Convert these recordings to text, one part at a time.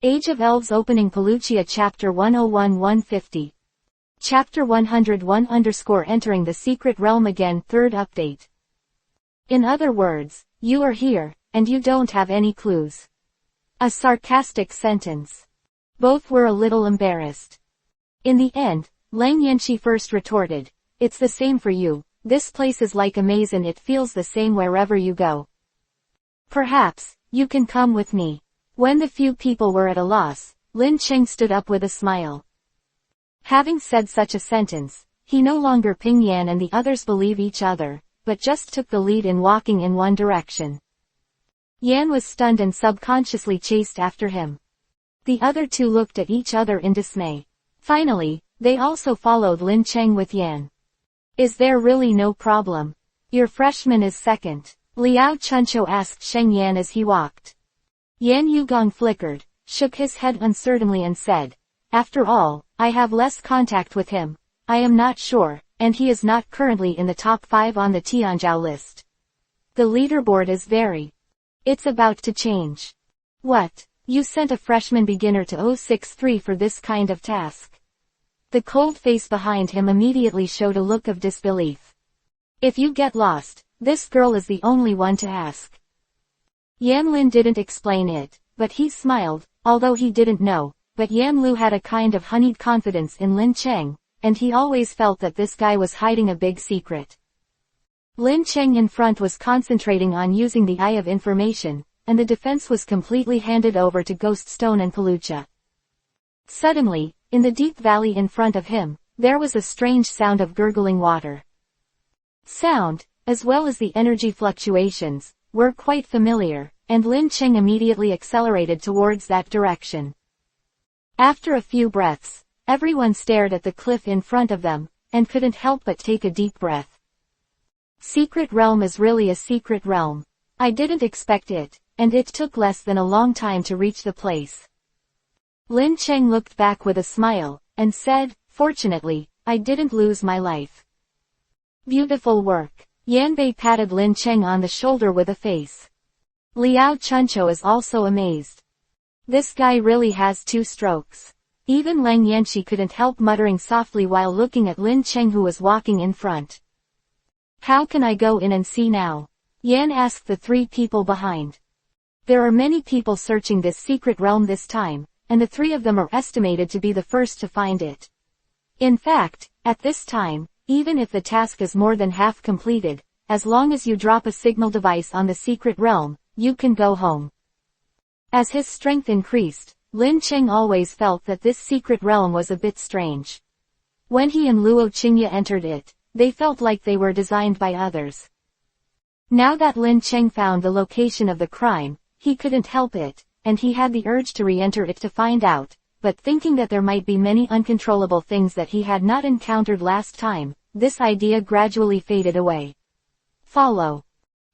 Age of Elves opening Paluchia Chapter 101-150. Chapter 101 entering the secret realm again. Third update. In other words, you are here, and you don't have any clues. A sarcastic sentence. Both were a little embarrassed. In the end, Lang Yanxi first retorted, "It's the same for you, this place is like a maze and it feels the same wherever you go. Perhaps, you can come with me." When the few people were at a loss, Lin Cheng stood up with a smile. Having said such a sentence, he no longer Ping Yan and the others believe each other, but just took the lead in walking in one direction. Yan was stunned and subconsciously chased after him. The other two looked at each other in dismay. Finally, they also followed Lin Cheng with Yan. "Is there really no problem? Your freshman is second," Liao Chuncho asked Sheng Yan as he walked. Yan Yugong flickered, shook his head uncertainly and said, "After all, I have less contact with him. I am not sure, and he is not currently in the top 5 on the Tianzhou list. The leaderboard is very. It's about to change." "What? You sent a freshman beginner to 063 for this kind of task?" The cold face behind him immediately showed a look of disbelief. "If you get lost, this girl is the only one to ask." Yan Lin didn't explain it, but he smiled, although he didn't know, but Yan Lu had a kind of honeyed confidence in Lin Cheng, and he always felt that this guy was hiding a big secret. Lin Cheng in front was concentrating on using the Eye of Information, and the defense was completely handed over to Ghost Stone and Paluchia. Suddenly, in the deep valley in front of him, there was a strange sound of gurgling water. Sound, as well as the energy fluctuations, were quite familiar, and Lin Cheng immediately accelerated towards that direction. After a few breaths, everyone stared at the cliff in front of them, and couldn't help but take a deep breath. Secret realm is really a secret realm. I didn't expect it, and it took less than a long time to reach the place. Lin Cheng looked back with a smile, and said, "Fortunately, I didn't lose my life." "Beautiful work." Yan Bei patted Lin Cheng on the shoulder with a face. Liao Chuncho is also amazed. This guy really has 2 strokes. Even Lang Yanxi couldn't help muttering softly while looking at Lin Cheng who was walking in front. "How can I go in and see now?" Yan asked the 3 people behind. There are many people searching this secret realm this time, and the 3 of them are estimated to be the first to find it. In fact, at this time, even if the task is more than half completed, as long as you drop a signal device on the secret realm, you can go home. As his strength increased, Lin Cheng always felt that this secret realm was a bit strange. When he and Luo Qingye entered it, they felt like they were designed by others. Now that Lin Cheng found the location of the crime, he couldn't help it, and he had the urge to re-enter it to find out, but thinking that there might be many uncontrollable things that he had not encountered last time, this idea gradually faded away. Follow.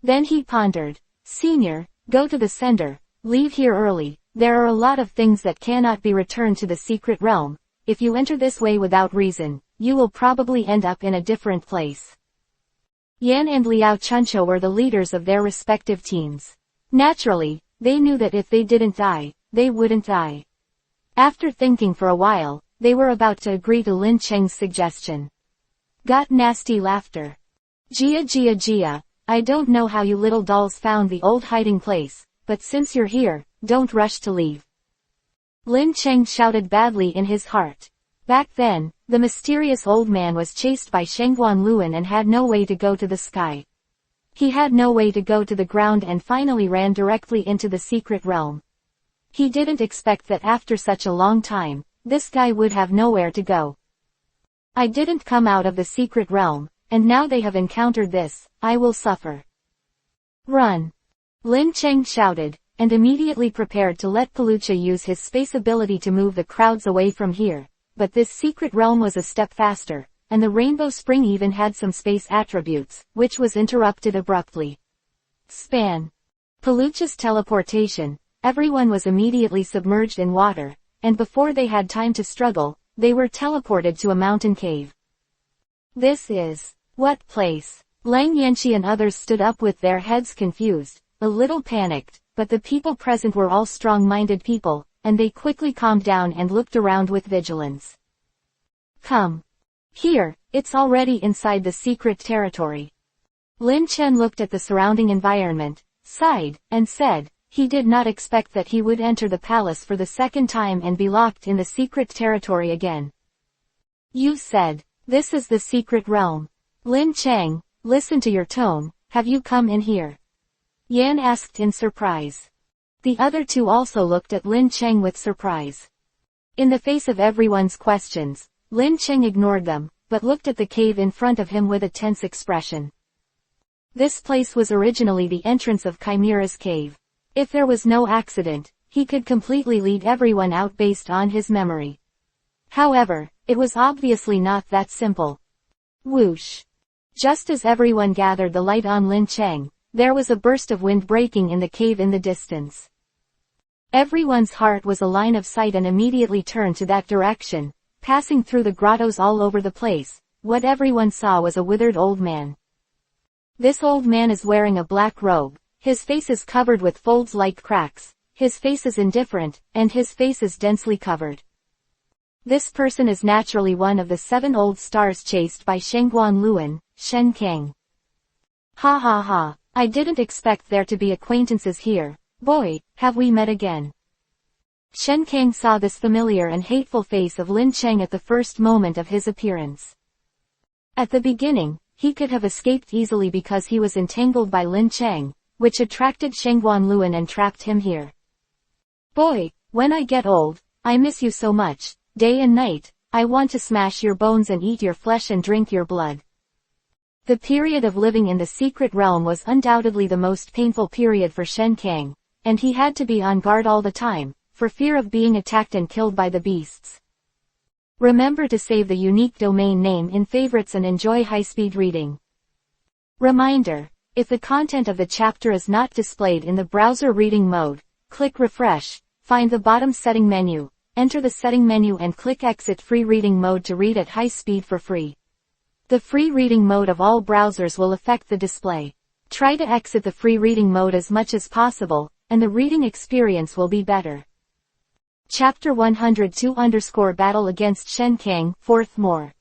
Then he pondered, "Senior, go to the center, leave here early, there are a lot of things that cannot be returned to the secret realm. If you enter this way without reason, you will probably end up in a different place." Yan and Liao Chuncho were the leaders of their respective teams. Naturally, they knew that if they didn't die, they wouldn't die. After thinking for a while, they were about to agree to Lin Cheng's suggestion. Got nasty laughter. "Gia Gia Gia, I don't know how you little dolls found the old hiding place, but since you're here, don't rush to leave." Lin Cheng shouted badly in his heart. Back then, the mysterious old man was chased by Shengguan Luan and had no way to go to the sky. He had no way to go to the ground and finally ran directly into the secret realm. He didn't expect that after such a long time, this guy would have nowhere to go. "I didn't come out of the secret realm, and now they have encountered this, I will suffer. Run!" Lin Cheng shouted, and immediately prepared to let Paluchia use his space ability to move the crowds away from here, but this secret realm was a step faster, and the Rainbow Spring even had some space attributes, which was interrupted abruptly. Span. Paluchia's teleportation, everyone was immediately submerged in water, and before they had time to struggle, they were teleported to a mountain cave. "This is, what place?" Lang Yanxi and others stood up with their heads confused, a little panicked, but the people present were all strong-minded people, and they quickly calmed down and looked around with vigilance. Come. Here, it's already inside the secret territory. Lin Chen looked at the surrounding environment, sighed, and said, he did not expect that he would enter the palace for the second time and be locked in the secret territory again. You said, this is the secret realm. Lin Cheng, listen to your tone, have you come in here? Yan asked in surprise. The other two also looked at Lin Cheng with surprise. In the face of everyone's questions, Lin Cheng ignored them, but looked at the cave in front of him with a tense expression. This place was originally the entrance of Chimera's cave. If there was no accident, he could completely lead everyone out based on his memory. However, it was obviously not that simple. Whoosh! Just as everyone gathered the light on Lin Cheng, there was a burst of wind breaking in the cave in the distance. Everyone's heart was a line of sight and immediately turned to that direction, passing through the grottos all over the place. What everyone saw was a withered old man. This old man is wearing a black robe, his face is covered with folds like cracks, his face is indifferent, and his face is densely covered. This person is naturally one of the 7 old stars chased by Shengguan Luan, Shen Kang. Ha ha ha, I didn't expect there to be acquaintances here. Boy, have we met again. Shen Kang saw this familiar and hateful face of Lin Cheng at the first moment of his appearance. At the beginning, he could have escaped easily because he was entangled by Lin Cheng, which attracted Shengguan Luan and trapped him here. Boy, when I get old, I miss you so much, day and night, I want to smash your bones and eat your flesh and drink your blood. The period of living in the secret realm was undoubtedly the most painful period for Shen Kang, and he had to be on guard all the time, for fear of being attacked and killed by the beasts. Remember to save the unique domain name in favorites and enjoy high-speed reading. Reminder, if the content of the chapter is not displayed in the browser reading mode, click refresh, find the bottom setting menu, enter the setting menu and click exit free reading mode to read at high speed for free. The free reading mode of all browsers will affect the display. Try to exit the free reading mode as much as possible, and the reading experience will be better. Chapter 102 Battle against Shen Kang, 4th more.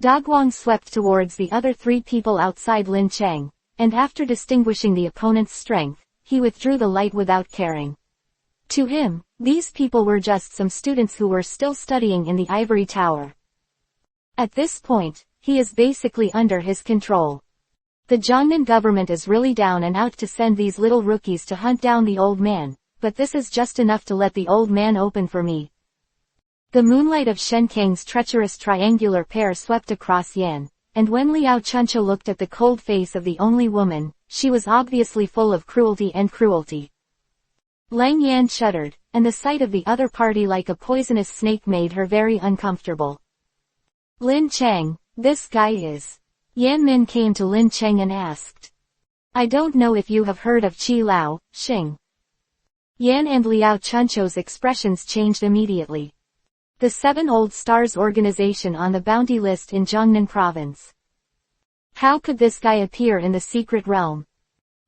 Daguang swept towards the other 3 people outside Lin Cheng, and after distinguishing the opponent's strength, he withdrew the light without caring. To him, these people were just some students who were still studying in the ivory tower. At this point, he is basically under his control. The Jiangnan government is really down and out to send these little rookies to hunt down the old man, but this is just enough to let the old man open for me. The moonlight of Shen Kang's treacherous triangular pair swept across Yan, and when Liao Chuncho looked at the cold face of the only woman, she was obviously full of cruelty and cruelty. Lang Yan shuddered, and the sight of the other party like a poisonous snake made her very uncomfortable. Lin Cheng, this guy is. Yan Min came to Lin Cheng and asked. I don't know if you have heard of Qi Lao, Xing. Yan and Liao Chuncho's expressions changed immediately. The 7 Old Stars organization on the bounty list in Jiangnan province. How could this guy appear in the secret realm?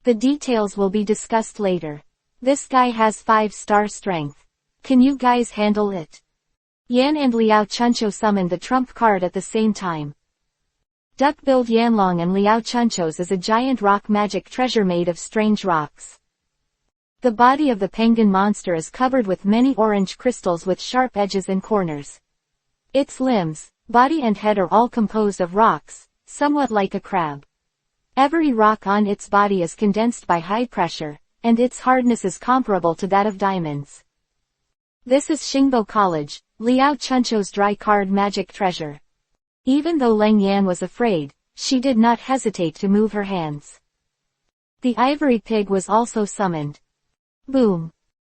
The details will be discussed later. This guy has 5-star strength. Can you guys handle it? Yan and Liao Chuncho summoned the trump card at the same time. Duck-billed Yanlong and Liao Chuncho's is a giant rock magic treasure made of strange rocks. The body of the penguin monster is covered with many orange crystals with sharp edges and corners. Its limbs, body and head are all composed of rocks, somewhat like a crab. Every rock on its body is condensed by high pressure, and its hardness is comparable to that of diamonds. This is Xingbo College, Liao Chuncho's dry card magic treasure. Even though Lang Yan was afraid, she did not hesitate to move her hands. The ivory pig was also summoned. Boom!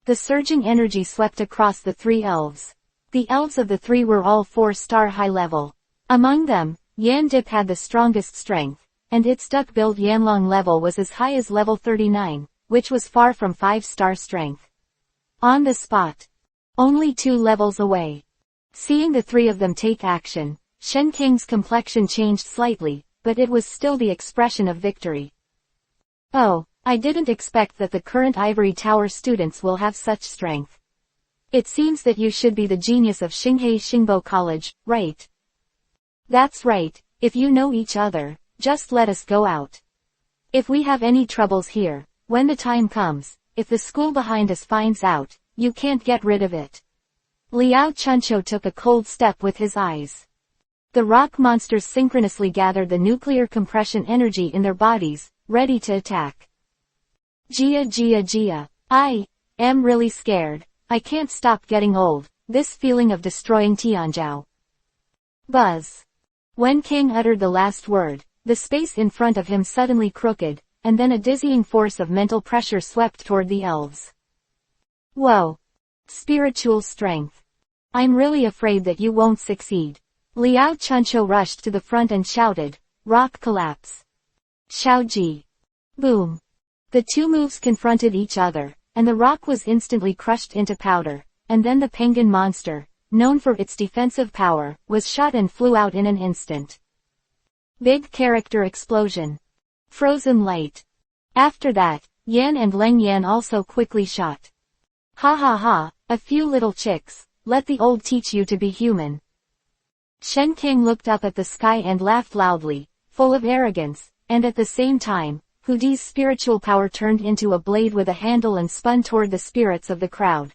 The surging energy swept across the 3 elves. The elves of the 3 were all 4-star high level. Among them, Yan Dip had the strongest strength, and its duck-billed Yanlong level was as high as level 39, which was far from 5-star strength. On the spot. Only 2 levels away. Seeing the 3 of them take action, Shen Kang's complexion changed slightly, but it was still the expression of victory. Oh, I didn't expect that the current Ivory Tower students will have such strength. It seems that you should be the genius of Xinghai Xingbo College, right? That's right, if you know each other, just let us go out. If we have any troubles here, when the time comes, if the school behind us finds out, you can't get rid of it. Liao Chuncho took a cold step with his eyes. The rock monsters synchronously gathered the nuclear compression energy in their bodies, ready to attack. Jia. I am really scared. I can't stop getting old, this feeling of destroying Tianzhou. Buzz. When King uttered the last word, the space in front of him suddenly crooked, and then a dizzying force of mental pressure swept toward the elves. Whoa. Spiritual strength. I'm really afraid that you won't succeed. Liao Chuncho rushed to the front and shouted, rock collapse. Xiaoji. Boom. The two moves confronted each other, and the rock was instantly crushed into powder, and then the penguin monster, known for its defensive power, was shot and flew out in an instant. Big character explosion. Frozen light. After that, Yan and Leng Yan also quickly shot. Ha ha ha, a few little chicks, let the old teach you to be human. Shen King looked up at the sky and laughed loudly, full of arrogance, and at the same time, Hudi's spiritual power turned into a blade with a handle and spun toward the spirits of the crowd.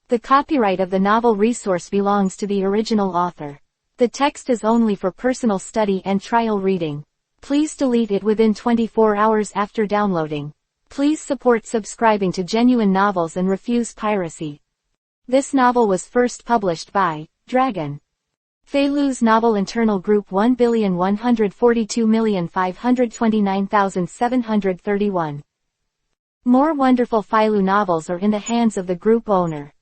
The copyright of the novel resource belongs to the original author. The text is only for personal study and trial reading. Please delete it within 24 hours after downloading. Please support subscribing to Genuine Novels and refuse piracy. This novel was first published by Dragon. Feilu's novel Internal Group 1,142,529,731. More wonderful Feilu novels are in the hands of the group owner.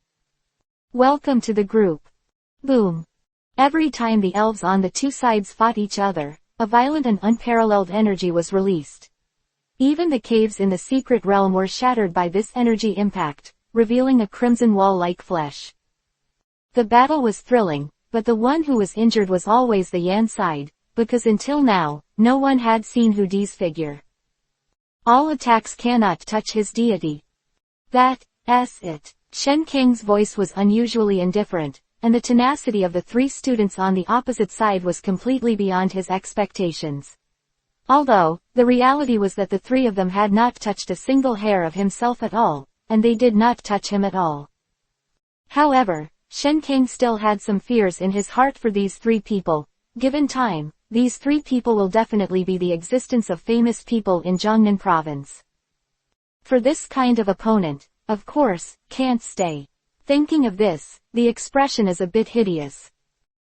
Welcome to the group. Boom. Every time the elves on the two sides fought each other, a violent and unparalleled energy was released. Even the caves in the secret realm were shattered by this energy impact, revealing a crimson wall-like flesh. The battle was thrilling, but the one who was injured was always the Yan side, because until now, no one had seen Hudi's figure. All attacks cannot touch his deity. That's it. Shen King's voice was unusually indifferent, and the tenacity of the three students on the opposite side was completely beyond his expectations. Although, the reality was that the three of them had not touched a single hair of himself at all, and they did not touch him at all. However, Shen King still had some fears in his heart for these three people. Given time, these three people will definitely be the existence of famous people in Jiangnan province. For this kind of opponent, of course, can't stay. Thinking of this, the expression is a bit hideous.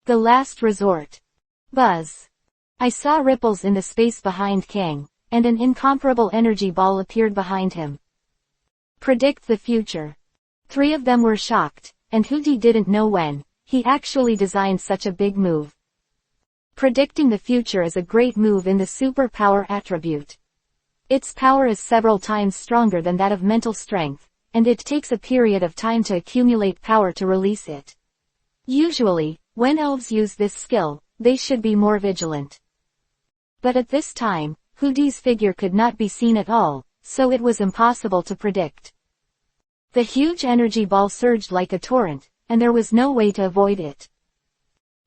The last resort. Buzz. I saw ripples in the space behind Kang, and an incomparable energy ball appeared behind him. Predict the future. Three of them were shocked, and Hudi didn't know when he actually designed such a big move. Predicting the future is a great move in the superpower attribute. Its power is several times stronger than that of mental strength, and it takes a period of time to accumulate power to release it. Usually, when elves use this skill, they should be more vigilant. But at this time, Hudi's figure could not be seen at all, so it was impossible to predict. The huge energy ball surged like a torrent, and there was no way to avoid it.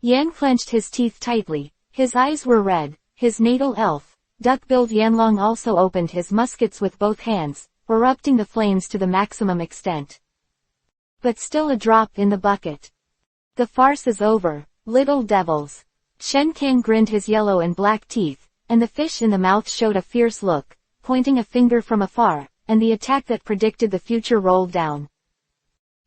Yan clenched his teeth tightly, his eyes were red, his natal elf, duck-billed Yanlong also opened his muskets with both hands, erupting the flames to the maximum extent. But still a drop in the bucket. The farce is over, little devils. Shen King grinned his yellow and black teeth, and the fish in the mouth showed a fierce look, pointing a finger from afar, and the attack that predicted the future rolled down.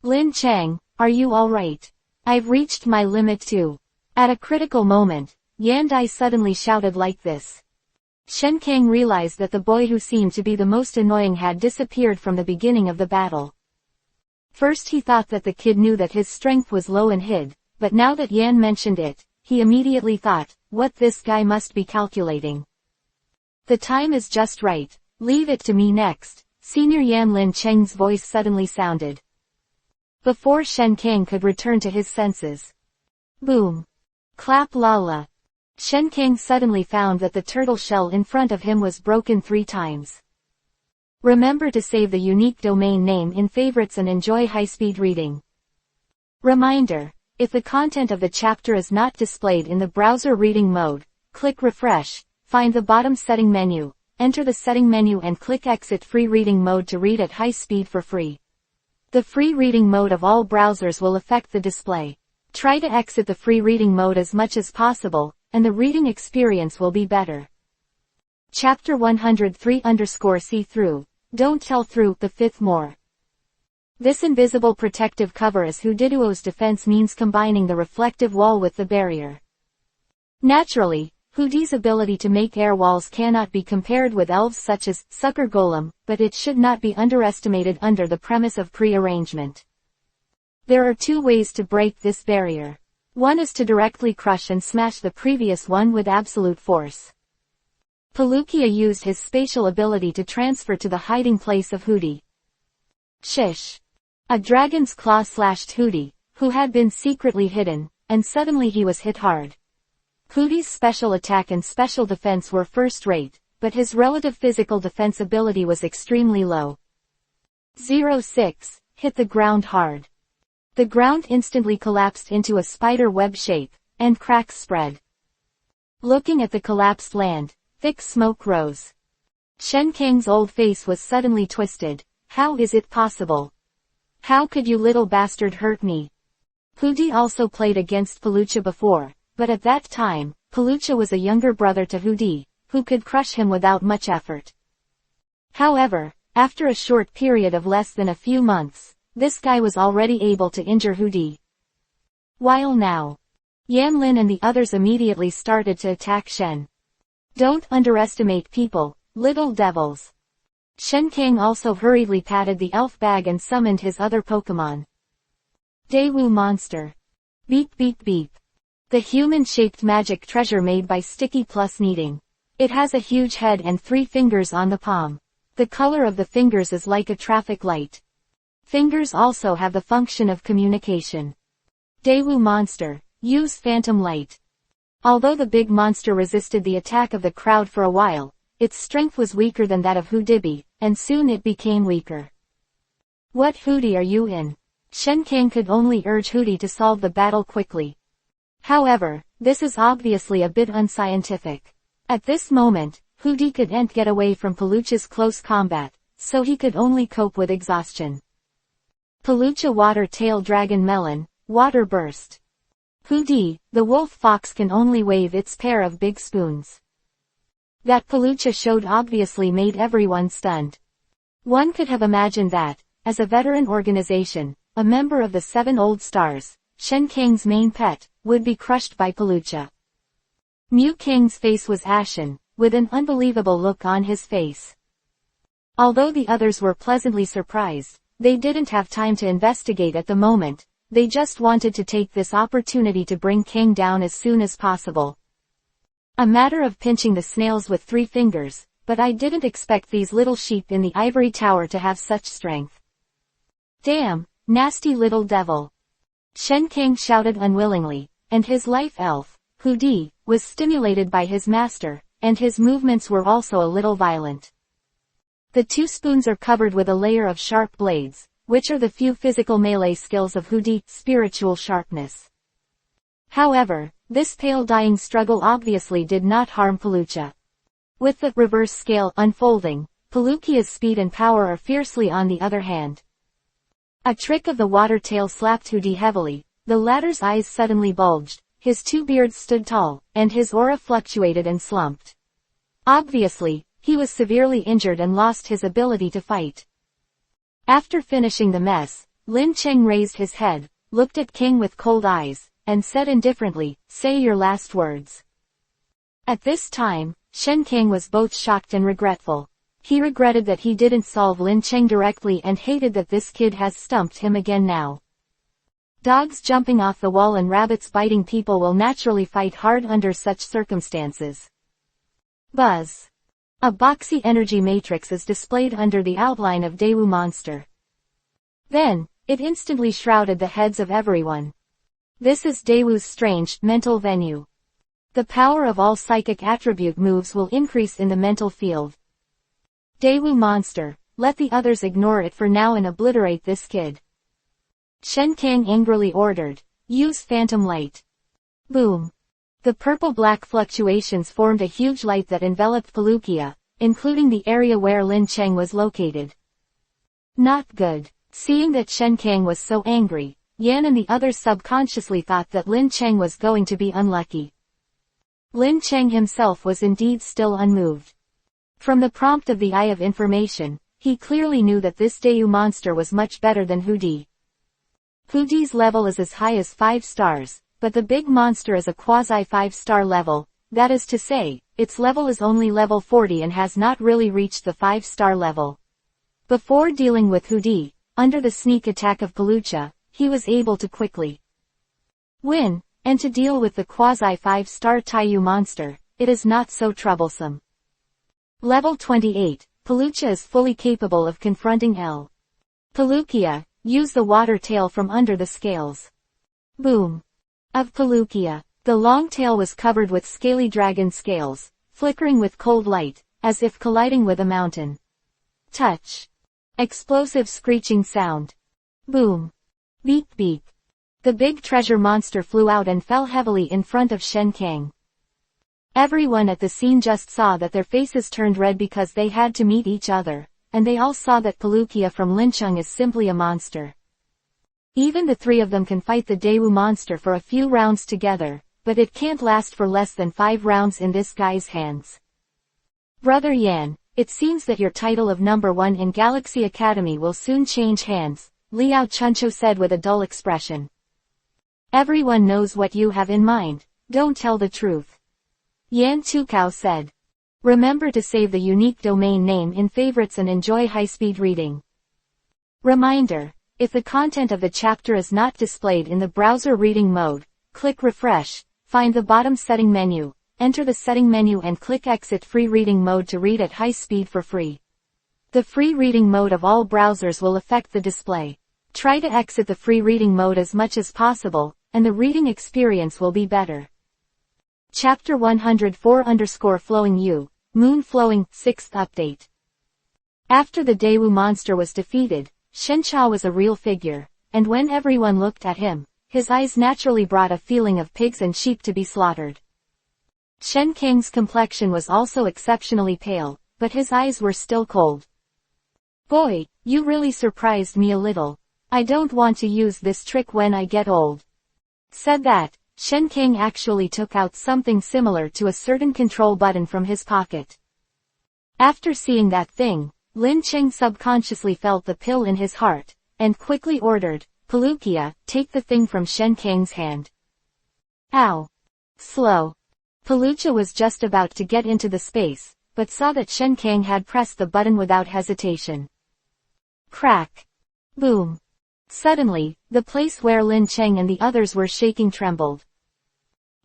Lin Chang, are you alright? I've reached my limit too. At a critical moment, Yan Dai suddenly shouted like this. Shen Kang realized that the boy who seemed to be the most annoying had disappeared from the beginning of the battle. First he thought that the kid knew that his strength was low and hid, but now that Yan mentioned it, he immediately thought, what this guy must be calculating. The time is just right, leave it to me next, Senior Yan Lin Cheng's voice suddenly sounded. Before Shen Kang could return to his senses. Boom. Clap lala. Shen Kang suddenly found that the turtle shell in front of him was broken 3 times. Remember to save the unique domain name in favorites and enjoy high-speed reading. Reminder: if the content of the chapter is not displayed in the browser reading mode, click Refresh, find the bottom setting menu, enter the setting menu and click Exit Free Reading Mode to read at high speed for free. The free reading mode of all browsers will affect the display. Try to exit the free reading mode as much as possible, and the reading experience will be better. Chapter 103_See-Through. Don't Tell Through, the fifth more. This invisible protective cover as Hoodiduo's defense means combining the reflective wall with the barrier. Naturally, Hoodi's ability to make air walls cannot be compared with elves such as Sucker Golem, but it should not be underestimated under the premise of pre-arrangement. There are two ways to break this barrier. One is to directly crush and smash the previous one with absolute force. Paluchia used his spatial ability to transfer to the hiding place of Hoodi. Shish. A dragon's claw slashed Hoodi, who had been secretly hidden, and suddenly he was hit hard. Hoodi's special attack and special defense were first-rate, but his relative physical defense ability was extremely low. 06. Hit the ground hard. The ground instantly collapsed into a spider web shape, and cracks spread. Looking at the collapsed land, thick smoke rose. Shen Kang's old face was suddenly twisted. How is it possible? How could you little bastard hurt me? Hoodi also played against Paluchia before, but at that time, Paluchia was a younger brother to Hoodi, who could crush him without much effort. However, after a short period of less than a few months, this guy was already able to injure Hoodi. While now, Yan Lin and the others immediately started to attack Shen. Don't underestimate people, little devils. Shen Kang also hurriedly patted the elf bag and summoned his other Pokemon. Daewoo Monster. Beep beep beep. The human-shaped magic treasure made by Sticky plus Kneading. It has a huge head and 3 fingers on the palm. The color of the fingers is like a traffic light. Fingers also have the function of communication. Daewoo Monster. Use Phantom Light. Although the big monster resisted the attack of the crowd for a while, its strength was weaker than that of Hoodibi, and soon it became weaker. What Hoodi are you in? Shen Kang could only urge Hoodi to solve the battle quickly. However, this is obviously a bit unscientific. At this moment, Hoodi couldn't get away from Paluchia's close combat, so he could only cope with exhaustion. Paluchia Water Tail Dragon Melon, Water Burst. Hoodi, the wolf fox can only wave its pair of big spoons. That Paluchia showed obviously made everyone stunned. One could have imagined that, as a veteran organization, a member of the 7 Old Stars, Shen Kang's main pet, would be crushed by Paluchia. Mew Kang's face was ashen, with an unbelievable look on his face. Although the others were pleasantly surprised, they didn't have time to investigate at the moment, they just wanted to take this opportunity to bring Kang down as soon as possible. A matter of pinching the snails with 3 fingers, but I didn't expect these little sheep in the ivory tower to have such strength. Damn, nasty little devil. Shen Kang shouted unwillingly, and his life elf, Hoodi, was stimulated by his master, and his movements were also a little violent. The 2 spoons are covered with a layer of sharp blades, which are the few physical melee skills of Hoodi, spiritual sharpness. However, this pale dying struggle obviously did not harm Paluchia. With the reverse scale unfolding, Paluchia's speed and power are fiercely on the other hand. A trick of the water tail slapped Hoodi heavily, the latter's eyes suddenly bulged, his 2 beards stood tall, and his aura fluctuated and slumped. Obviously, he was severely injured and lost his ability to fight. After finishing the mess, Lin Cheng raised his head, looked at King with cold eyes, and said indifferently, "Say your last words." At this time, Shen Kang was both shocked and regretful. He regretted that he didn't solve Lin Cheng directly and hated that this kid has stumped him again now. Dogs jumping off the wall and rabbits biting people will naturally fight hard under such circumstances. Buzz. A boxy energy matrix is displayed under the outline of Daewoo Monster. Then, it instantly shrouded the heads of everyone. This is Daewoo's strange, mental venue. The power of all psychic attribute moves will increase in the mental field. Daewoo Monster, let the others ignore it for now and obliterate this kid. Shen Kang angrily ordered, "Use phantom light." Boom. The purple-black fluctuations formed a huge light that enveloped Paluchia, including the area where Lin Cheng was located. Not good. Seeing that Shen Kang was so angry, Yan and the others subconsciously thought that Lin Cheng was going to be unlucky. Lin Cheng himself was indeed still unmoved. From the prompt of the Eye of Information, he clearly knew that this Dayu monster was much better than Hudi. Hudi's level is as high as 5 stars, but the big monster is a quasi-5-star level, that is to say, its level is only level 40 and has not really reached the 5-star level. Before dealing with Hudi, under the sneak attack of Paluchia, he was able to quickly win, and to deal with the quasi-5-star Taiyu monster, it is not so troublesome. Level 28, Paluchia is fully capable of confronting L. Paluchia, use the water tail from under the scales. Boom. Of Paluchia, the long tail was covered with scaly dragon scales, flickering with cold light, as if colliding with a mountain. Touch. Explosive screeching sound. Boom. Beep beep. The big treasure monster flew out and fell heavily in front of Shen Kang. Everyone at the scene just saw that their faces turned red because they had to meet each other, and they all saw that Paluchia from Lincheng is simply a monster. Even the three of them can fight the Daewoo monster for a few rounds together, but it can't last for less than 5 rounds in this guy's hands. Brother Yan, it seems that your title of number 1 in Galaxy Academy will soon change hands, Liao Chuncho said with a dull expression. Everyone knows what you have in mind, don't tell the truth. Yan Tukao said. Remember to save the unique domain name in favorites and enjoy high-speed reading. Reminder. If the content of the chapter is not displayed in the browser reading mode, click refresh, find the bottom setting menu, enter the setting menu and click exit free reading mode to read at high speed for free. The free reading mode of all browsers will affect the display. Try to exit the free reading mode as much as possible, and the reading experience will be better. Chapter 104_Flowing U, Moon Flowing, 6th update. After the Daewoo monster was defeated, Shen Chao was a real figure, and when everyone looked at him, his eyes naturally brought a feeling of pigs and sheep to be slaughtered. Shen Kang's complexion was also exceptionally pale, but his eyes were still cold. Boy, you really surprised me a little. I don't want to use this trick when I get old. Said that, Shen Kang actually took out something similar to a certain control button from his pocket. After seeing that thing, Lin Cheng subconsciously felt the pill in his heart, and quickly ordered, Paluchia, take the thing from Shen Kang's hand. Ow. Slow. Paluchia was just about to get into the space, but saw that Shen Kang had pressed the button without hesitation. Crack. Boom. Suddenly, the place where Lin Cheng and the others were shaking trembled.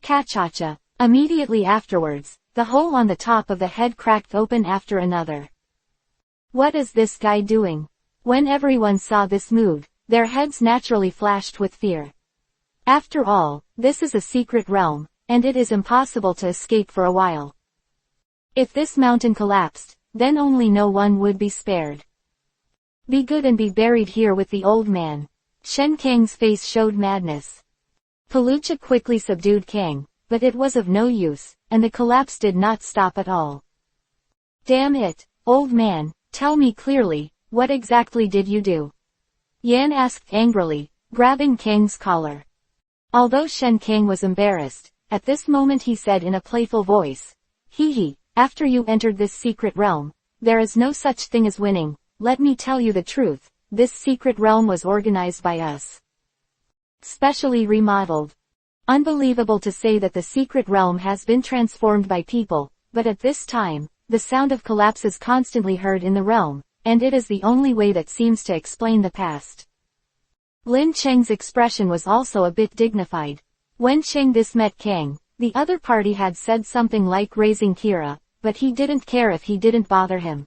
Kachacha. Immediately afterwards, the hole on the top of the head cracked open after another. What is this guy doing? When everyone saw this mood, their heads naturally flashed with fear. After all, this is a secret realm, and it is impossible to escape for a while. If this mountain collapsed, then only no one would be spared. Be good and be buried here with the old man. Shen Kang's face showed madness. Paluchia quickly subdued Kang, but it was of no use, and the collapse did not stop at all. Damn it, old man, tell me clearly, what exactly did you do? Yan asked angrily, grabbing Kang's collar. Although Shen Kang was embarrassed, at this moment he said in a playful voice, Hee, after you entered this secret realm, there is no such thing as winning. Let me tell you the truth, this secret realm was organized by us. Specially remodeled. Unbelievable to say that the secret realm has been transformed by people, but at this time, the sound of collapse is constantly heard in the realm, and it is the only way that seems to explain the past. Lin Cheng's expression was also a bit dignified. When Cheng this met Kang, the other party had said something like raising Kira, but he didn't care if he didn't bother him.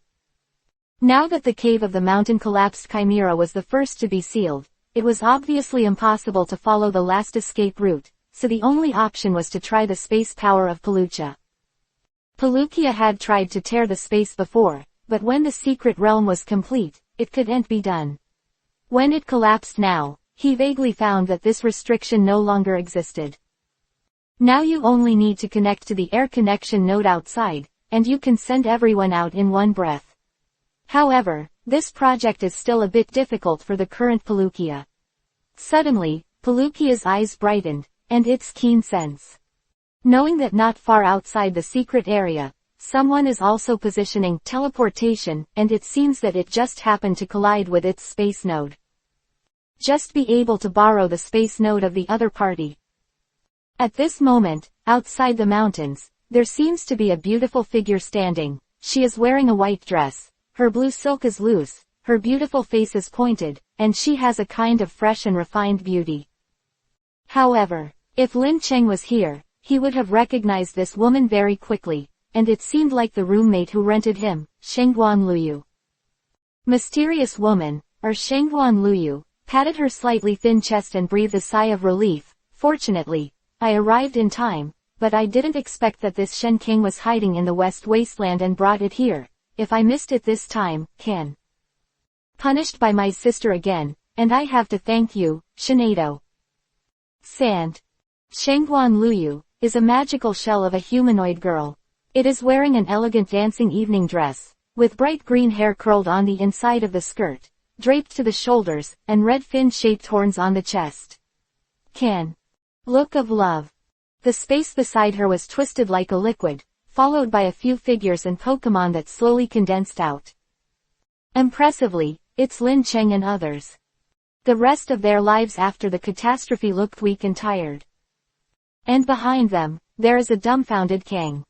Now that the cave of the mountain collapsed chimera was the first to be sealed, it was obviously impossible to follow the last escape route, so the only option was to try the space power of Paluchia. Paluchia had tried to tear the space before, but when the secret realm was complete, it couldn't be done. When it collapsed now, he vaguely found that this restriction no longer existed. Now you only need to connect to the air connection node outside, and you can send everyone out in one breath. However, this project is still a bit difficult for the current Paluchia. Suddenly, Paluchia's eyes brightened, and its keen sense. Knowing that not far outside the secret area, someone is also positioning teleportation, and it seems that it just happened to collide with its space node. Just be able to borrow the space node of the other party. At this moment, outside the mountains, there seems to be a beautiful figure standing. She is wearing a white dress, her blue silk is loose, her beautiful face is pointed, and she has a kind of fresh and refined beauty. However, if Lin Cheng was here, he would have recognized this woman very quickly, and it seemed like the roommate who rented him, Shengguan Luyu. Mysterious woman, or Shengguan Luyu, patted her slightly thin chest and breathed a sigh of relief. Fortunately, I arrived in time, but I didn't expect that this Shen King was hiding in the West Wasteland and brought it here. If I missed it this time, can. Punished by my sister again, and I have to thank you, Shinado. Sand. Shengguan Luyu is a magical shell of a humanoid girl. It is wearing an elegant dancing evening dress, with bright green hair curled on the inside of the skirt, draped to the shoulders, and red fin-shaped horns on the chest. Can. Look of love. The space beside her was twisted like a liquid, followed by a few figures and Pokemon that slowly condensed out. Impressively, it's Lin Cheng and others. The rest of their lives after the catastrophe looked weak and tired. And behind them, there is a dumbfounded Kang.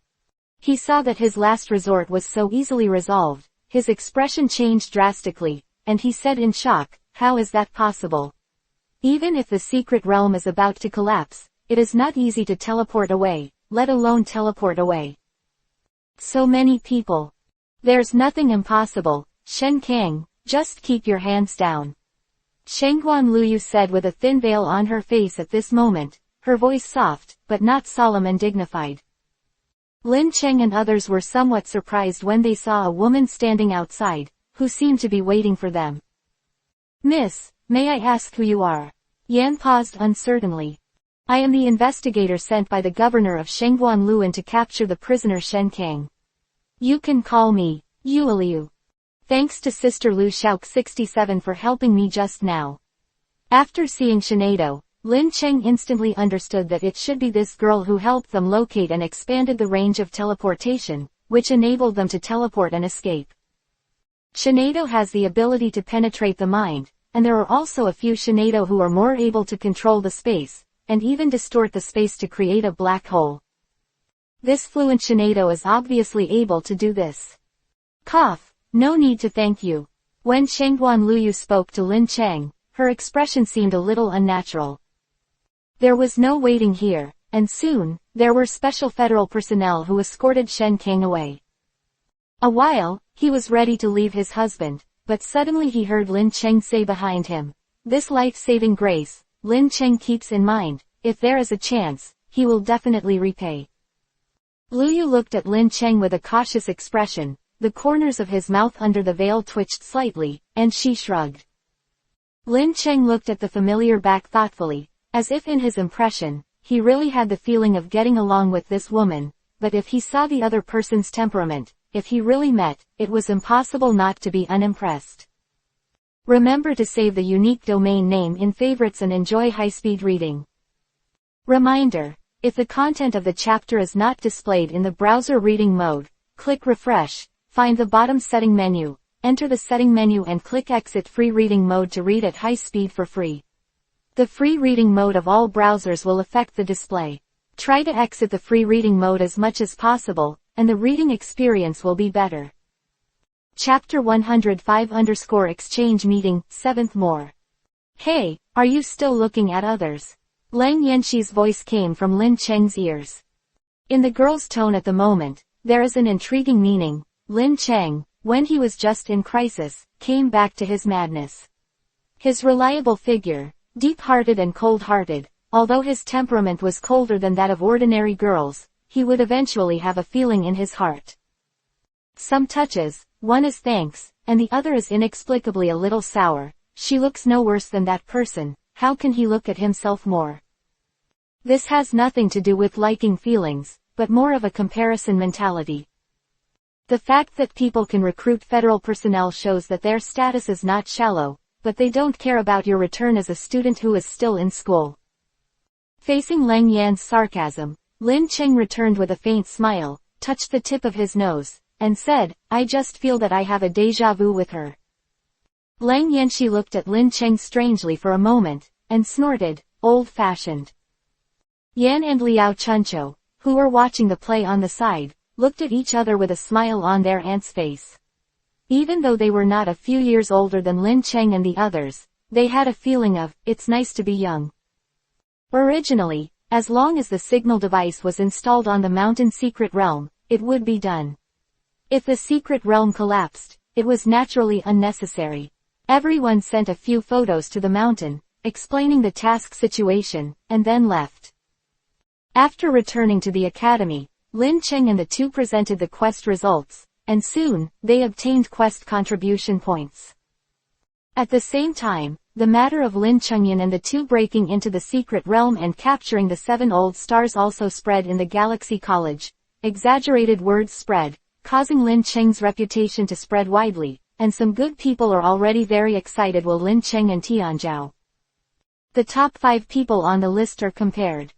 He saw that his last resort was so easily resolved, his expression changed drastically, and he said in shock, "How is that possible? Even if the secret realm is about to collapse, it is not easy to teleport away, let alone teleport away. So many people. There's nothing impossible, Shen Kang, just keep your hands down." Shengguan Luyu said with a thin veil on her face at this moment, her voice soft, but not solemn and dignified. Lin Cheng and others were somewhat surprised when they saw a woman standing outside, who seemed to be waiting for them. "Miss, may I ask who you are?" Yan paused uncertainly. "I am the investigator sent by the governor of Shengguan Luan to capture the prisoner Shen Kang. You can call me Yueliu. Thanks to Sister Lu Shaok 67 for helping me just now." After seeing Shinado, Lin Cheng instantly understood that it should be this girl who helped them locate and expanded the range of teleportation, which enabled them to teleport and escape. Shinado has the ability to penetrate the mind, and there are also a few Shinado who are more able to control the space, and even distort the space to create a black hole. This fluent Shinado is obviously able to do this. Cough, no need to thank you. When Shengguan Luyu spoke to Lin Cheng, her expression seemed a little unnatural. There was no waiting here, and soon, there were special federal personnel who escorted Shen Kang away. A while, he was ready to leave his husband, but suddenly he heard Lin Cheng say behind him, "This life-saving grace, Lin Cheng keeps in mind, if there is a chance, he will definitely repay." Luyu looked at Lin Cheng with a cautious expression, the corners of his mouth under the veil twitched slightly, and she shrugged. Lin Cheng looked at the familiar back thoughtfully, as if in his impression, he really had the feeling of getting along with this woman, but if he saw the other person's temperament, if he really met, it was impossible not to be unimpressed. Remember to save the unique domain name in favorites and enjoy high-speed reading. Reminder: if the content of the chapter is not displayed in the browser reading mode, click refresh, find the bottom setting menu, enter the setting menu and click exit free reading mode to read at high speed for free. The free reading mode of all browsers will affect the display. Try to exit the free reading mode as much as possible, and the reading experience will be better. Chapter 105_Exchange Meeting, 7th More. Hey, are you still looking at others? Lang Yanxi's voice came from Lin Cheng's ears. In the girl's tone at the moment, there is an intriguing meaning. Lin Cheng, when he was just in crisis, came back to his madness. His reliable figure, deep-hearted and cold-hearted, although his temperament was colder than that of ordinary girls, he would eventually have a feeling in his heart. Some touches, one is thanks, and the other is inexplicably a little sour. She looks no worse than that person, how can he look at himself more? This has nothing to do with liking feelings, but more of a comparison mentality. The fact that people can recruit federal personnel shows that their status is not shallow, but they don't care about your return as a student who is still in school. Facing Lang Yan's sarcasm, Lin Cheng returned with a faint smile, touched the tip of his nose, and said, I just feel that I have a déjà vu with her. Lang Yanxi looked at Lin Cheng strangely for a moment, and snorted, old-fashioned. Yan and Liao Chuncho, who were watching the play on the side, looked at each other with a smile on their aunt's face. Even though they were not a few years older than Lin Cheng and the others, they had a feeling of, it's nice to be young. Originally, as long as the signal device was installed on the mountain secret realm, it would be done. If the secret realm collapsed, it was naturally unnecessary. Everyone sent a few photos to the mountain, explaining the task situation, and then left. After returning to the academy, Lin Cheng and the two presented the quest results, and soon, they obtained quest contribution points. At the same time, the matter of Lin Chengyan and the two breaking into the secret realm and capturing the 7 old stars also spread in the Galaxy College. Exaggerated words spread, causing Lin Cheng's reputation to spread widely, and some good people are already very excited with Lin Cheng and Tianzhao. The top 5 people on the list are compared.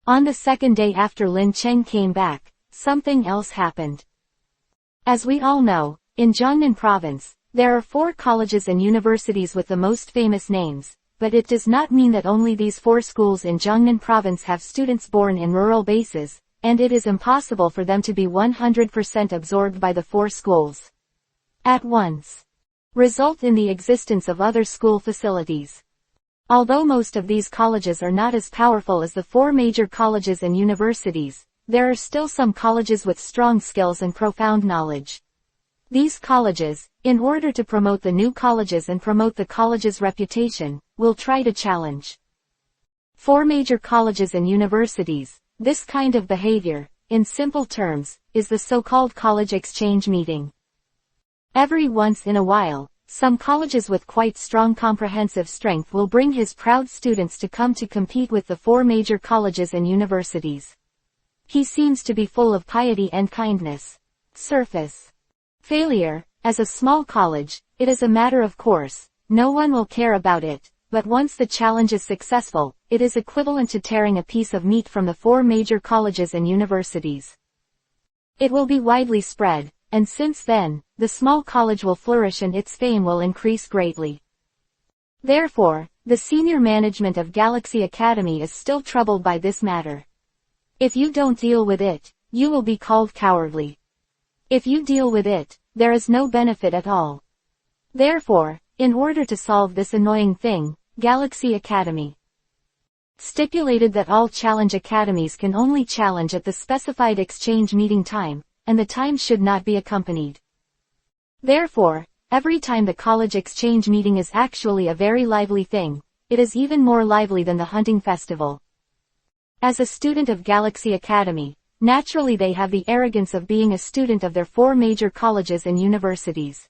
On the second day after Lin Cheng came back, something else happened. As we all know, in Jiangnan province, there are 4 colleges and universities with the most famous names, but it does not mean that only these 4 schools in Jiangnan province have students born in rural bases, and it is impossible for them to be 100% absorbed by the 4 schools at once. Result in the existence of other school facilities. Although most of these colleges are not as powerful as the 4 major colleges and universities, there are still some colleges with strong skills and profound knowledge. These colleges, in order to promote the new colleges and promote the college's reputation, will try to challenge 4 major colleges and universities. This kind of behavior, in simple terms, is the so-called college exchange meeting. Every once in a while, some colleges with quite strong comprehensive strength will bring his proud students to come to compete with the 4 major colleges and universities. He seems to be full of piety and kindness. Surface failure. As a small college, it is a matter of course, no one will care about it, but once the challenge is successful, it is equivalent to tearing a piece of meat from the 4 major colleges and universities. It will be widely spread, and since then, the small college will flourish and its fame will increase greatly. Therefore, the senior management of Galaxy Academy is still troubled by this matter. If you don't deal with it, you will be called cowardly. If you deal with it, there is no benefit at all. Therefore, in order to solve this annoying thing, Galaxy Academy stipulated that all challenge academies can only challenge at the specified exchange meeting time, and the time should not be accompanied. Therefore, every time the college exchange meeting is actually a very lively thing, it is even more lively than the hunting festival. As a student of Galaxy Academy, naturally they have the arrogance of being a student of their 4 major colleges and universities.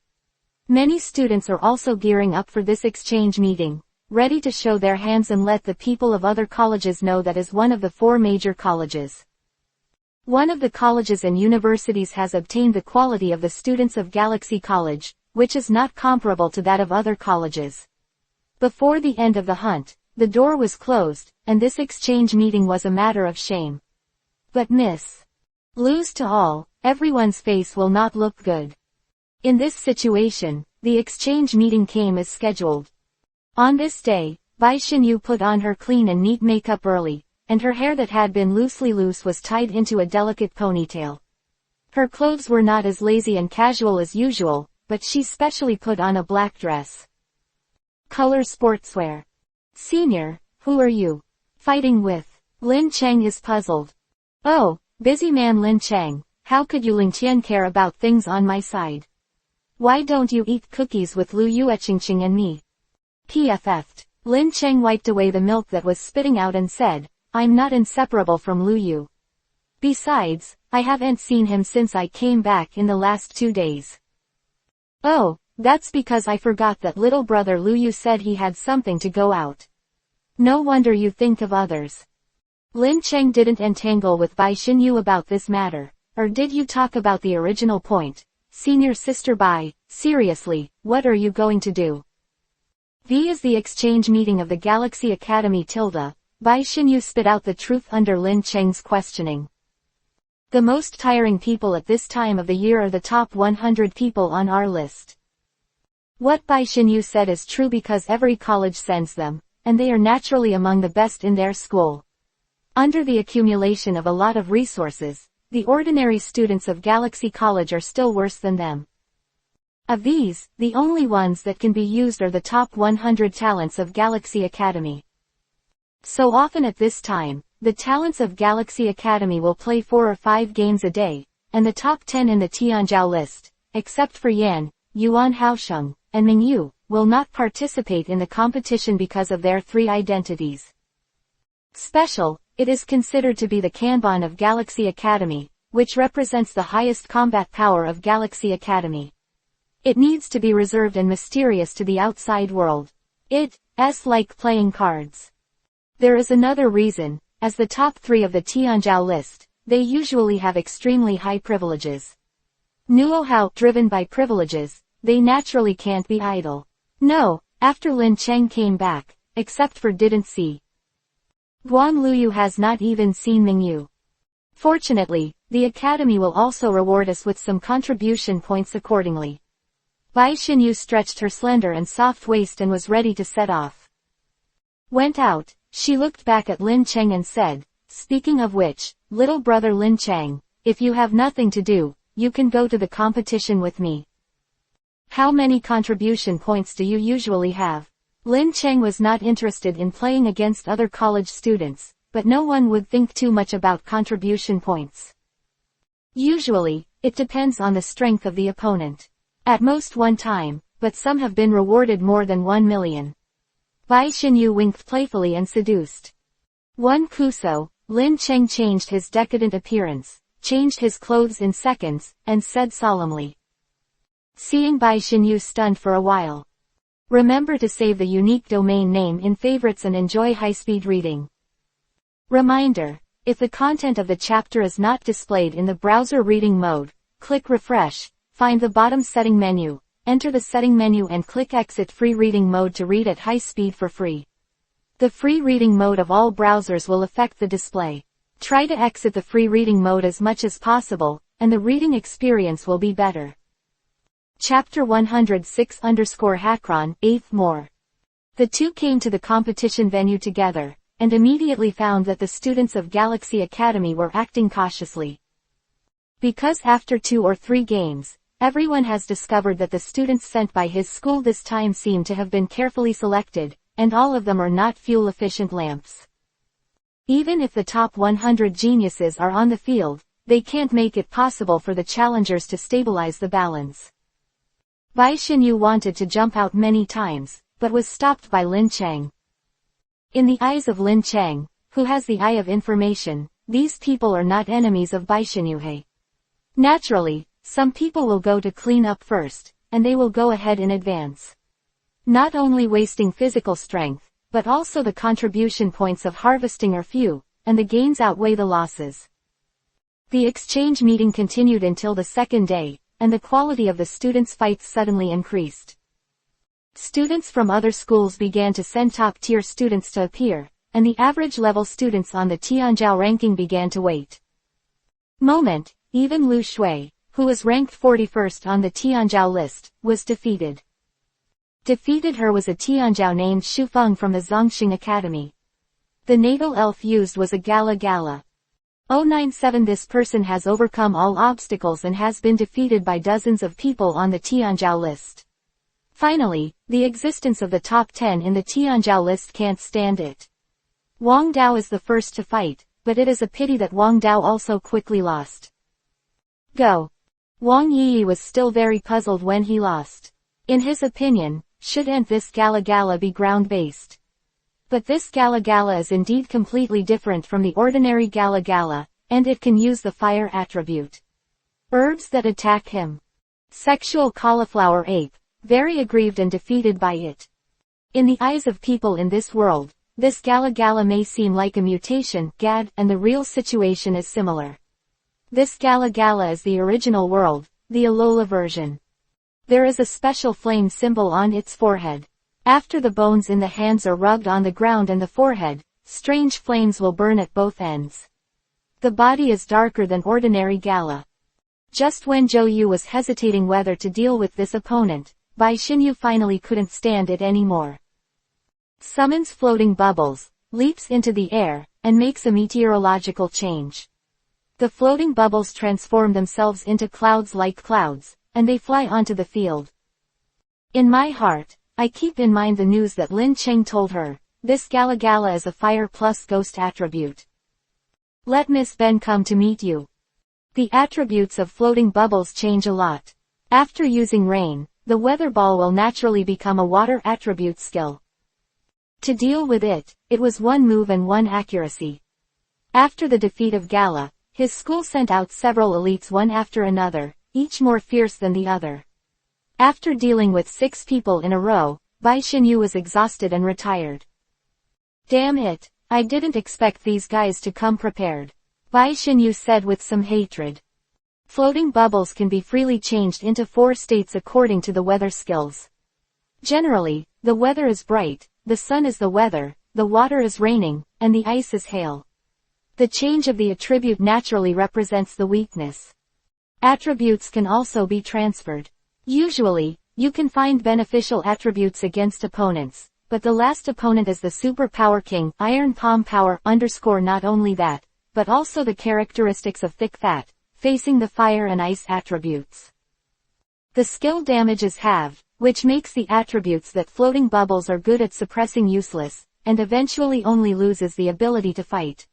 Many students are also gearing up for this exchange meeting, ready to show their hands and let the people of other colleges know that is one of the 4 major colleges. One of the colleges and universities has obtained the quality of the students of Galaxy College, which is not comparable to that of other colleges. Before the end of the hunt, the door was closed, and this exchange meeting was a matter of shame. But lose to all, everyone's face will not look good. In this situation, the exchange meeting came as scheduled. On this day, Bai Xinyu put on her clean and neat makeup early, and her hair that had been loosely loose was tied into a delicate ponytail. Her clothes were not as lazy and casual as usual, but she specially put on a black dress. Color sportswear. Senior, who are you fighting with? Lin Cheng is puzzled. Oh, busy man Lin Cheng, how could you Lin Tian care about things on my side? Why don't you eat cookies with Lu Yuechingqing and me? PFF'd. Lin Cheng wiped away the milk that was spitting out and said, I'm not inseparable from Lu Yu. Besides, I haven't seen him since I came back in the last 2 days. Oh, that's because I forgot that little brother Lu Yu said he had something to go out. No wonder you think of others. Lin Cheng didn't entangle with Bai Xinyu about this matter, or did you talk about the original point? Senior sister Bai, seriously, what are you going to do? V is the exchange meeting of the Galaxy Academy tilde. Bai Xinyu spit out the truth under Lin Cheng's questioning. The most tiring people at this time of the year are the top 100 people on our list. What Bai Xinyu said is true because every college sends them, and they are naturally among the best in their school. Under the accumulation of a lot of resources, the ordinary students of Galaxy College are still worse than them. Of these, the only ones that can be used are the top 100 talents of Galaxy Academy. So often at this time, the talents of Galaxy Academy will play 4 or 5 games a day, and the top 10 in the Tianzhao list, except for Yan, Yuan Haosheng, and Mingyu, will not participate in the competition because of their 3 identities. Special, it is considered to be the Kanban of Galaxy Academy, which represents the highest combat power of Galaxy Academy. It needs to be reserved and mysterious to the outside world. It's like playing cards. There is another reason, as the top 3 of the Tianzhao list, they usually have extremely high privileges. Nuohao, driven by privileges, they naturally can't be idle. No, after Lin Cheng came back, except for didn't see. Guan Luyu has not even seen Mingyu. Fortunately, the Academy will also reward us with some contribution points accordingly. Bai Xinyu stretched her slender and soft waist and was ready to set off. Went out. She looked back at Lin Cheng and said, speaking of which, little brother Lin Cheng, if you have nothing to do, you can go to the competition with me. How many contribution points do you usually have? Lin Cheng was not interested in playing against other college students, but no one would think too much about contribution points. Usually, it depends on the strength of the opponent. At most 1 time, but some have been rewarded more than 1 million. Bai Xinyu winked playfully and seduced. 1 Kuso, Lin Cheng changed his decadent appearance, changed his clothes in seconds, and said solemnly. Seeing Bai Xinyu stunned for a while. Remember to save the unique domain name in favorites and enjoy high-speed reading. Reminder, if the content of the chapter is not displayed in the browser reading mode, click refresh, find the bottom setting menu, enter the setting menu and click exit free reading mode to read at high speed for free. The free reading mode of all browsers will affect the display. Try to exit the free reading mode as much as possible, and the reading experience will be better. Chapter 106_Hakron, 8th more. The two came to the competition venue together, and immediately found that the students of Galaxy Academy were acting cautiously. Because after 2 or 3 games, everyone has discovered that the students sent by his school this time seem to have been carefully selected, and all of them are not fuel-efficient lamps. Even if the top 100 geniuses are on the field, they can't make it possible for the challengers to stabilize the balance. Bai Xinyu wanted to jump out many times, but was stopped by Lin Cheng. In the eyes of Lin Cheng, who has the eye of information, these people are not enemies of Bai Xinyu. Naturally, some people will go to clean up first, and they will go ahead in advance. Not only wasting physical strength, but also the contribution points of harvesting are few, and the gains outweigh the losses. The exchange meeting continued until the second day, and the quality of the students' fights suddenly increased. Students from other schools began to send top-tier students to appear, and the average-level students on the Tianzhao ranking began to wait. Even Lu Shui, who was ranked 41st on the Tianzhao list, was defeated. Defeated her was a Tianzhao named Xu Feng from the Zhongxing Academy. The natal elf used was a Gala. 097 This person has overcome all obstacles and has been defeated by dozens of people on the Tianzhao list. Finally, the existence of the top 10 in the Tianzhao list can't stand it. Wang Dao is the first to fight, but it is a pity that Wang Dao also quickly lost. Go. Wang Yi was still very puzzled when he lost. In his opinion, shouldn't this Gala be ground-based? But this Gala is indeed completely different from the ordinary Gala, and it can use the fire attribute. Herbs that attack him. Sexual cauliflower ape, very aggrieved and defeated by it. In the eyes of people in this world, This Gala may seem like a mutation, gad, and the real situation is similar. This Gala is the original world, the Alola version. There is a special flame symbol on its forehead. After the bones in the hands are rubbed on the ground and the forehead, strange flames will burn at both ends. The body is darker than ordinary Gala. Just when Zhou Yu was hesitating whether to deal with this opponent, Bai Xinyu finally couldn't stand it anymore. Summons floating bubbles, leaps into the air, and makes a meteorological change. The floating bubbles transform themselves into clouds like clouds, and they fly onto the field. In my heart, I keep in mind the news that Lin Cheng told her. This Gala is a fire plus ghost attribute. Let Miss Ben come to meet you. The attributes of floating bubbles change a lot. After using rain, the weather ball will naturally become a water attribute skill. To deal with it, it was one move and one accuracy. After the defeat of Gala, his school sent out several elites one after another, each more fierce than the other. After dealing with 6 people in a row, Bai Xinyu was exhausted and retired. Damn it, I didn't expect these guys to come prepared. Bai Xinyu said with some hatred. Floating bubbles can be freely changed into 4 states according to the weather skills. Generally, the weather is bright, the sun is the weather, the water is raining, and the ice is hail. The change of the attribute naturally represents the weakness. Attributes can also be transferred. Usually, you can find beneficial attributes against opponents, but the last opponent is the Superpower King, Iron Palm Power _ not only that, but also the characteristics of Thick Fat, facing the fire and ice attributes. The skill damage is halved, which makes the attributes that floating bubbles are good at suppressing useless, and eventually only loses the ability to fight.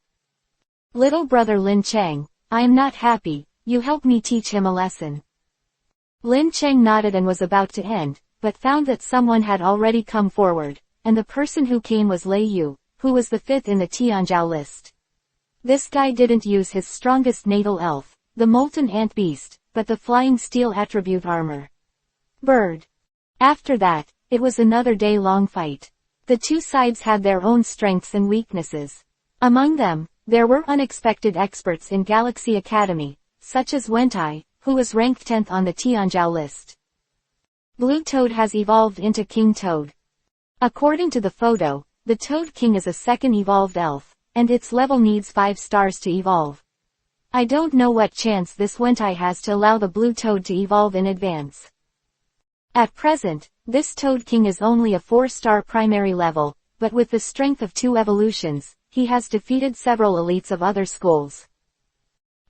Little brother Lin Cheng, I am not happy, you help me teach him a lesson. Lin Cheng nodded and was about to end, but found that someone had already come forward, and the person who came was Lei Yu, who was the 5th in the Tianzhao list. This guy didn't use his strongest natal elf, the Molten Ant Beast, but the Flying Steel attribute armor. Bird. After that, it was another day-long fight. The two sides had their own strengths and weaknesses. Among them, there were unexpected experts in Galaxy Academy, such as Wentai, who was ranked 10th on the Tianzhao list. Blue Toad has evolved into King Toad. According to the photo, the Toad King is a second evolved elf, and its level needs 5 stars to evolve. I don't know what chance this Wentai has to allow the Blue Toad to evolve in advance. At present, this Toad King is only a 4-star primary level, but with the strength of 2 evolutions, he has defeated several elites of other schools.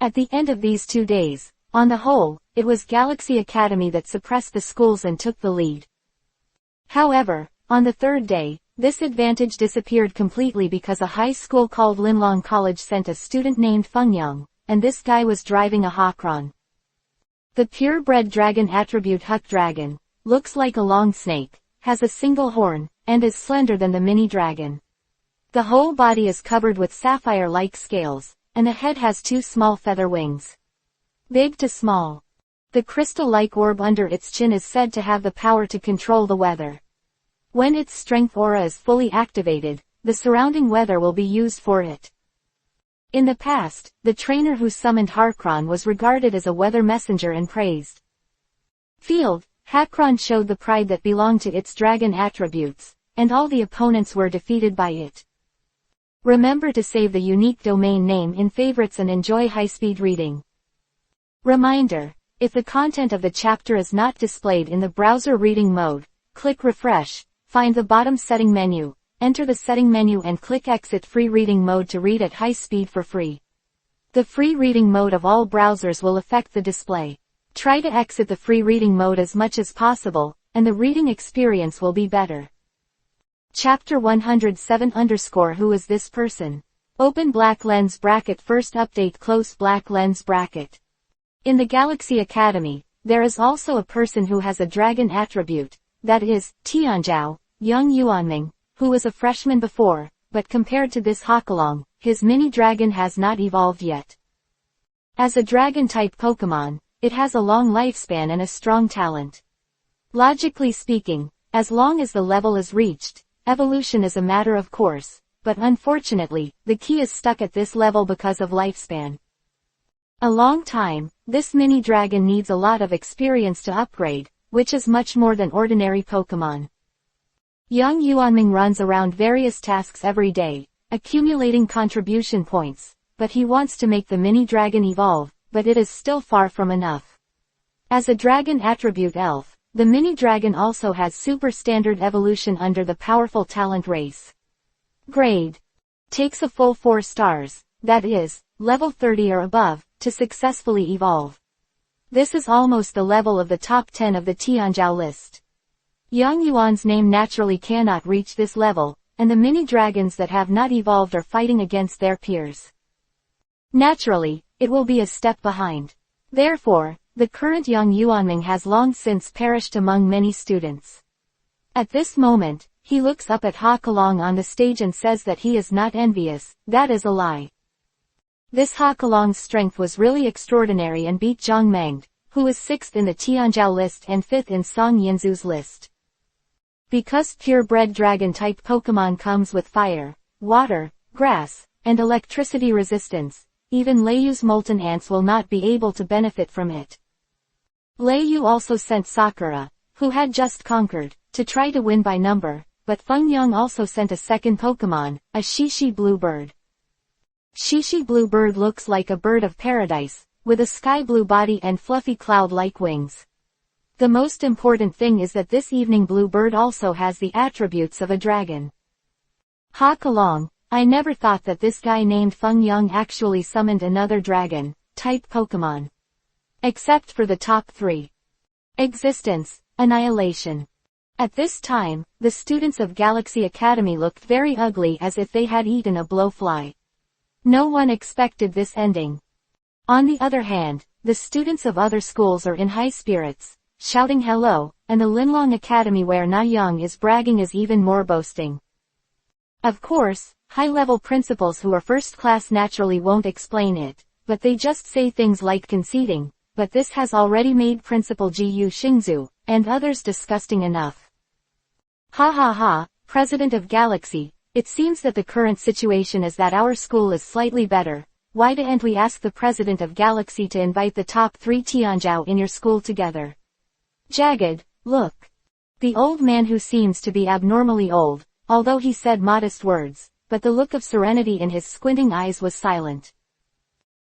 At the end of these 2 days, on the whole, it was Galaxy Academy that suppressed the schools and took the lead. However, on the 3rd day, this advantage disappeared completely because a high school called Linlong College sent a student named Feng Yang, and this guy was driving a Hawkron. The purebred dragon attribute Huck Dragon, looks like a long snake, has a single horn, and is slender than the mini dragon. The whole body is covered with sapphire-like scales, and the head has 2 small feather wings. Big to small. The crystal-like orb under its chin is said to have the power to control the weather. When its strength aura is fully activated, the surrounding weather will be used for it. In the past, the trainer who summoned Harkron was regarded as a weather messenger and praised. Field, Hakron showed the pride that belonged to its dragon attributes, and all the opponents were defeated by it. Remember to save the unique domain name in favorites and enjoy high-speed reading. Reminder: if the content of the chapter is not displayed in the browser reading mode, click refresh, find the bottom setting menu, enter the setting menu and click exit free reading mode to read at high speed for free. The free reading mode of all browsers will affect the display. Try to exit the free reading mode as much as possible, and the reading experience will be better. Chapter 107 _ Who is this person? Open black lens bracket first update close black lens bracket. In the Galaxy Academy, there is also a person who has a dragon attribute, that is, Tianzhao, young Yuanming, who was a freshman before, but compared to this Hawkalong, his mini-dragon has not evolved yet. As a dragon-type Pokemon, it has a long lifespan and a strong talent. Logically speaking, as long as the level is reached, evolution is a matter of course, but unfortunately, the key is stuck at this level because of lifespan. A long time, this mini dragon needs a lot of experience to upgrade, which is much more than ordinary Pokemon. Young Yuanming runs around various tasks every day, accumulating contribution points, but he wants to make the mini dragon evolve, but it is still far from enough. As a dragon attribute elf, the mini dragon also has super standard evolution under the powerful talent race. Grade. Takes a full 4 stars, that is, level 30 or above, to successfully evolve. This is almost the level of the top 10 of the Tianzhao list. Young Yuan's name naturally cannot reach this level, and the mini dragons that have not evolved are fighting against their peers. Naturally, it will be a step behind. Therefore, the current young Yuanming has long since perished among many students. At this moment, he looks up at Ha Kelong on the stage and says that he is not envious. That is a lie. This Ha Kelong's strength was really extraordinary and beat Zhang Meng, who is 6th in the Tianzhao list and 5th in Song Yinzu's list. Because purebred dragon-type Pokemon comes with fire, water, grass, and electricity resistance, even Leiyu's molten ants will not be able to benefit from it. Leiyu also sent Sakura, who had just conquered, to try to win by number, but Feng Yang also sent a second Pokemon, a Shishi Blue Bird. Shishi Blue Bird looks like a bird of paradise, with a sky blue body and fluffy cloud-like wings. The most important thing is that this evening Blue Bird also has the attributes of a dragon. Ha Kelong, I never thought that this guy named Feng Yang actually summoned another dragon-type Pokemon. Except for the top 3. Existence, Annihilation. At this time, the students of Galaxy Academy looked very ugly as if they had eaten a blowfly. No one expected this ending. On the other hand, the students of other schools are in high spirits, shouting hello, and the Linlong Academy where Na Yang is bragging is even more boasting. Of course, high-level principals who are first class naturally won't explain it, but they just say things like conceding, but this has already made Principal Jiyu Xingzu, and others disgusting enough. Ha ha ha, President of Galaxy, it seems that the current situation is that our school is slightly better. Why didn't we ask the President of Galaxy to invite the top 3 Tianzhao in your school together? Jagged, look. The old man who seems to be abnormally old, although he said modest words, but the look of serenity in his squinting eyes was silent.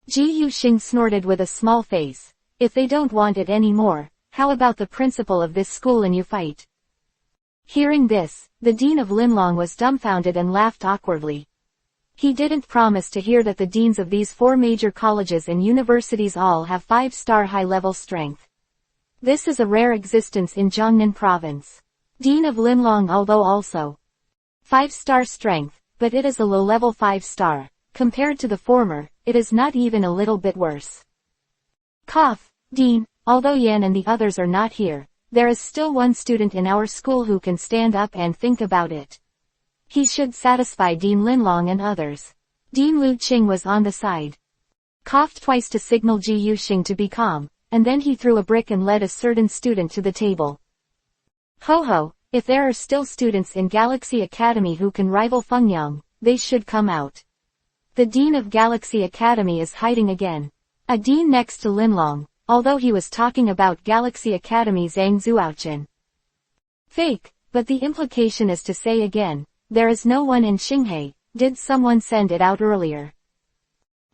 Ji Yuxing snorted with a small face. If they don't want it anymore, how about the principal of this school and you fight? Hearing this, the dean of Linlong was dumbfounded and laughed awkwardly. He didn't promise to hear that the deans of these 4 major colleges and universities all have 5-star high-level strength. This is a rare existence in Jiangnan province. Dean of Linlong although also 5-star strength, but it is a low-level 5-star. Compared to the former, it is not even a little bit worse. Cough, Dean, although Yan and the others are not here, there is still one student in our school who can stand up and think about it. He should satisfy Dean Linlong and others. Dean Lu Qing was on the side. Coughed twice to signal Ji Yuxing to be calm, and then he threw a brick and led a certain student to the table. Ho ho, if there are still students in Galaxy Academy who can rival Feng Yang, they should come out. The dean of Galaxy Academy is hiding again. A dean next to Linlong, although he was talking about Galaxy Academy Zhang Zuochen. Fake, but the implication is to say again, there is no one in Xinghai, did someone send it out earlier?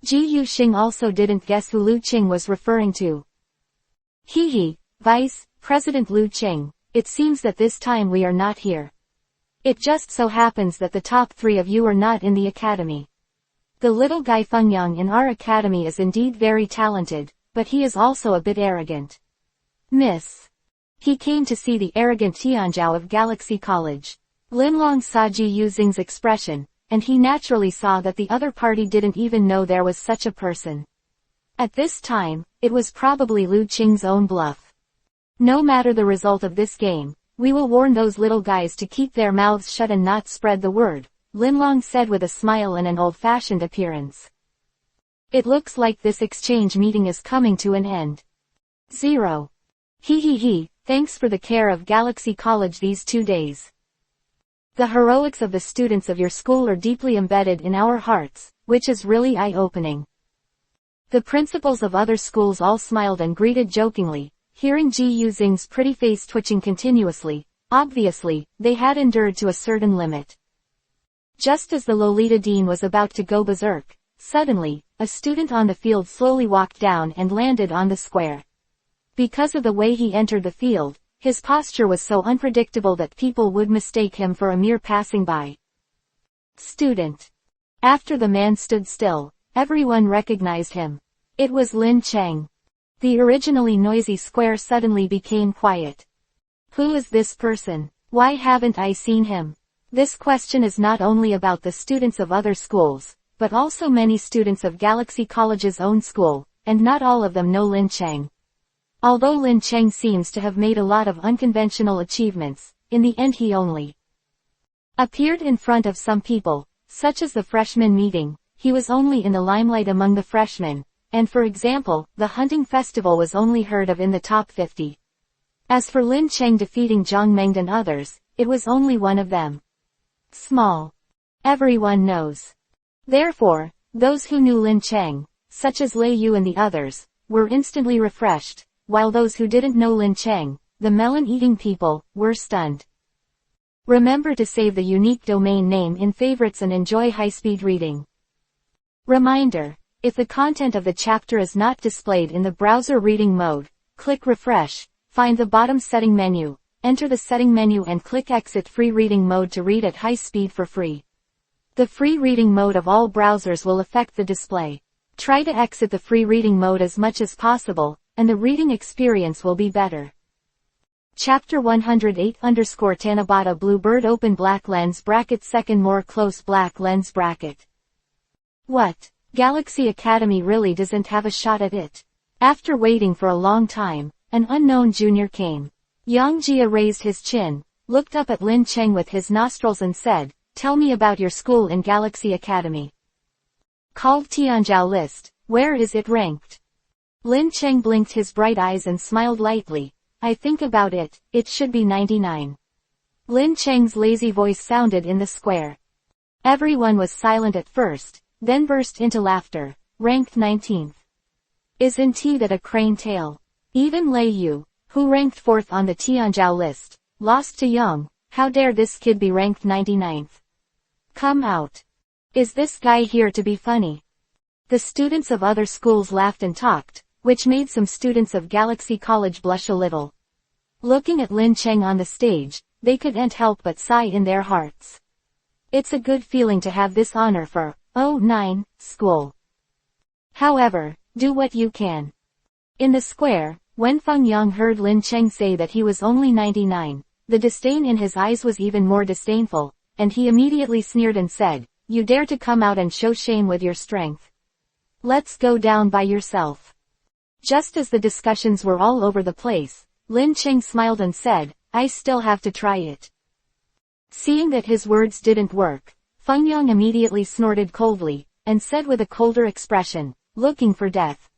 Ji Yuxing also didn't guess who Lu Qing was referring to. Hee, Vice President Lu Qing, it seems that this time we are not here. It just so happens that the top 3 of you are not in the academy. The little guy Feng Yang in our academy is indeed very talented, but he is also a bit arrogant. Miss. He came to see the arrogant Tianzhao of Galaxy College. Linlong saw Ji Yuxing's expression, and he naturally saw that the other party didn't even know there was such a person. At this time, it was probably Lu Qing's own bluff. No matter the result of this game, we will warn those little guys to keep their mouths shut and not spread the word, Linlong said with a smile and an old-fashioned appearance. It looks like this exchange meeting is coming to an end. 0. Thanks for the care of Galaxy College these 2 days. The heroics of the students of your school are deeply embedded in our hearts, which is really eye-opening. The principals of other schools all smiled and greeted jokingly, hearing Ji Yuzing's pretty face twitching continuously. Obviously, they had endured to a certain limit. Just as the Lolita Dean was about to go berserk, suddenly, a student on the field slowly walked down and landed on the square. Because of the way he entered the field, his posture was so unpredictable that people would mistake him for a mere passing by student. After the man stood still, everyone recognized him. It was Lin Cheng. The originally noisy square suddenly became quiet. Who is this person? Why haven't I seen him? This question is not only about the students of other schools, but also many students of Galaxy College's own school, and not all of them know Lin Cheng. Although Lin Cheng seems to have made a lot of unconventional achievements, in the end he only appeared in front of some people, such as the freshman meeting. He was only in the limelight among the freshmen, and for example, the hunting festival was only heard of in the top 50. As for Lin Cheng defeating Zhang Meng and others, it was only one of them. Small. Everyone knows. Therefore, those who knew Lin Cheng, such as Lei Yu and the others, were instantly refreshed, while those who didn't know Lin Cheng, the melon-eating people, were stunned. Remember to save the unique domain name in favorites and enjoy high-speed reading. Reminder: if the content of the chapter is not displayed in the browser reading mode, click Refresh, find the bottom setting menu, enter the setting menu and click Exit Free Reading Mode to read at high speed for free. The free reading mode of all browsers will affect the display. Try to exit the free reading mode as much as possible, and the reading experience will be better. Chapter 108 Tanabata Bluebird Open Black Lens Bracket Second More Close Black Lens Bracket. What? Galaxy Academy really doesn't have a shot at it. After waiting for a long time, an unknown junior came. Yang Jia raised his chin, looked up at Lin Cheng with his nostrils and said, "Tell me about your school in Galaxy Academy." Called Tianzhou List. Where is it ranked? Lin Cheng blinked his bright eyes and smiled lightly. I think about it, it should be 99. Lin Cheng's lazy voice sounded in the square. Everyone was silent at first, then burst into laughter. Ranked 19th. Isn't that a crane tail? Even Lei Yu, who ranked 4th on the Tianzhou list, lost to Young. How dare this kid be ranked 99th? Come out. Is this guy here to be funny? The students of other schools laughed and talked, which made some students of Galaxy College blush a little. Looking at Lin Cheng on the stage, they couldn't help but sigh in their hearts. It's a good feeling to have this honor for, 09, school. However, do what you can. In the square, when Feng Yang heard Lin Cheng say that he was only 99, the disdain in his eyes was even more disdainful, and he immediately sneered and said, "You dare to come out and show shame with your strength? Let's go down by yourself." Just as the discussions were all over the place, Lin Cheng smiled and said, "I still have to try it." Seeing that his words didn't work, Feng Yang immediately snorted coldly, and said with a colder expression, "Looking for death."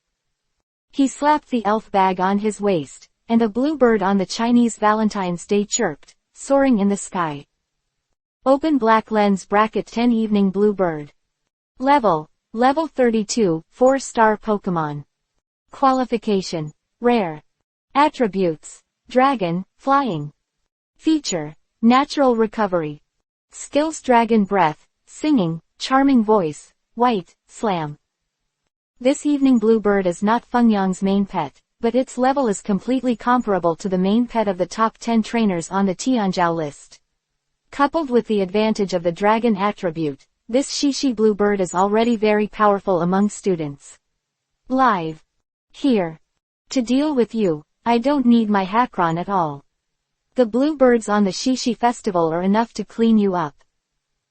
He slapped the elf bag on his waist, and a blue bird on the Chinese Valentine's Day chirped, soaring in the sky. Open black lens bracket 10 Evening Blue Bird. Level 32, 4-star Pokemon. Qualification: Rare. Attributes: Dragon, Flying. Feature: Natural Recovery. Skills: Dragon Breath, Singing, Charming Voice, White, Slam. This evening bluebird is not Feng Yang's main pet, but its level is completely comparable to the main pet of the top 10 trainers on the Tianzhou list. Coupled with the advantage of the dragon attribute, this Shishi bluebird is already very powerful among students. Live. Here. To deal with you, I don't need my Hakron at all. The bluebirds on the Shishi festival are enough to clean you up.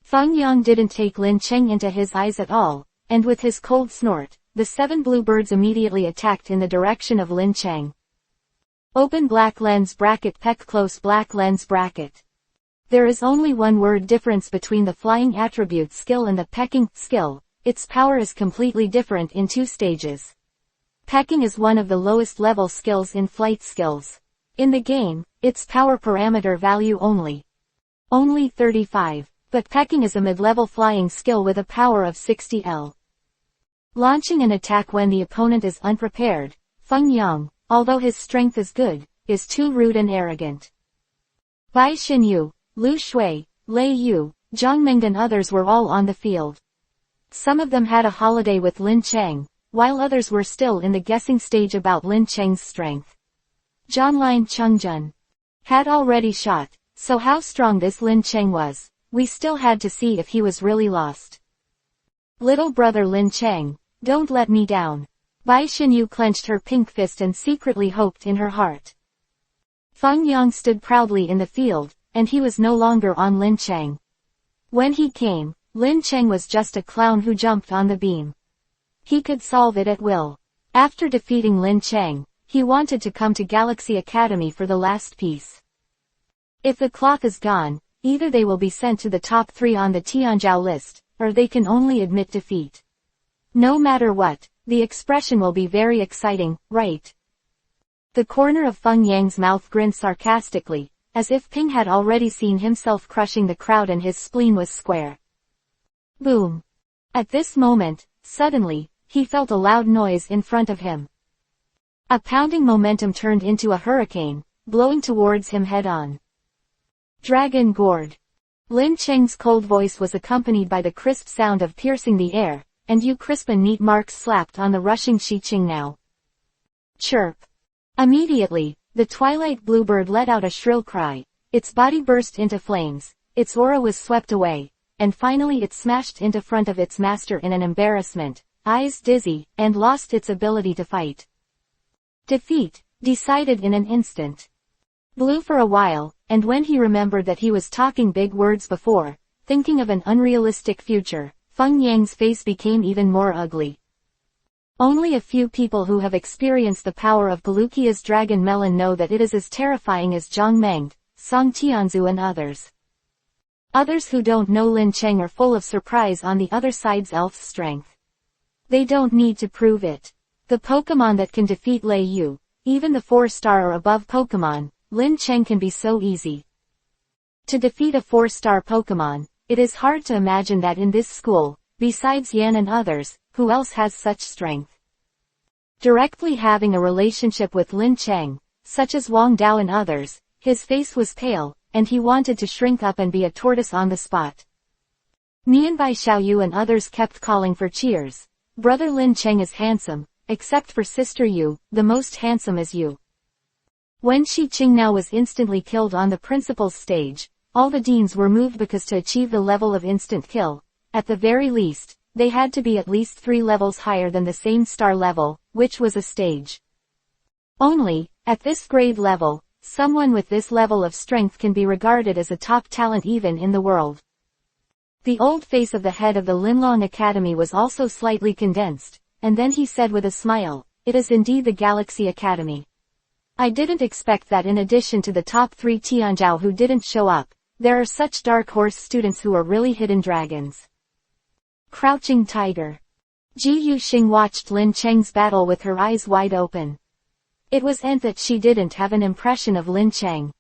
Feng Yang didn't take Lin Cheng into his eyes at all, and with his cold snort, the 7 bluebirds immediately attacked in the direction of Lin Cheng. Open black lens bracket peck close black lens bracket. There is only one word difference between the flying attribute skill and the pecking skill. Its power is completely different in 2 stages. Pecking is one of the lowest level skills in flight skills. In the game, its power parameter value only Only 35, but pecking is a mid-level flying skill with a power of 60L. Launching an attack when the opponent is unprepared, Feng Yang, although his strength is good, is too rude and arrogant. Bai Xinyu, Lu Shui, Lei Yu, Zhang Ming and others were all on the field. Some of them had a holiday with Lin Cheng, while others were still in the guessing stage about Lin Cheng's strength. Zhanlin Chengzhen had already shot, so how strong this Lin Cheng was, we still had to see if he was really lost. Little brother Lin Cheng, don't let me down. Bai Xinyu clenched her pink fist and secretly hoped in her heart. Feng Yang stood proudly in the field, and he was no longer on Lin Cheng. When he came, Lin Cheng was just a clown who jumped on the beam. He could solve it at will. After defeating Lin Cheng, he wanted to come to Galaxy Academy for the last piece. If the cloth is gone, either they will be sent to the top 3 on the Tianzhou list, or they can only admit defeat. No matter what, the expression will be very exciting, right? The corner of Feng Yang's mouth grinned sarcastically, as if Ping had already seen himself crushing the crowd and his spleen was square. Boom! At this moment, suddenly, he felt a loud noise in front of him. A pounding momentum turned into a hurricane, blowing towards him head-on. Dragon Gourd. Lin Cheng's cold voice was accompanied by the crisp sound of piercing the air, and crisp and neat marks slapped on the rushing Shi Qing now. Chirp. Immediately, the twilight bluebird let out a shrill cry, its body burst into flames, its aura was swept away, and finally it smashed into front of its master in an embarrassment, eyes dizzy, and lost its ability to fight. Defeat, decided in an instant. Blue for a while, and when he remembered that he was talking big words before, thinking of an unrealistic future, Feng Yang's face became even more ugly. Only a few people who have experienced the power of Paluchia's dragon melon know that it is as terrifying as Zhang Meng, Song Tianzu and others. Others who don't know Lin Cheng are full of surprise on the other side's elf's strength. They don't need to prove it. The Pokemon that can defeat Lei Yu, even the 4-star or above Pokemon, Lin Cheng can be so easy. To defeat a 4-star Pokemon, it is hard to imagine that in this school, besides Yan and others, who else has such strength. Directly having a relationship with Lin Cheng, such as Wang Dao and others, his face was pale, and he wanted to shrink up and be a tortoise on the spot. Nianbai Xiaoyu and others kept calling for cheers. Brother Lin Cheng is handsome, except for sister Yu, the most handsome is Yu. When Shi Qing now was instantly killed on the principal's stage, all the deans were moved because to achieve the level of instant kill, at the very least, they had to be at least 3 levels higher than the same star level, which was a stage. Only, at this grade level, someone with this level of strength can be regarded as a top talent even in the world. The old face of the head of the Linlong Academy was also slightly condensed, and then he said with a smile, "It is indeed the Galaxy Academy. I didn't expect that in addition to the top 3 Tianzhou who didn't show up, there are such dark horse students who are really hidden dragons." Crouching Tiger. Ji Yuxing watched Lin Cheng's battle with her eyes wide open. It was evident that she didn't have an impression of Lin Cheng.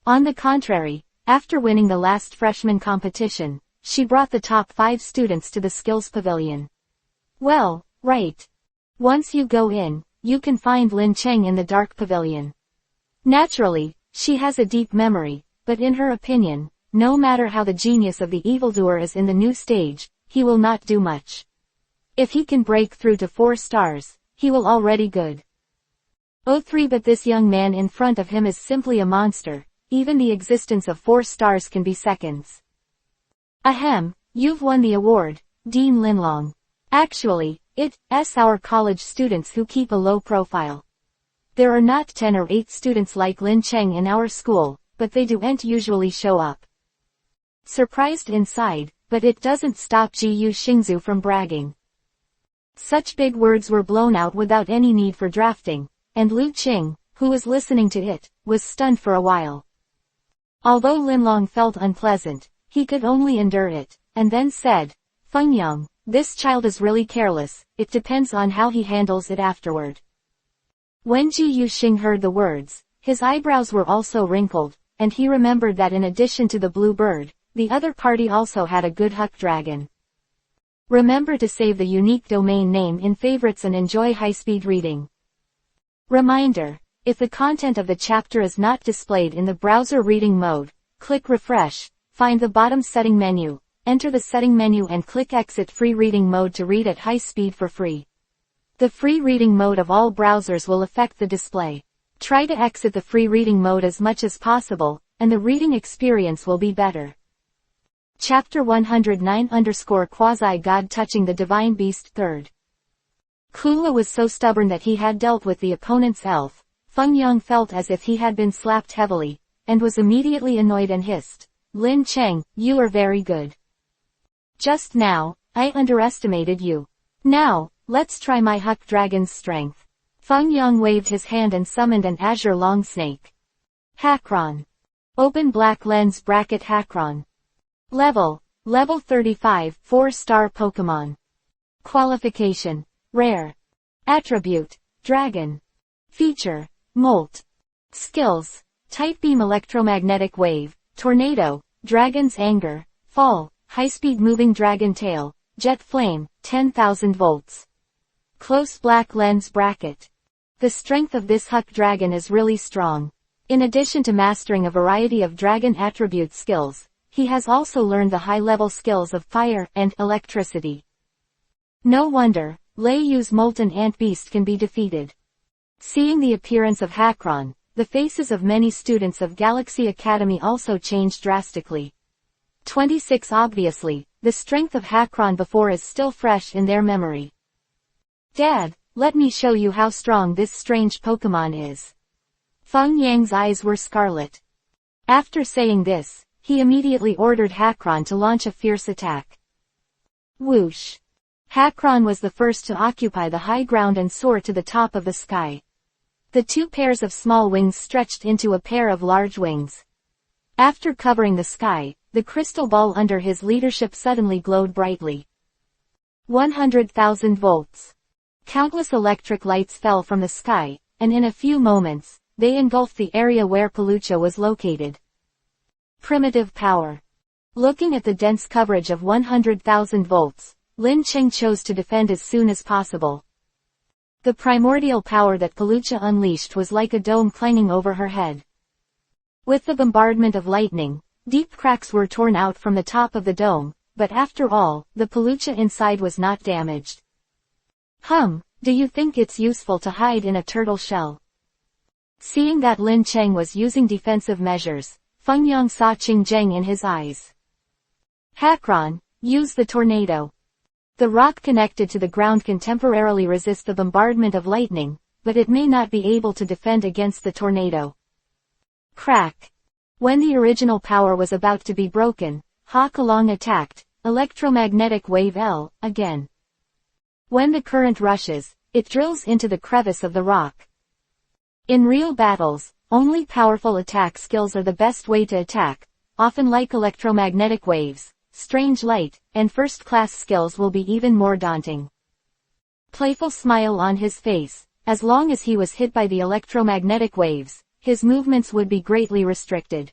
On the contrary, after winning the last freshman competition, she brought the top 5 students to the Skills Pavilion. Well, right. Once you go in, you can find Lin Cheng in the Dark Pavilion. Naturally, she has a deep memory, but in her opinion, no matter how the genius of the evildoer is in the new stage, he will not do much. If he can break through to 4 stars, he will already good. Oh 3 but this young man in front of him is simply a monster, even the existence of 4 stars can be seconds. Ahem, you've won the award, Dean Linlong. Actually, it's our college students who keep a low profile. There are not 10 or 8 students like Lin Cheng in our school, but they don't usually show up. Surprised inside, but it doesn't stop Ji Yuxingzu from bragging. Such big words were blown out without any need for drafting, and Lu Qing, who was listening to it, was stunned for a while. Although Linlong felt unpleasant, he could only endure it, and then said, "Feng Yang, this child is really careless, it depends on how he handles it afterward." When Ji Yuxing heard the words, his eyebrows were also wrinkled, and he remembered that in addition to the blue bird, the other party also had a good huck dragon. Remember to save the unique domain name in favorites and enjoy high-speed reading. Reminder: if the content of the chapter is not displayed in the browser reading mode, click refresh, find the bottom setting menu, enter the setting menu and click exit free reading mode to read at high speed for free. The free reading mode of all browsers will affect the display. Try to exit the free reading mode as much as possible, and the reading experience will be better. Chapter 109 Quasi-God Touching the Divine Beast 3rd. Kula was so stubborn that he had dealt with the opponent's elf. Feng Yang felt as if he had been slapped heavily, and was immediately annoyed and hissed, "Lin Cheng, you are very good. Just now, I underestimated you. Now, let's try my huck dragon's strength." Feng Yang waved his hand and summoned an azure long snake. Hakron. Open black lens bracket Hakron. Level 35, 4-star Pokemon. Qualification: Rare. Attribute: Dragon. Feature: Molt. Skills: Type Beam, Electromagnetic Wave, Tornado, Dragon's Anger, Fall, High-Speed Moving Dragon Tail, Jet Flame, 10,000 volts. Close black lens bracket. The strength of this huck dragon is really strong. In addition to mastering a variety of dragon attribute skills, he has also learned the high-level skills of fire and electricity. No wonder, Lei Yu's molten ant beast can be defeated. Seeing the appearance of Hakron, the faces of many students of Galaxy Academy also changed drastically. 26 Obviously, the strength of Hakron before is still fresh in their memory. "Dad, let me show you how strong this strange Pokemon is." Feng Yang's eyes were scarlet. After saying this, he immediately ordered Hakron to launch a fierce attack. Whoosh! Hakron was the first to occupy the high ground and soar to the top of the sky. The two pairs of small wings stretched into a pair of large wings. After covering the sky, the crystal ball under his leadership suddenly glowed brightly. 100,000 volts. Countless electric lights fell from the sky, and in a few moments, they engulfed the area where Paluchia was located. Primitive power. Looking at the dense coverage of 100,000 volts, Lin Cheng chose to defend as soon as possible. The primordial power that Paluchia unleashed was like a dome clanging over her head. With the bombardment of lightning, deep cracks were torn out from the top of the dome, but after all, the Paluchia inside was not damaged. Do you think it's useful to hide in a turtle shell?" Seeing that Lin Cheng was using defensive measures, Feng Yang saw Qingzheng in his eyes. "Hakron, use the tornado." The rock connected to the ground can temporarily resist the bombardment of lightning, but it may not be able to defend against the tornado. Crack. When the original power was about to be broken, Hakalong attacked, electromagnetic wave L, again. When the current rushes, it drills into the crevice of the rock. In real battles, only powerful attack skills are the best way to attack, often like electromagnetic waves, strange light, and first-class skills will be even more daunting. Playful smile on his face, as long as he was hit by the electromagnetic waves, his movements would be greatly restricted.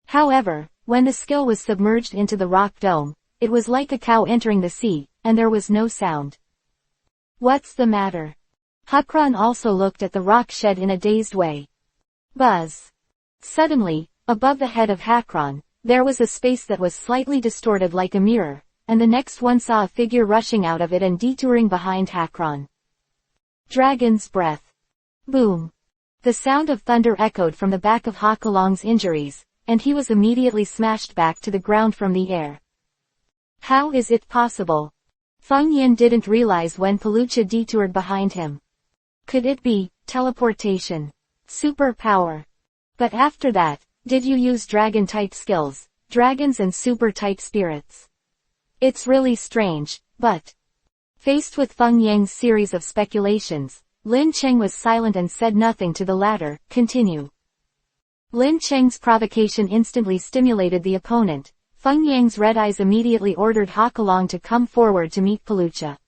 Hahowever, when the skill was submerged into the rock dome, it was like a cow entering the sea, and there was no sound. "What's the matter?" Hakron also looked at the rock shed in a dazed way. Buzz. Suddenly, above the head of Hakron, there was a space that was slightly distorted like a mirror, and the next one saw a figure rushing out of it and detouring behind Hakron. Dragon's breath. Boom. The sound of thunder echoed from the back of Hakalong's injuries, and he was immediately smashed back to the ground from the air. How is it possible? Feng Yin didn't realize when Paluchia detoured behind him. Could it be teleportation? Super power? But after that, did you use dragon-type skills, dragons and super-type spirits? It's really strange, but... Faced with Feng Yang's series of speculations, Lin Cheng was silent and said nothing to the latter. Continue. Lin Cheng's provocation instantly stimulated the opponent. Feng Yang's red eyes immediately ordered Hakalong to come forward to meet Paluchia.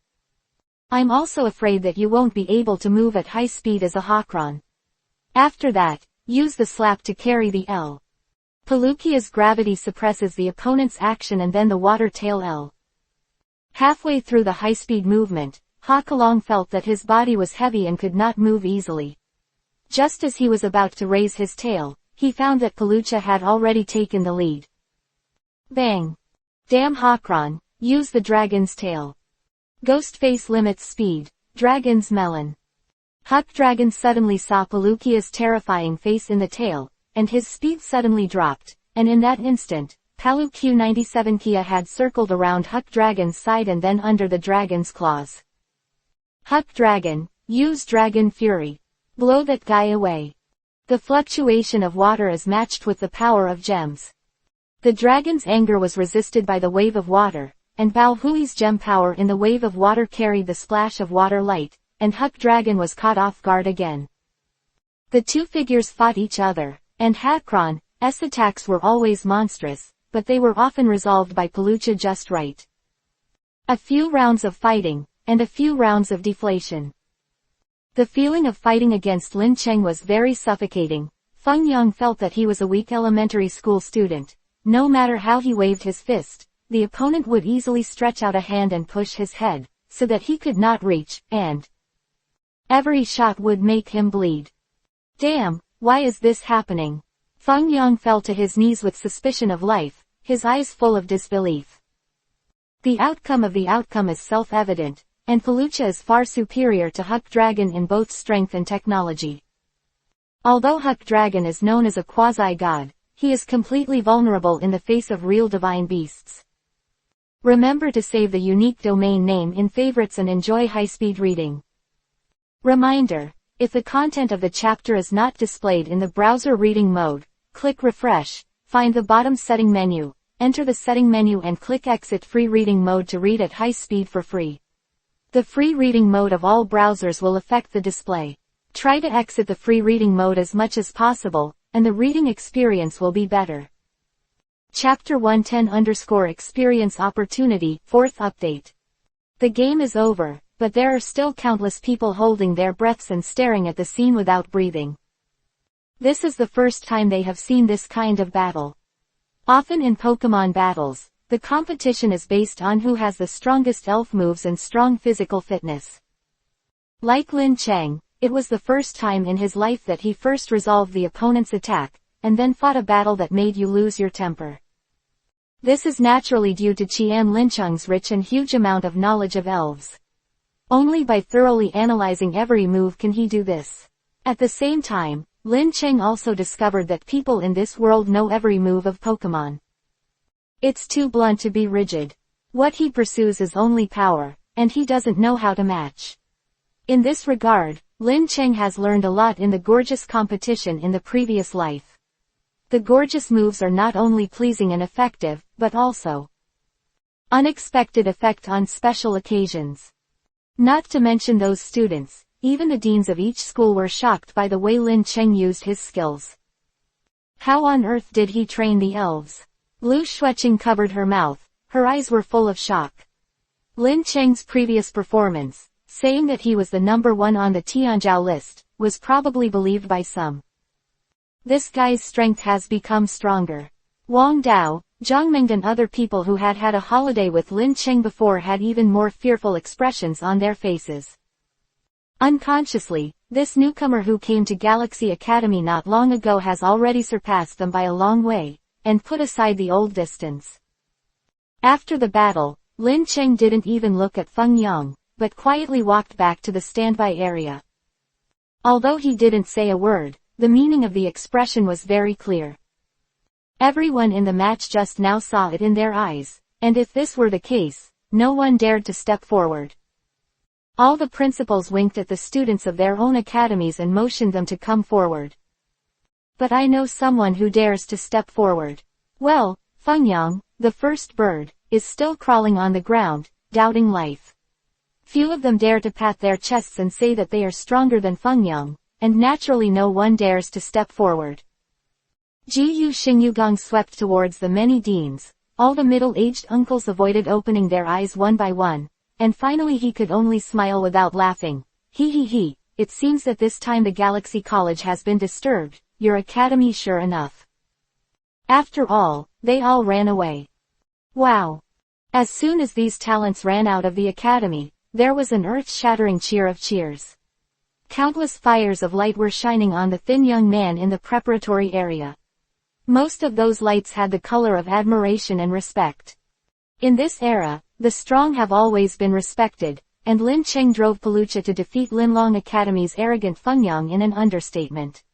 "I'm also afraid that you won't be able to move at high speed as a Hakron." After that, use the slap to carry the L. Paluchia's gravity suppresses the opponent's action and then the water tail L. Halfway through the high-speed movement, Hawkalong felt that his body was heavy and could not move easily. Just as he was about to raise his tail, he found that Paluchia had already taken the lead. Bang! Damn Hawkron, use the dragon's tail. Ghostface limits speed, dragon's melon. Huck Dragon suddenly saw Paluchia's terrifying face in the tail, and his speed suddenly dropped, and in that instant, Paluchia 97 Kia had circled around Huck Dragon's side and then under the dragon's claws. Huck Dragon, use Dragon Fury. Blow that guy away. The fluctuation of water is matched with the power of gems. The dragon's anger was resisted by the wave of water, and Balhui's gem power in the wave of water carried the splash of water light, and Huck Dragon was caught off guard again. The two figures fought each other, and Hawkron's attacks were always monstrous, but they were often resolved by Paluchia just right. A few rounds of fighting, and a few rounds of deflation. The feeling of fighting against Lin Cheng was very suffocating. Feng Yang felt that he was a weak elementary school student. No matter how he waved his fist, the opponent would easily stretch out a hand and push his head, so that he could not reach, and every shot would make him bleed. Damn, why is this happening? Feng Yang fell to his knees with suspicion of life, his eyes full of disbelief. The outcome is self-evident, and Paluchia is far superior to Huck Dragon in both strength and technology. Although Huck Dragon is known as a quasi-god, he is completely vulnerable in the face of real divine beasts. Remember to save the unique domain name in favorites and enjoy high-speed reading. Reminder: if the content of the chapter is not displayed in the browser reading mode, click refresh, find the bottom setting menu, enter the setting menu and click exit free reading mode to read at high speed for free. The free reading mode of all browsers will affect the display. Try to exit the free reading mode as much as possible, and the reading experience will be better. Chapter 110_Experience Opportunity, 4th Update. The game is over, but there are still countless people holding their breaths and staring at the scene without breathing. This is the first time they have seen this kind of battle. Often in Pokemon battles, the competition is based on who has the strongest elf moves and strong physical fitness. Like Lin Cheng, it was the first time in his life that he first resolved the opponent's attack, and then fought a battle that made you lose your temper. This is naturally due to Qian Lincheng's rich and huge amount of knowledge of elves. Only by thoroughly analyzing every move can he do this. At the same time, Lin Cheng also discovered that people in this world know every move of Pokemon. It's too blunt to be rigid. What he pursues is only power, and he doesn't know how to match. In this regard, Lin Cheng has learned a lot in the gorgeous competition in the previous life. The gorgeous moves are not only pleasing and effective, but also unexpected effect on special occasions. Not to mention those students, even the deans of each school were shocked by the way Lin Cheng used his skills. How on earth did he train the elves? Lu Xueqing covered her mouth, her eyes were full of shock. Lin Cheng's previous performance, saying that he was the number 1 on the Tianzhou list, was probably believed by some. This guy's strength has become stronger. Wang Dao, Zhang Meng and other people who had had a holiday with Lin Cheng before had even more fearful expressions on their faces. Unconsciously, this newcomer who came to Galaxy Academy not long ago has already surpassed them by a long way, and put aside the old distance. After the battle, Lin Cheng didn't even look at Feng Yang, but quietly walked back to the standby area. Although he didn't say a word, the meaning of the expression was very clear. Everyone in the match just now saw it in their eyes, and if this were the case, no one dared to step forward. All the principals winked at the students of their own academies and motioned them to come forward. But I know someone who dares to step forward. Well, Feng Yang, the first bird, is still crawling on the ground, doubting life. Few of them dare to pat their chests and say that they are stronger than Feng Yang, and naturally no one dares to step forward. Ji Xingyugong swept towards the many deans. All the middle-aged uncles avoided opening their eyes one by one, and finally he could only smile without laughing. He, it seems that this time the Galaxy College has been disturbed. your academy sure enough. After all, they all ran away. Wow. As soon as these talents ran out of the academy, there was an earth-shattering cheer of cheers. Countless fires of light were shining on the thin young man in the preparatory area. Most of those lights had the color of admiration and respect. In this era, the strong have always been respected, and Lin Cheng drove Paluchia to defeat Linlong Academy's arrogant Fengyang in an understatement.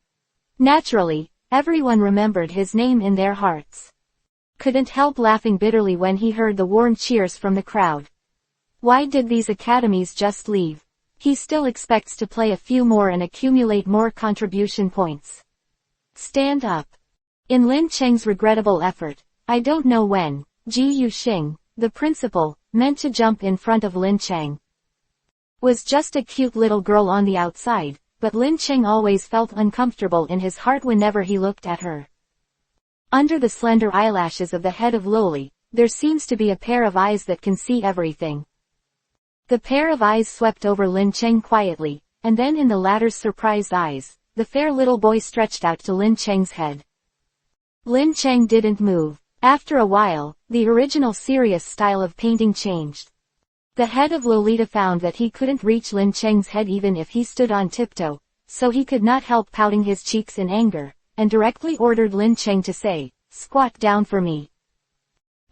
Naturally, everyone remembered his name in their hearts. Couldn't help laughing bitterly when he heard the warm cheers from the crowd. Why did these academies just leave? He still expects to play a few more and accumulate more contribution points. Stand up. In Lin Cheng's regrettable effort, I don't know when, Ji Yuxing, the principal, meant to jump in front of Lin Cheng. Was just a cute little girl on the outside, but Lin Cheng always felt uncomfortable in his heart whenever he looked at her. Under the slender eyelashes of the head of Loli, there seems to be a pair of eyes that can see everything. The pair of eyes swept over Lin Cheng quietly, and then in the latter's surprised eyes, the fair little boy stretched out to Lin Cheng's head. Lin Cheng didn't move. After a while, the original serious style of painting changed. The head of Lolita found that he couldn't reach Lin Cheng's head even if he stood on tiptoe, so he could not help pouting his cheeks in anger, and directly ordered Lin Cheng to say, "Squat down for me."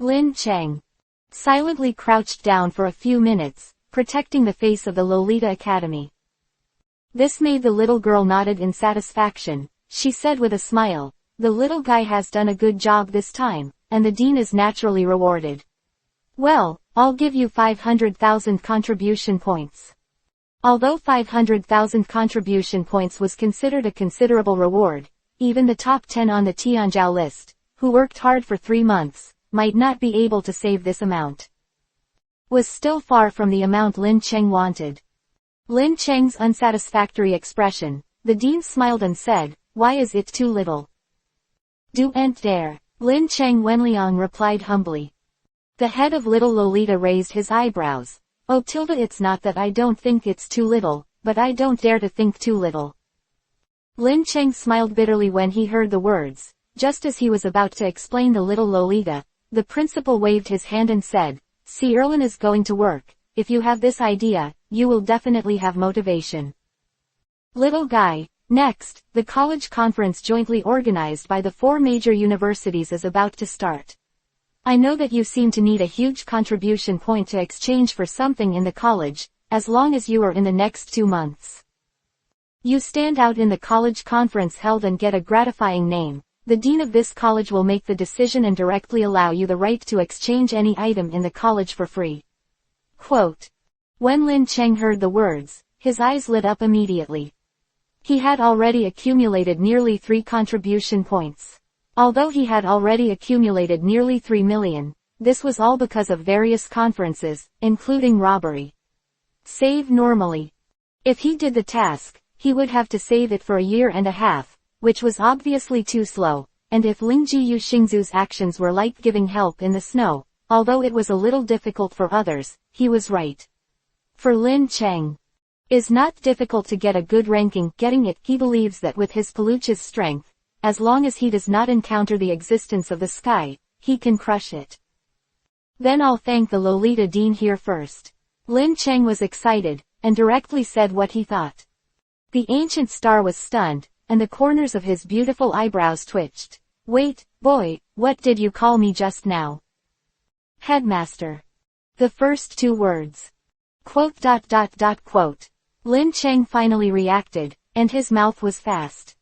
Lin Cheng silently crouched down for a few minutes, protecting the face of the Lolita Academy. This made the little girl nodded in satisfaction. She said with a smile, "The little guy has done a good job this time, and the dean is naturally rewarded. Well, I'll give you 500,000 contribution points." Although 500,000 contribution points was considered a considerable reward, even the top 10 on the Tianzhou list, who worked hard for 3 months, might not be able to save this amount. Was still far from the amount Lin Cheng wanted. Lin Cheng's unsatisfactory expression, the dean smiled and said, "Why is it too little?" "Do ent dare," Lin Cheng Wenliang replied humbly. The head of little Lolita raised his eyebrows. "Oh tilde, it's not that I don't think it's too little, but I don't dare to think too little." Lin Cheng smiled bitterly when he heard the words. Just as he was about to explain the little Lolita, the principal waved his hand and said, "See, Erlin is going to work. If you have this idea, you will definitely have motivation." Little guy. Next, the college conference jointly organized by the 4 major universities is about to start. I know that you seem to need a huge contribution point to exchange for something in the college, as long as you are in the next 2 months. You stand out in the college conference held and get a gratifying name. The dean of this college will make the decision and directly allow you the right to exchange any item in the college for free. Quote. When Lin Cheng heard the words, his eyes lit up immediately. He had already accumulated nearly 3 contribution points. Although he had already accumulated nearly 3 million, this was all because of various conferences, including robbery. Save normally. If he did the task, he would have to save it for a year and a half, which was obviously too slow, and if Lingji Yuxingzu's actions were like giving help in the snow, although it was a little difficult for others, he was right. For Lin Cheng, is not difficult to get a good ranking. Getting it, he believes that with his Paluchia's strength, as long as he does not encounter the existence of the sky, he can crush it. Then I'll thank the Lolita Dean here first. Lin Cheng was excited, and directly said what he thought. The ancient star was stunned, and the corners of his beautiful eyebrows twitched. Wait, boy, what did you call me just now? Headmaster. The first 2 words. Quote. Lin Cheng finally reacted, and his mouth was fast.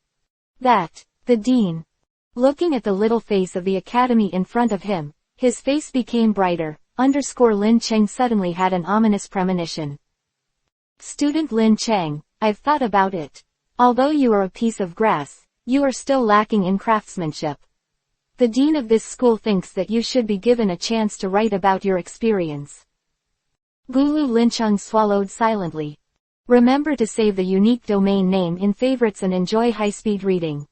That, the dean. Looking at the little face of the academy in front of him, his face became brighter. Lin Cheng suddenly had an ominous premonition. Student Lin Cheng, I've thought about it. Although you are a piece of grass, you are still lacking in craftsmanship. The dean of this school thinks that you should be given a chance to write about your experience. Gulu Lincheng swallowed silently. Remember to save the unique domain name in favorites and enjoy high-speed reading.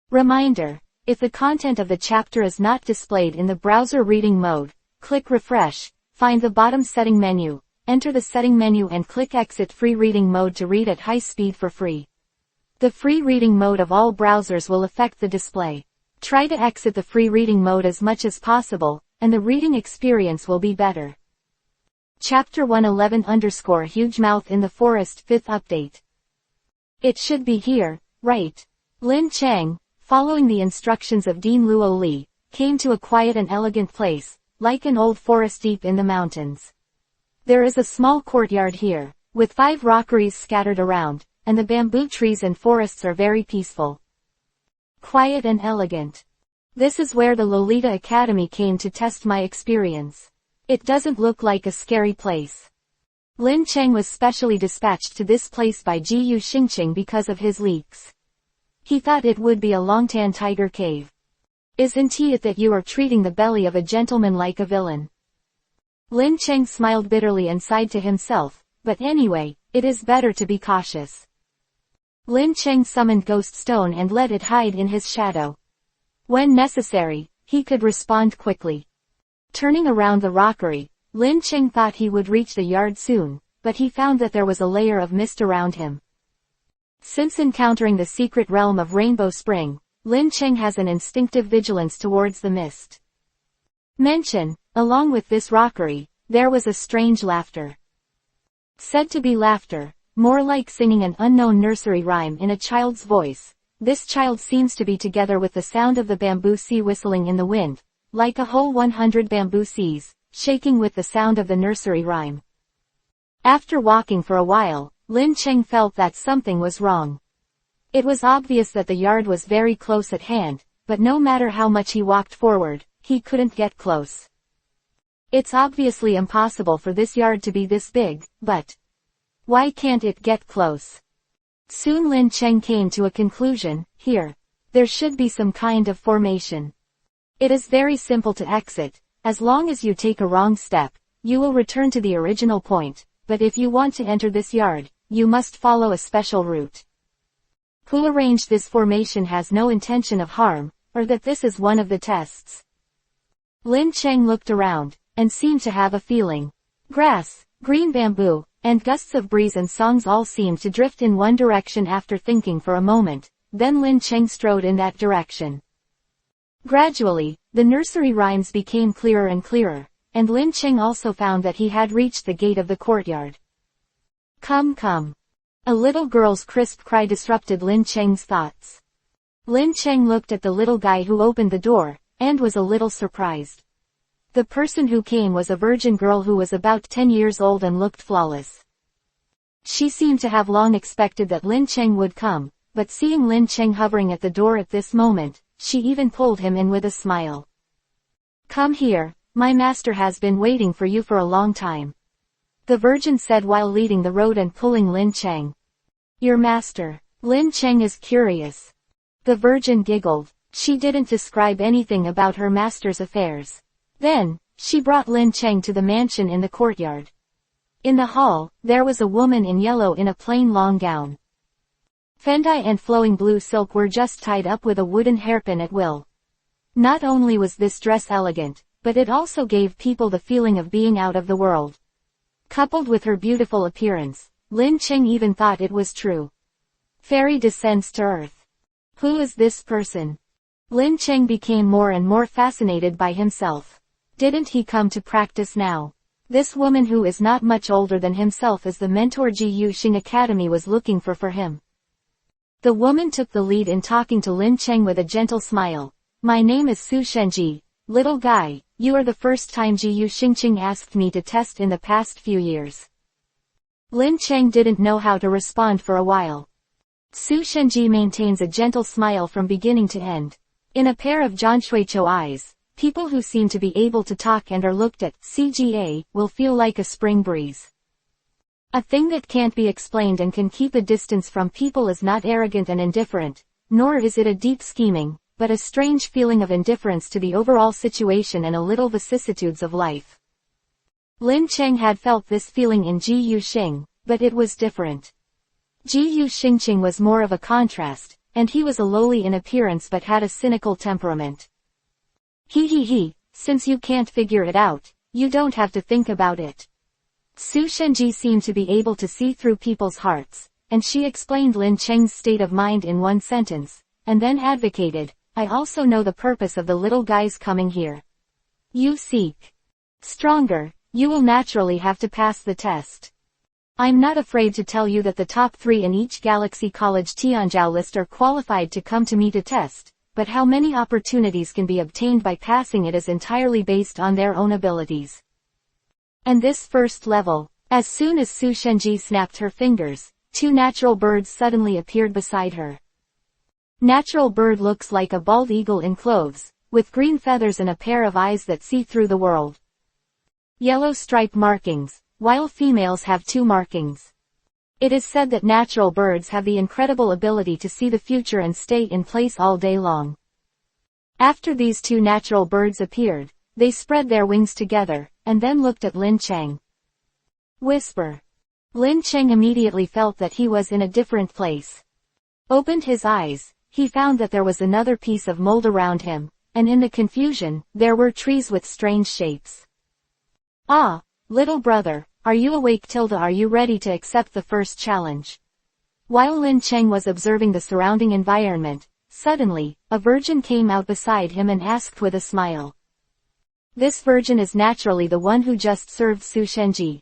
Reminder, if the content of the chapter is not displayed in the browser reading mode, click refresh, find the bottom setting menu, enter the setting menu and click exit free reading mode to read at high speed for free. The free reading mode of all browsers will affect the display. Try to exit the free reading mode as much as possible, and the reading experience will be better. Chapter 111 _ Mouth in the Forest 5th update. It should be here, right? Lin Cheng, following the instructions of Dean Luo Li, came to a quiet and elegant place, like an old forest deep in the mountains. There is a small courtyard here, with 5 rockeries scattered around, and the bamboo trees and forests are very peaceful. Quiet and elegant. This is where the Lolita Academy came to test my experience. It doesn't look like a scary place. Lin Cheng was specially dispatched to this place by Jiyu Xingqing because of his leaks. He thought it would be a Longtan tiger cave. Isn't it that you are treating the belly of a gentleman like a villain? Lin Cheng smiled bitterly and sighed to himself, but anyway, it is better to be cautious. Lin Cheng summoned Ghost Stone and let it hide in his shadow. When necessary, he could respond quickly. Turning around the rockery, Lin Cheng thought he would reach the yard soon, but he found that there was a layer of mist around him. Since encountering the secret realm of Rainbow Spring, Lin Cheng has an instinctive vigilance towards the mist. Along with this rockery, there was a strange laughter. Said to be laughter, more like singing an unknown nursery rhyme in a child's voice. This child seems to be together with the sound of the bamboo sea whistling in the wind, like a whole 100 bamboo seas, shaking with the sound of the nursery rhyme. After walking for a while, Lin Cheng felt that something was wrong. It was obvious that the yard was very close at hand, but no matter how much he walked forward, he couldn't get close. It's obviously impossible for this yard to be this big, but why can't it get close? Soon Lin Cheng came to a conclusion. Here. There should be some kind of formation. It is very simple to exit. As long as you take a wrong step, you will return to the original point, but if you want to enter this yard, you must follow a special route. Who arranged this formation has no intention of harm, or that this is one of the tests. Lin Cheng looked around, and seemed to have a feeling. Grass, green bamboo, and gusts of breeze and songs all seemed to drift in one direction. After thinking for a moment, then Lin Cheng strode in that direction. Gradually, the nursery rhymes became clearer and clearer, and Lin Cheng also found that he had reached the gate of the courtyard. Come come. A little girl's crisp cry disrupted Lin Cheng's thoughts. Lin Cheng looked at the little guy who opened the door, and was a little surprised. The person who came was a virgin girl who was about 10 years old and looked flawless. She seemed to have long expected that Lin Cheng would come, but seeing Lin Cheng hovering at the door at this moment, she even pulled him in with a smile. Come here, my master has been waiting for you for a long time. The virgin said while leading the road and pulling Lin Cheng. Your master. Lin Cheng is curious. The virgin giggled. She didn't describe anything about her master's affairs. Then, she brought Lin Cheng to the mansion in the courtyard. In the hall, there was a woman in yellow in a plain long gown. Fendai and flowing blue silk were just tied up with a wooden hairpin at will. Not only was this dress elegant, but it also gave people the feeling of being out of the world. Coupled with her beautiful appearance, Lin Cheng even thought it was true. Fairy descends to earth. Who is this person? Lin Cheng became more and more fascinated by himself. Didn't he come to practice now? This woman who is not much older than himself is the mentor Jiyu Xing Academy was looking for him. The woman took the lead in talking to Lin Cheng with a gentle smile. My name is Su Shenji. Little guy, you are the first time Jiyu Xingqing asked me to test in the past few years. Lin Cheng didn't know how to respond for a while. Su Shenji maintains a gentle smile from beginning to end. In a pair of Zhanshuichou eyes, people who seem to be able to talk and are looked at, CGA, will feel like a spring breeze. A thing that can't be explained and can keep a distance from people is not arrogant and indifferent, nor is it a deep scheming, but a strange feeling of indifference to the overall situation and a little vicissitudes of life. Lin Cheng had felt this feeling in Jiyu Xing, but it was different. Jiyu Xingqing was more of a contrast, and he was a lowly in appearance but had a cynical temperament. Since you can't figure it out, you don't have to think about it. Su Shenji seemed to be able to see through people's hearts, and she explained Lin Cheng's state of mind in one sentence, and then advocated, I also know the purpose of the little guys coming here. You seek stronger, you will naturally have to pass the test. I'm not afraid to tell you that the top 3 in each Galaxy College Tianzhou list are qualified to come to meet a test, but how many opportunities can be obtained by passing it is entirely based on their own abilities. And this first level, as soon as Su Shenji snapped her fingers, 2 natural birds suddenly appeared beside her. Natural bird looks like a bald eagle in clothes, with green feathers and a pair of eyes that see through the world. Yellow stripe markings, while females have 2 markings. It is said that natural birds have the incredible ability to see the future and stay in place all day long. After these 2 natural birds appeared, they spread their wings together, and then looked at Lin Cheng. Whisper. Lin Cheng immediately felt that he was in a different place. Opened his eyes, he found that there was another piece of mold around him, and in the confusion, there were trees with strange shapes. Ah, little brother, are you awake? Are you ready to accept the first challenge? While Lin Cheng was observing the surrounding environment, suddenly, a virgin came out beside him and asked with a smile. This virgin is naturally the one who just served Su Shenji.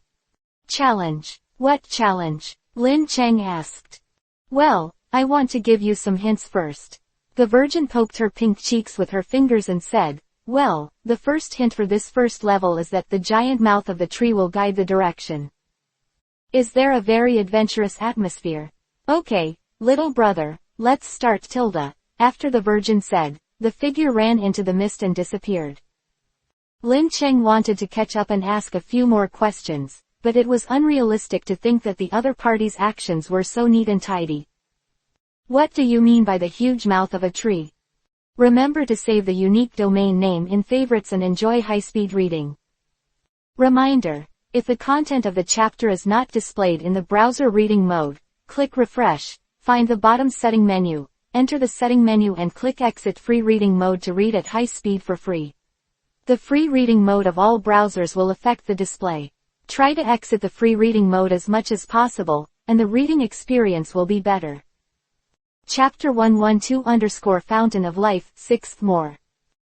Challenge. What challenge? Lin Cheng asked. Well, I want to give you some hints first. The virgin poked her pink cheeks with her fingers and said, well, the first hint for this first level is that the giant mouth of the tree will guide the direction. Is there a very adventurous atmosphere? Okay, little brother, let's start. After the virgin said, the figure ran into the mist and disappeared. Lin Cheng wanted to catch up and ask a few more questions, but it was unrealistic to think that the other party's actions were so neat and tidy. What do you mean by the huge mouth of a tree? Remember to save the unique domain name in favorites and enjoy high-speed reading. Reminder: if the content of the chapter is not displayed in the browser reading mode, click refresh, find the bottom setting menu, enter the setting menu and click exit free reading mode to read at high speed for free. The free reading mode of all browsers will affect the display. Try to exit the free reading mode as much as possible, and the reading experience will be better. Chapter 112-Fountain of Life, 6th more.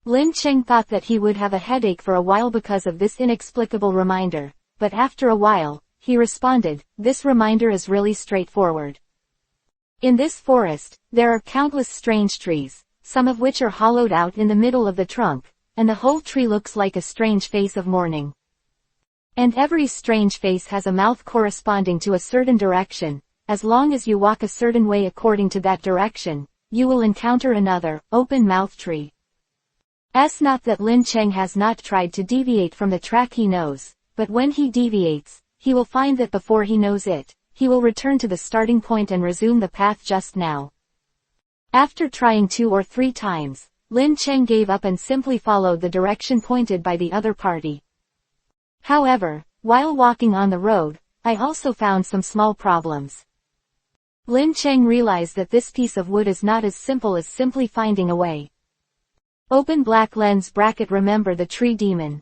Lin Cheng thought that he would have a headache for a while because of this inexplicable reminder, but after a while, he responded, this reminder is really straightforward. In this forest, there are countless strange trees, some of which are hollowed out in the middle of the trunk, and the whole tree looks like a strange face of mourning. And every strange face has a mouth corresponding to a certain direction. As long as you walk a certain way according to that direction, you will encounter another, open-mouth tree. Not that Lin Cheng has not tried to deviate from the track he knows, but when he deviates, he will find that before he knows it, he will return to the starting point and resume the path just now. After trying 2 or 3 times, Lin Cheng gave up and simply followed the direction pointed by the other party. However, while walking on the road, I also found some small problems. Lin Cheng realized that this piece of wood is not as simple as simply finding a way. Open black lens bracket. Remember the tree demon.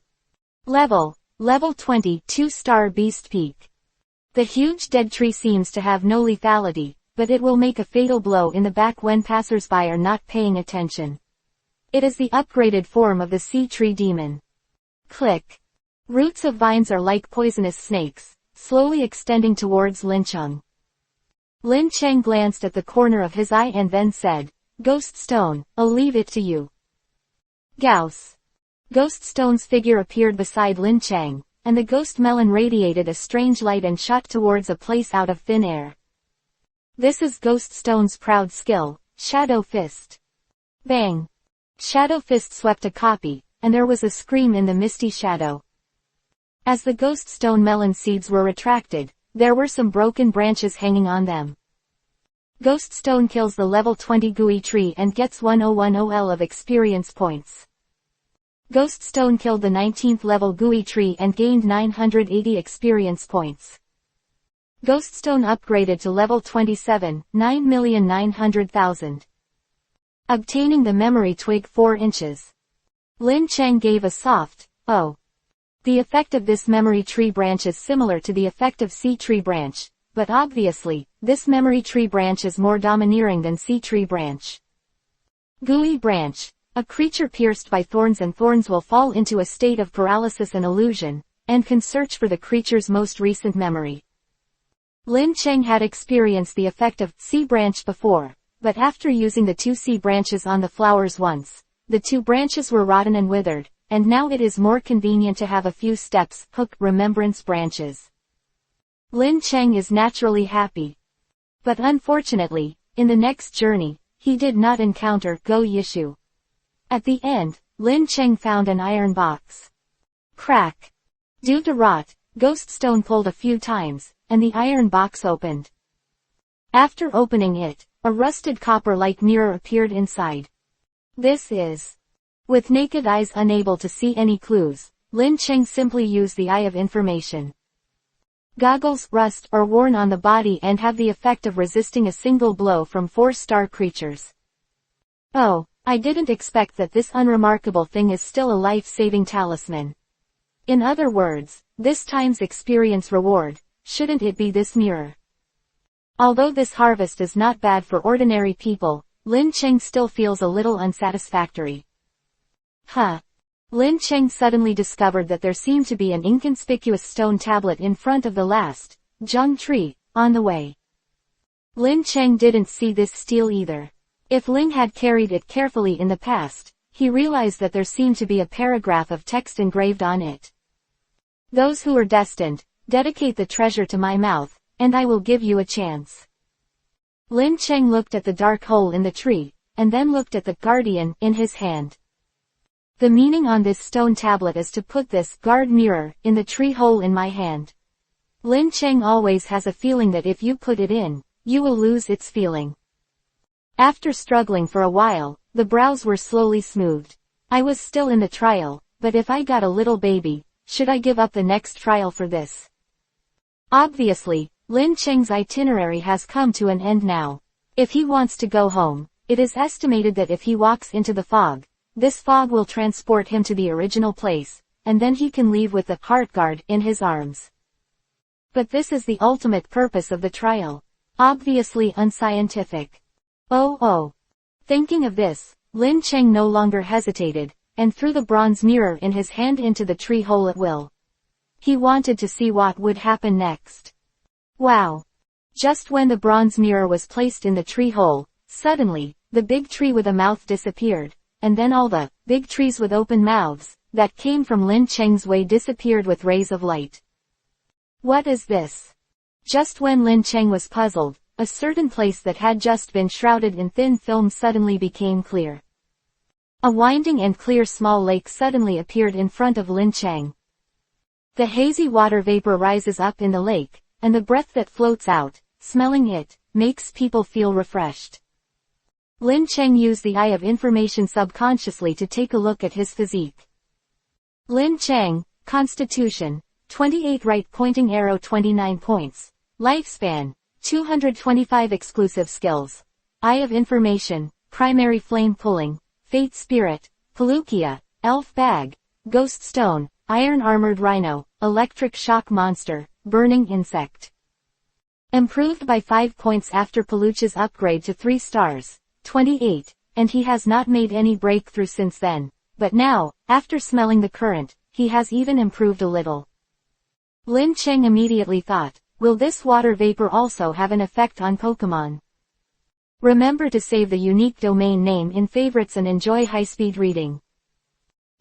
Level 20, 2-star Beast Peak. The huge dead tree seems to have no lethality, but it will make a fatal blow in the back when passers-by are not paying attention. It is the upgraded form of the sea tree demon. Click. Roots of vines are like poisonous snakes, slowly extending towards Lin Cheng. Lin Cheng glanced at the corner of his eye and then said, Ghost Stone, I'll leave it to you. Gauss. Ghost Stone's figure appeared beside Lin Cheng, and the ghost melon radiated a strange light and shot towards a place out of thin air. This is Ghost Stone's proud skill, Shadow Fist. Bang! Shadow Fist swept a copy, and there was a scream in the misty shadow. As the Ghost Stone melon seeds were retracted, there were some broken branches hanging on them. Ghost Stone kills the level 20 GUI tree and gets 1010L of experience points. Ghost Stone killed the 19th level GUI tree and gained 980 experience points. Ghost Stone upgraded to level 27, 9,900,000. Obtaining the memory twig 4 inches. Lin Cheng gave a soft, oh. The effect of this memory tree branch is similar to the effect of sea tree branch, but obviously, this memory tree branch is more domineering than sea tree branch. Gooey branch. A creature pierced by thorns and thorns will fall into a state of paralysis and illusion, and can search for the creature's most recent memory. Lin Cheng had experienced the effect of sea branch before, but after using the 2 sea branches on the flowers once, the 2 branches were rotten and withered, and now it is more convenient to have a few steps, hook, remembrance branches. Lin Cheng is naturally happy. But unfortunately, in the next journey, he did not encounter Go Yishu. At the end, Lin Cheng found an iron box. Crack. Due to rot, Ghost Stone pulled a few times, and the iron box opened. After opening it, a rusted copper-like mirror appeared inside. This is. With naked eyes unable to see any clues, Lin Cheng simply used the Eye of Information. Goggles, rust, are worn on the body and have the effect of resisting a single blow from 4-star creatures. Oh, I didn't expect that this unremarkable thing is still a life-saving talisman. In other words, this time's experience reward, shouldn't it be this mirror? Although this harvest is not bad for ordinary people, Lin Cheng still feels a little unsatisfactory. Lin Cheng suddenly discovered that there seemed to be an inconspicuous stone tablet in front of the last, Zheng tree, on the way. Lin Cheng didn't see this stele either. If Ling had carried it carefully in the past, he realized that there seemed to be a paragraph of text engraved on it. Those who are destined, dedicate the treasure to my mouth, and I will give you a chance. Lin Cheng looked at the dark hole in the tree, and then looked at the guardian in his hand. The meaning on this stone tablet is to put this guard mirror in the tree hole in my hand. Lin Cheng always has a feeling that if you put it in, you will lose its feeling. After struggling for a while, the brows were slowly smoothed. I was still in the trial, but if I got a little baby, should I give up the next trial for this? Obviously, Lin Cheng's itinerary has come to an end now. If he wants to go home, it is estimated that if he walks into the fog, this fog will transport him to the original place, and then he can leave with the heart guard in his arms. But this is the ultimate purpose of the trial. Obviously unscientific. Oh. Thinking of this, Lin Cheng no longer hesitated, and threw the bronze mirror in his hand into the tree hole at will. He wanted to see what would happen next. Wow! Just when the bronze mirror was placed in the tree hole, suddenly, the big tree with a mouth disappeared, and then all the big trees with open mouths that came from Lin Cheng's way disappeared with rays of light. What is this? Just when Lin Cheng was puzzled, a certain place that had just been shrouded in thin film suddenly became clear. A winding and clear small lake suddenly appeared in front of Lin Cheng. The hazy water vapor rises up in the lake, and the breath that floats out, smelling it, makes people feel refreshed. Lin Cheng used the Eye of Information subconsciously to take a look at his physique. Lin Cheng, Constitution, 28 right pointing arrow 29 points, Lifespan, 225 exclusive skills. Eye of Information, Primary Flame Pulling, Fate Spirit, Paluchia, Elf Bag, Ghost Stone, Iron Armored Rhino, Electric Shock Monster, Burning Insect. Improved by 5 points after Paluchia's upgrade to 3 stars, 28, and he has not made any breakthrough since then, but now, after smelling the current, he has even improved a little. Lin Cheng immediately thought, will this water vapor also have an effect on Pokemon? Remember to save the unique domain name in favorites and enjoy high-speed reading.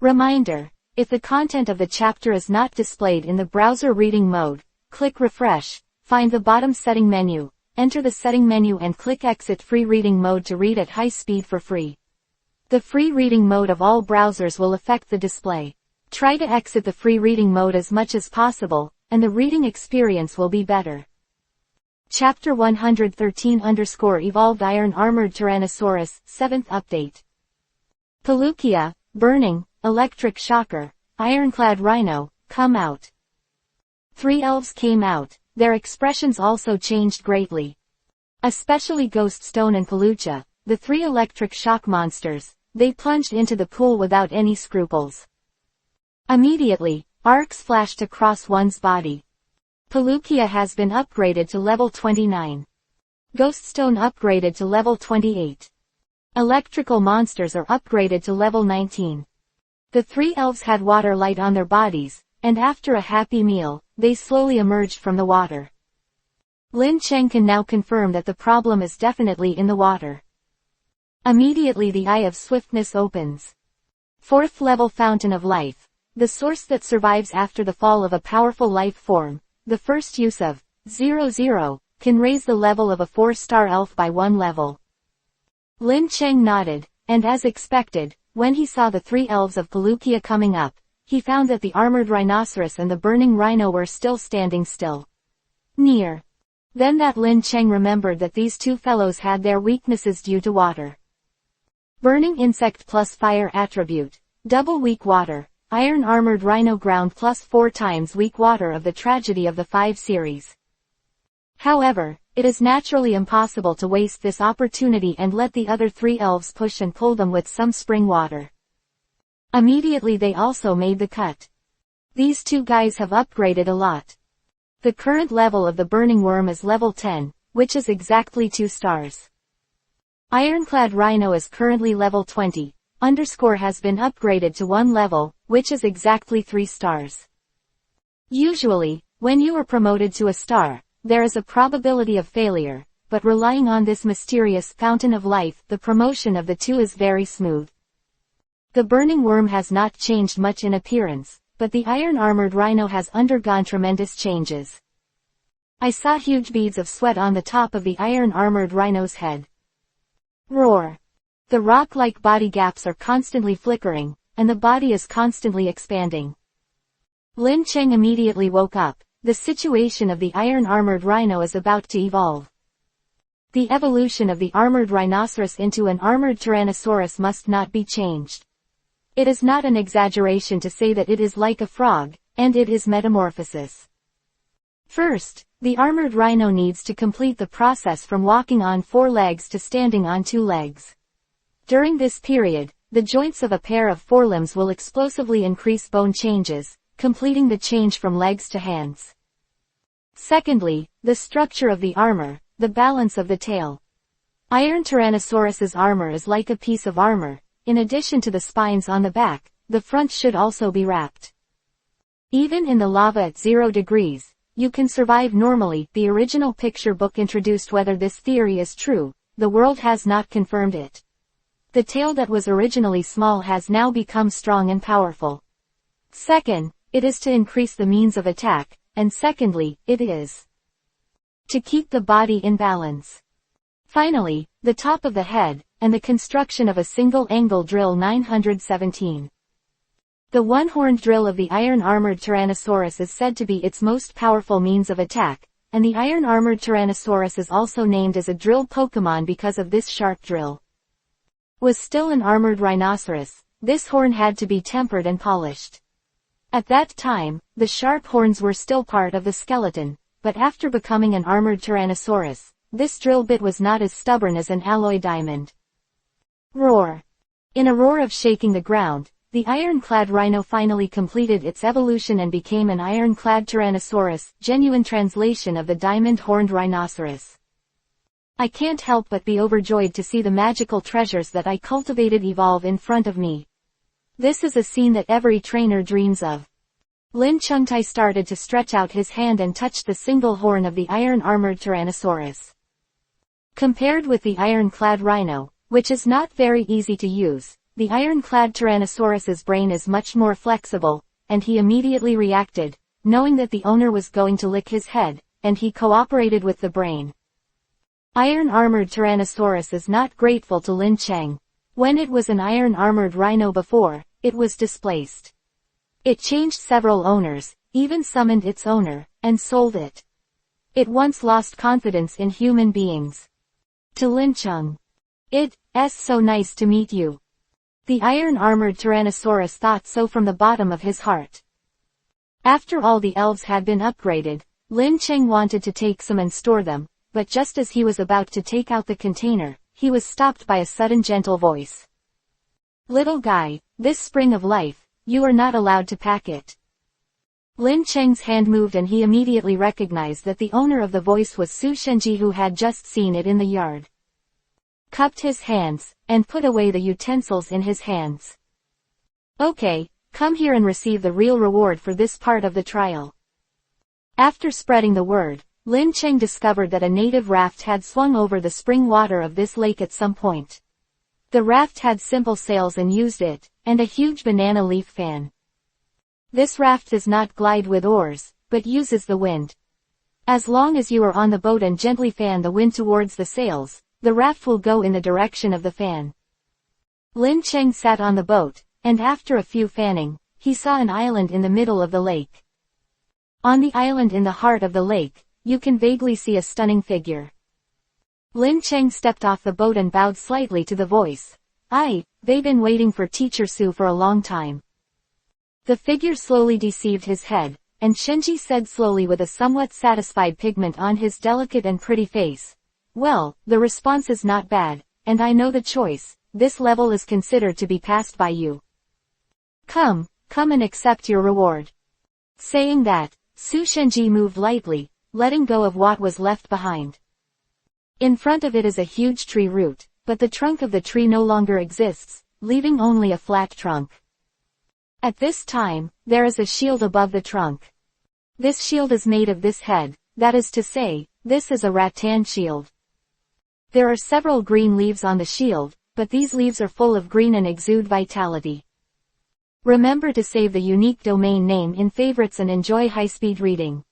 Reminder, if the content of the chapter is not displayed in the browser reading mode, click refresh, find the bottom setting menu, enter the setting menu and click exit free reading mode to read at high speed for free. The free reading mode of all browsers will affect the display. Try to exit the free reading mode as much as possible, and the reading experience will be better. Chapter 113-Evolved Iron Armored Tyrannosaurus, 7th Update. Paluchia, Burning, Electric Shocker, Ironclad Rhino, come out. 3 elves came out, their expressions also changed greatly. Especially Ghost Stone and Paluchia, the 3 electric shock monsters, they plunged into the pool without any scruples. Immediately, arcs flashed across one's body. Paluchia has been upgraded to level 29. Ghoststone upgraded to level 28. Electrical monsters are upgraded to level 19. The 3 elves had water light on their bodies, and after a happy meal, they slowly emerged from the water. Lin Cheng can now confirm that the problem is definitely in the water. Immediately the Eye of Swiftness opens. 4th level Fountain of Life. The source that survives after the fall of a powerful life form. The first use of 00 can raise the level of a 4-star elf by 1 level. Lin Cheng nodded, and as expected, when he saw the 3 elves of Paluchia coming up, he found that the armored rhinoceros and the burning rhino were still standing still. Near. Then that Lin Cheng remembered that these 2 fellows had their weaknesses due to water. Burning insect plus fire attribute. Double weak water. Iron armored rhino ground plus 4 times weak water of the Tragedy of the 5 series. However, it is naturally impossible to waste this opportunity and let the other 3 elves push and pull them with some spring water. Immediately they also made the cut. These 2 guys have upgraded a lot. The current level of the burning worm is level 10, which is exactly 2 stars. Ironclad Rhino is currently level 20. Underscore has been upgraded to 1 level, which is exactly 3 stars. Usually, when you are promoted to a star, there is a probability of failure, but relying on this mysterious Fountain of Life, the promotion of the 2 is very smooth. The burning worm has not changed much in appearance, but the iron-armored rhino has undergone tremendous changes. I saw huge beads of sweat on the top of the iron-armored rhino's head. Roar. The rock-like body gaps are constantly flickering, and the body is constantly expanding. Lin Cheng immediately woke up. The situation of the iron-armored rhino is about to evolve. The evolution of the armored rhinoceros into an armored tyrannosaurus must not be changed. It is not an exaggeration to say that it is like a frog, and it is metamorphosis. First, the armored rhino needs to complete the process from walking on 4 legs to standing on 2 legs. During this period, the joints of a pair of forelimbs will explosively increase bone changes, completing the change from legs to hands. Secondly, the structure of the armor, the balance of the tail. Iron Tyrannosaurus's armor is like a piece of armor. In addition to the spines on the back, the front should also be wrapped. Even in the lava at 0 degrees, you can survive normally. The original picture book introduced whether this theory is true. The world has not confirmed it. The tail that was originally small has now become strong and powerful. Second, it is to increase the means of attack, and secondly, it is to keep the body in balance. Finally, the top of the head, and the construction of a single-angle drill 917. The one-horned drill of the iron-armored Tyrannosaurus is said to be its most powerful means of attack, and the iron-armored Tyrannosaurus is also named as a drill Pokémon because of this sharp drill. Was still an armored rhinoceros, this horn had to be tempered and polished. At that time, the sharp horns were still part of the skeleton, but after becoming an armored Tyrannosaurus, this drill bit was not as stubborn as an alloy diamond. Roar. In a roar of shaking the ground, the ironclad rhino finally completed its evolution and became an ironclad Tyrannosaurus, genuine translation of the diamond-horned rhinoceros. I can't help but be overjoyed to see the magical treasures that I cultivated evolve in front of me. This is a scene that every trainer dreams of. Lin Chengtai started to stretch out his hand and touched the single horn of the iron-armored Tyrannosaurus. Compared with the ironclad rhino, which is not very easy to use, the ironclad Tyrannosaurus's brain is much more flexible, and he immediately reacted, knowing that the owner was going to lick his head, and he cooperated with the brain. Iron-armored Tyrannosaurus is not grateful to Lin Cheng. When it was an iron-armored rhino before, it was displaced. It changed several owners, even summoned its owner, and sold it. It once lost confidence in human beings. To Lin Cheng. It's so nice to meet you. The iron-armored Tyrannosaurus thought so from the bottom of his heart. After all the elves had been upgraded, Lin Cheng wanted to take some and store them, but just as he was about to take out the container, he was stopped by a sudden gentle voice. Little guy, this spring of life, you are not allowed to pack it. Lin Cheng's hand moved and he immediately recognized that the owner of the voice was Su Shenji, who had just seen it in the yard. Cupped his hands, and put away the utensils in his hands. Okay, come here and receive the real reward for this part of the trial. After spreading the word, Lin Cheng discovered that a native raft had swung over the spring water of this lake at some point. The raft had simple sails and used it, and a huge banana leaf fan. This raft does not glide with oars, but uses the wind. As long as you are on the boat and gently fan the wind towards the sails, the raft will go in the direction of the fan. Lin Cheng sat on the boat, and after a few fanning, he saw an island in the middle of the lake. On the island in the heart of the lake, you can vaguely see a stunning figure. Lin Cheng stepped off the boat and bowed slightly to the voice. They've been waiting for Teacher Su for a long time. The figure slowly deceived his head, and Shenji said slowly with a somewhat satisfied pigment on his delicate and pretty face. Well, the response is not bad, and I know the choice. This level is considered to be passed by you. Come and accept your reward. Saying that, Su Shenji moved lightly, letting go of what was left behind. In front of it is a huge tree root, but the trunk of the tree no longer exists, leaving only a flat trunk. At this time, there is a shield above the trunk. This shield is made of this head, that is to say, this is a rattan shield. There are several green leaves on the shield, but these leaves are full of green and exude vitality. Remember to save the unique domain name in favorites and enjoy high-speed reading.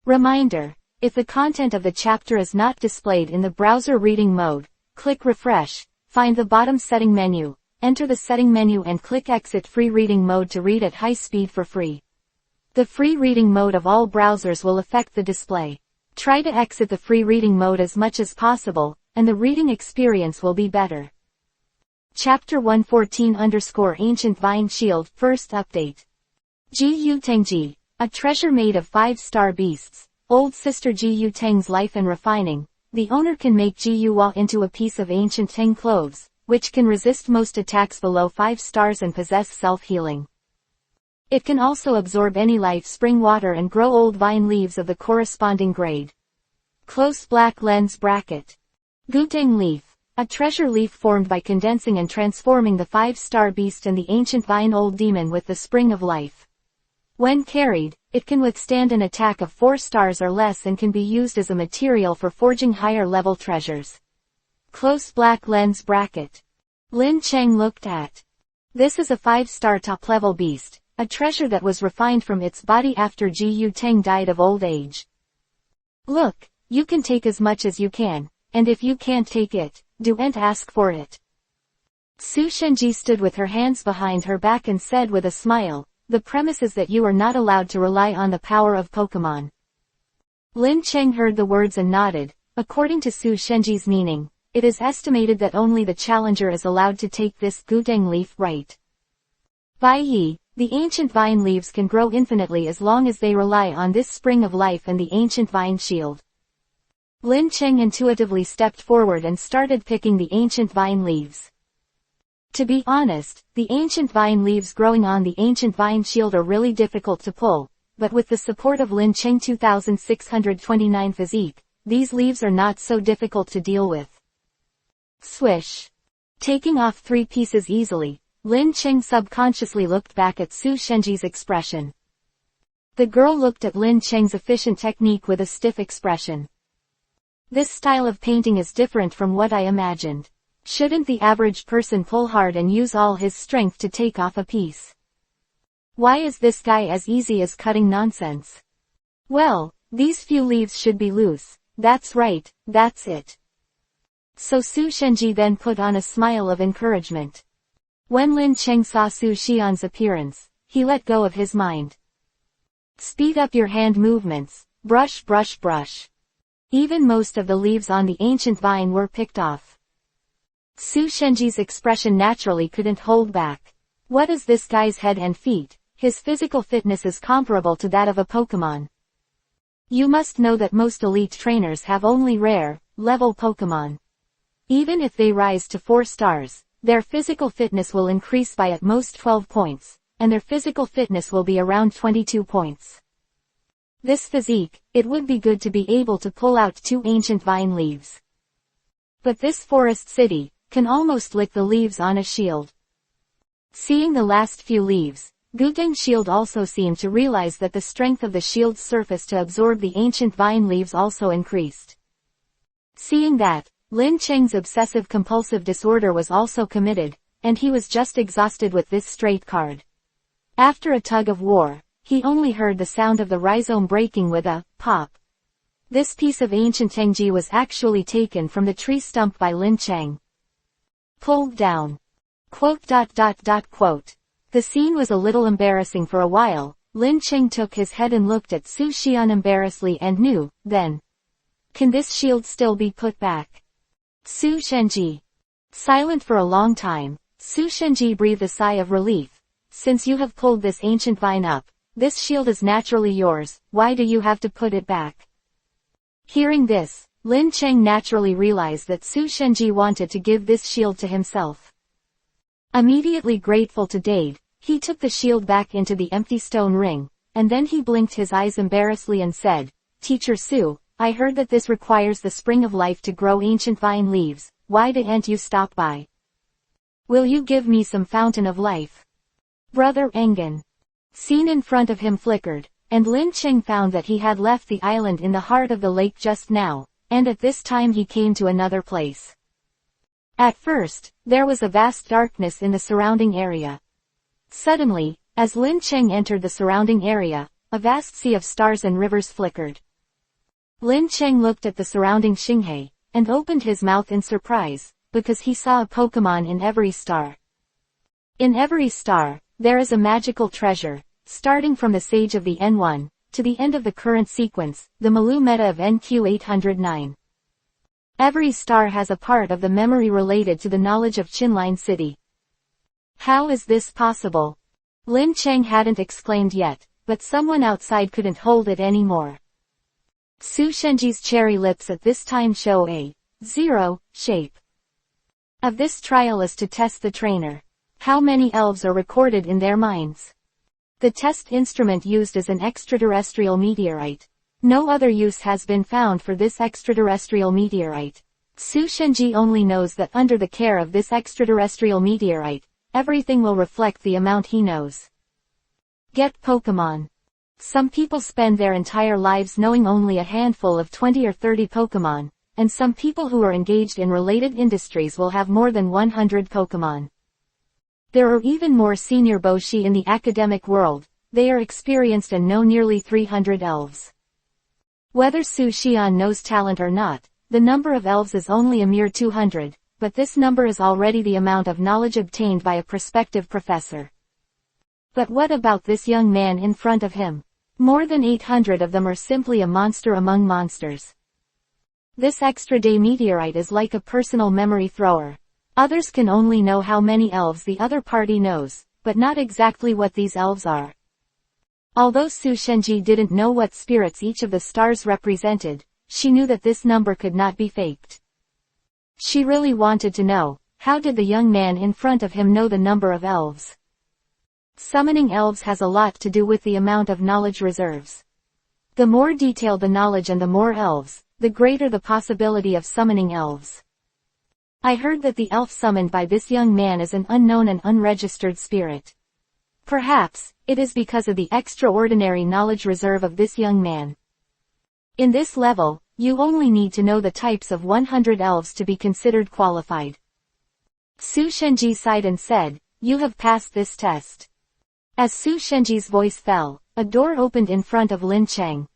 Reminder: if the content of the chapter is not displayed in the browser reading mode, click refresh, find the bottom setting menu, enter the setting menu and click exit free reading mode to read at high speed for free. The free reading mode of all browsers will affect the display. Try to exit the free reading mode as much as possible, and the reading experience will be better. Chapter 114-Ancient Vine Shield First Update. Ji Yu Tengji, a treasure made of 5-star beasts, old sister Ji Yu Teng's life and refining. The owner can make Ji Yu Wa into a piece of ancient Teng cloves, which can resist most attacks below 5 stars and possess self-healing. It can also absorb any life spring water and grow old vine leaves of the corresponding grade. Close black lens bracket. Guteng leaf, a treasure leaf formed by condensing and transforming the 5-star beast and the ancient vine old demon with the spring of life. When carried, it can withstand an attack of 4 stars or less and can be used as a material for forging higher level treasures. Close black lens bracket. Lin Cheng looked at. This is a 5-star top-level beast, a treasure that was refined from its body after Ji Yu Teng died of old age. Look, you can take as much as you can, and if you can't take it, don't ask for it. Su Shenji stood with her hands behind her back and said with a smile, the premise is that you are not allowed to rely on the power of Pokemon. Lin Cheng heard the words and nodded. According to Su Shenji's meaning, it is estimated that only the challenger is allowed to take this Guteng leaf right. Bai Yi, the ancient vine leaves can grow infinitely as long as they rely on this spring of life and the ancient vine shield. Lin Cheng intuitively stepped forward and started picking the ancient vine leaves. To be honest, the ancient vine leaves growing on the ancient vine shield are really difficult to pull, but with the support of Lin Cheng 2629 physique, these leaves are not so difficult to deal with. Swish. Taking off 3 pieces easily, Lin Cheng subconsciously looked back at Su Shenji's expression. The girl looked at Lin Cheng's efficient technique with a stiff expression. This style of painting is different from what I imagined. Shouldn't the average person pull hard and use all his strength to take off a piece? Why is this guy as easy as cutting nonsense? Well, these few leaves should be loose. That's right, that's it. So Su Shenji then put on a smile of encouragement. When Lin Cheng saw Su Xian's appearance, he let go of his mind. Speed up your hand movements, brush brush brush. Even most of the leaves on the ancient vine were picked off. Su Shenji's expression naturally couldn't hold back. What is this guy's head and feet? His physical fitness is comparable to that of a Pokemon. You must know that most elite trainers have only rare, level Pokemon. Even if they rise to 4 stars, their physical fitness will increase by at most 12 points, and their physical fitness will be around 22 points. This physique, it would be good to be able to pull out 2 ancient vine leaves. But this forest city can almost lick the leaves on a shield. Seeing the last few leaves, Guteng's shield also seemed to realize that the strength of the shield's surface to absorb the ancient vine leaves also increased. Seeing that, Lin Cheng's obsessive-compulsive disorder was also committed, and he was just exhausted with this straight card. After a tug of war, he only heard the sound of the rhizome breaking with a pop. This piece of ancient Tengji was actually taken from the tree stump by Lin Cheng. Pulled down. Quote. The scene was a little embarrassing for a while. Lin Cheng took his head and looked at Su Xian embarrassedly and knew, then. Can this shield still be put back? Su Shenji. Silent for a long time, Su Shenji breathed a sigh of relief. Since you have pulled this ancient vine up, this shield is naturally yours, why do you have to put it back? Hearing this, Lin Cheng naturally realized that Su Shenji wanted to give this shield to himself. Immediately grateful to Dade, he took the shield back into the empty stone ring, and then he blinked his eyes embarrassedly and said, Teacher Su, I heard that this requires the spring of life to grow ancient vine leaves, why didn't you stop by? Will you give me some fountain of life? Brother Engen. Scene in front of him flickered, and Lin Cheng found that he had left the island in the heart of the lake just now, and at this time he came to another place. At first, there was a vast darkness in the surrounding area. Suddenly, as Lin Cheng entered the surrounding area, a vast sea of stars and rivers flickered. Lin Cheng looked at the surrounding Xinghe, and opened his mouth in surprise, because he saw a Pokemon in every star. In every star, there is a magical treasure, starting from the Sage of the N1, to the end of the current sequence, the Malu Meta of NQ809. Every star has a part of the memory related to the knowledge of Qinline City. How is this possible? Lin Cheng hadn't exclaimed yet, but someone outside couldn't hold it anymore. Su Shenji's cherry lips at this time show a 0 shape. Of this trial is to test the trainer. How many elves are recorded in their minds? The test instrument used is an extraterrestrial meteorite. No other use has been found for this extraterrestrial meteorite. Su Shenji only knows that under the care of this extraterrestrial meteorite, everything will reflect the amount he knows. Get Pokemon. Some people spend their entire lives knowing only a handful of 20 or 30 Pokemon, and some people who are engaged in related industries will have more than 100 Pokemon. There are even more senior Boshi in the academic world, they are experienced and know nearly 300 elves. Whether Su Xian knows talent or not, the number of elves is only a mere 200, but this number is already the amount of knowledge obtained by a prospective professor. But what about this young man in front of him? More than 800 of them are simply a monster among monsters. This extra-day meteorite is like a personal memory thrower. Others can only know how many elves the other party knows, but not exactly what these elves are. Although Su Shenji didn't know what spirits each of the stars represented, she knew that this number could not be faked. She really wanted to know, how did the young man in front of him know the number of elves? Summoning elves has a lot to do with the amount of knowledge reserves. The more detailed the knowledge and the more elves, the greater the possibility of summoning elves. I heard that the elf summoned by this young man is an unknown and unregistered spirit. Perhaps, it is because of the extraordinary knowledge reserve of this young man. In this level, you only need to know the types of 100 elves to be considered qualified. Su Shenji sighed and said, "You have passed this test." As Su Shenji's voice fell, a door opened in front of Lin Cheng.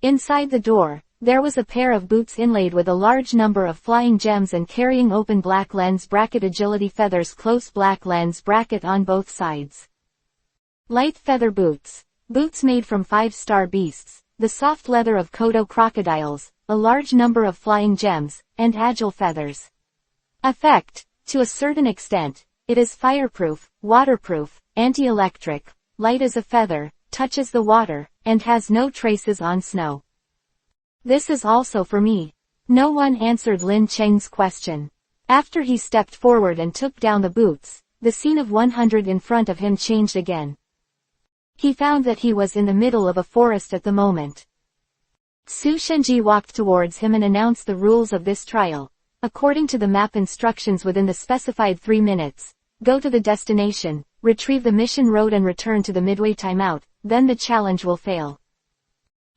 Inside the door, there was a pair of boots inlaid with a large number of flying gems and carrying open black lens bracket agility feathers close black lens bracket on both sides. Light feather boots. Boots made from 5-star beasts, the soft leather of Kodo crocodiles, a large number of flying gems, and agile feathers. Effect. To a certain extent, it is fireproof, waterproof, anti-electric, light as a feather, touches the water, and has no traces on snow. This is also for me. No one answered Lin Cheng's question. After he stepped forward and took down the boots, the scene of 100 in front of him changed again. He found that he was in the middle of a forest at the moment. Su Shenji walked towards him and announced the rules of this trial. According to the map instructions within the specified 3 minutes, go to the destination, retrieve the mission road and return to the midway timeout, then the challenge will fail.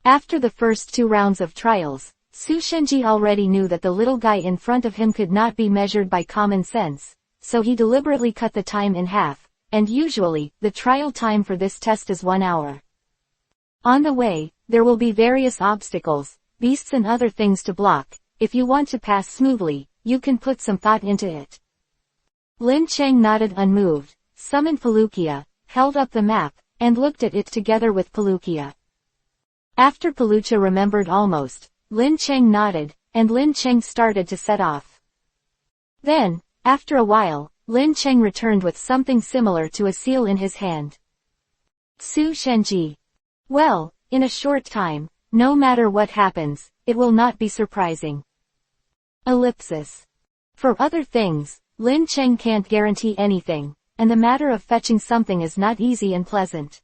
After the first 2 rounds of trials, Su Shenji already knew that the little guy in front of him could not be measured by common sense, so he deliberately cut the time in half, and usually, the trial time for this test is 1 hour. On the way, there will be various obstacles, beasts and other things to block. If you want to pass smoothly, you can put some thought into it. Lin Cheng nodded unmoved, summoned Paluchia, held up the map, and looked at it together with Paluchia. After Paluchia remembered almost, Lin Cheng nodded, and Lin Cheng started to set off. Then, after a while, Lin Cheng returned with something similar to a seal in his hand. Su Shenji. Well, in a short time, no matter what happens, it will not be surprising. Ellipsis. For other things, Lin Cheng can't guarantee anything, and the matter of fetching something is not easy and pleasant.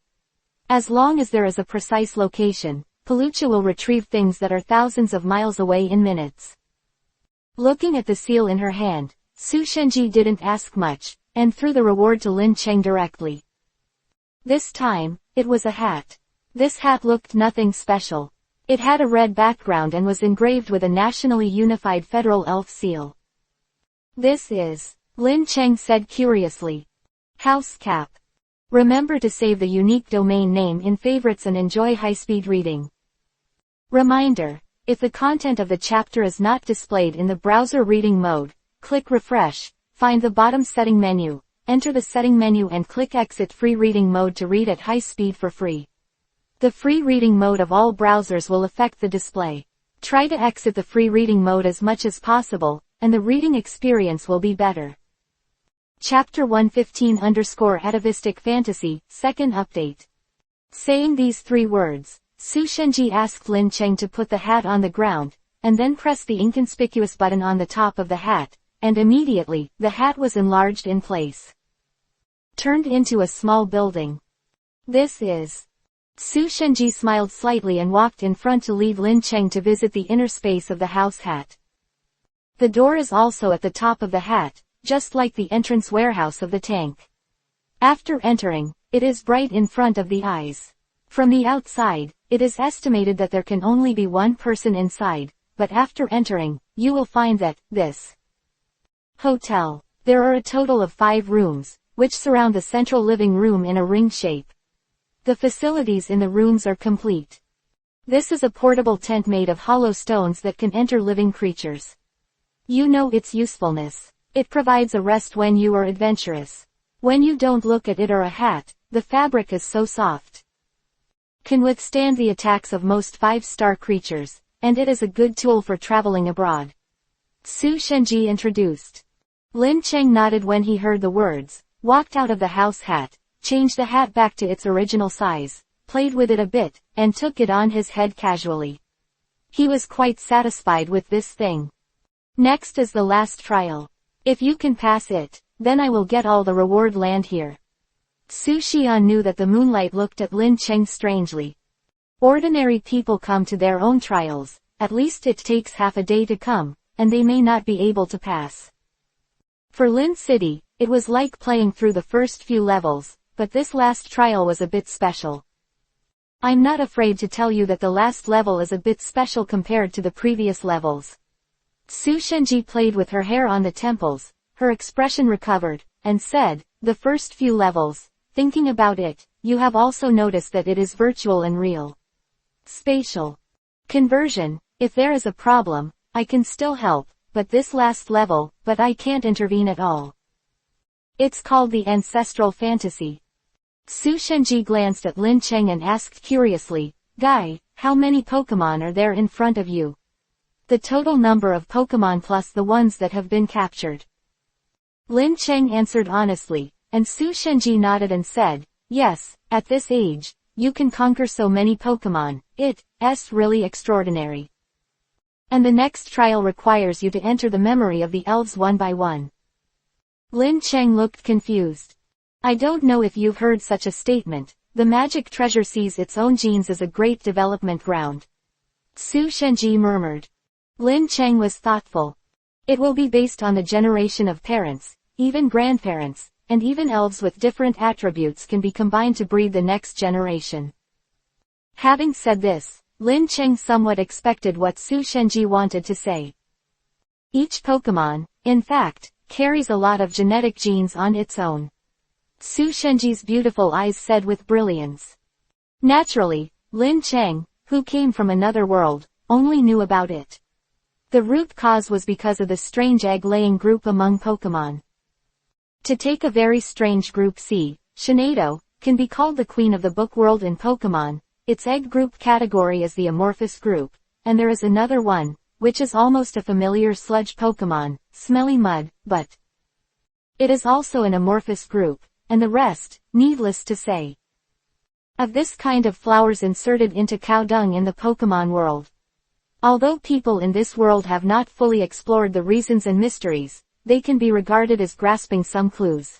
As long as there is a precise location, Paluchia will retrieve things that are thousands of miles away in minutes. Looking at the seal in her hand, Su Shenji didn't ask much, and threw the reward to Lin Cheng directly. This time, it was a hat. This hat looked nothing special. It had a red background and was engraved with a nationally unified federal elf seal. This is, Lin Cheng said curiously. House cap. Remember to save the unique domain name in favorites and enjoy high-speed reading. Reminder, if the content of the chapter is not displayed in the browser reading mode, click refresh, find the bottom setting menu, enter the setting menu and click exit free reading mode to read at high speed for free. The free reading mode of all browsers will affect the display. Try to exit the free reading mode as much as possible, and the reading experience will be better. Chapter 115_Atavistic Fantasy, Second Update. Saying these 3 words, Su Shenji asked Lin Cheng to put the hat on the ground, and then press the inconspicuous button on the top of the hat, and immediately, the hat was enlarged in place. Turned into a small building. This is. Su Shenji smiled slightly and walked in front to lead Lin Cheng to visit the inner space of the house hat. The door is also at the top of the hat, just like the entrance warehouse of the tank. After entering, it is bright in front of the eyes. From the outside, it is estimated that there can only be 1 person inside, but after entering, you will find that, this hotel. There are a total of 5 rooms, which surround the central living room in a ring shape. The facilities in the rooms are complete. This is a portable tent made of hollow stones that can enter living creatures. You know its usefulness. It provides a rest when you are adventurous. When you don't look at it or a hat, the fabric is so soft. Can withstand the attacks of most 5-star creatures, and it is a good tool for traveling abroad. Su Shenji introduced. Lin Cheng nodded when he heard the words, walked out of the house hat, changed the hat back to its original size, played with it a bit, and took it on his head casually. He was quite satisfied with this thing. Next is the last trial. If you can pass it, then I will get all the reward land here. Su Xian knew that the moonlight looked at Lin Cheng strangely. Ordinary people come to their own trials, at least it takes half a day to come, and they may not be able to pass. For Lin City, it was like playing through the first few levels, but this last trial was a bit special. I'm not afraid to tell you that the last level is a bit special compared to the previous levels. Su Shenji played with her hair on the temples, her expression recovered, and said, the first few levels, thinking about it, you have also noticed that it is virtual and real. Spatial conversion, if there is a problem, I can still help, but this last level, but I can't intervene at all. It's called the ancestral fantasy. Su Shenji glanced at Lin Cheng and asked curiously, Guy, how many Pokemon are there in front of you? The total number of Pokemon plus the ones that have been captured. Lin Cheng answered honestly, and Su Shenji nodded and said, yes, at this age, you can conquer so many Pokemon, it's really extraordinary. And the next trial requires you to enter the memory of the elves one by one. Lin Cheng looked confused. I don't know if you've heard such a statement. The magic treasure sees its own genes as a great development ground. Su Shenji murmured. Lin Cheng was thoughtful. It will be based on the generation of parents, even grandparents, and even elves with different attributes can be combined to breed the next generation. Having said this, Lin Cheng somewhat expected what Su Shenji wanted to say. Each Pokemon, in fact, carries a lot of genetic genes on its own. Su Shenji's beautiful eyes said with brilliance. Naturally, Lin Cheng, who came from another world, only knew about it. The root cause was because of the strange egg-laying group among Pokemon. To take a very strange group C, Shinado, can be called the queen of the book world in Pokemon. Its egg group category is the amorphous group, and there is another one, which is almost a familiar sludge Pokemon, Smelly Mud, but it is also an amorphous group, and the rest, needless to say. Of this kind of flowers inserted into cow dung in the Pokemon world. Although people in this world have not fully explored the reasons and mysteries, they can be regarded as grasping some clues.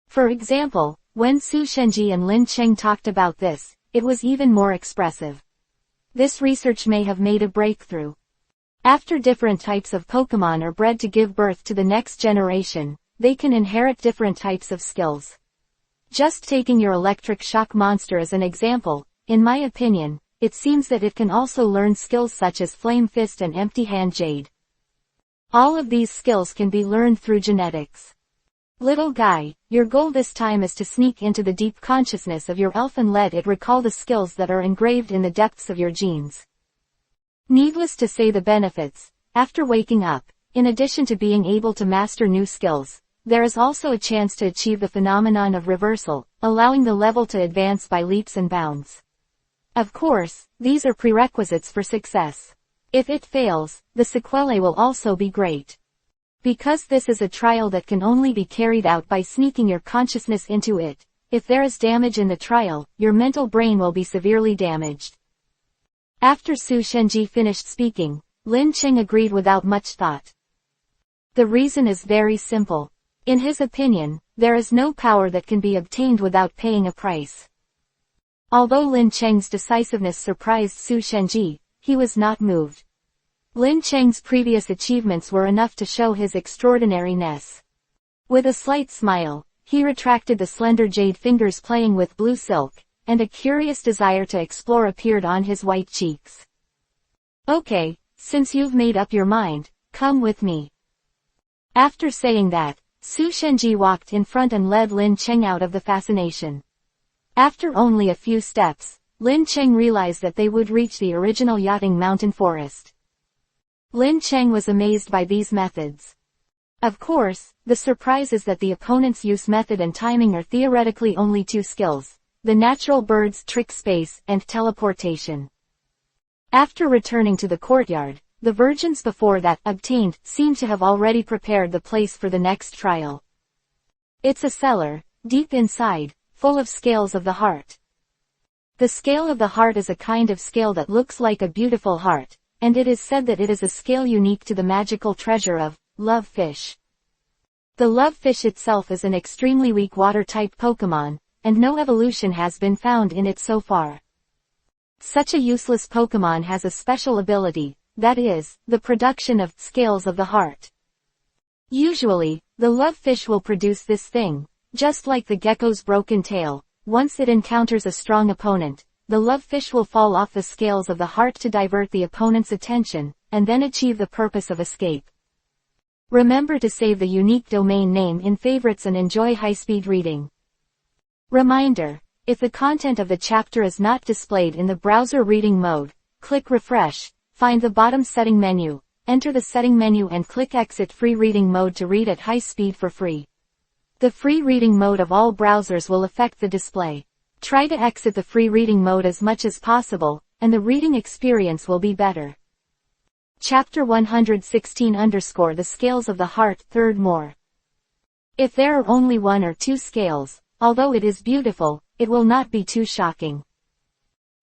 For example, when Su Shenji and Lin Cheng talked about this, it was even more expressive. This research may have made a breakthrough. After different types of Pokemon are bred to give birth to the next generation, they can inherit different types of skills. Just taking your electric shock monster as an example, in my opinion, it seems that it can also learn skills such as Flame Fist and Empty Hand Jade. All of these skills can be learned through genetics. Little guy, your goal this time is to sneak into the deep consciousness of your elf and let it recall the skills that are engraved in the depths of your genes. Needless to say the benefits, after waking up, in addition to being able to master new skills, there is also a chance to achieve the phenomenon of reversal, allowing the level to advance by leaps and bounds. Of course, these are prerequisites for success. If it fails, the sequelae will also be great. Because this is a trial that can only be carried out by sneaking your consciousness into it, if there is damage in the trial, your mental brain will be severely damaged. After Su Shenji finished speaking, Lin Cheng agreed without much thought. The reason is very simple. In his opinion, there is no power that can be obtained without paying a price. Although Lin Cheng's decisiveness surprised Su Shenji, he was not moved. Lin Cheng's previous achievements were enough to show his extraordinariness. With a slight smile, he retracted the slender jade fingers playing with blue silk, and a curious desire to explore appeared on his white cheeks. Okay, since you've made up your mind, come with me. After saying that, Su Shenji walked in front and led Lin Cheng out of the fascination. After only a few steps, Lin Cheng realized that they would reach the original yachting mountain forest. Lin Cheng was amazed by these methods. Of course, the surprise is that the opponent's use method and timing are theoretically only two skills, the natural bird's trick space and teleportation. After returning to the courtyard, the virgins before that obtained seemed to have already prepared the place for the next trial. It's a cellar, deep inside, full of scales of the heart. The scale of the heart is a kind of scale that looks like a beautiful heart, and it is said that it is a scale unique to the magical treasure of Love Fish. The Love Fish itself is an extremely weak water-type Pokemon, and no evolution has been found in it so far. Such a useless Pokemon has a special ability, that is, the production of scales of the heart. Usually, the Love Fish will produce this thing, just like the gecko's broken tail. Once it encounters a strong opponent, the Love Fish will fall off the scales of the heart to divert the opponent's attention, and then achieve the purpose of escape. Remember to save the unique domain name in favorites and enjoy high-speed reading. Reminder: if the content of the chapter is not displayed in the browser reading mode, click refresh, find the bottom setting menu, enter the setting menu and click exit free reading mode to read at high speed for free. The free reading mode of all browsers will affect the display. Try to exit the free reading mode as much as possible, and the reading experience will be better. Chapter 116 _ The Scales of the Heart, Third More. If there are only one or two scales, although it is beautiful, it will not be too shocking.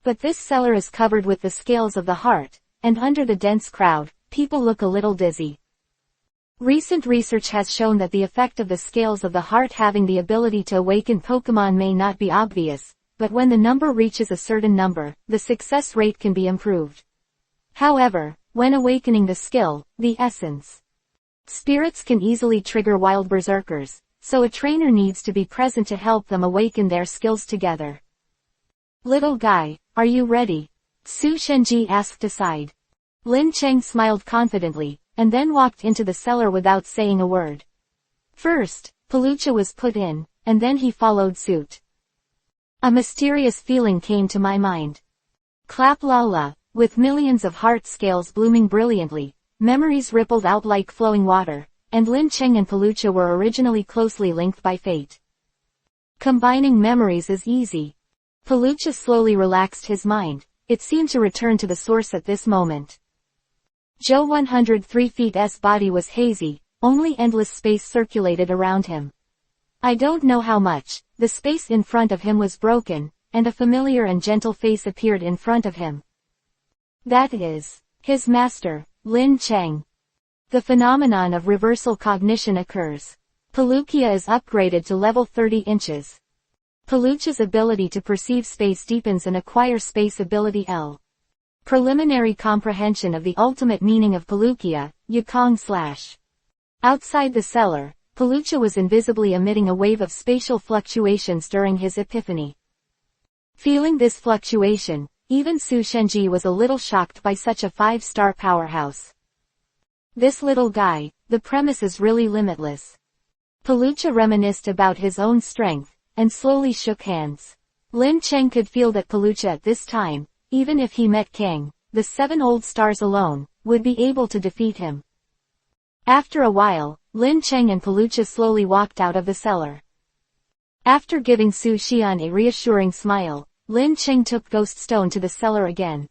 But this cellar is covered with the scales of the heart, and under the dense crowd, people look a little dizzy. Recent research has shown that the effect of the scales of the heart having the ability to awaken Pokemon may not be obvious, but when the number reaches a certain number, the success rate can be improved. However, when awakening the skill, the essence spirits can easily trigger wild berserkers, so a trainer needs to be present to help them awaken their skills together. Little guy, are you ready? Su Shenji asked aside. Lin Cheng smiled confidently, and then walked into the cellar without saying a word. First, Paluchia was put in, and then he followed suit. A mysterious feeling came to my mind. Clap la la, with millions of heart scales blooming brilliantly, memories rippled out like flowing water, and Lin Cheng and Paluchia were originally closely linked by fate. Combining memories is easy. Paluchia slowly relaxed his mind. It seemed to return to the source at this moment. Joe 103 feet's body was hazy, only endless space circulated around him. I don't know how much, the space in front of him was broken, and a familiar and gentle face appeared in front of him. That is his master, Lin Cheng. The phenomenon of reversal cognition occurs. Paluchia is upgraded to level 30 inches. Paluchia's ability to perceive space deepens and acquire space ability L. Preliminary comprehension of the ultimate meaning of Paluchia, Yukong/. Outside the cellar, Paluchia was invisibly emitting a wave of spatial fluctuations during his epiphany. Feeling this fluctuation, even Su Shenji was a little shocked by such a 5-star powerhouse. This little guy, the premise is really limitless. Paluchia reminisced about his own strength, and slowly shook hands. Lin Cheng could feel that Paluchia at this time, even if he met Kang, the 7 old stars alone, would be able to defeat him. After a while, Lin Cheng and Paluchia slowly walked out of the cellar. After giving Su Xian a reassuring smile, Lin Cheng took Ghost Stone to the cellar again.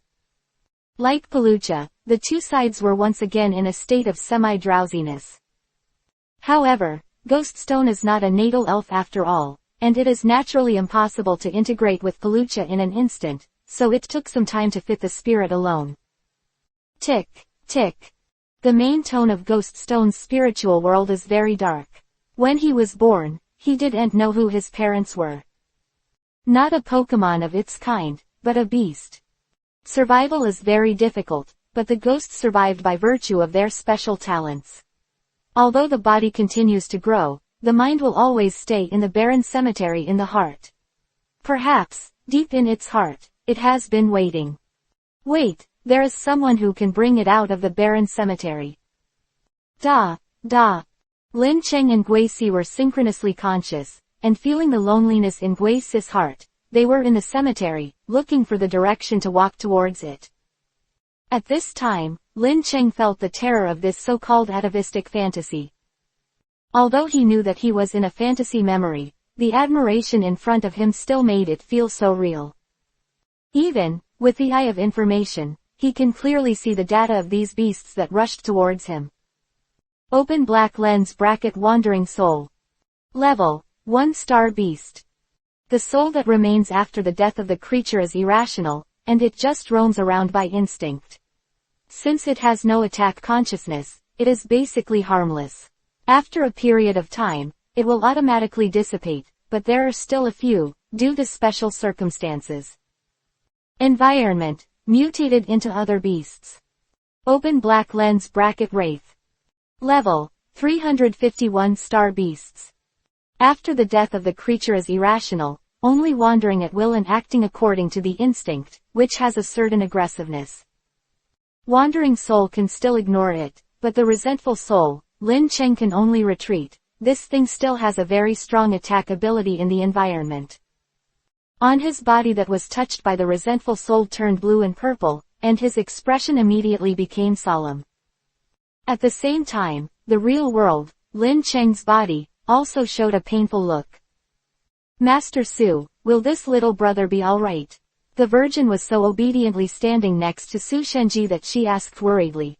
Like Paluchia, the two sides were once again in a state of semi-drowsiness. However, Ghost Stone is not a natal elf after all, and it is naturally impossible to integrate with Paluchia in an instant, so it took some time to fit the spirit alone. Tick, tick. The main tone of Ghost Stone's spiritual world is very dark. When he was born, he didn't know who his parents were. Not a Pokemon of its kind, but a beast. Survival is very difficult, but the ghosts survived by virtue of their special talents. Although the body continues to grow, the mind will always stay in the barren cemetery in the heart. Perhaps, deep in its heart, it has been waiting. Wait, there is someone who can bring it out of the barren cemetery. Da. Lin Cheng and Gui Si were synchronously conscious, and feeling the loneliness in Gui Si's heart, they were in the cemetery, looking for the direction to walk towards it. At this time, Lin Cheng felt the terror of this so-called atavistic fantasy. Although he knew that he was in a fantasy memory, the admiration in front of him still made it feel so real. Even, with the eye of information, he can clearly see the data of these beasts that rushed towards him. Open black lens bracket wandering soul. Level, 1-star beast. The soul that remains after the death of the creature is irrational, and it just roams around by instinct. Since it has no attack consciousness, it is basically harmless. After a period of time, it will automatically dissipate, but there are still a few, due to special circumstances. Environment, mutated into other beasts. Open black lens bracket wraith. Level, 351-star beasts. After the death of the creature is irrational, only wandering at will and acting according to the instinct, which has a certain aggressiveness. Wandering soul can still ignore it, but the resentful soul, Lin Cheng can only retreat. This thing still has a very strong attack ability in the environment. On his body that was touched by the resentful soul turned blue and purple, and his expression immediately became solemn. At the same time, the real world, Lin Cheng's body, also showed a painful look. Master Su, will this little brother be alright? The virgin was so obediently standing next to Su Shenji that she asked worriedly.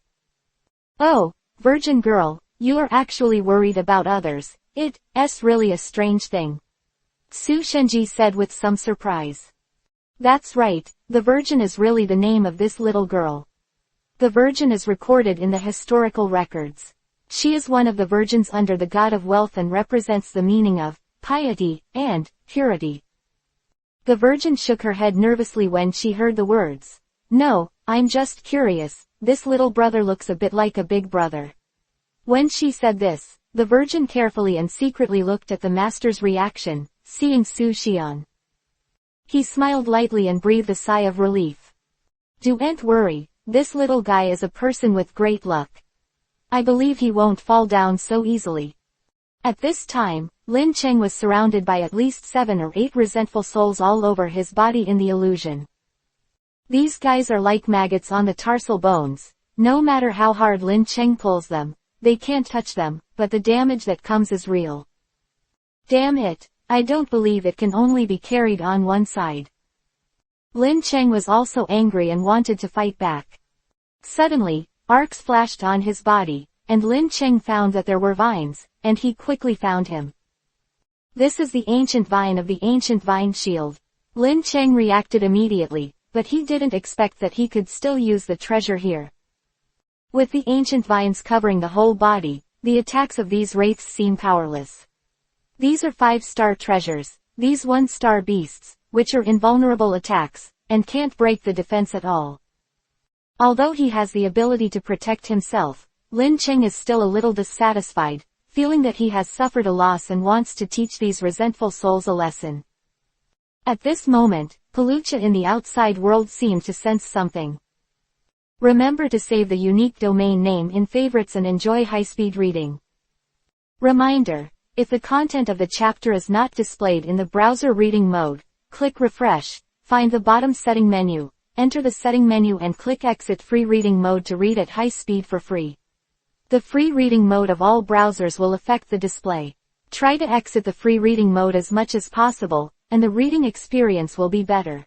Oh, virgin girl, you are actually worried about others, it's really a strange thing. Su Shenji said with some surprise. That's right, the virgin is really the name of this little girl. The virgin is recorded in the historical records. She is one of the virgins under the god of wealth and represents the meaning of piety and purity. The virgin shook her head nervously when she heard the words. No, I'm just curious, this little brother looks a bit like a big brother. When she said this, the virgin carefully and secretly looked at the master's reaction, seeing Su Xian. He smiled lightly and breathed a sigh of relief. Don't worry, this little guy is a person with great luck. I believe he won't fall down so easily. At this time, Lin Cheng was surrounded by at least 7 or 8 resentful souls all over his body in the illusion. These guys are like maggots on the tarsal bones. No matter how hard Lin Cheng pulls them, they can't touch them, but the damage that comes is real. Damn it, I don't believe it can only be carried on one side. Lin Cheng was also angry and wanted to fight back. Suddenly, arcs flashed on his body, and Lin Cheng found that there were vines, and he quickly found him. This is the ancient vine of the ancient vine shield. Lin Cheng reacted immediately, but he didn't expect that he could still use the treasure here. With the ancient vines covering the whole body, the attacks of these wraiths seem powerless. These are 5-star treasures, these 1-star beasts, which are invulnerable attacks, and can't break the defense at all. Although he has the ability to protect himself, Lin Cheng is still a little dissatisfied, feeling that he has suffered a loss and wants to teach these resentful souls a lesson. At this moment, Paluchia in the outside world seemed to sense something. Remember to save the unique domain name in favorites and enjoy high-speed reading. Reminder: if the content of the chapter is not displayed in the browser reading mode, click refresh, find the bottom setting menu, enter the setting menu and click exit free reading mode to read at high speed for free. The free reading mode of all browsers will affect the display. Try to exit the free reading mode as much as possible, and the reading experience will be better.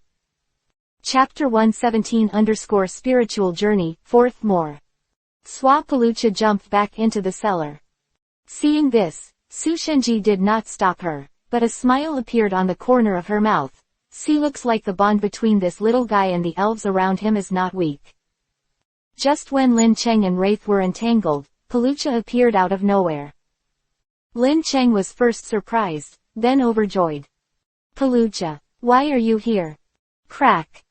Chapter 117_Spiritual Journey, 4th More. Swa Paluchia jumped back into the cellar. Seeing this, Su Shenji did not stop her, but a smile appeared on the corner of her mouth. See, looks like the bond between this little guy and the elves around him is not weak. Just when Lin Cheng and Wraith were entangled, Paluchia appeared out of nowhere. Lin Cheng was first surprised, then overjoyed. Paluchia, why are you here? Crack.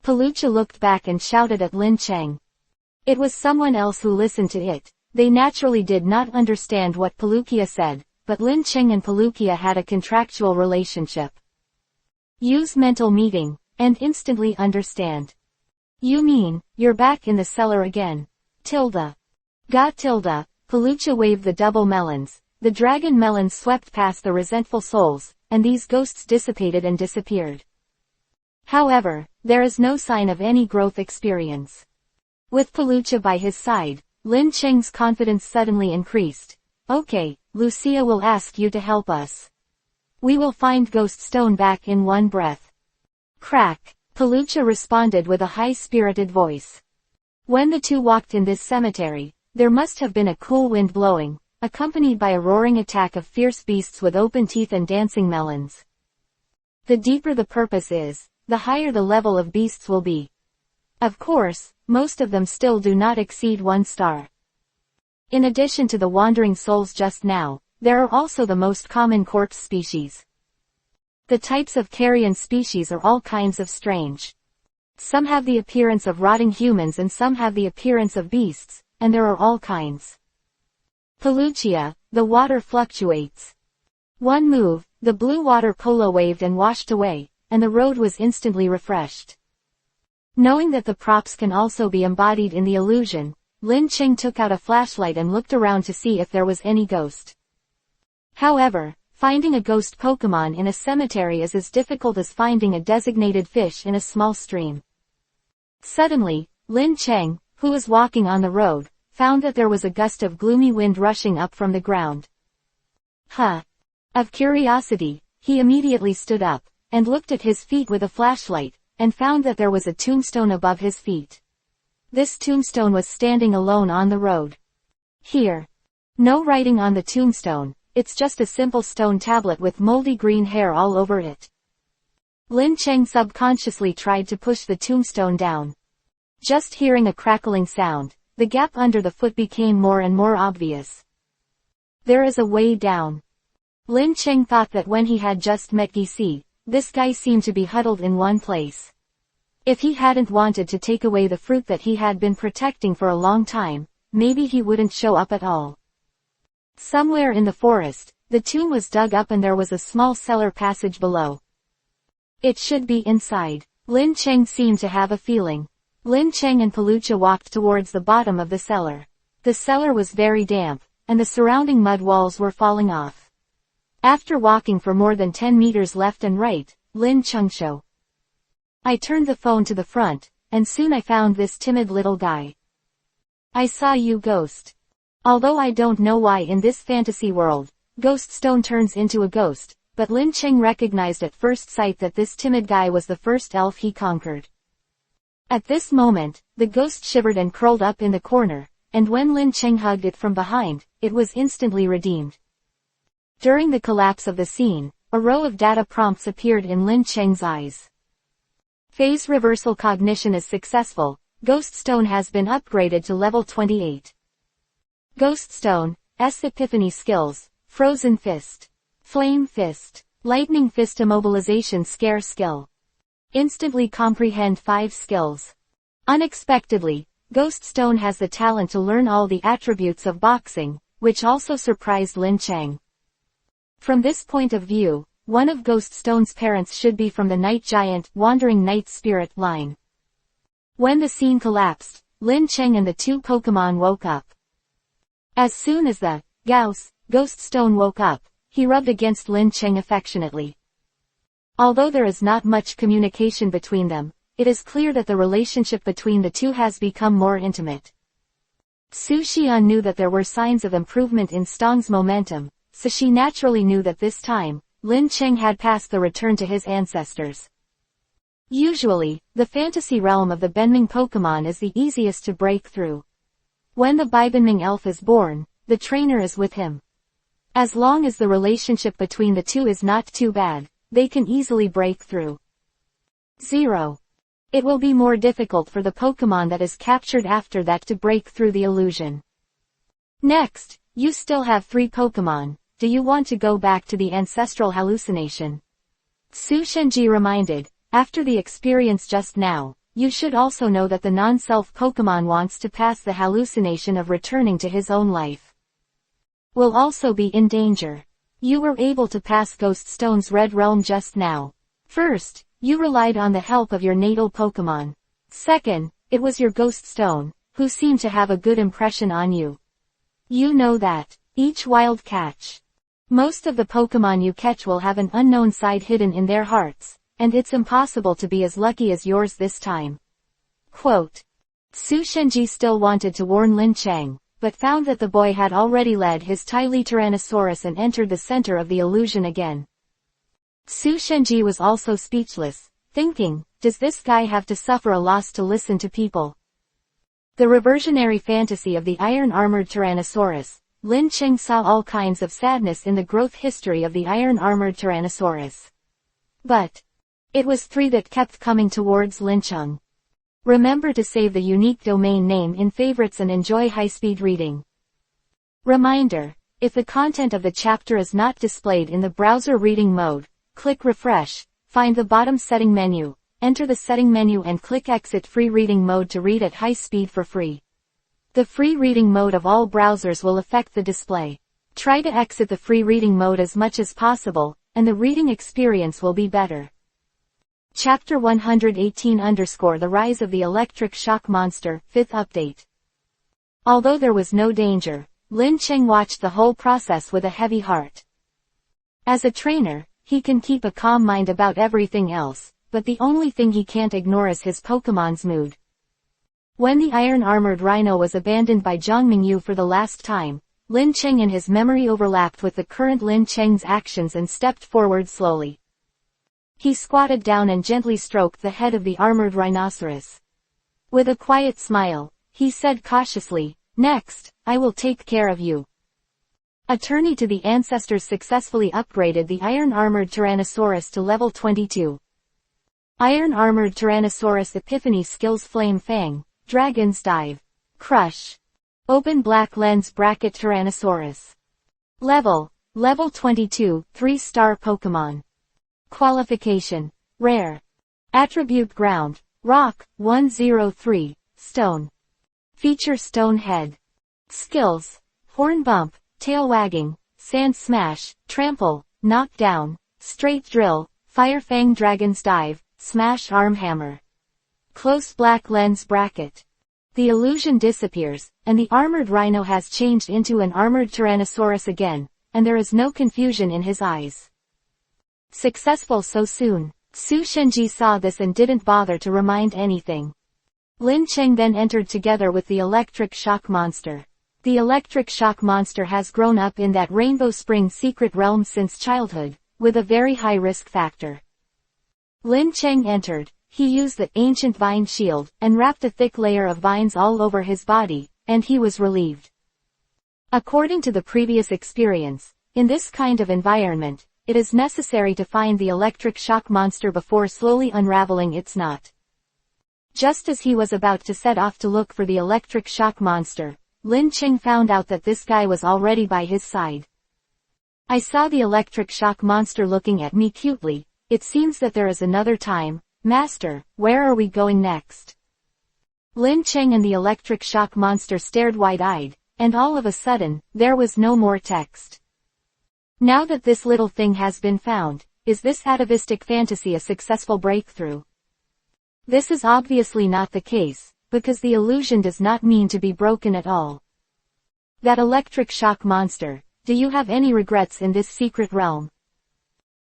Paluchia looked back and shouted at Lin Cheng. It was someone else who listened to it. They naturally did not understand what Paluchia said, but Lin Cheng and Paluchia had a contractual relationship. Use mental meeting, and instantly understand. You mean, you're back in the cellar again? Tilda. Got Tilda. Paluchia waved the double melons. The dragon melons swept past the resentful souls, and these ghosts dissipated and disappeared. However, there is no sign of any growth experience. With Paluchia by his side, Lin Cheng's confidence suddenly increased. Okay, Lucia will ask you to help us. We will find Ghost Stone back in one breath. Crack. Paluchia responded with a high-spirited voice. When the two walked in this cemetery, there must have been a cool wind blowing, accompanied by a roaring attack of fierce beasts with open teeth and dancing melons. The deeper the purpose is, the higher the level of beasts will be. Of course, most of them still do not exceed 1 star. In addition to the wandering souls just now, there are also the most common corpse species. The types of carrion species are all kinds of strange. Some have the appearance of rotting humans and some have the appearance of beasts, and there are all kinds. Paluchia, the water fluctuates. One move, the blue water polo waved and washed away, and the road was instantly refreshed. Knowing that the props can also be embodied in the illusion, Lin Cheng took out a flashlight and looked around to see if there was any ghost. However, finding a ghost Pokemon in a cemetery is as difficult as finding a designated fish in a small stream. Suddenly, Lin Cheng, who was walking on the road, found that there was a gust of gloomy wind rushing up from the ground. Of curiosity, he immediately stood up, and looked at his feet with a flashlight, and found that there was a tombstone above his feet. This tombstone was standing alone on the road. Here. No writing on the tombstone, it's just a simple stone tablet with moldy green hair all over it. Lin Cheng subconsciously tried to push the tombstone down. Just hearing a crackling sound, the gap under the foot became more and more obvious. There is a way down. Lin Cheng thought that when he had just met Gisi, this guy seemed to be huddled in one place. If he hadn't wanted to take away the fruit that he had been protecting for a long time, maybe he wouldn't show up at all. Somewhere in the forest, the tomb was dug up and there was a small cellar passage below. It should be inside. Lin Cheng seemed to have a feeling. Lin Cheng and Paluchia walked towards the bottom of the cellar. The cellar was very damp, and the surrounding mud walls were falling off. After walking for more than 10 meters left and right, Lin Cheng showed. I turned the phone to the front, and soon I found this timid little guy. I saw you, Ghost. Although I don't know why in this fantasy world, Ghost Stone turns into a ghost, but Lin Cheng recognized at first sight that this timid guy was the first elf he conquered. At this moment, the ghost shivered and curled up in the corner, and when Lin Cheng hugged it from behind, it was instantly redeemed. During the collapse of the scene, a row of data prompts appeared in Lin Cheng's eyes. Phase reversal cognition is successful. Ghost Stone has been upgraded to level 28. Ghost Stone, S Epiphany skills, Frozen Fist, Flame Fist, Lightning Fist Immobilization Scare skill. Instantly comprehend 5 skills. Unexpectedly, Ghost Stone has the talent to learn all the attributes of boxing, which also surprised Lin Cheng. From this point of view, one of Ghost Stone's parents should be from the Night Giant, Wandering Night Spirit line. When the scene collapsed, Lin Cheng and the 2 Pokémon woke up. As soon as the Ghost Stone woke up, he rubbed against Lin Cheng affectionately. Although there is not much communication between them, it is clear that the relationship between the two has become more intimate. Su Xian knew that there were signs of improvement in Stong's momentum, so she naturally knew that this time, Lin Cheng had passed the return to his ancestors. Usually, the fantasy realm of the Benming Pokémon is the easiest to break through. When the Baibenming elf is born, the trainer is with him. As long as the relationship between the two is not too bad, they can easily break through. 0. It will be more difficult for the Pokémon that is captured after that to break through the illusion. Next, you still have 3 Pokémon. Do you want to go back to the ancestral hallucination? Su Shenji reminded, after the experience just now, you should also know that the non-self Pokémon wants to pass the hallucination of returning to his own life. Will also be in danger. You were able to pass Ghost Stone's Red Realm just now. First, you relied on the help of your natal Pokémon. Second, it was your Ghost Stone, who seemed to have a good impression on you. You know that, each wild catch. Most of the Pokémon you catch will have an unknown side hidden in their hearts, and it's impossible to be as lucky as yours this time. Quote. Su Shenji still wanted to warn Lin Cheng, but found that the boy had already led his Tylee Tyrannosaurus and entered the center of the illusion again. Su Shenji was also speechless, thinking, does this guy have to suffer a loss to listen to people? The reversionary fantasy of the iron-armored Tyrannosaurus. Lin Cheng saw all kinds of sadness in the growth history of the iron-armored Tyrannosaurus. But it was 3 that kept coming towards Lin Cheng. Remember to save the unique domain name in favorites and enjoy high-speed reading. Reminder, if the content of the chapter is not displayed in the browser reading mode, click refresh, find the bottom setting menu, enter the setting menu and click exit free reading mode to read at high speed for free. The free reading mode of all browsers will affect the display. Try to exit the free reading mode as much as possible, and the reading experience will be better. Chapter 118 _ The Rise of the Electric Shock Monster, 5th update. Although there was no danger, Lin Cheng watched the whole process with a heavy heart. As a trainer, he can keep a calm mind about everything else, but the only thing he can't ignore is his Pokémon's mood. When the iron-armored rhino was abandoned by Zhang Mingyu for the last time, Lin Cheng and his memory overlapped with the current Lin Cheng's actions and stepped forward slowly. He squatted down and gently stroked the head of the armored rhinoceros. With a quiet smile, he said cautiously, "Next, I will take care of you." Attorney to the Ancestors successfully upgraded the iron-armored Tyrannosaurus to level 22. Iron-armored Tyrannosaurus Epiphany skills Flame Fang, Dragon's Dive, Crush. Open black lens bracket Tyrannosaurus. Level 22, 3-star Pokemon. Qualification: Rare. Attribute: Ground, Rock, 103, Stone. Feature: Stone Head. Skills: Horn Bump, Tail Wagging, Sand Smash, Trample, Knock Down, Straight Drill, Fire Fang Dragon's Dive, Smash Arm Hammer. Close black lens bracket. The illusion disappears, and the armored rhino has changed into an armored Tyrannosaurus again, and there is no confusion in his eyes. Successful so soon. Su Shenji saw this and didn't bother to remind anything. Lin Cheng then entered together with the electric shock monster. The electric shock monster has grown up in that Rainbow Spring secret realm since childhood, with a very high risk factor. Lin Cheng entered. He used the ancient vine shield, and wrapped a thick layer of vines all over his body, and he was relieved. According to the previous experience, in this kind of environment, it is necessary to find the electric shock monster before slowly unraveling its knot. Just as he was about to set off to look for the electric shock monster, Lin Cheng found out that this guy was already by his side. I saw the electric shock monster looking at me cutely. It seems that there is another time. Master, where are we going next? Lin Cheng and the electric shock monster stared wide-eyed, and all of a sudden, there was no more text. Now that this little thing has been found, is this atavistic fantasy a successful breakthrough? This is obviously not the case, because the illusion does not mean to be broken at all. That electric shock monster, do you have any regrets in this secret realm?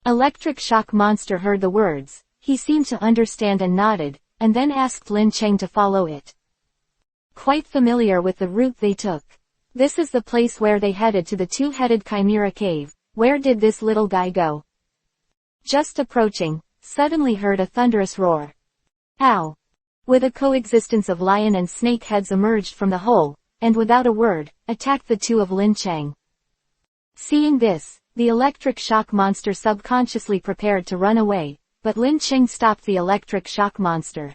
Electric shock monster heard the words. He seemed to understand and nodded, and then asked Lin Cheng to follow it. Quite familiar with the route they took. This is the place where they headed to the two-headed Chimera cave. Where did this little guy go? Just approaching, suddenly heard a thunderous roar. Ow! With a coexistence of lion and snake heads emerged from the hole, and without a word, attacked the two of Lin Cheng. Seeing this, the electric shock monster subconsciously prepared to run away. But Lin Cheng stopped the electric shock monster.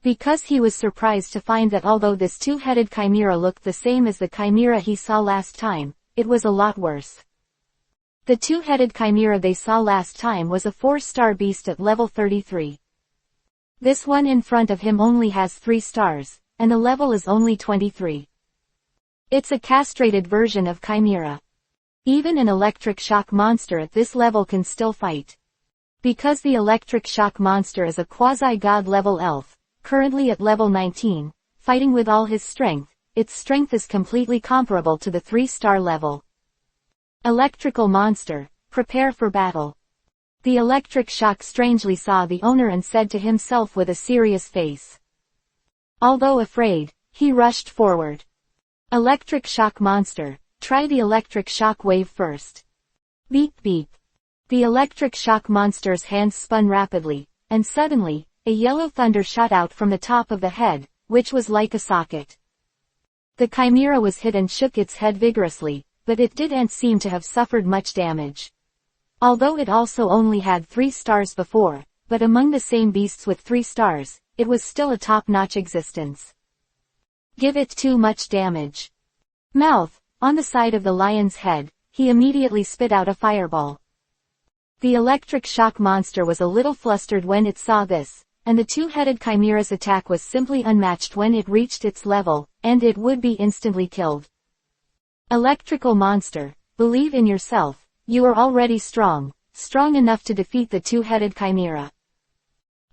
Because he was surprised to find that although this two-headed chimera looked the same as the chimera he saw last time, it was a lot worse. The two-headed chimera they saw last time was a 4-star beast at level 33. This one in front of him only has 3 stars, and the level is only 23. It's a castrated version of chimera. Even an electric shock monster at this level can still fight. Because the electric shock monster is a quasi-god level elf, currently at level 19, fighting with all his strength, its strength is completely comparable to the 3-star level. Electrical monster, prepare for battle. The electric shock strangely saw the owner and said to himself with a serious face. Although afraid, he rushed forward. Electric shock monster, try the electric shock wave first. Beep beep. The electric shock monster's hands spun rapidly, and suddenly, a yellow thunder shot out from the top of the head, which was like a socket. The chimera was hit and shook its head vigorously, but it didn't seem to have suffered much damage. Although it also only had 3 stars before, but among the same beasts with 3 stars, it was still a top-notch existence. Give it too much damage. Mouth, on the side of the lion's head, he immediately spit out a fireball. The electric shock monster was a little flustered when it saw this, and the two-headed chimera's attack was simply unmatched when it reached its level, and it would be instantly killed. Electrical monster, believe in yourself, you are already strong enough to defeat the two-headed chimera.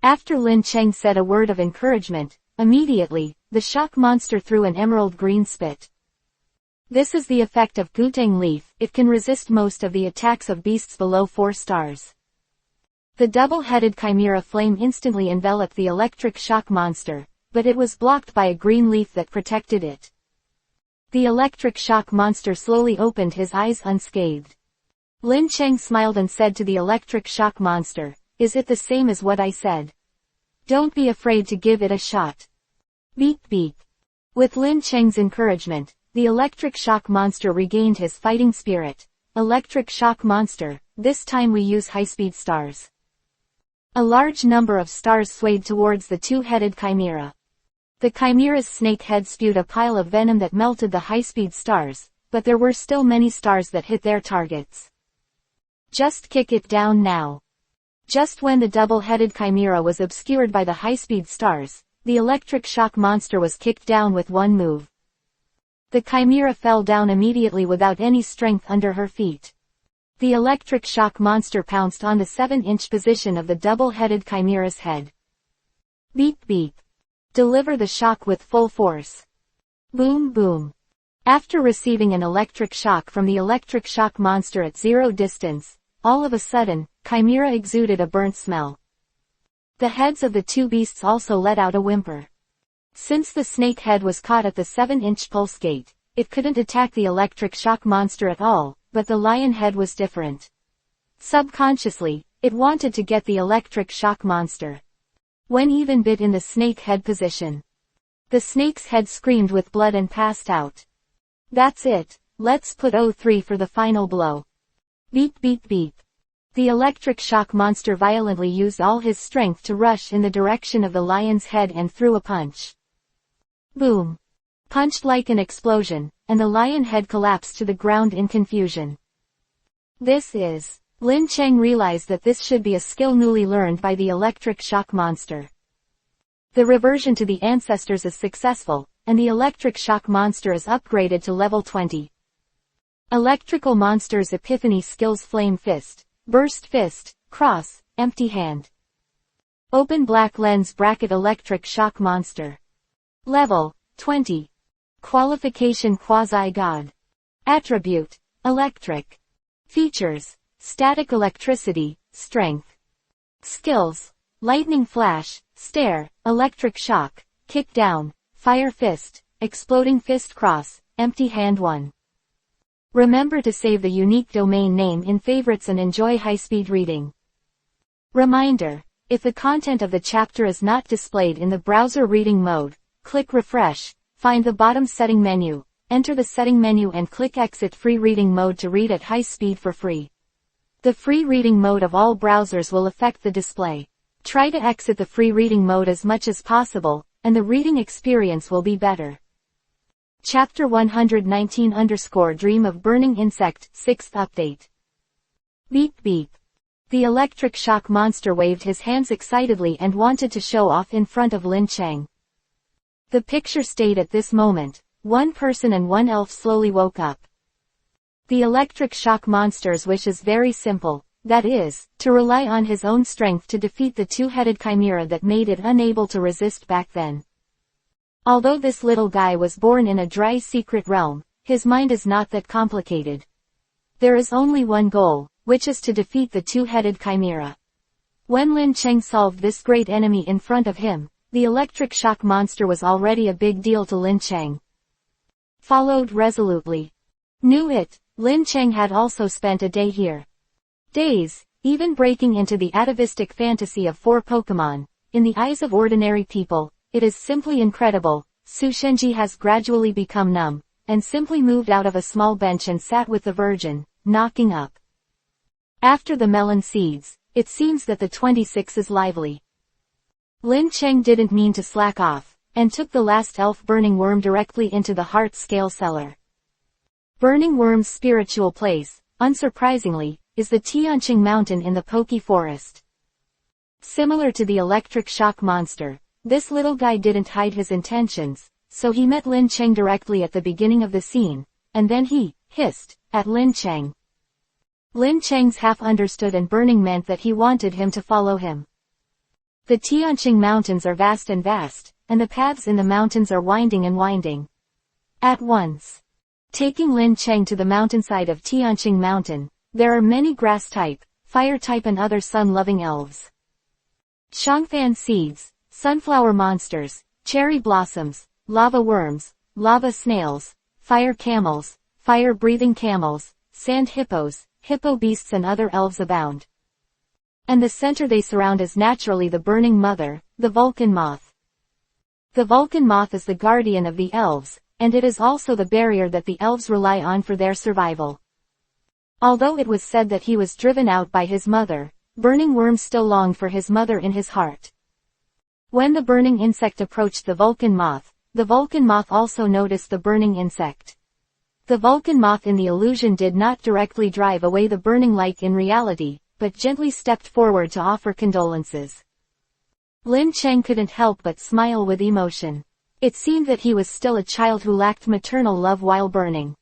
After Lin Cheng said a word of encouragement, immediately, the shock monster threw an emerald green spit. This is the effect of Guteng Leaf, it can resist most of the attacks of beasts below 4 stars. The double-headed chimera flame instantly enveloped the electric shock monster, but it was blocked by a green leaf that protected it. The electric shock monster slowly opened his eyes unscathed. Lin Cheng smiled and said to the electric shock monster, "Is it the same as what I said? Don't be afraid to give it a shot." Beep beep. With Lin Cheng's encouragement, the electric shock monster regained his fighting spirit. Electric shock monster, this time we use high-speed stars. A large number of stars swayed towards the two-headed chimera. The chimera's snake head spewed a pile of venom that melted the high-speed stars, but there were still many stars that hit their targets. Just kick it down now. Just when the double-headed chimera was obscured by the high-speed stars, the electric shock monster was kicked down with one move. The chimera fell down immediately without any strength under her feet. The electric shock monster pounced on the 7-inch position of the double-headed chimera's head. Beep beep. Deliver the shock with full force. Boom boom. After receiving an electric shock from the electric shock monster at 0 distance, all of a sudden, chimera exuded a burnt smell. The heads of the two beasts also let out a whimper. Since the snake head was caught at the 7-inch pulse gate, it couldn't attack the electric shock monster at all, but the lion head was different. Subconsciously, it wanted to get the electric shock monster. When even bit in the snake head position. The snake's head screamed with blood and passed out. That's it, let's put 03 for the final blow. Beep beep beep. The electric shock monster violently used all his strength to rush in the direction of the lion's head and threw a punch. Boom. Punched like an explosion, and the lion head collapsed to the ground in confusion. Lin Cheng realized that this should be a skill newly learned by the electric shock monster. The reversion to the ancestors is successful, and the electric shock monster is upgraded to level 20. Electrical monsters epiphany skills: Flame Fist, Burst Fist, Cross, Empty Hand. Open black lens bracket electric shock monster. Level 20. Qualification: Quasi-God. Attribute: Electric. Features: Static electricity, strength. Skills: Lightning Flash, Stare, Electric Shock, Kick Down, Fire Fist, Exploding Fist, Cross, Empty Hand 1. Remember to save the unique domain name in favorites and enjoy high-speed reading. Reminder: if the content of the chapter is not displayed in the browser reading mode, click Refresh, find the bottom setting menu, enter the setting menu and click Exit Free Reading Mode to read at high speed for free. The free reading mode of all browsers will affect the display. Try to exit the free reading mode as much as possible, and the reading experience will be better. Chapter 119_Dream of Burning Insect, 6th Update. Beep beep. The electric shock monster waved his hands excitedly and wanted to show off in front of Lin Cheng. The picture stayed at this moment. One person and one elf slowly woke up. The electric shock monster's wish is very simple, that is, to rely on his own strength to defeat the two-headed chimera that made it unable to resist back then. Although this little guy was born in a dry secret realm, his mind is not that complicated. There is only one goal, which is to defeat the two-headed chimera. When Lin Cheng solved this great enemy in front of him, the electric shock monster was already a big deal to Lin Cheng. Followed resolutely. Knew it, Lin Cheng had also spent a day here. Days, even breaking into the atavistic fantasy of 4 Pokemon. In the eyes of ordinary people, it is simply incredible. Su Shenji has gradually become numb, and simply moved out of a small bench and sat with the Virgin, knocking up. After the melon seeds, it seems that the 26 is lively. Lin Cheng didn't mean to slack off, and took the last elf burning worm directly into the heart scale cellar. Burning Worm's spiritual place, unsurprisingly, is the Tianqing Mountain in the Poke Forest. Similar to the electric shock monster, this little guy didn't hide his intentions, so he met Lin Cheng directly at the beginning of the scene, and then he hissed at Lin Cheng. Lin Cheng's half understood, and burning meant that he wanted him to follow him. The Tianqing Mountains are vast, and the paths in the mountains are winding and winding. At once. Taking Lin Cheng to the mountainside of Tianqing Mountain, there are many grass-type, fire-type and other sun-loving elves. Changfan seeds, sunflower monsters, cherry blossoms, lava worms, lava snails, fire camels, fire-breathing camels, sand hippos, hippo beasts and other elves abound. And the center they surround is naturally the Burning Mother, the Vulcan Moth. The Vulcan Moth is the guardian of the elves, and it is also the barrier that the elves rely on for their survival. Although it was said that he was driven out by his mother, Burning Worm still longed for his mother in his heart. When the burning insect approached the Vulcan moth also noticed the burning insect. The Vulcan moth in the illusion did not directly drive away the burning like in reality, but gently stepped forward to offer condolences. Lin Cheng couldn't help but smile with emotion. It seemed that he was still a child who lacked maternal love while burning.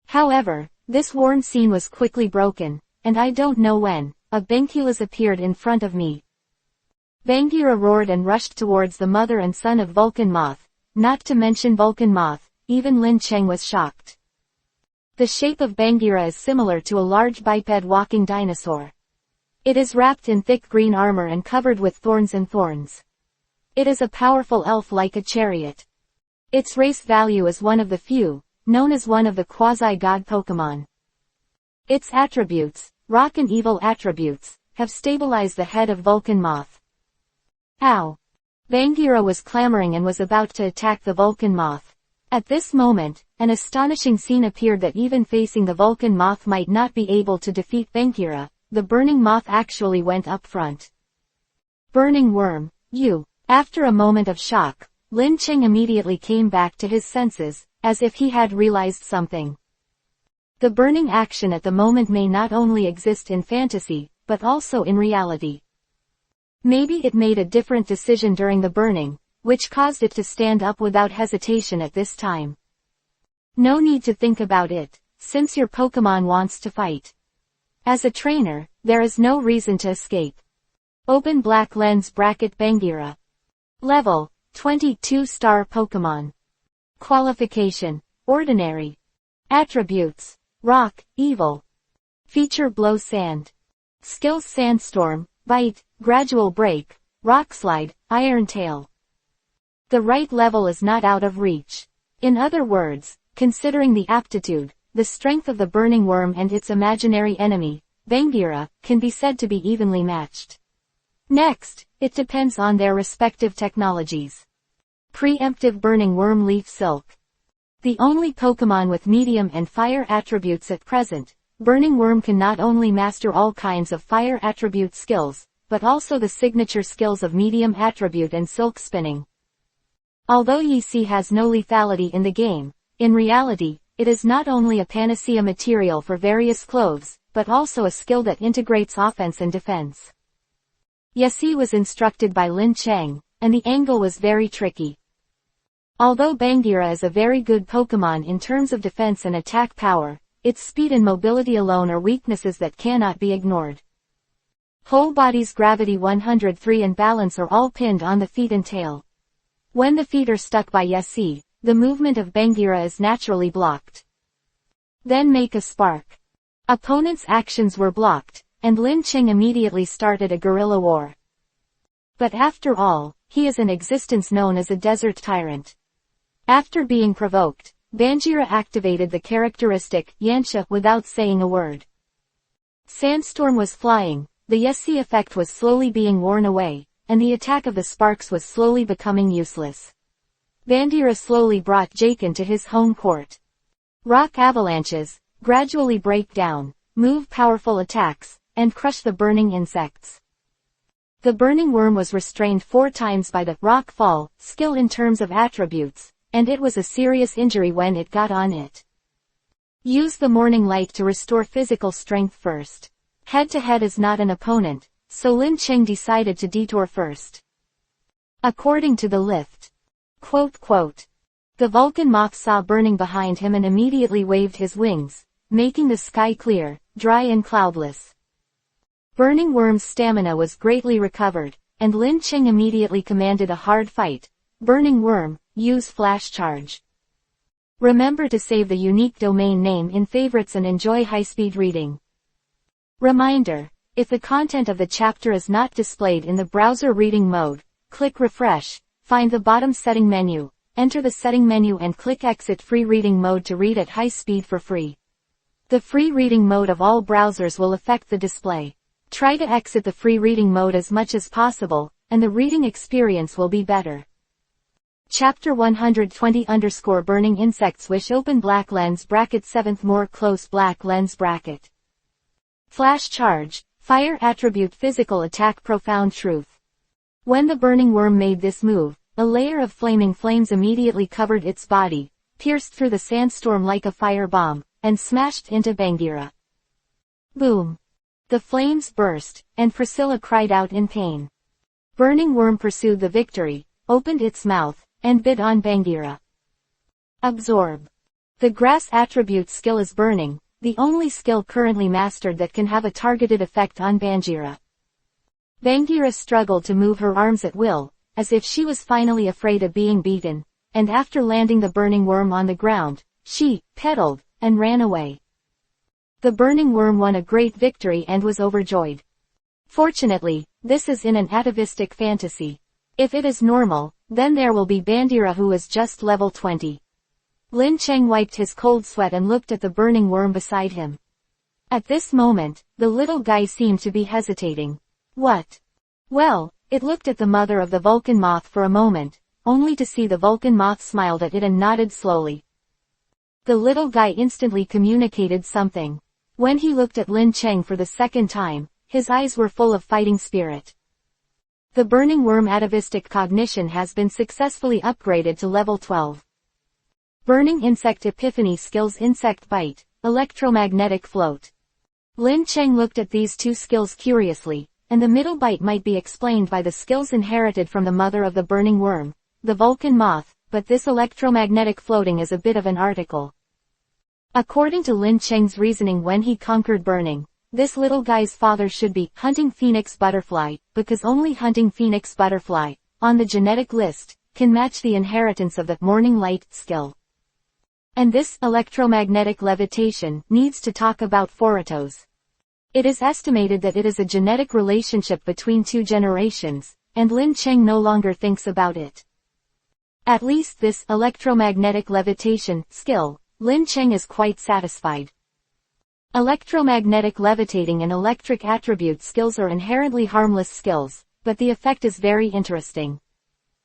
However, this warm scene was quickly broken, and I don't know when, a Bangulas appeared in front of me. Bangira roared and rushed towards the mother and son of Vulcan moth, not to mention Vulcan moth, even Lin Cheng was shocked. The shape of Bangira is similar to a large biped walking dinosaur. It is wrapped in thick green armor and covered with thorns and thorns. It is a powerful elf like a chariot. Its race value is one of the few, known as one of the quasi-god Pokemon. Its attributes, rock and evil attributes, have stabilized the head of Vulcan moth. Ow! Bangira was clamoring and was about to attack the Vulcan moth. At this moment, an astonishing scene appeared that even facing the Vulcan moth might not be able to defeat Bangira. The burning moth actually went up front. Burning worm, you! After a moment of shock, Lin Cheng immediately came back to his senses, as if he had realized something. The burning action at the moment may not only exist in fantasy, but also in reality. Maybe it made a different decision during the burning, which caused it to stand up without hesitation at this time. No need to think about it, since your Pokemon wants to fight. As a trainer, there is no reason to escape. Open black lens bracket Bangira. Level, 22 star Pokemon. Qualification, Ordinary. Attributes, Rock, Evil. Feature Blow Sand. Skills Sandstorm, Bite, Gradual Break, Rock Slide, Iron Tail. The right level is not out of reach. In other words, considering the aptitude, the strength of the burning worm and its imaginary enemy, Bangira, can be said to be evenly matched. Next, it depends on their respective technologies. Preemptive Burning Worm Leaf Silk. The only Pokemon with medium and fire attributes at present, Burning Worm can not only master all kinds of fire attribute skills, but also the signature skills of medium attribute and silk spinning. Although Yi has no lethality in the game, in reality, it is not only a panacea material for various clothes, but also a skill that integrates offense and defense. Yi was instructed by Lin Cheng, and the angle was very tricky. Although Bangira is a very good Pokemon in terms of defense and attack power, its speed and mobility alone are weaknesses that cannot be ignored. Whole body's gravity 103 and balance are all pinned on the feet and tail. When the feet are stuck by Yi, the movement of Bangira is naturally blocked. Then make a spark. Opponent's actions were blocked, and Lin Cheng immediately started a guerrilla war. But after all, he is an existence known as a desert tyrant. After being provoked, Bangira activated the characteristic Yansha without saying a word. Sandstorm was flying, the Yi effect was slowly being worn away, and the attack of the sparks was slowly becoming useless. Bangira slowly brought Jaken to his home court. Rock avalanches, gradually break down, move powerful attacks, and crush the burning insects. The burning worm was restrained 4 times by the rock fall skill in terms of attributes, and it was a serious injury when it got on it. Use the morning light to restore physical strength first. Head-to-head is not an opponent, so Lin Cheng decided to detour first. According to the lift. Quote, the Vulcan moth saw burning behind him and immediately waved his wings, making the sky clear, dry and cloudless. Burning Worm's stamina was greatly recovered, and Lin Cheng immediately commanded a hard fight. Burning Worm, use Flash Charge. Remember to save the unique domain name in favorites and enjoy high-speed reading. Reminder, if the content of the chapter is not displayed in the browser reading mode, click Refresh, find the bottom setting menu, enter the setting menu and click Exit Free Reading Mode to read at high speed for free. The free reading mode of all browsers will affect the display. Try to exit the free reading mode as much as possible, and the reading experience will be better. Chapter 120 _ Burning Insects Wish Open Black Lens Bracket 7th More Close Black Lens Bracket. Flash Charge, Fire Attribute Physical Attack Profound Truth. When the burning worm made this move, a layer of flaming flames immediately covered its body, pierced through the sandstorm like a fire bomb, and smashed into Bagheera. Boom! The flames burst, and Priscilla cried out in pain. Burning Worm pursued the victory, opened its mouth, and bit on Bagheera. Absorb. The grass attribute skill is burning, the only skill currently mastered that can have a targeted effect on Bagheera. Bagheera struggled to move her arms at will, as if she was finally afraid of being beaten, and after landing the burning worm on the ground, she pedaled and ran away. The burning worm won a great victory and was overjoyed. Fortunately, this is in an atavistic fantasy. If it is normal, then there will be Bagheera who is just level 20. Lin Cheng wiped his cold sweat and looked at the burning worm beside him. At this moment, the little guy seemed to be hesitating. What? Well, it looked at the mother of the Vulcan moth for a moment, only to see the Vulcan moth smiled at it and nodded slowly. The little guy instantly communicated something. When he looked at Lin Cheng for the second time, his eyes were full of fighting spirit. The burning worm atavistic cognition has been successfully upgraded to level 12. Burning insect epiphany skills: insect bite, electromagnetic float. Lin Cheng looked at these two skills curiously, and the middle bite might be explained by the skills inherited from the mother of the burning worm, the Vulcan moth, but this electromagnetic floating is a bit of an article. According to Lin Cheng's reasoning, when he conquered burning, this little guy's father should be hunting phoenix butterfly, because only hunting phoenix butterfly, on the genetic list, can match the inheritance of the morning light skill. And this electromagnetic levitation needs to talk about Foratos. It is estimated that it is a genetic relationship between two generations, and Lin Cheng no longer thinks about it. At least this electromagnetic levitation skill, Lin Cheng is quite satisfied. Electromagnetic levitating and electric attribute skills are inherently harmless skills, but the effect is very interesting.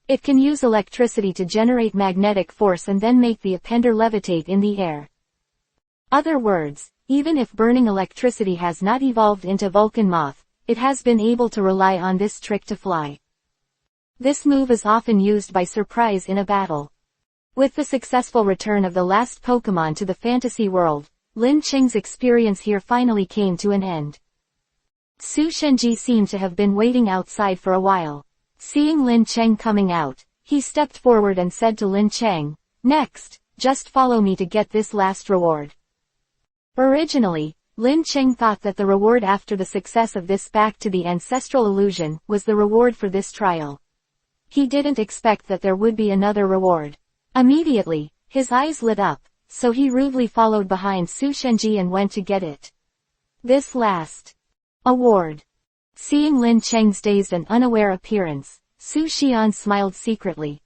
It can use electricity to generate magnetic force and then make the appender levitate in the air. Other words, even if burning electricity has not evolved into Vulcan moth, it has been able to rely on this trick to fly. This move is often used by surprise in a battle. With the successful return of the last Pokemon to the fantasy world, Lin Cheng's experience here finally came to an end. Su Shenji seemed to have been waiting outside for a while. Seeing Lin Cheng coming out, he stepped forward and said to Lin Cheng, "Next, just follow me to get this last reward." Originally, Lin Cheng thought that the reward after the success of this back to the ancestral illusion was the reward for this trial. He didn't expect that there would be another reward. Immediately, his eyes lit up, so he rudely followed behind Su Shenji and went to get it. This last award. Seeing Lin Cheng's dazed and unaware appearance, Su Xian smiled secretly.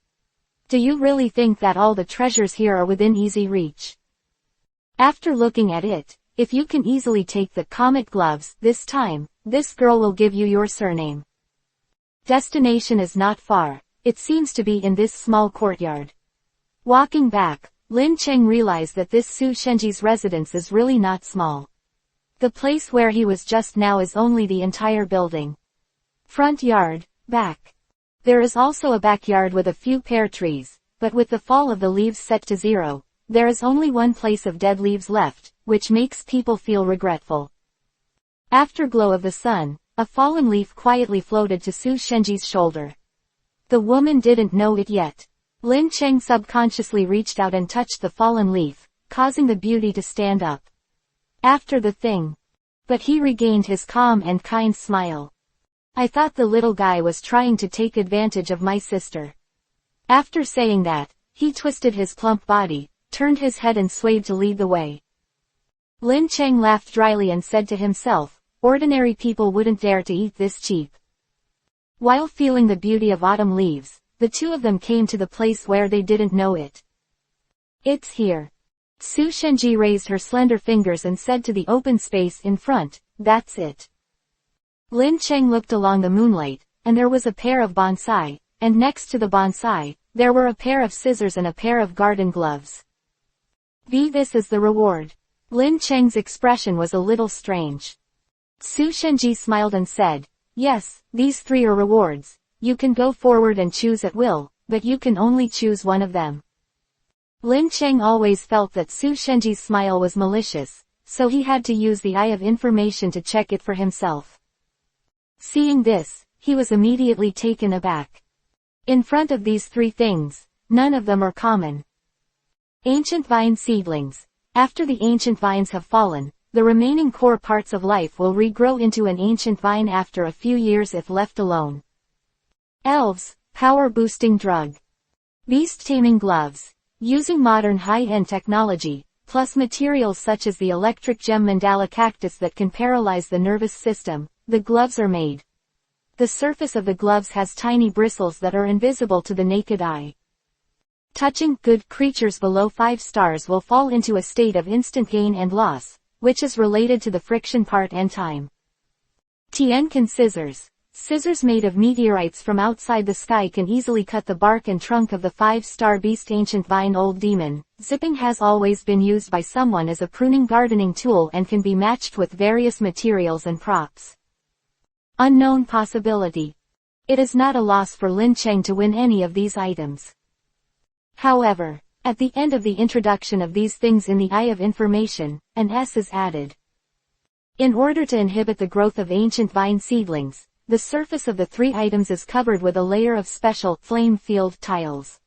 "Do you really think that all the treasures here are within easy reach? After looking at it, if you can easily take the comet gloves this time, this girl will give you your surname. Destination is not far, it seems to be in this small courtyard." Walking back, Lin Cheng realized that this Su Shenji's residence is really not small. The place where he was just now is only the entire building. Front yard, back. There is also a backyard with a few pear trees, but with the fall of the leaves set to 0, there is only one place of dead leaves left, which makes people feel regretful. Afterglow of the sun, a fallen leaf quietly floated to Su Shenji's shoulder. The woman didn't know it yet. Lin Cheng subconsciously reached out and touched the fallen leaf, causing the beauty to stand up. After the thing. But he regained his calm and kind smile. "I thought the little guy was trying to take advantage of my sister." After saying that, he twisted his plump body, turned his head and swayed to lead the way. Lin Cheng laughed dryly and said to himself, ordinary people wouldn't dare to eat this cheap. While feeling the beauty of autumn leaves, the two of them came to the place where they didn't know it. "It's here." Su Shenji raised her slender fingers and said to the open space in front, "That's it." Lin Cheng looked along the moonlight, and there was a pair of bonsai, and next to the bonsai, there were a pair of scissors and a pair of garden gloves. This is the reward." Lin Cheng's expression was a little strange. Su Shenji smiled and said, "Yes, these 3 are rewards. you can go forward and choose at will, but you can only choose one of them. Lin Cheng always felt that Su Shenji's smile was malicious, so he had to use the eye of information to check it for himself. Seeing this, he was immediately taken aback. In front of these three things, none of them are common. Ancient vine seedlings. After the ancient vines have fallen, the remaining core parts of life will regrow into an ancient vine after a few years if left alone. Elves, power-boosting drug. Beast-taming gloves. Using modern high-end technology, plus materials such as the electric gem mandala cactus that can paralyze the nervous system, the gloves are made. The surface of the gloves has tiny bristles that are invisible to the naked eye. Touching good creatures below 5 stars will fall into a state of instant gain and loss, which is related to the friction part and time. Tiankin scissors. Scissors made of meteorites from outside the sky can easily cut the bark and trunk of the 5-star beast ancient vine old demon. Zipping has always been used by someone as a pruning gardening tool and can be matched with various materials and props. Unknown possibility. It is not a loss for Lin Cheng to win any of these items. However, at the end of the introduction of these things in the Eye of Information, an S is added. In order to inhibit the growth of ancient vine seedlings, the surface of the 3 items is covered with a layer of special flame field tiles.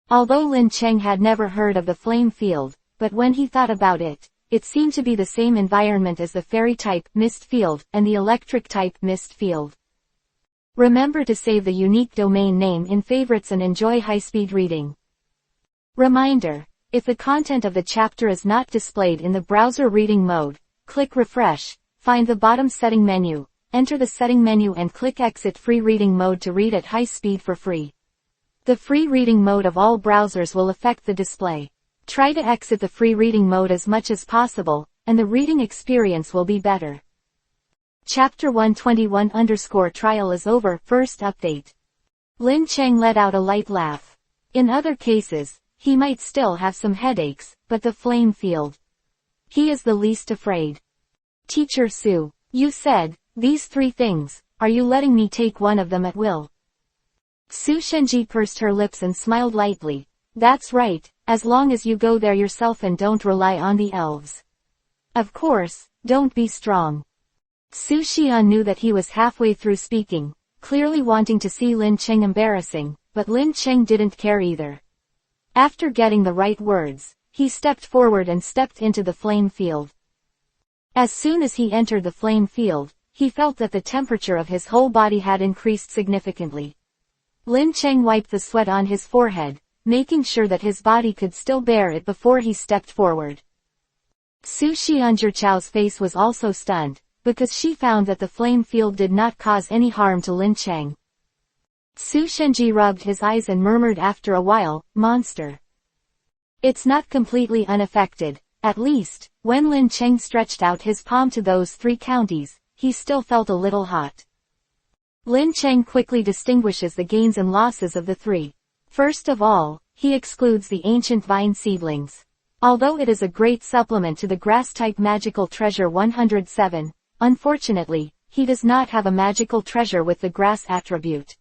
Although Lin Cheng had never heard of the flame field, but when he thought about it, it seemed to be the same environment as the fairy-type mist field and the electric-type mist field. Remember to save the unique domain name in favorites and enjoy high-speed reading. Reminder: if the content of the chapter is not displayed in the browser reading mode, click Refresh, find the bottom setting menu, enter the setting menu and click Exit Free Reading Mode to read at high speed for free. The free reading mode of all browsers will affect the display. Try to exit the free reading mode as much as possible, and the reading experience will be better. Chapter 121_trial is over. First update. Lin Cheng let out a light laugh. In other cases, he might still have some headaches, but the flame field. He is the least afraid. Teacher Su, you said, these 3 things, are you letting me take one of them at will? Su Shenji pursed her lips and smiled lightly. That's right, as long as you go there yourself and don't rely on the elves. Of course, don't be strong. Su Xian knew that he was halfway through speaking, clearly wanting to see Lin Cheng embarrassing, but Lin Cheng didn't care either. After getting the right words, he stepped forward and stepped into the flame field. As soon as he entered the flame field, he felt that the temperature of his whole body had increased significantly. Lin Cheng wiped the sweat on his forehead, making sure that his body could still bear it before he stepped forward. Su Xianzhichao's face was also stunned, because she found that the flame field did not cause any harm to Lin Cheng. Su Shenji rubbed his eyes and murmured after a while, "Monster." It's not completely unaffected, at least, when Lin Cheng stretched out his palm to those 3 counties, he still felt a little hot. Lin Cheng quickly distinguishes the gains and losses of the 3. First of all, he excludes the ancient vine seedlings. Although it is a great supplement to the grass-type magical treasure 107, unfortunately, he does not have a magical treasure with the grass attribute.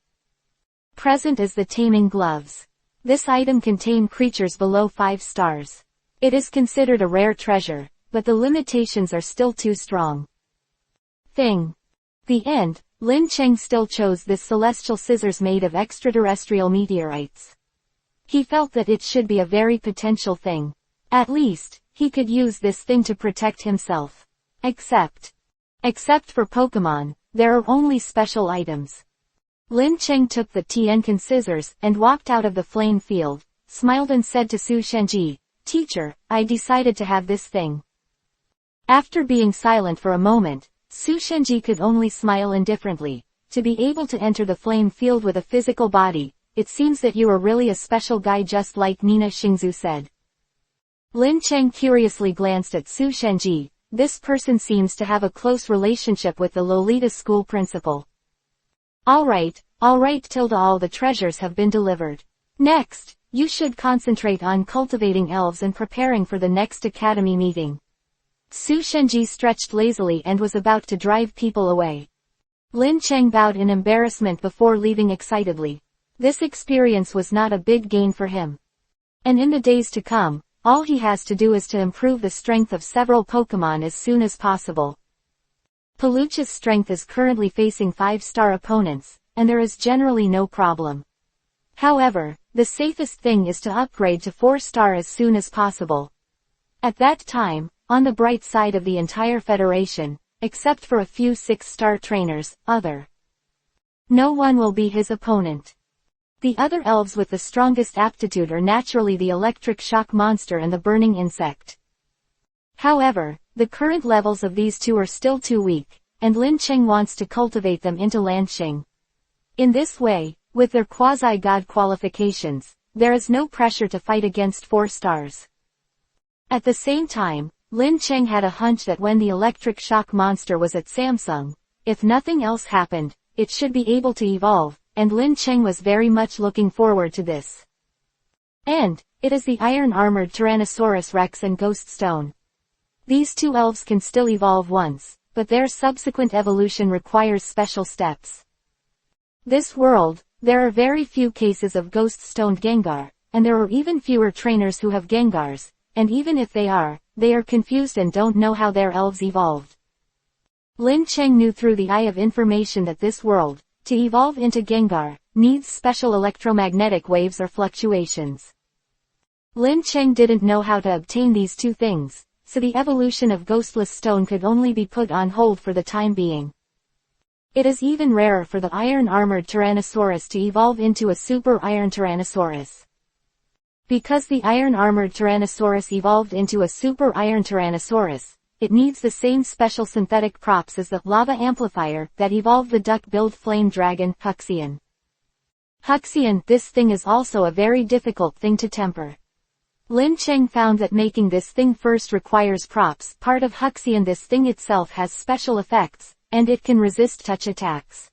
Present is the taming gloves. This item contains creatures below 5 stars. It is considered a rare treasure, but the limitations are still too strong. The end, Lin Cheng still chose this celestial scissors made of extraterrestrial meteorites. He felt that it should be a very potential thing. At least, he could use this thing to protect himself. Except for Pokemon, there are only special items. Lin Cheng took the Tiankin scissors and walked out of the flame field, smiled and said to Su Shenji, "Teacher, I decided to have this thing." After being silent for a moment, Su Shenji could only smile indifferently. To be able to enter the flame field with a physical body, it seems that you are really a special guy, just like Nina Xingzu said. Lin Cheng curiously glanced at Su Shenji. This person seems to have a close relationship with the Lolita school principal. Alright, tilde, all the treasures have been delivered. Next, you should concentrate on cultivating elves and preparing for the next academy meeting. Su Shenji stretched lazily and was about to drive people away. Lin Cheng bowed in embarrassment before leaving excitedly. This experience was not a big gain for him. And in the days to come, all he has to do is to improve the strength of several Pokémon as soon as possible. Paluchia's strength is currently facing 5-star opponents, and there is generally no problem. However, the safest thing is to upgrade to 4-star as soon as possible. At that time, on the bright side of the entire Federation, except for a few 6-star trainers, no one will be his opponent. The other elves with the strongest aptitude are naturally the electric shock monster and the burning insect. However, the current levels of these two are still too weak, and Lin Cheng wants to cultivate them into Lanxing. In this way, with their quasi-god qualifications, there is no pressure to fight against 4 stars. At the same time, Lin Cheng had a hunch that when the electric shock monster was at Samsung, if nothing else happened, it should be able to evolve, and Lin Cheng was very much looking forward to this. And, it is the iron-armored Tyrannosaurus Rex and Ghost Stone. These two elves can still evolve once, but their subsequent evolution requires special steps. This world, there are very few cases of ghost-stoned Gengar, and there are even fewer trainers who have Gengars, and even if they are confused and don't know how their elves evolved. Lin Cheng knew through the eye of information that this world, to evolve into Gengar, needs special electromagnetic waves or fluctuations. Lin Cheng didn't know how to obtain these two things, so the evolution of Ghostless Stone could only be put on hold for the time being. It is even rarer for the iron-armored Tyrannosaurus to evolve into a Super Iron Tyrannosaurus. Because the iron-armored Tyrannosaurus evolved into a Super Iron Tyrannosaurus, it needs the same special synthetic props as the Lava Amplifier that evolved the duck-billed flame dragon, Huxian. This thing is also a very difficult thing to temper. Lin Cheng found that making this thing first requires props. Part of Huxian, this thing itself has special effects, and it can resist touch attacks.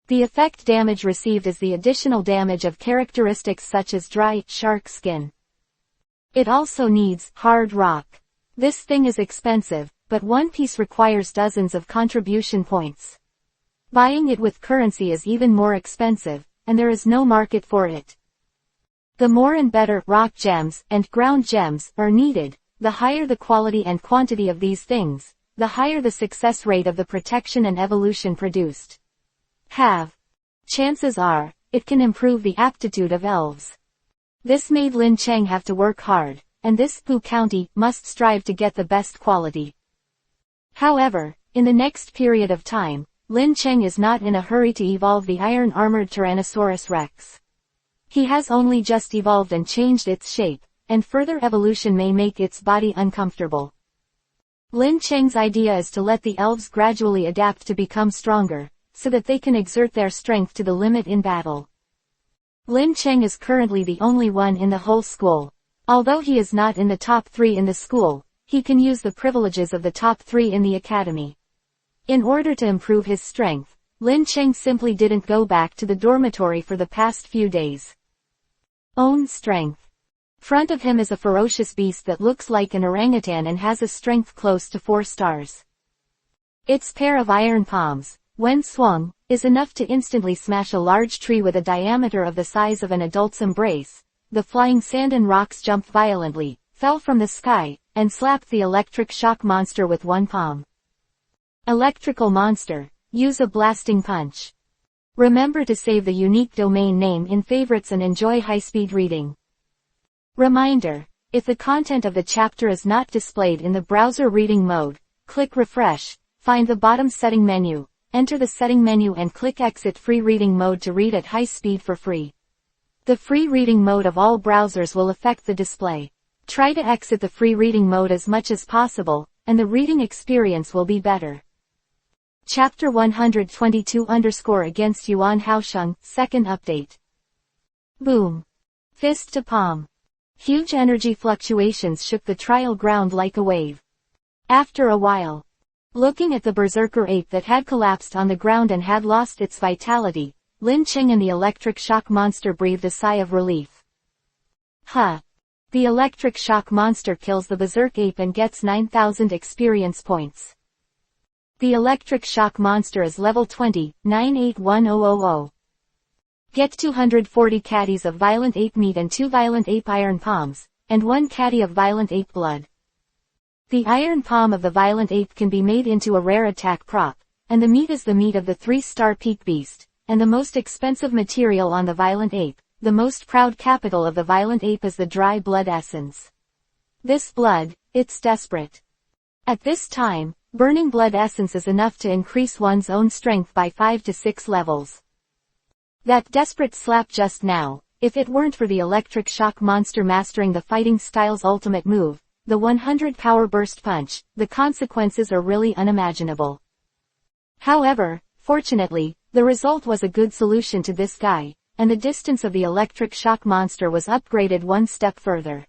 The effect damage received is the additional damage of characteristics such as dry, shark skin. It also needs hard rock. This thing is expensive, but one piece requires dozens of contribution points. Buying it with currency is even more expensive, and there is no market for it. The more and better rock gems and ground gems are needed, the higher the quality and quantity of these things, the higher the success rate of the protection and evolution produced. Chances are, it can improve the aptitude of elves. This made Lin Cheng have to work hard, and this EPUB county must strive to get the best quality. However, in the next period of time, Lin Cheng is not in a hurry to evolve the iron-armored Tyrannosaurus Rex. He has only just evolved and changed its shape, and further evolution may make its body uncomfortable. Lin Cheng's idea is to let the elves gradually adapt to become stronger, so that they can exert their strength to the limit in battle. Lin Cheng is currently the only one in the whole school. Although he is not in the top 3 in the school, he can use the privileges of the top 3 in the academy. In order to improve his strength, Lin Cheng simply didn't go back to the dormitory for the past few days. Own strength. Front of him is a ferocious beast that looks like an orangutan and has a strength close to 4 stars. Its pair of iron palms, when swung, is enough to instantly smash a large tree with a diameter of the size of an adult's embrace. The flying sand and rocks jumped violently, fell from the sky, and slapped the electric shock monster with one palm. Electrical monster, use a blasting punch. Remember to save the unique domain name in favorites and enjoy high-speed reading. Reminder, if the content of the chapter is not displayed in the browser reading mode, click refresh, find the bottom setting menu, enter the setting menu and click exit free reading mode to read at high speed for free. The free reading mode of all browsers will affect the display. Try to exit the free reading mode as much as possible, and the reading experience will be better. Chapter 122 against Yuan Haosheng, second update. Boom. Fist to palm. Huge energy fluctuations shook the trial ground like a wave. After a while, looking at the berserker ape that had collapsed on the ground and had lost its vitality, Lin Cheng and the electric shock monster breathed a sigh of relief. The electric shock monster kills the berserk ape and gets 9,000 experience points. The electric shock monster is level 20, 981000. Get 240 caddies of violent ape meat and 2 violent ape iron palms, and 1 caddy of violent ape blood. The iron palm of the violent ape can be made into a rare attack prop, and the meat is the meat of the 3-star peak beast, and the most expensive material on the violent ape. The most proud capital of the violent ape is the dry blood essence. This blood, it's desperate. At this time, burning blood essence is enough to increase one's own strength by 5 to 6 levels. That desperate slap just now, if it weren't for the electric shock monster mastering the fighting style's ultimate move, the 100 power burst punch, the consequences are really unimaginable. However, fortunately, the result was a good solution to this guy, and the distance of the electric shock monster was upgraded one step further.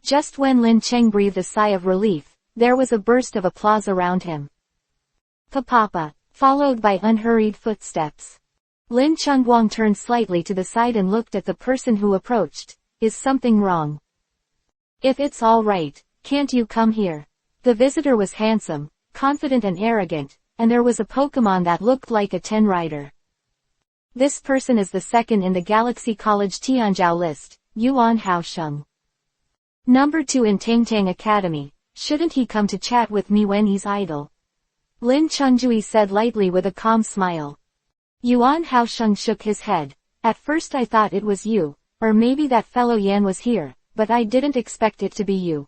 Just when Lin Cheng breathed a sigh of relief, there was a burst of applause around him. Pa-papa, followed by unhurried footsteps. Lin Chengguang turned slightly to the side and looked at the person who approached. Is something wrong? If it's all right, can't you come here? The visitor was handsome, confident and arrogant, and there was a Pokemon that looked like a 10 rider. This person is the second in the Galaxy College Tianzhou list, Yuan Haosheng. Number 2 in Tangtang Academy. Shouldn't he come to chat with me when he's idle? Lin Chungjui said lightly with a calm smile. Yuan Haosheng shook his head. At first I thought it was you, or maybe that fellow Yan was here, but I didn't expect it to be you.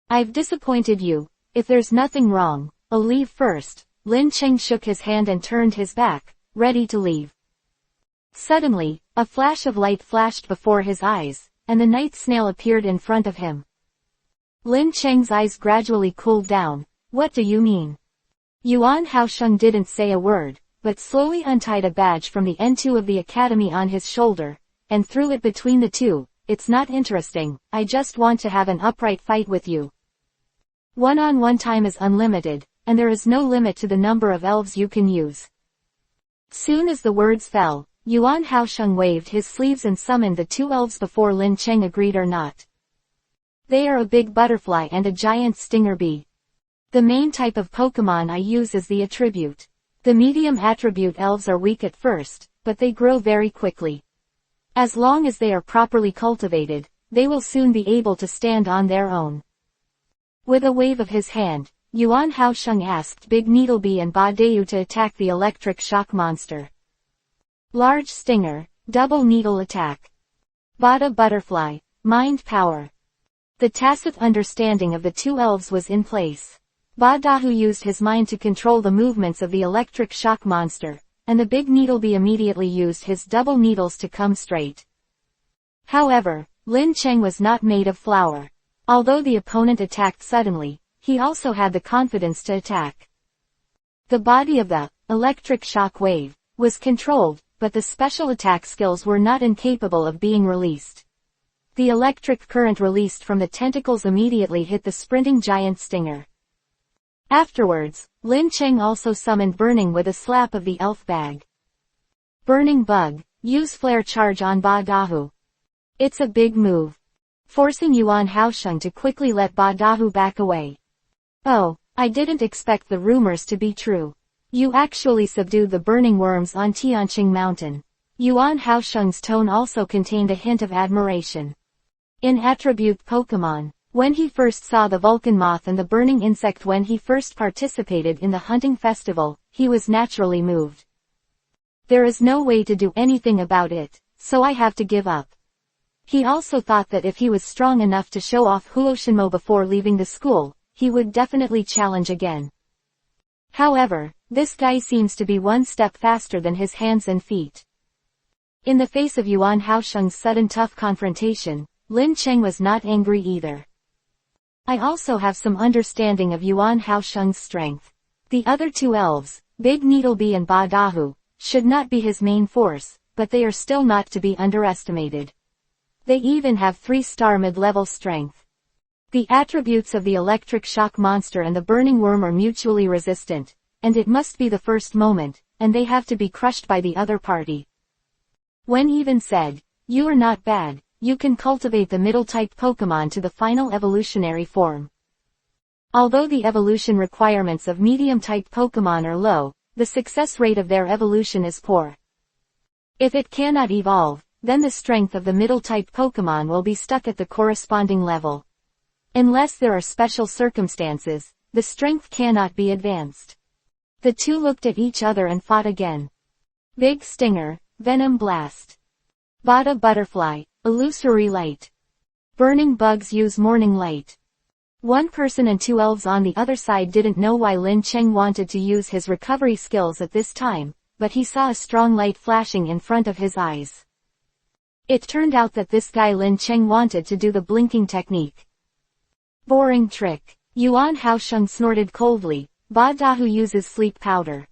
I've disappointed you. If there's nothing wrong, I'll leave first. Lin Cheng shook his hand and turned his back, ready to leave. Suddenly, a flash of light flashed before his eyes, and the night snail appeared in front of him. Lin Cheng's eyes gradually cooled down. What do you mean? Yuan Haosheng didn't say a word, but slowly untied a badge from the N2 of the academy on his shoulder, and threw it between the two. It's not interesting, I just want to have an upright fight with you. One-on-one time is unlimited, and there is no limit to the number of elves you can use. Soon as the words fell, Yuan Haosheng waved his sleeves and summoned the 2 elves before Lin Cheng agreed or not. They are a big butterfly and a giant stinger bee. The main type of Pokemon I use is the attribute. The medium attribute elves are weak at first, but they grow very quickly. As long as they are properly cultivated, they will soon be able to stand on their own. With a wave of his hand, Yuan Haosheng asked Big Needlebee and Ba Dayu to attack the electric shock monster. Large stinger, double needle attack. Bada butterfly, mind power. The tacit understanding of the 2 elves was in place. Ba Dahu used his mind to control the movements of the electric shock monster, and the Big Needlebee immediately used his double needles to come straight. However, Lin Cheng was not made of flour. Although the opponent attacked suddenly, he also had the confidence to attack. The body of the electric shock wave was controlled, but the special attack skills were not incapable of being released. The electric current released from the tentacles immediately hit the sprinting giant stinger. Afterwards, Lin Cheng also summoned Burning with a slap of the elf bag. Burning Bug, use Flare Charge on Ba Dahu. It's a big move. Forcing Yuan Haosheng to quickly let Ba Dahu back away. Oh, I didn't expect the rumors to be true. You actually subdued the burning worms on Tianqing Mountain. Yuan Haosheng's tone also contained a hint of admiration. In attribute Pokemon, when he first saw the Vulcan moth and the burning insect when he first participated in the hunting festival, he was naturally moved. There is no way to do anything about it, so I have to give up. He also thought that if he was strong enough to show off Huoshinmo before leaving the school, he would definitely challenge again. However, this guy seems to be one step faster than his hands and feet. In the face of Yuan Haosheng's sudden tough confrontation, Lin Cheng was not angry either. I also have some understanding of Yuan Haosheng's strength. The other 2 elves, Big Needlebee and Ba Dahu, should not be his main force, but they are still not to be underestimated. They even have 3-star mid-level strength. The attributes of the electric shock monster and the burning worm are mutually resistant, and it must be the first moment, and they have to be crushed by the other party. When Even said, "You are not bad, you can cultivate the middle-type Pokemon to the final evolutionary form." Although the evolution requirements of medium-type Pokémon are low, the success rate of their evolution is poor. If it cannot evolve, then the strength of the middle-type Pokémon will be stuck at the corresponding level. Unless there are special circumstances, the strength cannot be advanced. The two looked at each other and fought again. Big Stinger, Venom Blast. Bada Butterfly, Illusory Light. Burning Bugs use Morning Light. One person and two elves on the other side didn't know why Lin Cheng wanted to use his recovery skills at this time, but he saw a strong light flashing in front of his eyes. It turned out that this guy Lin Cheng wanted to do the blinking technique. Boring trick. Yuan Haosheng snorted coldly. Ba Dahu uses sleep powder.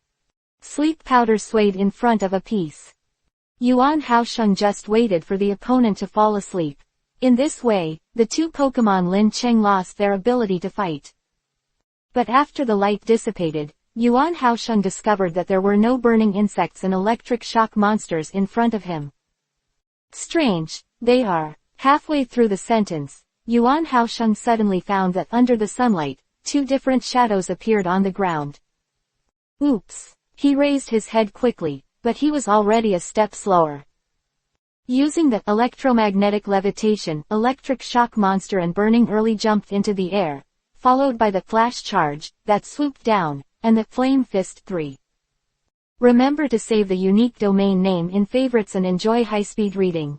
Sleep powder swayed in front of a piece. Yuan Haosheng just waited for the opponent to fall asleep. In this way, the two Pokémon Lin Cheng lost their ability to fight. But after the light dissipated, Yuan Haosheng discovered that there were no burning insects and electric shock monsters in front of him. Strange, they are. Halfway through the sentence, Yuan Haosheng suddenly found that under the sunlight, two different shadows appeared on the ground. Oops. He raised his head quickly, but he was already a step slower. Using the electromagnetic levitation, electric shock monster and burning early jumped into the air, followed by the flash charge, that swooped down, and the flame fist 3. Remember to save the unique domain name in favorites and enjoy high-speed reading.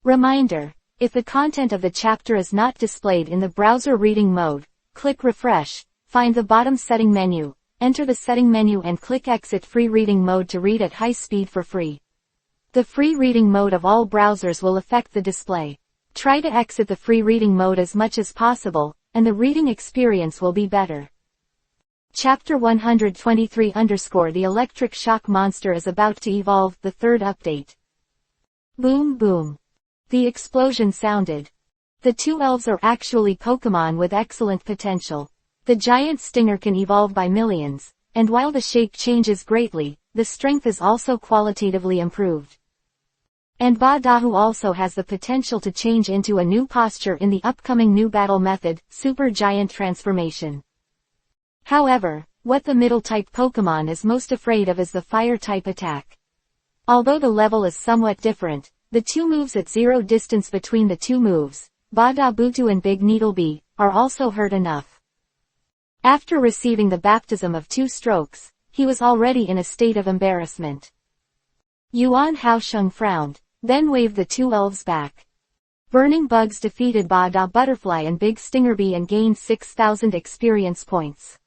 Reminder, if the content of the chapter is not displayed in the browser reading mode, click refresh, find the bottom setting menu, enter the setting menu and click exit free reading mode to read at high speed for free. The free reading mode of all browsers will affect the display. Try to exit the free reading mode as much as possible, and the reading experience will be better. Chapter 123_ The Electric Shock Monster is about to evolve, the third update. Boom boom. The explosion sounded. The two elves are actually Pokémon with excellent potential. The giant stinger can evolve by millions, and while the shape changes greatly, the strength is also qualitatively improved. And Ba Dahu also has the potential to change into a new posture in the upcoming new battle method, Super Giant Transformation. However, what the middle-type Pokémon is most afraid of is the fire-type attack. Although the level is somewhat different, the two moves at zero distance between the two moves, Bada Butu and Big Needlebee, are also hurt enough. After receiving the baptism of 2 strokes, he was already in a state of embarrassment. Yuan Haosheng frowned, then waved the two elves back. Burning Bugs defeated Bada Butterfly and Big Stingerbee and gained 6,000 experience points.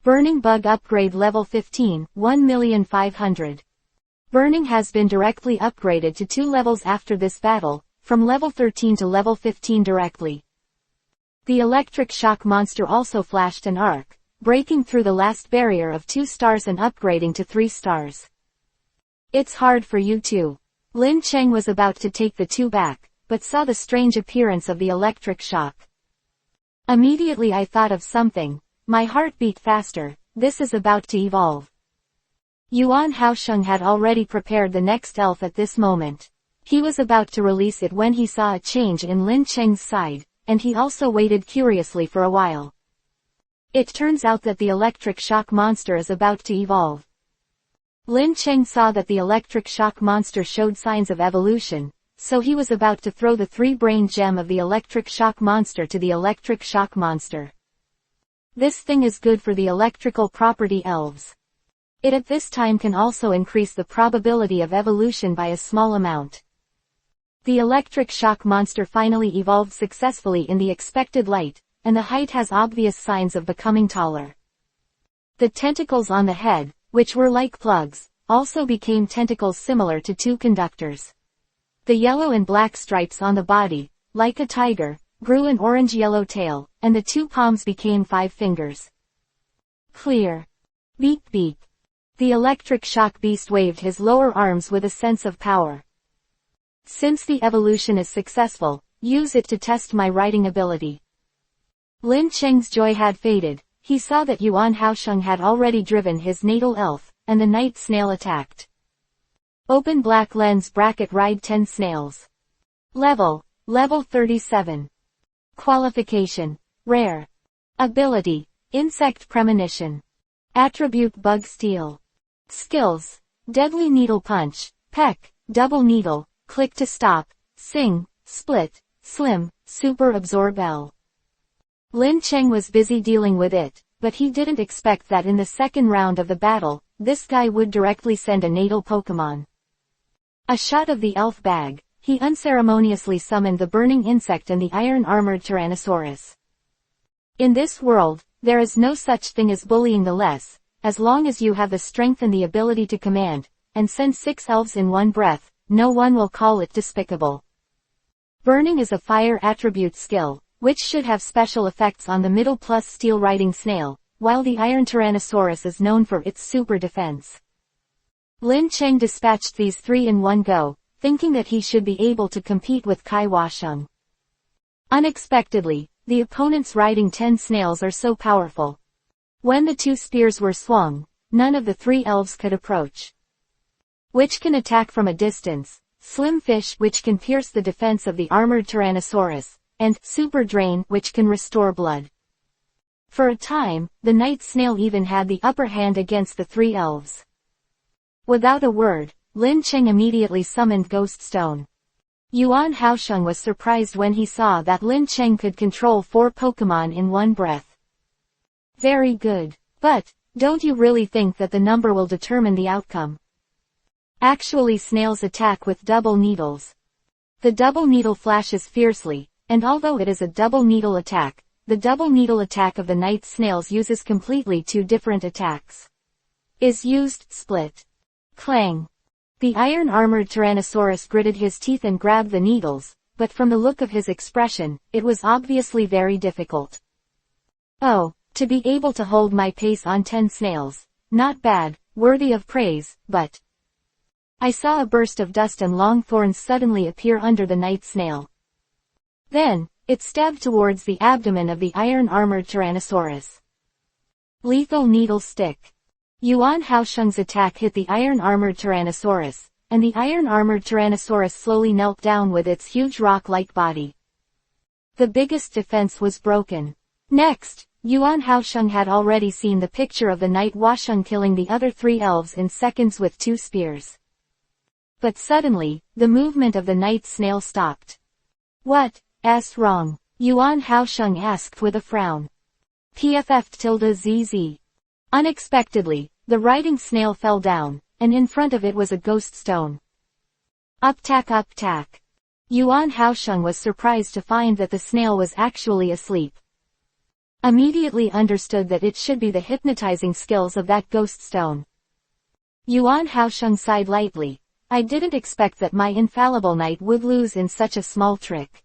Burning Bug upgrade level 15, 1,500,000. Burning has been directly upgraded to 2 levels after this battle, from level 13 to level 15 directly. The electric shock monster also flashed an arc, breaking through the last barrier of 2 stars and upgrading to 3 stars. It's hard for you too. Lin Cheng was about to take the 2 back, but saw the strange appearance of the electric shock. Immediately I thought of something. My heart beat faster. This is about to evolve. Yuan Haosheng had already prepared the next elf at this moment. He was about to release it when he saw a change in Lin Cheng's side, and he also waited curiously for a while. It turns out that the electric shock monster is about to evolve. Lin Cheng saw that the electric shock monster showed signs of evolution, so he was about to throw the 3-brain gem of the electric shock monster to the electric shock monster. This thing is good for the electrical property elves. It at this time can also increase the probability of evolution by a small amount. The electric shock monster finally evolved successfully in the expected light, and the height has obvious signs of becoming taller. The tentacles on the head, which were like plugs, also became tentacles similar to 2 conductors. The yellow and black stripes on the body, like a tiger, grew an orange-yellow tail, and the 2 palms became 5 fingers. Clear. Beep beep. The electric shock beast waved his lower arms with a sense of power. Since the evolution is successful, use it to test my writing ability. Lin Cheng's joy had faded. He saw that Yuan Haosheng had already driven his natal elf, and the night snail attacked. Open black lens bracket ride 10 snails. Level 37. Qualification, rare. Ability, Insect Premonition. Attribute Bug Steal. Skills, Deadly Needle Punch, Peck, Double Needle, Click to Stop, Sing, Split, Slim, Super Absorb L. Lin Cheng was busy dealing with it, but he didn't expect that in the second round of the battle, this guy would directly send a natal Pokemon. A shot of the elf bag, he unceremoniously summoned the burning insect and the iron-armored Tyrannosaurus. In this world, there is no such thing as bullying the less, as long as you have the strength and the ability to command, and send 6 elves in one breath, no one will call it despicable. Burning is a fire attribute skill, which should have special effects on the middle plus steel riding snail, while the iron Tyrannosaurus is known for its super defense. Lin Cheng dispatched these 3 in one go, thinking that he should be able to compete with Kai Washeng. Unexpectedly, the opponent's riding 10 snails are so powerful. When the 2 spears were swung, none of the 3 elves could approach. Which can attack from a distance, Slim Fish which can pierce the defense of the armored Tyrannosaurus, and Super Drain which can restore blood. For a time, the night snail even had the upper hand against the 3 elves. Without a word, Lin Cheng immediately summoned Ghost Stone. Yuan Haosheng was surprised when he saw that Lin Cheng could control 4 Pokemon in one breath. Very good. But, don't you really think that the number will determine the outcome? Actually, snails attack with double needles. The double needle flashes fiercely, and although it is a double needle attack, the double needle attack of the night snails uses completely 2 different attacks. Is used, split. Clang. The iron-armored Tyrannosaurus gritted his teeth and grabbed the needles, but from the look of his expression, it was obviously very difficult. Oh, to be able to hold my pace on 10 snails. Not bad, worthy of praise, but... I saw a burst of dust and long thorns suddenly appear under the night snail. Then, it stabbed towards the abdomen of the iron-armored Tyrannosaurus. Lethal Needle Stick. Yuan Haosheng's attack hit the iron-armored Tyrannosaurus, and the iron-armored Tyrannosaurus slowly knelt down with its huge rock-like body. The biggest defense was broken. Next, Yuan Haosheng had already seen the picture of the Night Washeng killing the other 3 elves in seconds with 2 spears. But suddenly, the movement of the night snail stopped. What's wrong? Yuan Haosheng asked with a frown. PFF_ZZ. Unexpectedly, the riding snail fell down, and in front of it was a ghost stone. Up-tack. Yuan Haosheng was surprised to find that the snail was actually asleep. Immediately understood that it should be the hypnotizing skills of that ghost stone. Yuan Haosheng sighed lightly. I didn't expect that my infallible knight would lose in such a small trick.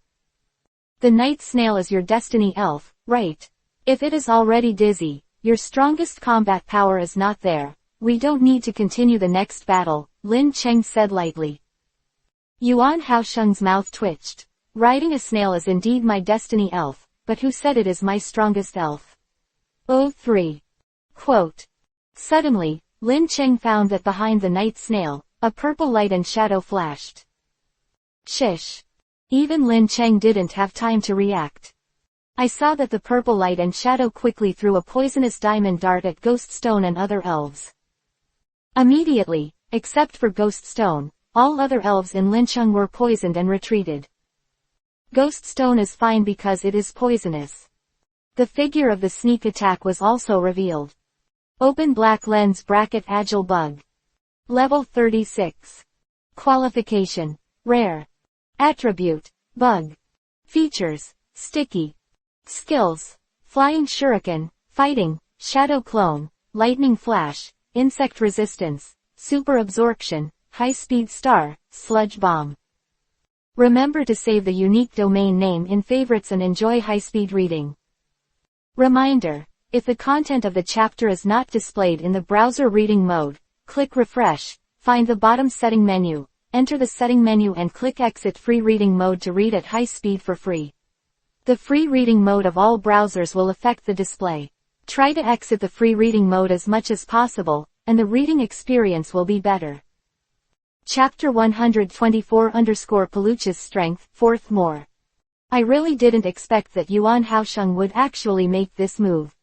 The night snail is your destiny elf, right? If it is already dizzy, your strongest combat power is not there. We don't need to continue the next battle, Lin Cheng said lightly. Yuan Haosheng's mouth twitched. Riding a snail is indeed my destiny elf, but who said it is my strongest elf? 03. Quote. Suddenly, Lin Cheng found that behind the night snail, a purple light and shadow flashed. Shish. Even Lin Cheng didn't have time to react. I saw that the purple light and shadow quickly threw a poisonous diamond dart at Ghost Stone and other elves. Immediately, except for Ghost Stone, all other elves in Lincheng were poisoned and retreated. Ghost Stone is fine because it is poisonous. The figure of the sneak attack was also revealed. Open black lens bracket agile bug. Level 36. Qualification. Rare. Attribute. Bug. Features. Sticky. Skills. Flying Shuriken, Fighting, Shadow Clone, Lightning Flash, Insect Resistance, Super Absorption, High-Speed Star, Sludge Bomb. Remember to save the unique domain name in favorites and enjoy high-speed reading. Reminder. If the content of the chapter is not displayed in the browser reading mode, click Refresh, find the bottom setting menu, enter the setting menu and click Exit Free Reading Mode to read at high speed for free. The free reading mode of all browsers will affect the display. Try to exit the free reading mode as much as possible, and the reading experience will be better. Chapter 124 _ Paluchia's Strength, 4th more. I really didn't expect that Yuan Haosheng would actually make this move.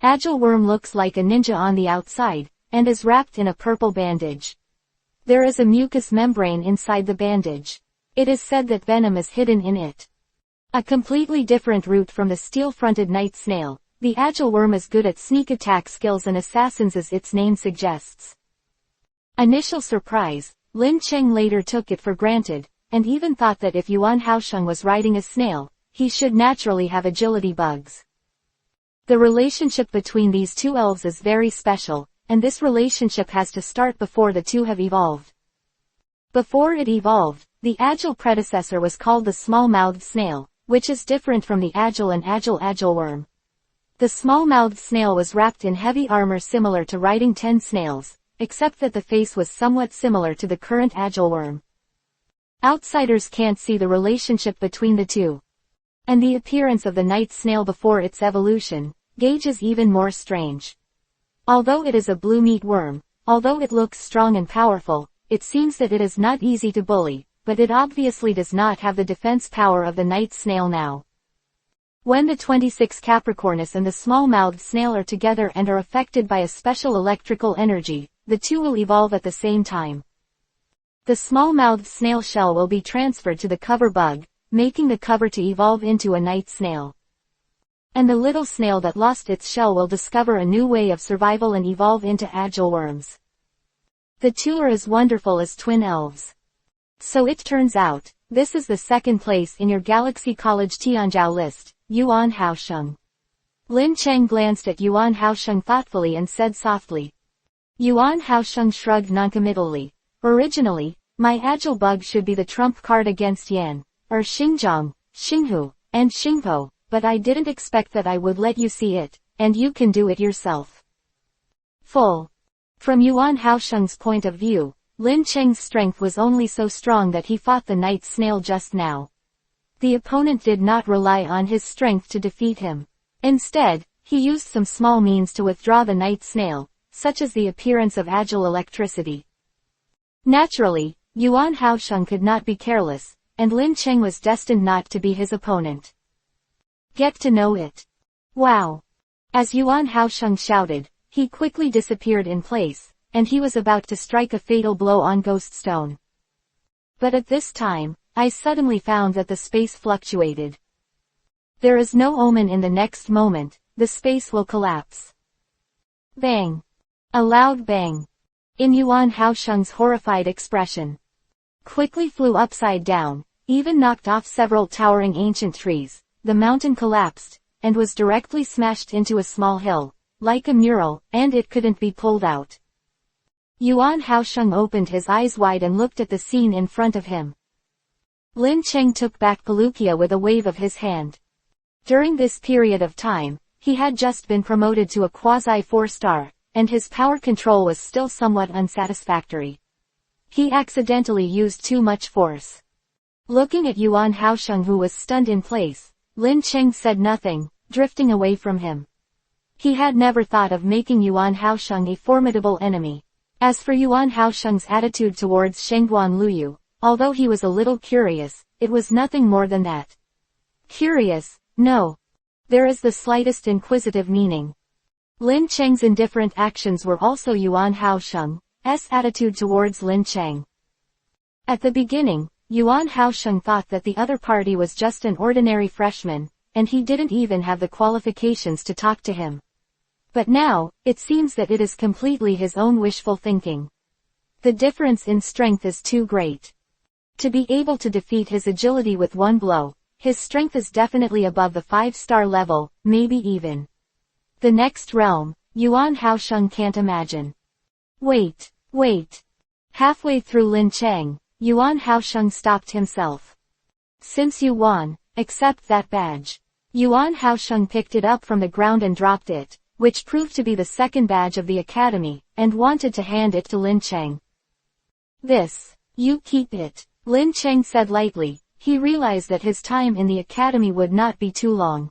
Agile Worm looks like a ninja on the outside, and is wrapped in a purple bandage. There is a mucous membrane inside the bandage. It is said that venom is hidden in it. A completely different route from the steel-fronted night snail, the Agile Worm is good at sneak attack skills and assassins as its name suggests. Initial surprise, Lin Cheng later took it for granted, and even thought that if Yuan Haosheng was riding a snail, he should naturally have agility bugs. The relationship between these two elves is very special, and this relationship has to start before the two have evolved. Before it evolved, the agile predecessor was called the small-mouthed snail, which is different from the agile and agile worm. The small-mouthed snail was wrapped in heavy armor similar to riding 10 snails, except that the face was somewhat similar to the current agile worm. Outsiders can't see the relationship between the two. And the appearance of the night snail before its evolution, Gage is even more strange. Although it is a blue meat worm, although it looks strong and powerful, it seems that it is not easy to bully, but it obviously does not have the defense power of the night snail now. When the 26 Capricornus and the small-mouthed snail are together and are affected by a special electrical energy, the two will evolve at the same time. The small-mouthed snail shell will be transferred to the cover bug, making the cover to evolve into a night snail. And the little snail that lost its shell will discover a new way of survival and evolve into agile worms. The two are as wonderful as twin elves. So it turns out, this is the second place in your Galaxy College Tianzhou list, Yuan Haosheng. Lin Cheng glanced at Yuan Haosheng thoughtfully and said softly. Yuan Haosheng shrugged noncommittally. Originally, my agile bug should be the trump card against Yan, or Xingzhong, Xinghu, and Xingpo, but I didn't expect that I would let you see it, and you can do it yourself. Full. From Yuan Haosheng's point of view, Lin Cheng's strength was only so strong that he fought the night snail just now. The opponent did not rely on his strength to defeat him. Instead, he used some small means to withdraw the night snail, such as the appearance of agile electricity. Naturally, Yuan Haosheng could not be careless, and Lin Cheng was destined not to be his opponent. Get to know it. Wow. As Yuan Haosheng shouted, he quickly disappeared in place, and he was about to strike a fatal blow on Ghost Stone. But at this time, I suddenly found that the space fluctuated. There is no omen in the next moment, the space will collapse. Bang. A loud bang. In Yuan Haosheng's horrified expression. Quickly flew upside down, even knocked off several towering ancient trees, the mountain collapsed, and was directly smashed into a small hill, like a mural, and it couldn't be pulled out. Yuan Haosheng opened his eyes wide and looked at the scene in front of him. Lin Cheng took back Paluchia with a wave of his hand. During this period of time, he had just been promoted to a quasi-4-star, and his power control was still somewhat unsatisfactory. He accidentally used too much force. Looking at Yuan Haosheng, who was stunned in place, Lin Cheng said nothing, drifting away from him. He had never thought of making Yuan Haosheng a formidable enemy. As for Yuan Haosheng's attitude towards Shengguan Luyu, although he was a little curious, it was nothing more than that. Curious? No. There is the slightest inquisitive meaning. Lin Cheng's indifferent actions were also Yuan Haosheng's attitude towards Lin Cheng. At the beginning, Yuan Haosheng thought that the other party was just an ordinary freshman, and he didn't even have the qualifications to talk to him. But now, it seems that it is completely his own wishful thinking. The difference in strength is too great. To be able to defeat his agility with one blow, his strength is definitely above the 5-star level, maybe even the next realm. Yuan Haosheng can't imagine. Wait. Halfway through Lin Cheng, Yuan Haosheng stopped himself. Since you won, accept that badge. Yuan Haosheng picked it up from the ground and dropped it, which proved to be the second badge of the academy, and wanted to hand it to Lin Cheng. This. You keep it. Lin Cheng said lightly. He realized that his time in the academy would not be too long.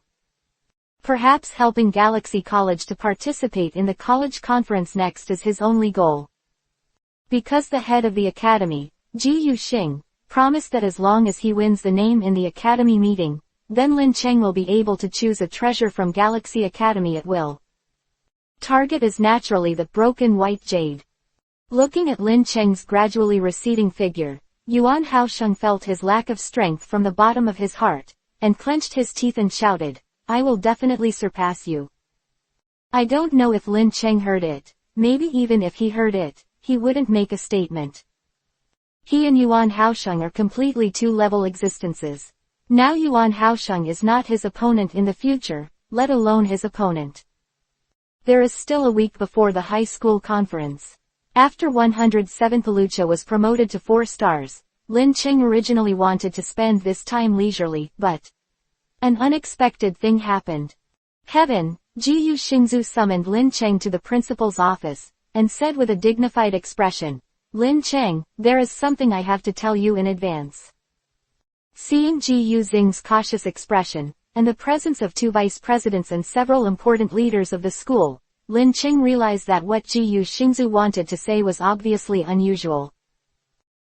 Perhaps helping Galaxy College to participate in the college conference next is his only goal. Because the head of the academy, Ji Yuxing, promised that as long as he wins the name in the academy meeting, then Lin Cheng will be able to choose a treasure from Galaxy Academy at will. Target is naturally the broken white jade. Looking at Lin Cheng's gradually receding figure, Yuan Haosheng felt his lack of strength from the bottom of his heart, and clenched his teeth and shouted, "I will definitely surpass you." I don't know if Lin Cheng heard it. Maybe even if he heard it, he wouldn't make a statement. He and Yuan Haosheng are completely two-level existences. Now Yuan Haosheng is not his opponent in the future, let alone his opponent. There is still a week before the high school conference. After 107 Paluchia was promoted to 4 stars, Lin Cheng originally wanted to spend this time leisurely, but an unexpected thing happened. Heaven, Jiyu Xingzu summoned Lin Cheng to the principal's office, and said with a dignified expression, "Lin Cheng, there is something I have to tell you in advance." Seeing Jiyu Xing's cautious expression, and the presence of 2 vice presidents and several important leaders of the school, Lin Cheng realized that what Jiyu Xingzu wanted to say was obviously unusual.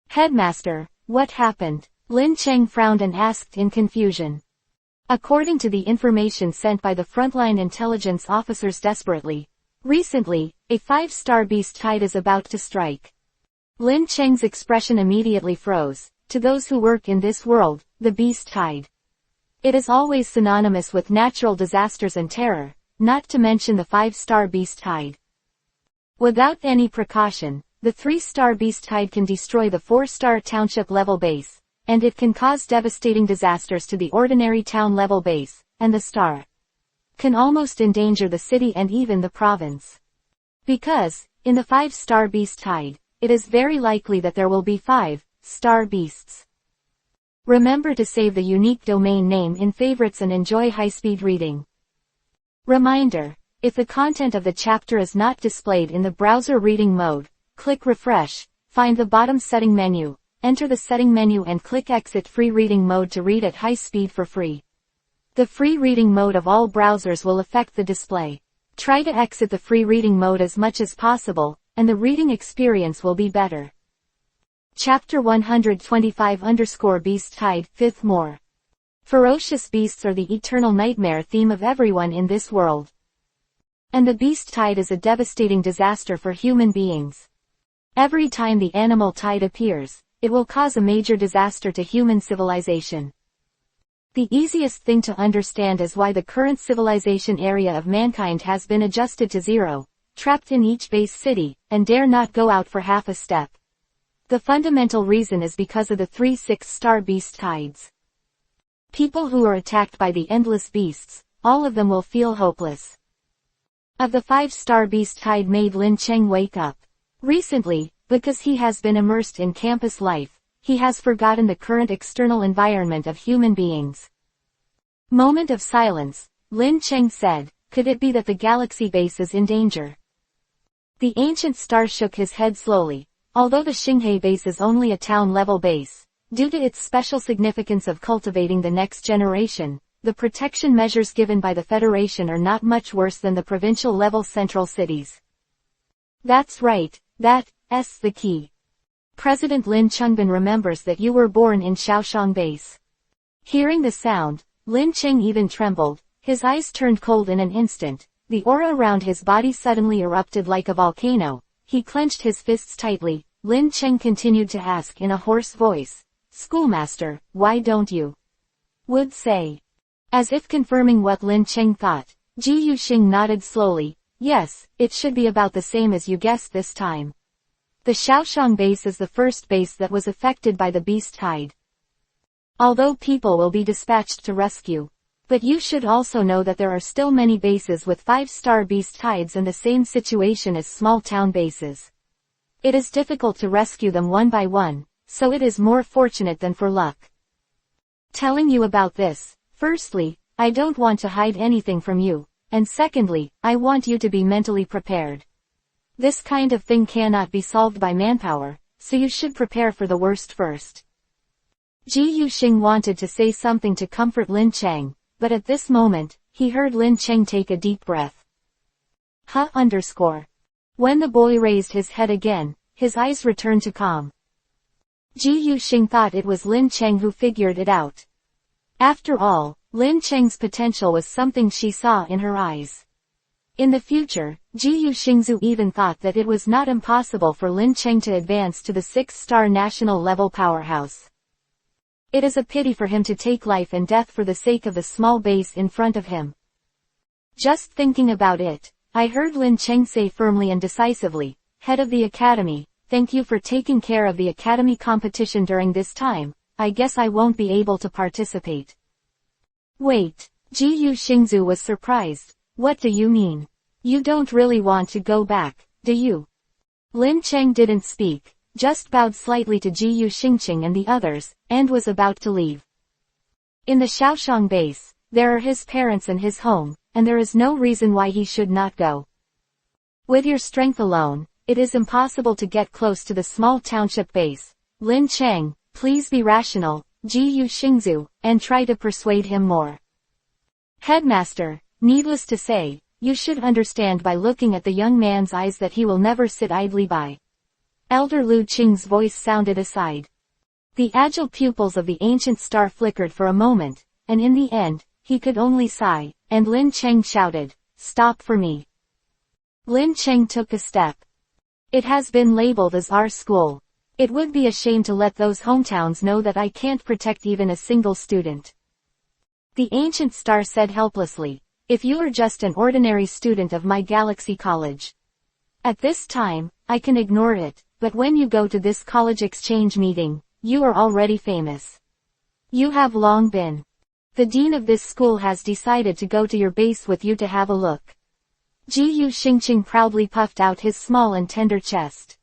"Headmaster, what happened?" Lin Cheng frowned and asked in confusion. According to the information sent by the frontline intelligence officers desperately, recently, a 5-star beast tide is about to strike. Lin Cheng's expression immediately froze. To those who work in this world, the beast tide. It is always synonymous with natural disasters and terror, not to mention the 5-star beast tide. Without any precaution, the 3-star beast tide can destroy the 4-star township level base, and it can cause devastating disasters to the ordinary town level base, and the star can almost endanger the city and even the province. Because, in the 5-star beast tide, it is very likely that there will be 5-star beasts. Remember to save the unique domain name in favorites and enjoy high-speed reading. Reminder: if the content of the chapter is not displayed in the browser reading mode, click refresh, find the bottom setting menu, enter the setting menu and click exit free reading mode to read at high speed for free. The free reading mode of all browsers will affect the display. Try to exit the free reading mode as much as possible, and the reading experience will be better. Chapter 125-Beast Tide, 5th More. Ferocious beasts are the eternal nightmare theme of everyone in this world. And the beast tide is a devastating disaster for human beings. Every time the animal tide appears, it will cause a major disaster to human civilization. The easiest thing to understand is why the current civilization area of mankind has been adjusted to 0, trapped in each base city, and dare not go out for half a step. The fundamental reason is because of the 3 6-star beast tides. People who are attacked by the endless beasts, all of them will feel hopeless. Of the 5-star beast tide made Lin Cheng wake up. Recently, because he has been immersed in campus life, he has forgotten the current external environment of human beings. Moment of silence, Lin Cheng said, could it be that the galaxy base is in danger? The ancient star shook his head slowly. Although the Xinghe base is only a town-level base, due to its special significance of cultivating the next generation, the protection measures given by the Federation are not much worse than the provincial-level central cities. That's right, that's the key. President Lin Chungbin remembers that you were born in Shaoshang base. Hearing the sound, Lin Cheng even trembled, his eyes turned cold in an instant, the aura around his body suddenly erupted like a volcano. He clenched his fists tightly. Lin Cheng continued to ask in a hoarse voice, "Schoolmaster, why don't you would say?" As if confirming what Lin Cheng thought, Ji Yuxing nodded slowly. "Yes, it should be about the same as you guessed this time. The Shaoshang base is the first base that was affected by the beast tide. Although people will be dispatched to rescue. But you should also know that there are still many bases with 5-star beast tides in the same situation as small town bases. It is difficult to rescue them one by one, so it is more fortunate than for luck. Telling you about this, firstly, I don't want to hide anything from you, and secondly, I want you to be mentally prepared. This kind of thing cannot be solved by manpower, so you should prepare for the worst first." Ji Yuxing wanted to say something to comfort Lin Cheng, but at this moment, he heard Lin Cheng take a deep breath. When the boy raised his head again, his eyes returned to calm. Ji Yuxing thought it was Lin Cheng who figured it out. After all, Lin Cheng's potential was something she saw in her eyes. In the future, Ji Yuxingzu even thought that it was not impossible for Lin Cheng to advance to the 6-star national level powerhouse. It is a pity for him to take life and death for the sake of the small base in front of him. Just thinking about it, I heard Lin Cheng say firmly and decisively, "Head of the academy, thank you for taking care of the academy competition during this time. I guess I won't be able to participate." Wait, Ji Yuxingzu was surprised. "What do you mean? You don't really want to go back, do you?" Lin Cheng didn't speak, just bowed slightly to Ji Yuxingqing and the others, and was about to leave. In the Shaoxiang base, there are his parents and his home, and there is no reason why he should not go. With your strength alone, it is impossible to get close to the small township base. Lin Cheng, please be rational, Ji Yuxingzu, and try to persuade him more. Headmaster, needless to say, you should understand by looking at the young man's eyes that he will never sit idly by. Elder Lu Qing's voice sounded aside. The agile pupils of the ancient star flickered for a moment, and in the end, he could only sigh, and Lin Cheng shouted, "Stop for me." Lin Cheng took a step. "It has been labeled as our school. It would be a shame to let those hometowns know that I can't protect even a single student." The ancient star said helplessly, "If you are just an ordinary student of my galaxy college. At this time, I can ignore it, but when you go to this college exchange meeting, you are already famous. You have long been. The dean of this school has decided to go to your base with you to have a look." Ji Yuxingqing proudly puffed out his small and tender chest.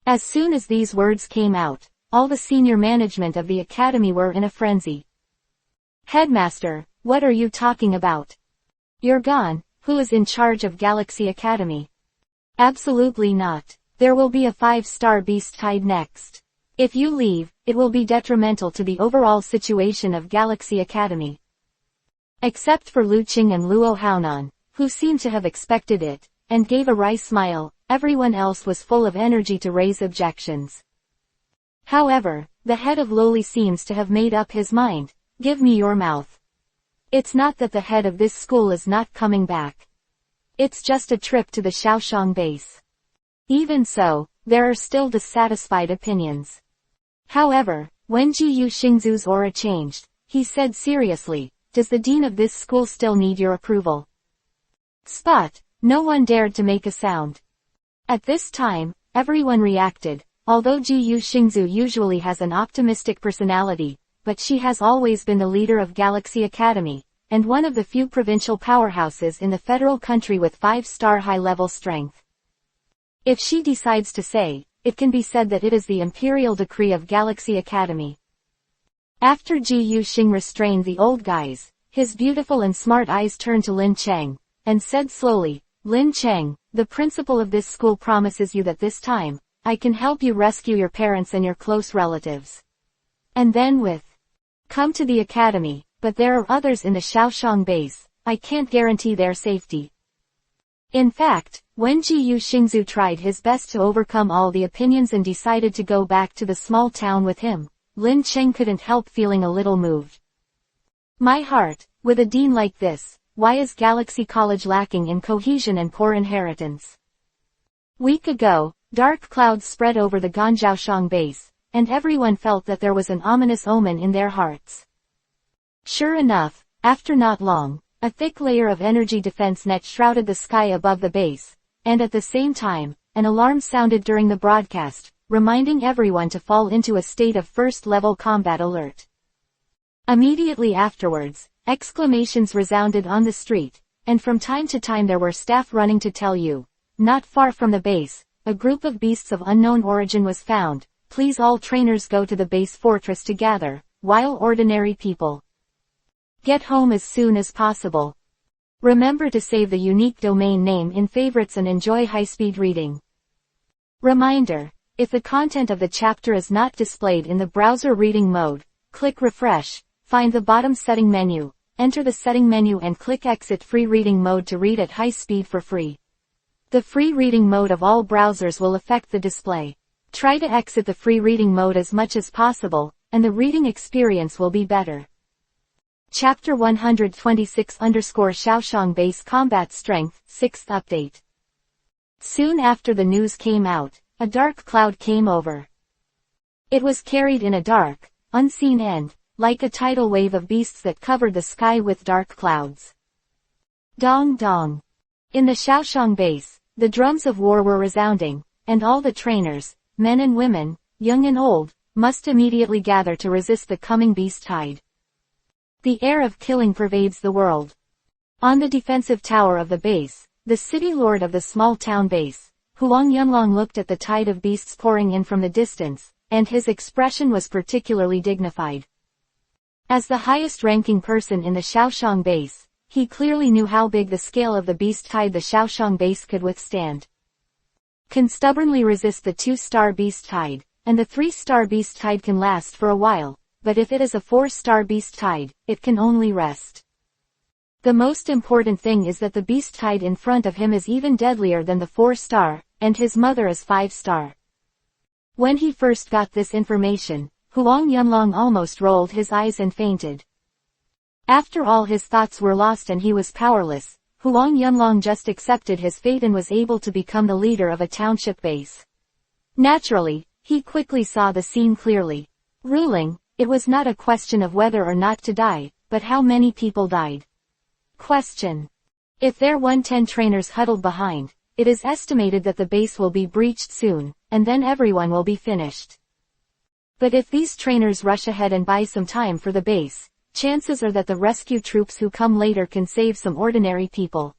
As soon as these words came out, all the senior management of the academy were in a frenzy. "Headmaster, what are you talking about? You're gone. Who is in charge of Galaxy Academy?" "Absolutely not. There will be a 5-star beast tied next. If you leave, it will be detrimental to the overall situation of Galaxy Academy." Except for Lu Qing and Luo Haonan, who seemed to have expected it, and gave a wry smile, everyone else was full of energy to raise objections. However, the head of Loli seems to have made up his mind. "Give me your mouth. It's not that the head of this school is not coming back. It's just a trip to the Shaoxiang base." Even so, there are still dissatisfied opinions. However, when Ji Yuxingzu's aura changed, he said seriously, "Does the dean of this school still need your approval?" Spot. No one dared to make a sound. At this time, everyone reacted, although Ji Yuxingzu usually has an optimistic personality, but she has always been the leader of Galaxy Academy, and one of the few provincial powerhouses in the federal country with 5-star high-level strength. If she decides to say, it can be said that it is the imperial decree of Galaxy Academy. After Ji Yuxing restrained the old guys, his beautiful and smart eyes turned to Lin Cheng, and said slowly, "Lin Cheng, the principal of this school promises you that this time, I can help you rescue your parents and your close relatives. And then come to the academy, but there are others in the Shaoxiang base, I can't guarantee their safety." In fact, when Ji Yuxingzu tried his best to overcome all the opinions and decided to go back to the small town with him, Lin Cheng couldn't help feeling a little moved. "My heart, with a dean like this, why is Galaxy College lacking in cohesion and poor inheritance?" Week ago, dark clouds spread over the Ganjiaoxiang base, and everyone felt that there was an ominous omen in their hearts. Sure enough, after not long, a thick layer of energy defense net shrouded the sky above the base, and at the same time, an alarm sounded during the broadcast, reminding everyone to fall into a state of first-level combat alert. Immediately afterwards, exclamations resounded on the street, and from time to time there were staff running to tell you, not far from the base, a group of beasts of unknown origin was found. Please all trainers go to the base fortress to gather, while ordinary people get home as soon as possible. Remember to save the unique domain name in favorites and enjoy high-speed reading. Reminder: if the content of the chapter is not displayed in the browser reading mode, click refresh, find the bottom setting menu, enter the setting menu and click exit free reading mode to read at high speed for free. The free reading mode of all browsers will affect the display. Try to exit the free reading mode as much as possible, and the reading experience will be better. Chapter 126 Xiaoshang Base Combat Strength, 6th Update. Soon after the news came out, a dark cloud came over. It was carried in a dark, unseen end, like a tidal wave of beasts that covered the sky with dark clouds. Dong dong. In the Xiaoshang base, the drums of war were resounding, and all the trainers, men and women, young and old, must immediately gather to resist the coming beast tide. The air of killing pervades the world. On the defensive tower of the base, the city lord of the small town base, Huang Yunlong, looked at the tide of beasts pouring in from the distance, and his expression was particularly dignified. As the highest-ranking person in the Xiaoshang base, he clearly knew how big the scale of the beast tide the Xiaoshang base could withstand. Can stubbornly resist the 2-star beast tide, and the 3-star beast tide can last for a while, but if it is a 4-star beast tide, it can only rest. The most important thing is that the beast tide in front of him is even deadlier than the 4-star, and his mother is 5-star. When he first got this information, Huang Yunlong almost rolled his eyes and fainted. After all, his thoughts were lost and he was powerless. Huang Yunlong just accepted his fate and was able to become the leader of a township base. Naturally, he quickly saw the scene clearly. Ruling, it was not a question of whether or not to die, but how many people died. Question. If there were 10 trainers huddled behind, it is estimated that the base will be breached soon, and then everyone will be finished. But if these trainers rush ahead and buy some time for the base, chances are that the rescue troops who come later can save some ordinary people.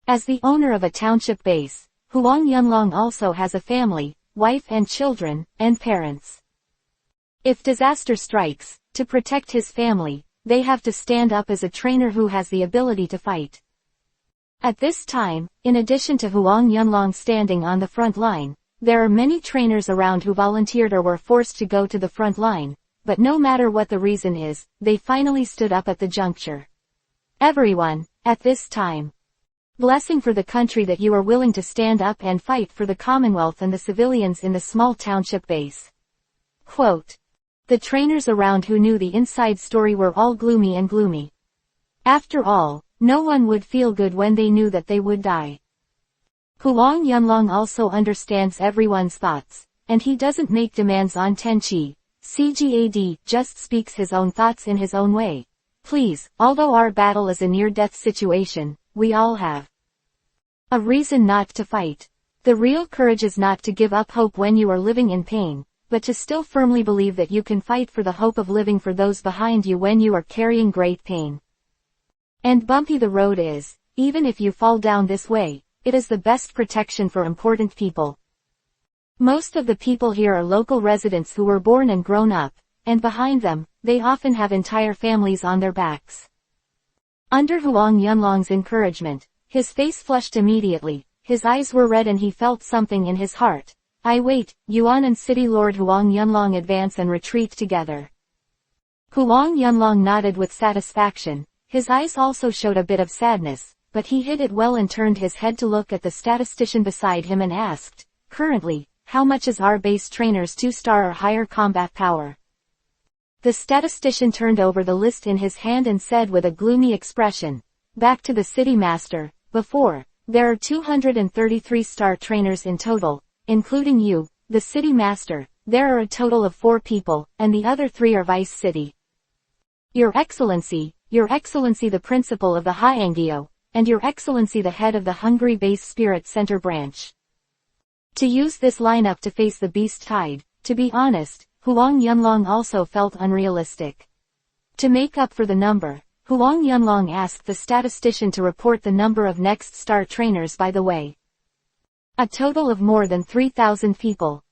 As the owner of a township base, Huang Yunlong also has a family, wife and children, and parents. If disaster strikes, to protect his family, they have to stand up as a trainer who has the ability to fight. At this time, in addition to Huang Yunlong standing on the front line, there are many trainers around who volunteered or were forced to go to the front line, but no matter what the reason is, they finally stood up at the juncture. Everyone, at this time. Blessing for the country that you are willing to stand up and fight for the Commonwealth and the civilians in the small township base. Quote. The trainers around who knew the inside story were all gloomy and gloomy. After all, no one would feel good when they knew that they would die. Huang Yunlong also understands everyone's thoughts, and he doesn't make demands on Tenchi. CGAD just speaks his own thoughts in his own way. Please, although our battle is a near-death situation, we all have a reason not to fight. The real courage is not to give up hope when you are living in pain, but to still firmly believe that you can fight for the hope of living for those behind you when you are carrying great pain. And bumpy the road is, even if you fall down this way, it is the best protection for important people. Most of the people here are local residents who were born and grown up, and behind them, they often have entire families on their backs. Under Huang Yunlong's encouragement, his face flushed immediately, his eyes were red and he felt something in his heart. I wait, Yuan and City Lord Huang Yunlong advance and retreat together. Huang Yunlong nodded with satisfaction. His eyes also showed a bit of sadness, but he hid it well and turned his head to look at the statistician beside him and asked, currently, how much is our base trainer's 2-star or higher combat power? The statistician turned over the list in his hand and said with a gloomy expression, back to the city master, before, there are 233-star trainers in total. Including you, the city master, there are a total of 4 people, and the other 3 are vice city. Your Excellency the principal of the Hyangyo, and Your Excellency the head of the Hungry Base Spirit Center branch. To use this lineup to face the beast tide, to be honest, Huang Yunlong also felt unrealistic. To make up for the number, Huang Yunlong asked the statistician to report the number of next star trainers by the way. A total of more than 3,000 people.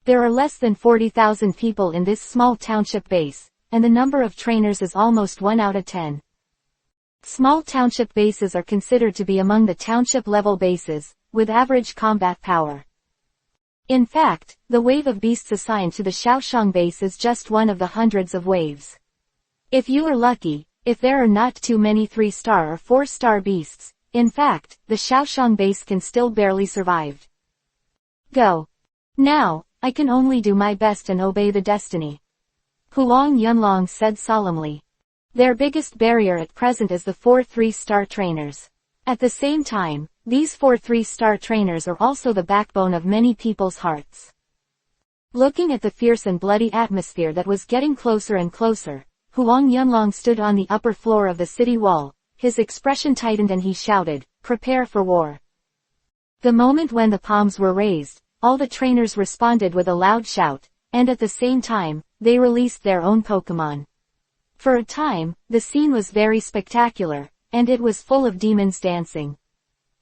There are less than 40,000 people in this small township base, and the number of trainers is almost 1 out of 10. Small township bases are considered to be among the township-level bases, with average combat power. In fact, the wave of beasts assigned to the Xiaoshang base is just one of the hundreds of waves. If you are lucky, if there are not too many 3-star or 4-star beasts, in fact, the Xiaoshang base can still barely survive. Go. Now, I can only do my best and obey the destiny. Huang Yunlong said solemnly. Their biggest barrier at present is the 4 3-star trainers. At the same time, these 4 3-star trainers are also the backbone of many people's hearts. Looking at the fierce and bloody atmosphere that was getting closer and closer, Huang Yunlong stood on the upper floor of the city wall. His expression tightened and he shouted, "Prepare for war." The moment when the palms were raised, all the trainers responded with a loud shout, and at the same time, they released their own Pokemon. For a time, the scene was very spectacular, and it was full of demons dancing.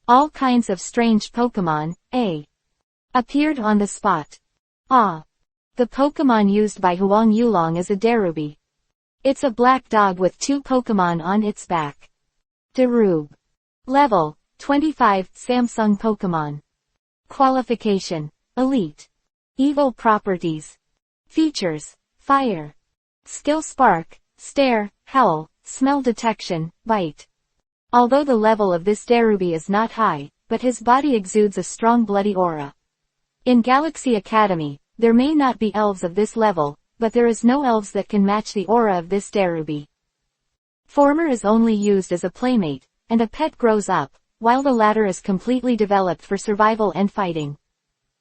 All kinds of strange Pokemon, appeared on the spot. The Pokemon used by Huang Yulong is a Darubi. It's a black dog with 2 Pokemon on its back. Darub. Level, 25, Samsung Pokemon. Qualification, Elite. Evil properties. Features, Fire. Skill Spark, Stare, Howl, Smell Detection, Bite. Although the level of this Darubi is not high, but his body exudes a strong bloody aura. In Galaxy Academy, there may not be elves of this level, but there is no elves that can match the aura of this Darubi. Former is only used as a playmate, and a pet grows up, while the latter is completely developed for survival and fighting.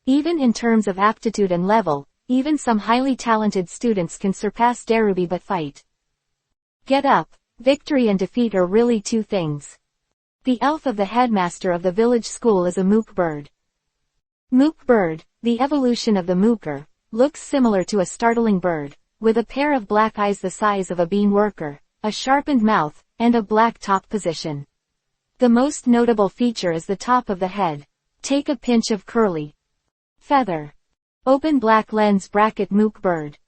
Even in terms of aptitude and level, even some highly talented students can surpass Darubi but fight. Get up, victory and defeat are really 2 things. The elf of the headmaster of the village school is a mook bird. Mook bird, the evolution of the mooker, looks similar to a startling bird, with a pair of black eyes the size of a bean worker, a sharpened mouth, and a black top position. The most notable feature is the top of the head. Take a pinch of curly feather. Open black lens bracket mook bird.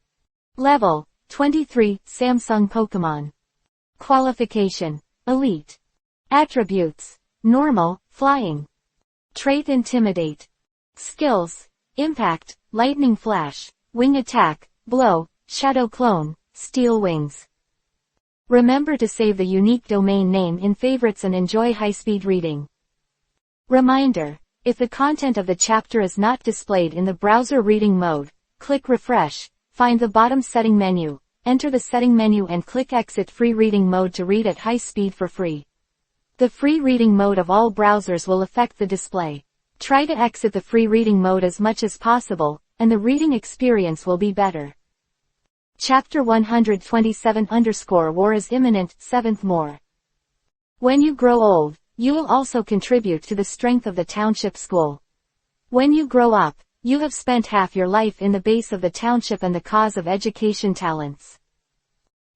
Level, 23, Samsung Pokemon. Qualification, Elite. Attributes, Normal, Flying. Trait Intimidate. Skills, Impact, Lightning Flash, Wing Attack, Blow, Shadow Clone, Steel Wings. Remember to save the unique domain name in favorites and enjoy high-speed reading. Reminder, if the content of the chapter is not displayed in the browser reading mode, click Refresh, find the bottom setting menu, enter the setting menu and click Exit Free Reading Mode to read at high speed for free. The free reading mode of all browsers will affect the display. Try to exit the free reading mode as much as possible, and the reading experience will be better. Chapter 127_War is imminent, 7th more. When you grow old, you will also contribute to the strength of the township school. When you grow up, you have spent half your life in the base of the township and the cause of education talents.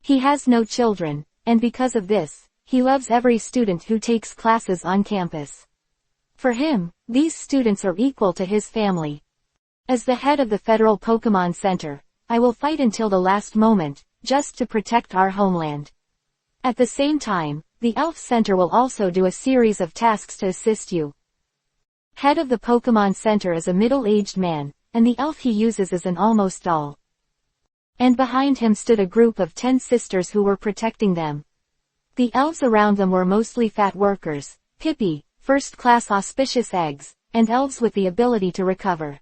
He has no children, and because of this, he loves every student who takes classes on campus. For him, these students are equal to his family. As the head of the Federal Pokemon Center, I will fight until the last moment, just to protect our homeland. At the same time, the Elf Center will also do a series of tasks to assist you. Head of the Pokemon Center is a middle-aged man, and the elf he uses is an almost doll. And behind him stood a group of 10 sisters who were protecting them. The elves around them were mostly fat workers, Pippi, first-class auspicious eggs, and elves with the ability to recover.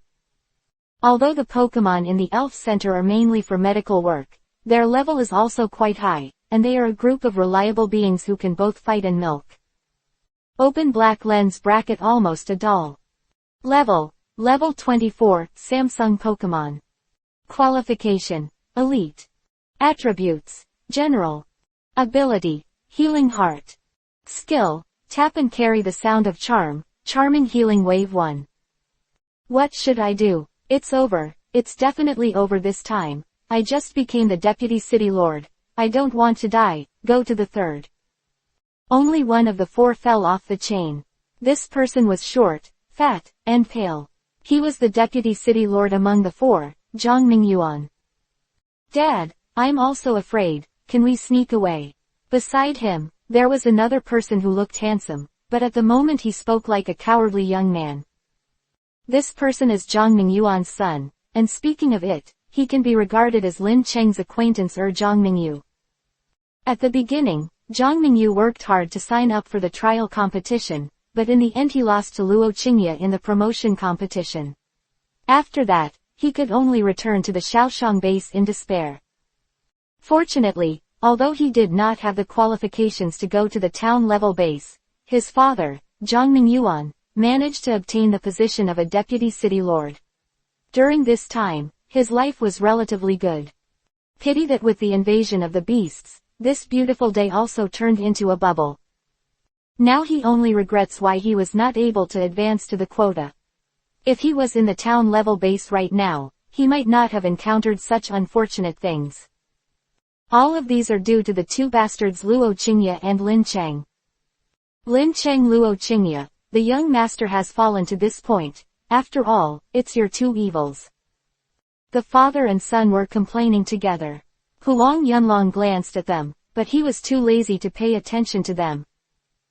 Although the Pokemon in the Elf Center are mainly for medical work, their level is also quite high, and they are a group of reliable beings who can both fight and milk. Open black lens bracket almost a doll. Level 24, Samsung Pokemon. Qualification, Elite. Attributes, General. Ability, Healing Heart. Skill, Tap and carry the sound of charm, Charming Healing Wave 1. What should I do? It's over, it's definitely over this time. I just became the Deputy City Lord. I don't want to die, go to the third. Only one of the 4 fell off the chain. This person was short, fat, and pale. He was the Deputy City Lord among the 4, Zhang Mingyuan. Dad, I'm also afraid, can we sneak away? Beside him, there was another person who looked handsome, but at the moment he spoke like a cowardly young man. This person is Zhang Mingyuan's son, and speaking of it, he can be regarded as Lin Cheng's acquaintance Zhang Mingyu. At the beginning, Zhang Mingyu worked hard to sign up for the trial competition, but in the end he lost to Luo Qingye in the promotion competition. After that, he could only return to the Shaoxiang base in despair. Fortunately, although he did not have the qualifications to go to the town-level base, his father, Zhang Mingyuan, managed to obtain the position of a deputy city lord. During this time, his life was relatively good. Pity that with the invasion of the beasts, this beautiful day also turned into a bubble. Now he only regrets why he was not able to advance to the quota. If he was in the town-level base right now, he might not have encountered such unfortunate things. All of these are due to the two bastards Luo Qingye and Lin Cheng. Lin Cheng Luo Qingye, the young master has fallen to this point. After all, it's your two evils. The father and son were complaining together. Huang Yunlong glanced at them, but he was too lazy to pay attention to them.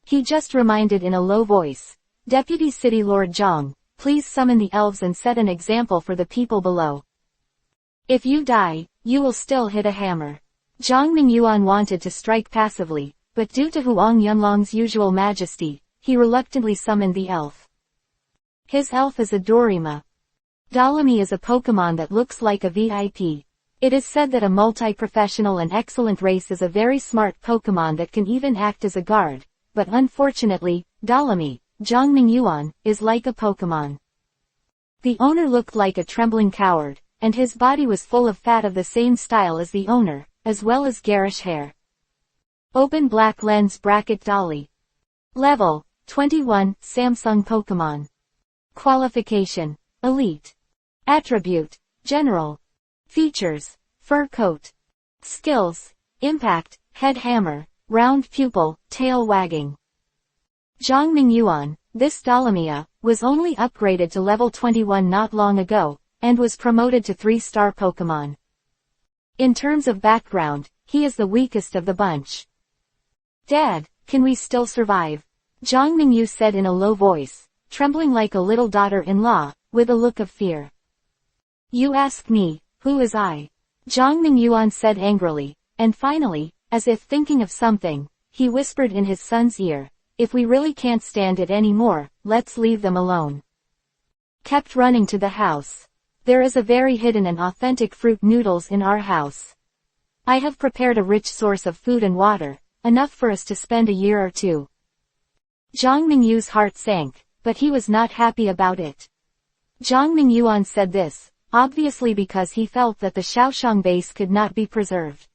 He just reminded in a low voice, Deputy City Lord Zhang, please summon the elves and set an example for the people below. If you die, you will still hit a hammer. Zhang Mingyuan wanted to strike passively, but due to Huang Yunlong's usual majesty, he reluctantly summoned the elf. His elf is a Dorima. Dalami is a Pokemon that looks like a VIP. It is said that a multi-professional and excellent race is a very smart Pokemon that can even act as a guard, but unfortunately, Dalami, Zhang Mingyuan, is like a Pokemon. The owner looked like a trembling coward, and his body was full of fat of the same style as the owner, as well as garish hair. Open black lens bracket Dolly. Level 21, Samsung Pokemon. Qualification: Elite. Attribute: General. Features: Fur coat. Skills: Impact, Head hammer, Round pupil, Tail wagging. Zhang Mingyuan, this Dalamia, was only upgraded to level 21 not long ago, and was promoted to 3-star Pokemon. In terms of background, he is the weakest of the bunch. Dad, can we still survive? Zhang Mingyu said in a low voice, trembling like a little daughter-in-law, with a look of fear. You ask me, who is I? Zhang Mingyuan said angrily, and finally, as if thinking of something, he whispered in his son's ear, if we really can't stand it anymore, let's leave them alone. Kept running to the house. There is a very hidden and authentic fruit noodles in our house. I have prepared a rich source of food and water, enough for us to spend a year or two. Zhang Mingyu's heart sank, but he was not happy about it. Zhang Mingyuan said this, obviously because he felt that the Shaoxiang base could not be preserved.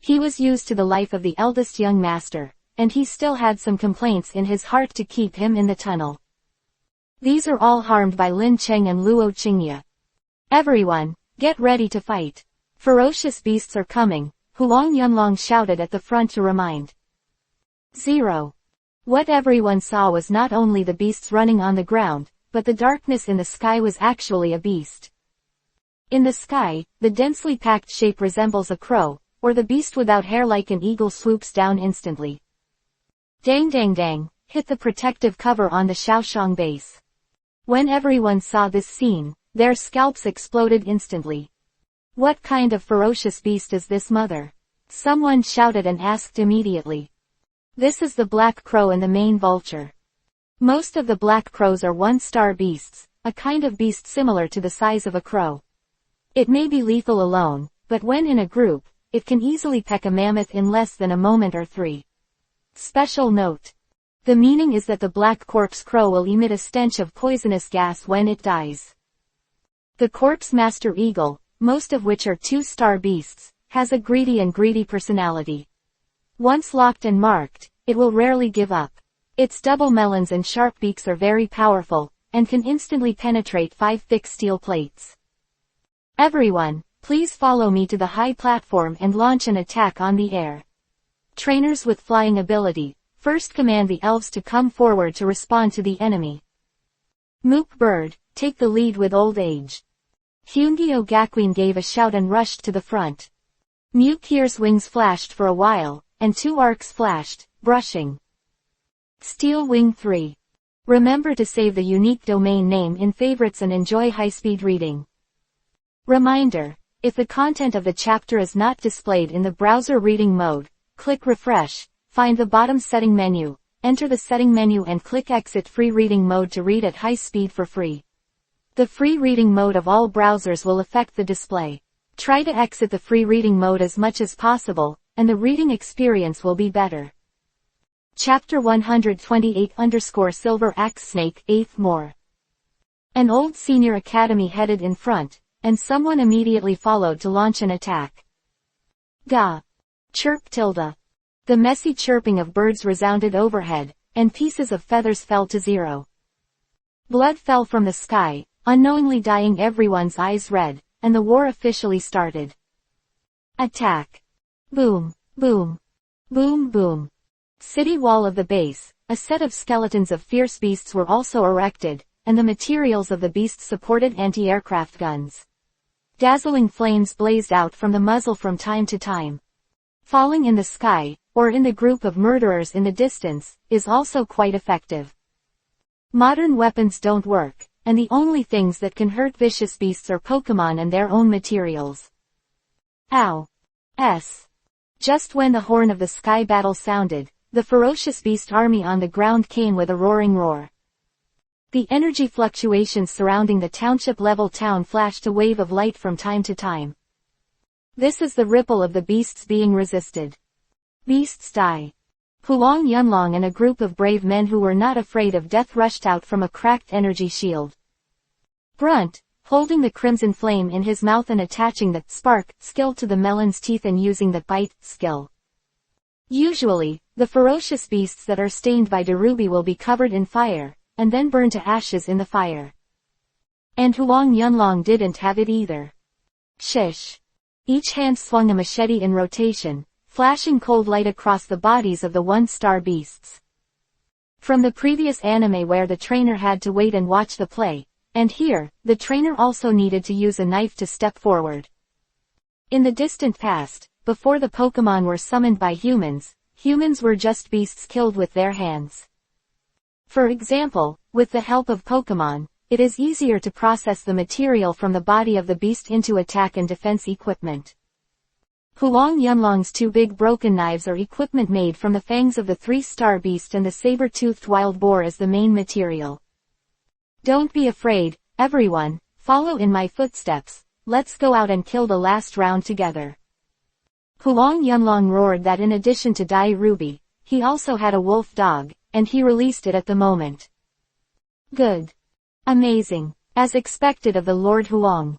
He was used to the life of the eldest young master, and he still had some complaints in his heart to keep him in the tunnel. These are all harmed by Lin Cheng and Luo Qingye. Everyone, get ready to fight. Ferocious beasts are coming, Huang Yunlong shouted at the front to remind. 0. What everyone saw was not only the beasts running on the ground, but the darkness in the sky was actually a beast. In the sky, the densely packed shape resembles a crow, or the beast without hair like an eagle swoops down instantly. Dang dang dang, hit the protective cover on the Shaoxiang base. When everyone saw this scene, their scalps exploded instantly. What kind of ferocious beast is this, mother? Someone shouted and asked immediately. This is the black crow and the main vulture. Most of the black crows are 1-star beasts, a kind of beast similar to the size of a crow. It may be lethal alone, but when in a group, it can easily peck a mammoth in less than a moment or 3. Special note. The meaning is that the black corpse crow will emit a stench of poisonous gas when it dies. The corpse master eagle, most of which are 2-star beasts, has a greedy personality. Once locked and marked, it will rarely give up. Its double melons and sharp beaks are very powerful, and can instantly penetrate 5 thick steel plates. Everyone, please follow me to the high platform and launch an attack on the air. Trainers with flying ability, first command the elves to come forward to respond to the enemy. Mook Bird, take the lead with old age. Hyungyo Gakuin gave a shout and rushed to the front. Mukir's wings flashed for a while, and 2 arcs flashed, brushing. Steel Wing 3. Remember to save the unique domain name in favorites and enjoy high-speed reading. Reminder, if the content of the chapter is not displayed in the browser reading mode, click refresh, find the bottom setting menu, enter the setting menu and click exit free reading mode to read at high speed for free. The free reading mode of all browsers will affect the display. Try to exit the free reading mode as much as possible, and the reading experience will be better. Chapter 128_Silver Axe Snake, 8th more. An old senior academy headed in front, and someone immediately followed to launch an attack. Gah! Chirp tilde. The messy chirping of birds resounded overhead, and pieces of feathers fell to zero. Blood fell from the sky, unknowingly dyeing everyone's eyes red, and the war officially started. Attack! Boom, boom, boom, boom. City wall of the base, a set of skeletons of fierce beasts were also erected, and the materials of the beasts supported anti-aircraft guns. Dazzling flames blazed out from the muzzle from time to time. Falling in the sky, or in the group of murderers in the distance, is also quite effective. Modern weapons don't work, and the only things that can hurt vicious beasts are Pokemon and their own materials. Ow! Just when the horn of the sky battle sounded, the ferocious beast army on the ground came with a roaring roar. The energy fluctuations surrounding the township-level town flashed a wave of light from time to time. This is the ripple of the beasts being resisted. Beasts die. Huang Yunlong and a group of brave men who were not afraid of death rushed out from a cracked energy shield. Brunt, holding the crimson flame in his mouth and attaching the spark skill to the melon's teeth and using the bite skill. Usually, the ferocious beasts that are stained by Darubi will be covered in fire, and then burn to ashes in the fire. And Huang Yunlong didn't have it either. Shish. Each hand swung a machete in rotation, flashing cold light across the bodies of the one-star beasts. From the previous anime where the trainer had to wait and watch the play, and here, the trainer also needed to use a knife to step forward. In the distant past, before the Pokemon were summoned by humans, humans were just beasts killed with their hands. For example, with the help of Pokemon, it is easier to process the material from the body of the beast into attack and defense equipment. Huang Yunlong's two big broken knives are equipment made from the fangs of the 3-star beast and the saber-toothed wild boar as the main material. Don't be afraid, everyone, follow in my footsteps, let's go out and kill the last round together. Huang Yunlong roared that in addition to Dai Ruby, he also had a wolf dog, and he released it at the moment. Good. Amazing. As expected of the Lord Huang.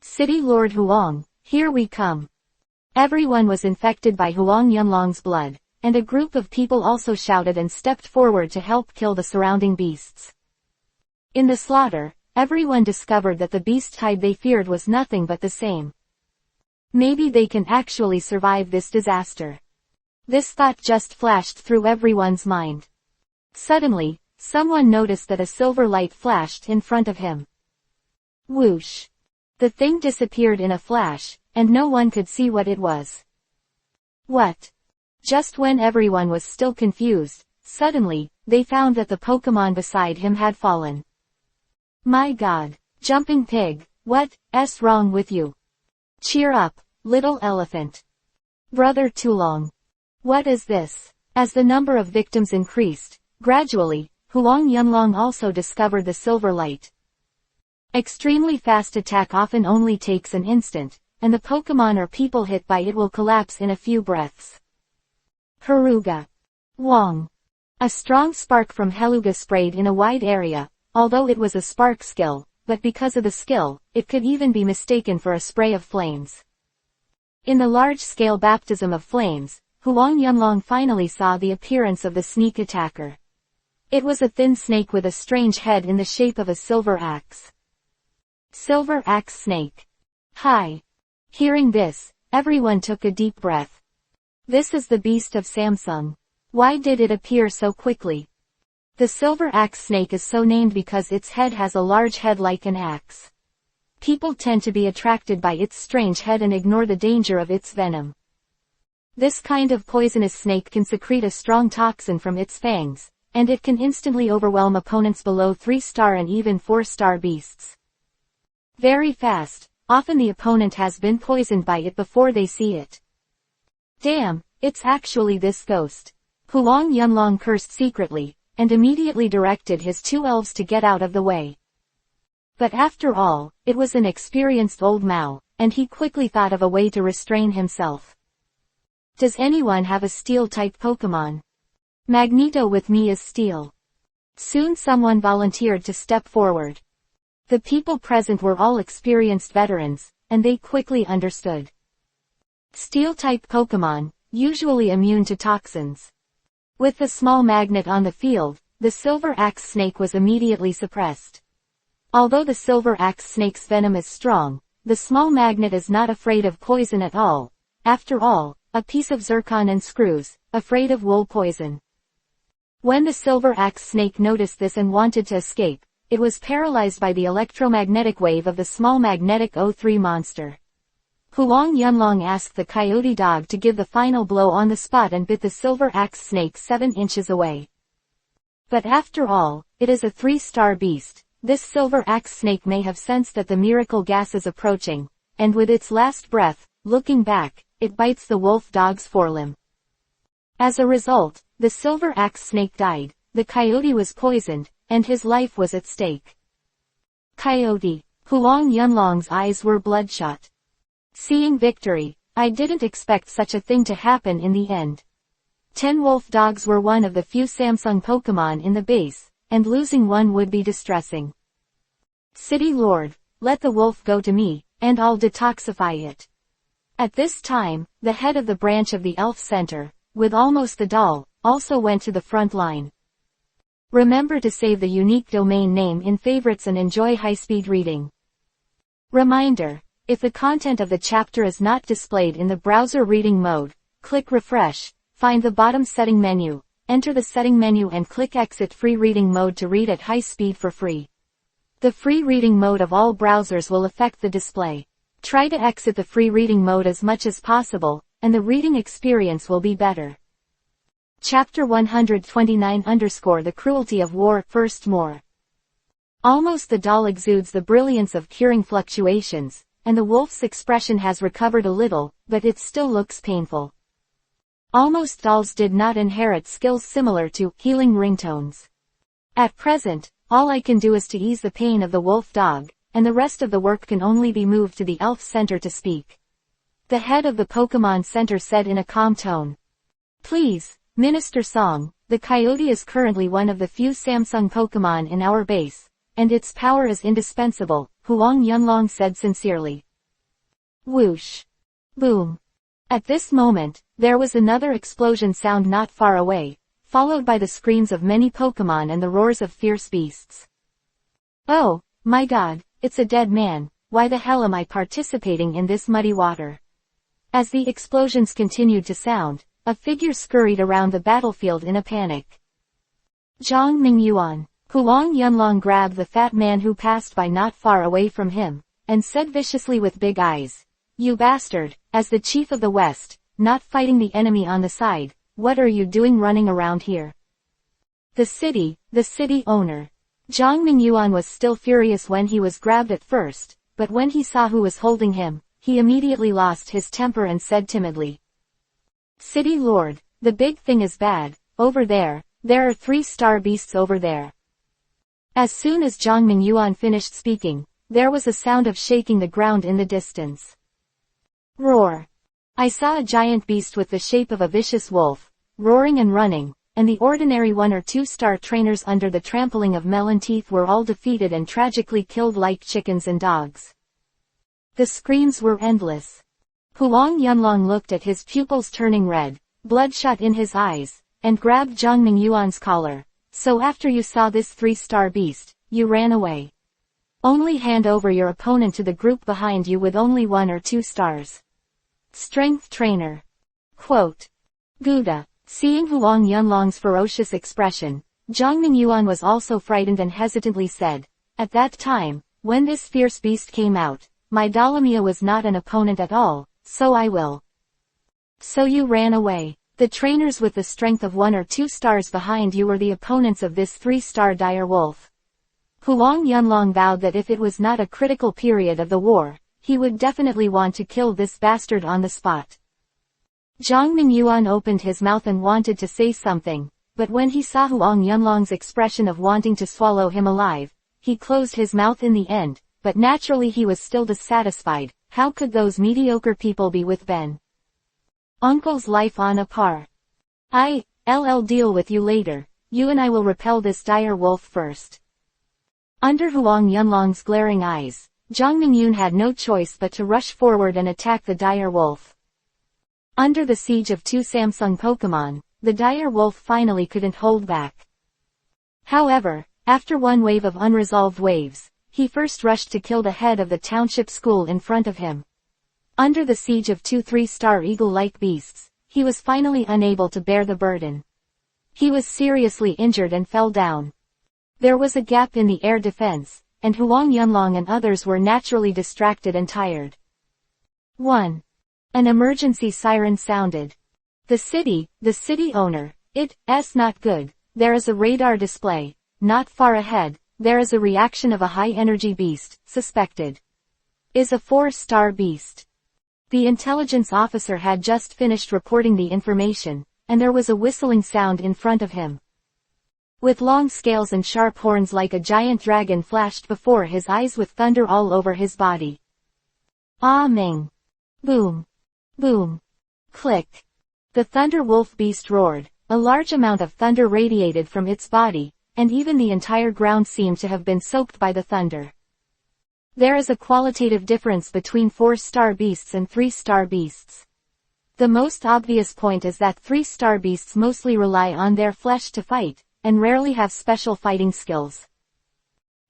City Lord Huang, here we come. Everyone was infected by Huang Yunlong's blood, and a group of people also shouted and stepped forward to help kill the surrounding beasts. In the slaughter, everyone discovered that the beast type they feared was nothing but the same. Maybe they can actually survive this disaster. This thought just flashed through everyone's mind. Suddenly, someone noticed that a silver light flashed in front of him. Whoosh! The thing disappeared in a flash, and no one could see what it was. What? Just when everyone was still confused, suddenly, they found that the Pokemon beside him had fallen. My god, Jumping Pig, what's wrong with you? Cheer up, little elephant. Brother Tulong. What is this? As the number of victims increased, gradually, Huang Yunlong also discovered the silver light. Extremely fast attack often only takes an instant, and the Pokemon or people hit by it will collapse in a few breaths. Heruga. Wong. A strong spark from Heluga sprayed in a wide area, although it was a spark skill, but because of the skill, it could even be mistaken for a spray of flames. In the large-scale baptism of flames, Huang Yunlong finally saw the appearance of the sneak attacker. It was a thin snake with a strange head in the shape of a silver axe. Silver Axe Snake. Hi. Hearing this, everyone took a deep breath. This is the beast of Samsung. Why did it appear so quickly? The Silver Axe Snake is so named because its head has a large head like an axe. People tend to be attracted by its strange head and ignore the danger of its venom. This kind of poisonous snake can secrete a strong toxin from its fangs, and it can instantly overwhelm opponents below 3-star and even 4-star beasts. Very fast, often the opponent has been poisoned by it before they see it. Damn, it's actually this ghost. Huang Yunlong cursed secretly, and immediately directed his 2 elves to get out of the way. But after all, it was an experienced old Mao, and he quickly thought of a way to restrain himself. Does anyone have a steel-type Pokemon? Magneto with me is steel. Soon someone volunteered to step forward. The people present were all experienced veterans, and they quickly understood. Steel-type Pokemon, usually immune to toxins. With the small magnet on the field, the silver axe snake was immediately suppressed. Although the silver axe snake's venom is strong, the small magnet is not afraid of poison at all. After all, a piece of zircon and screws, afraid of wool poison. When the silver axe snake noticed this and wanted to escape, it was paralyzed by the electromagnetic wave of the small magnetic O3 monster. Huang Yunlong asked the coyote dog to give the final blow on the spot and bit the silver axe snake 7 inches away. But after all, it is a 3-star beast. This silver axe snake may have sensed that the miracle gas is approaching, and with its last breath, looking back, it bites the wolf dog's forelimb. As a result, the silver axe snake died, the coyote was poisoned, and his life was at stake. Coyote. Huang Yunlong's eyes were bloodshot. Seeing victory, I didn't expect such a thing to happen in the end. 10 wolf dogs were one of the few Samsung Pokemon in the base, and losing one would be distressing. City Lord, let the wolf go to me, and I'll detoxify it. At this time, the head of the branch of the Elf Center, with almost the doll, also went to the front line. Remember to save the unique domain name in favorites and enjoy high-speed reading. Reminder, if the content of the chapter is not displayed in the browser reading mode, click refresh, find the bottom setting menu, enter the setting menu and click exit free reading mode to read at high speed for free. The free reading mode of all browsers will affect the display. Try to exit the free reading mode as much as possible, and the reading experience will be better. Chapter 129 _ The Cruelty of War. First more. Almost the doll exudes the brilliance of curing fluctuations, and the wolf's expression has recovered a little, but it still looks painful. Almost dolls did not inherit skills similar to healing ringtones. At present, all I can do is to ease the pain of the wolf dog, and the rest of the work can only be moved to the Elf Center to speak. The head of the Pokemon Center said in a calm tone. Please, Minister Song, the coyote is currently one of the few Samsung Pokemon in our base, and its power is indispensable, Huang Yunlong said sincerely. Whoosh. Boom. At this moment, there was another explosion sound not far away, followed by the screams of many Pokemon and the roars of fierce beasts. Oh, my god, it's a dead man, why the hell am I participating in this muddy water? As the explosions continued to sound, a figure scurried around the battlefield in a panic. Zhang Mingyuan. Huang Yunlong grabbed the fat man who passed by not far away from him, and said viciously with big eyes, "You bastard, as the chief of the West, not fighting the enemy on the side, what are you doing running around here?" The city owner. Zhang Mingyuan was still furious when he was grabbed at first, but when he saw who was holding him, he immediately lost his temper and said timidly. City Lord, the big thing is bad, over there are 3-star beasts over there. As soon as Zhang Mingyuan finished speaking, there was a sound of shaking the ground in the distance. Roar. I saw a giant beast with the shape of a vicious wolf, roaring and running, and the ordinary 1 or 2-star trainers under the trampling of melon teeth were all defeated and tragically killed like chickens and dogs. The screams were endless. Huang Yunlong looked at his pupils turning red, bloodshot in his eyes, and grabbed Zhang Mingyuan's collar. So after you saw this 3-star beast, you ran away. Only hand over your opponent to the group behind you with only 1 or 2 stars. Strength Trainer. Quote. Gouda. Seeing Huang Yunlong's ferocious expression, Zhang Mingyuan was also frightened and hesitantly said, "At that time, when this fierce beast came out, my Dalamia was not an opponent at all, so I will." So you ran away. The trainers with the strength of 1 or 2 stars behind you were the opponents of this 3-star dire wolf. Huang Yunlong vowed that if it was not a critical period of the war, he would definitely want to kill this bastard on the spot. Zhang Mingyuan opened his mouth and wanted to say something, but when he saw Huang Yunlong's expression of wanting to swallow him alive, he closed his mouth in the end, but naturally he was still dissatisfied. How could those mediocre people be with Ben? Uncle's life on a par. I'll deal with you later. You and I will repel this dire wolf first. Under Huang Yunlong's glaring eyes, Zhang Mingyun had no choice but to rush forward and attack the dire wolf. Under the siege of 2 Samsung Pokemon, the dire wolf finally couldn't hold back. However, after one wave of unresolved waves, he first rushed to kill the head of the township school in front of him. Under the siege of 2 3-star eagle-like beasts, he was finally unable to bear the burden. He was seriously injured and fell down. There was a gap in the air defense, and Huang Yunlong and others were naturally distracted and tired. 1. An emergency siren sounded. The city owner, it's not good. There is a radar display. Not far ahead, there is a reaction of a high-energy beast, suspected. Is a 4-star beast. The intelligence officer had just finished reporting the information, and there was a whistling sound in front of him. With long scales and sharp horns like a giant dragon flashed before his eyes with thunder all over his body. Ah Ming. Boom. Boom. Click. The thunder wolf beast roared. A large amount of thunder radiated from its body, and even the entire ground seemed to have been soaked by the thunder. There is a qualitative difference between 4-star beasts and 3-star beasts. The most obvious point is that 3-star beasts mostly rely on their flesh to fight, and rarely have special fighting skills.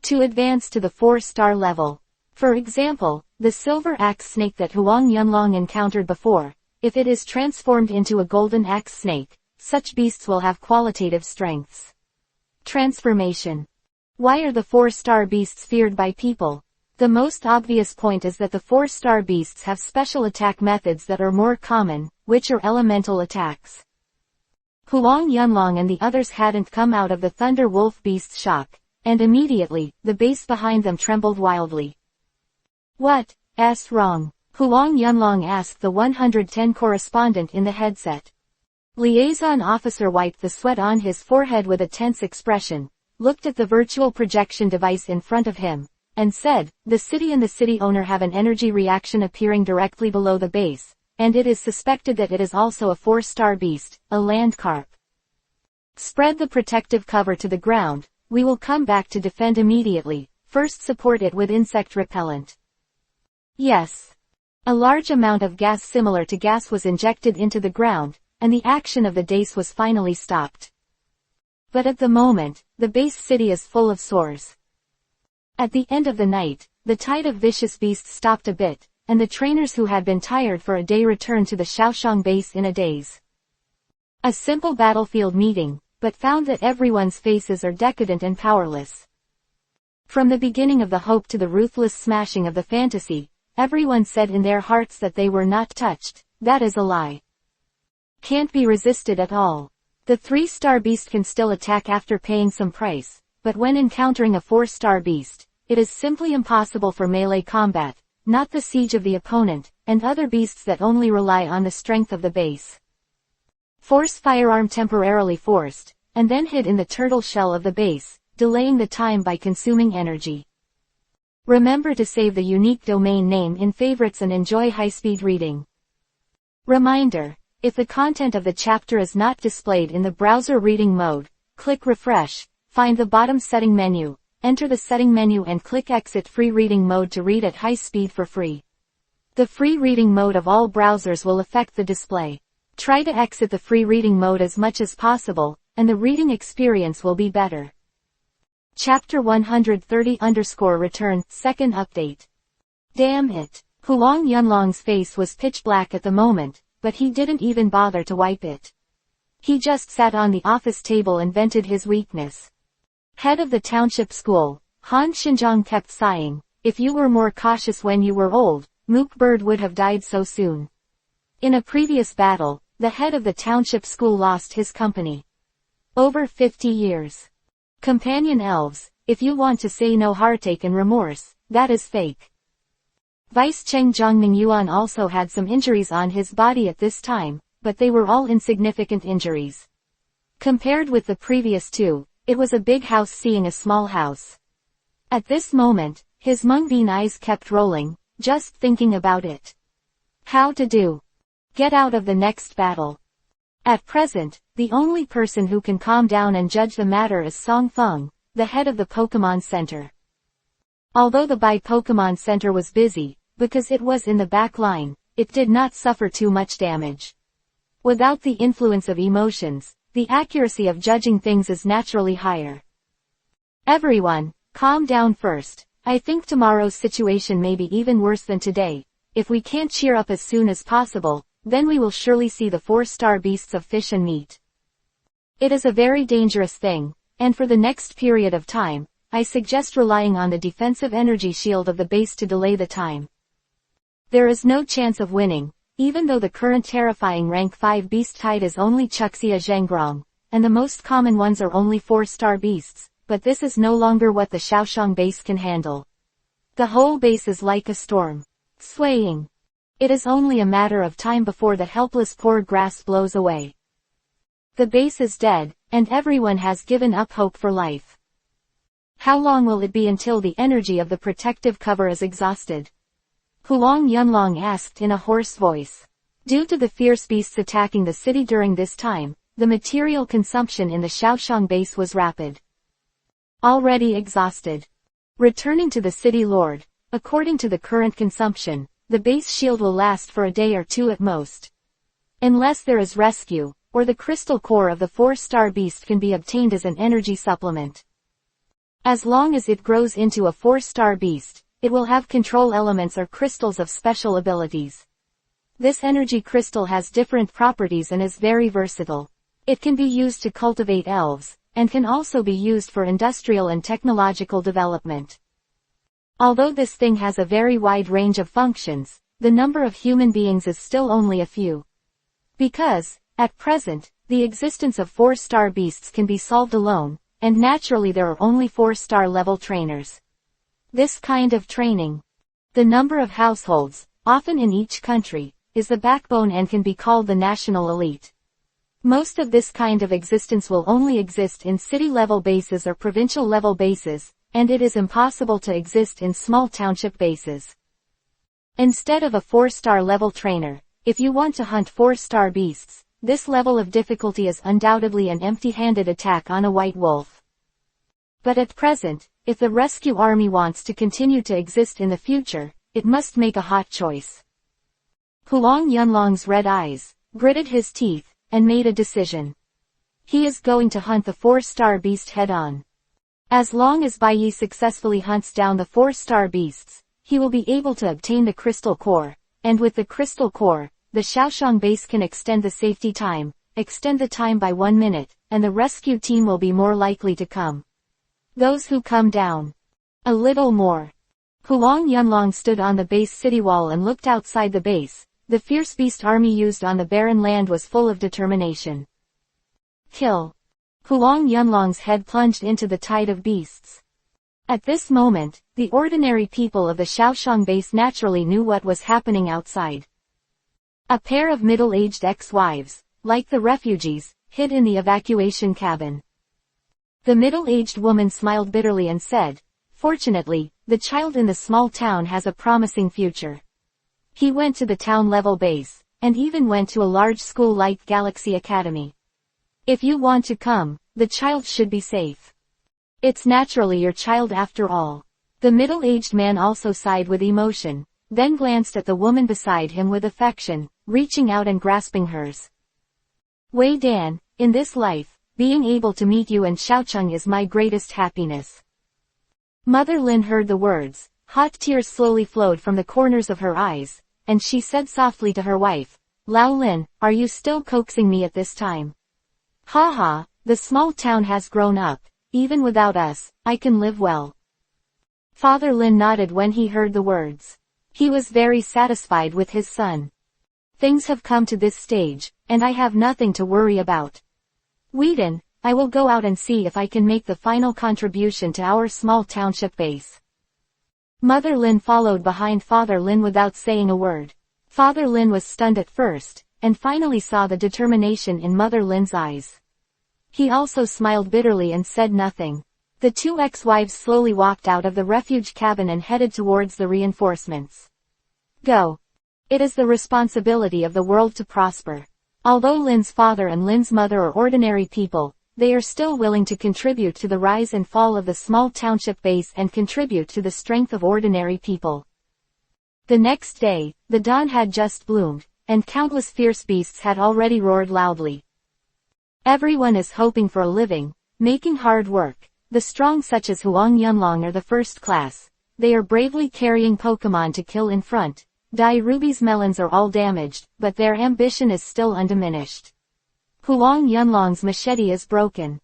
To advance to the 4-star level. For example, the silver axe snake that Huang Yunlong encountered before, if it is transformed into a golden axe snake, such beasts will have qualitative strengths. Transformation. Why are the 4-star beasts feared by people? The most obvious point is that the 4-star beasts have special attack methods that are more common, which are elemental attacks. Huang Yunlong and the others hadn't come out of the thunder wolf beast's shock, and immediately, the base behind them trembled wildly. What's wrong? Huang Yunlong asked the 110 correspondent in the headset. Liaison officer wiped the sweat on his forehead with a tense expression, looked at the virtual projection device in front of him, and said, the city and the city owner have an energy reaction appearing directly below the base, and it is suspected that it is also a 4-star beast, a land carp. Spread the protective cover to the ground. We will come back to defend immediately. First support it with insect repellent. Yes. A large amount of gas similar to gas was injected into the ground, and the action of the dace was finally stopped. But at the moment, the base city is full of sores. At the end of the night, the tide of vicious beasts stopped a bit, and the trainers who had been tired for a day returned to the Shaoxiang base in a daze. A simple battlefield meeting, but found that everyone's faces are decadent and powerless. From the beginning of the hope to the ruthless smashing of the fantasy, everyone said in their hearts that they were not touched. That is a lie. Can't be resisted at all. The 3-star beast can still attack after paying some price, but when encountering a 4-star beast, it is simply impossible for melee combat, not the siege of the opponent, and other beasts that only rely on the strength of the base. Force firearm temporarily forced, and then hid in the turtle shell of the base, delaying the time by consuming energy. Remember to save the unique domain name in favorites and enjoy high-speed reading. Reminder. If the content of the chapter is not displayed in the browser reading mode, click refresh, find the bottom setting menu, enter the setting menu and click exit free reading mode to read at high speed for free. The free reading mode of all browsers will affect the display. Try to exit the free reading mode as much as possible, and the reading experience will be better. Chapter 130_return, second update. Damn it. Huang Yunlong's face was pitch black at the moment, but he didn't even bother to wipe it. He just sat on the office table and vented his weakness. Head of the township school, Han Xinjiang kept sighing, if you were more cautious when you were old, Mook Bird would have died so soon. In a previous battle, the head of the township school lost his company. Over 50 years. Companion Elves, if you want to say no heartache and remorse, that is fake. Vice Cheng Zhongming Yuan also had some injuries on his body at this time, but they were all insignificant injuries. Compared with the previous two, it was a big house seeing a small house. At this moment, his mung-bean eyes kept rolling, just thinking about it. How to do. Get out of the next battle. At present, the only person who can calm down and judge the matter is Song Feng, the head of the Pokemon Center. Although the Bai Pokemon Center was busy, because it was in the back line, it did not suffer too much damage. Without the influence of emotions, the accuracy of judging things is naturally higher. Everyone, calm down first. I think tomorrow's situation may be even worse than today. If we can't cheer up as soon as possible, then we will surely see the 4-star beasts of fish and meat. It is a very dangerous thing, and for the next period of time, I suggest relying on the defensive energy shield of the base to delay the time. There is no chance of winning, even though the current terrifying rank 5 beast type is only Chuxia Zhengrong, and the most common ones are only 4-star beasts, but this is no longer what the Xiaoshang base can handle. The whole base is like a storm, swaying. It is only a matter of time before the helpless poor grass blows away. The base is dead, and everyone has given up hope for life. How long will it be until the energy of the protective cover is exhausted? Hulong Yunlong asked in a hoarse voice. Due to the fierce beasts attacking the city during this time, the material consumption in the Xiaoshang base was rapid. Already exhausted. Returning to the city lord, according to the current consumption, the base shield will last for a day or two at most. Unless there is rescue, or the crystal core of the 4-star beast can be obtained as an energy supplement. As long as it grows into a 4-star beast, it will have control elements or crystals of special abilities. This energy crystal has different properties and is very versatile. It can be used to cultivate elves, and can also be used for industrial and technological development. Although this thing has a very wide range of functions, the number of human beings is still only a few. Because, at present, the existence of 4-star beasts can be solved alone, and naturally there are only 4-star level trainers. This kind of training, the number of households, often in each country, is the backbone and can be called the national elite. Most of this kind of existence will only exist in city-level bases or provincial-level bases, and it is impossible to exist in small township bases. Instead of a 4-star level trainer, if you want to hunt 4-star beasts, this level of difficulty is undoubtedly an empty-handed attack on a white wolf. But at present, if the rescue army wants to continue to exist in the future, it must make a hot choice. Hulong Yunlong's red eyes, gritted his teeth, and made a decision. He is going to hunt the 4-star beast head-on. As long as Bai Yi successfully hunts down the 4-star beasts, he will be able to obtain the crystal core, and with the crystal core, the Xiaoshang base can extend the safety time, extend the time by 1 minute, and the rescue team will be more likely to come. Those who come down. A little more. Hulong Yunlong stood on the base city wall and looked outside the base. The fierce beast army used on the barren land was full of determination. Kill. Hulong Yunlong's head plunged into the tide of beasts. At this moment, the ordinary people of the Xiaoshang base naturally knew what was happening outside. A pair of middle-aged ex-wives, like the refugees, hid in the evacuation cabin. The middle-aged woman smiled bitterly and said, "Fortunately, the child in the small town has a promising future." He went to the town-level base, and even went to a large school like Galaxy Academy. If you want to come, the child should be safe. It's naturally your child after all. The middle-aged man also sighed with emotion, then glanced at the woman beside him with affection, reaching out and grasping hers. Wei Dan, in this life, being able to meet you and Xiaocheng is my greatest happiness. Mother Lin heard the words, hot tears slowly flowed from the corners of her eyes, and she said softly to her wife, Lao Lin, are you still coaxing me at this time? Ha ha, the small town has grown up, even without us, I can live well. Father Lin nodded when he heard the words. He was very satisfied with his son. Things have come to this stage, and I have nothing to worry about. Whedon, I will go out and see if I can make the final contribution to our small township base. Mother Lin followed behind Father Lin without saying a word. Father Lin was stunned at first, and finally saw the determination in Mother Lin's eyes. He also smiled bitterly and said nothing. The two ex-wives slowly walked out of the refuge cabin and headed towards the reinforcements. Go. It is the responsibility of the world to prosper. Although Lin's father and Lin's mother are ordinary people, they are still willing to contribute to the rise and fall of the small township base and contribute to the strength of ordinary people. The next day, the dawn had just bloomed, and countless fierce beasts had already roared loudly. Everyone is hoping for a living, making hard work. The strong such as Huang Yunlong are the first class. They are bravely carrying Pokemon to kill in front. Dai Ruby's melons are all damaged, but their ambition is still undiminished. Huang Yunlong's machete is broken.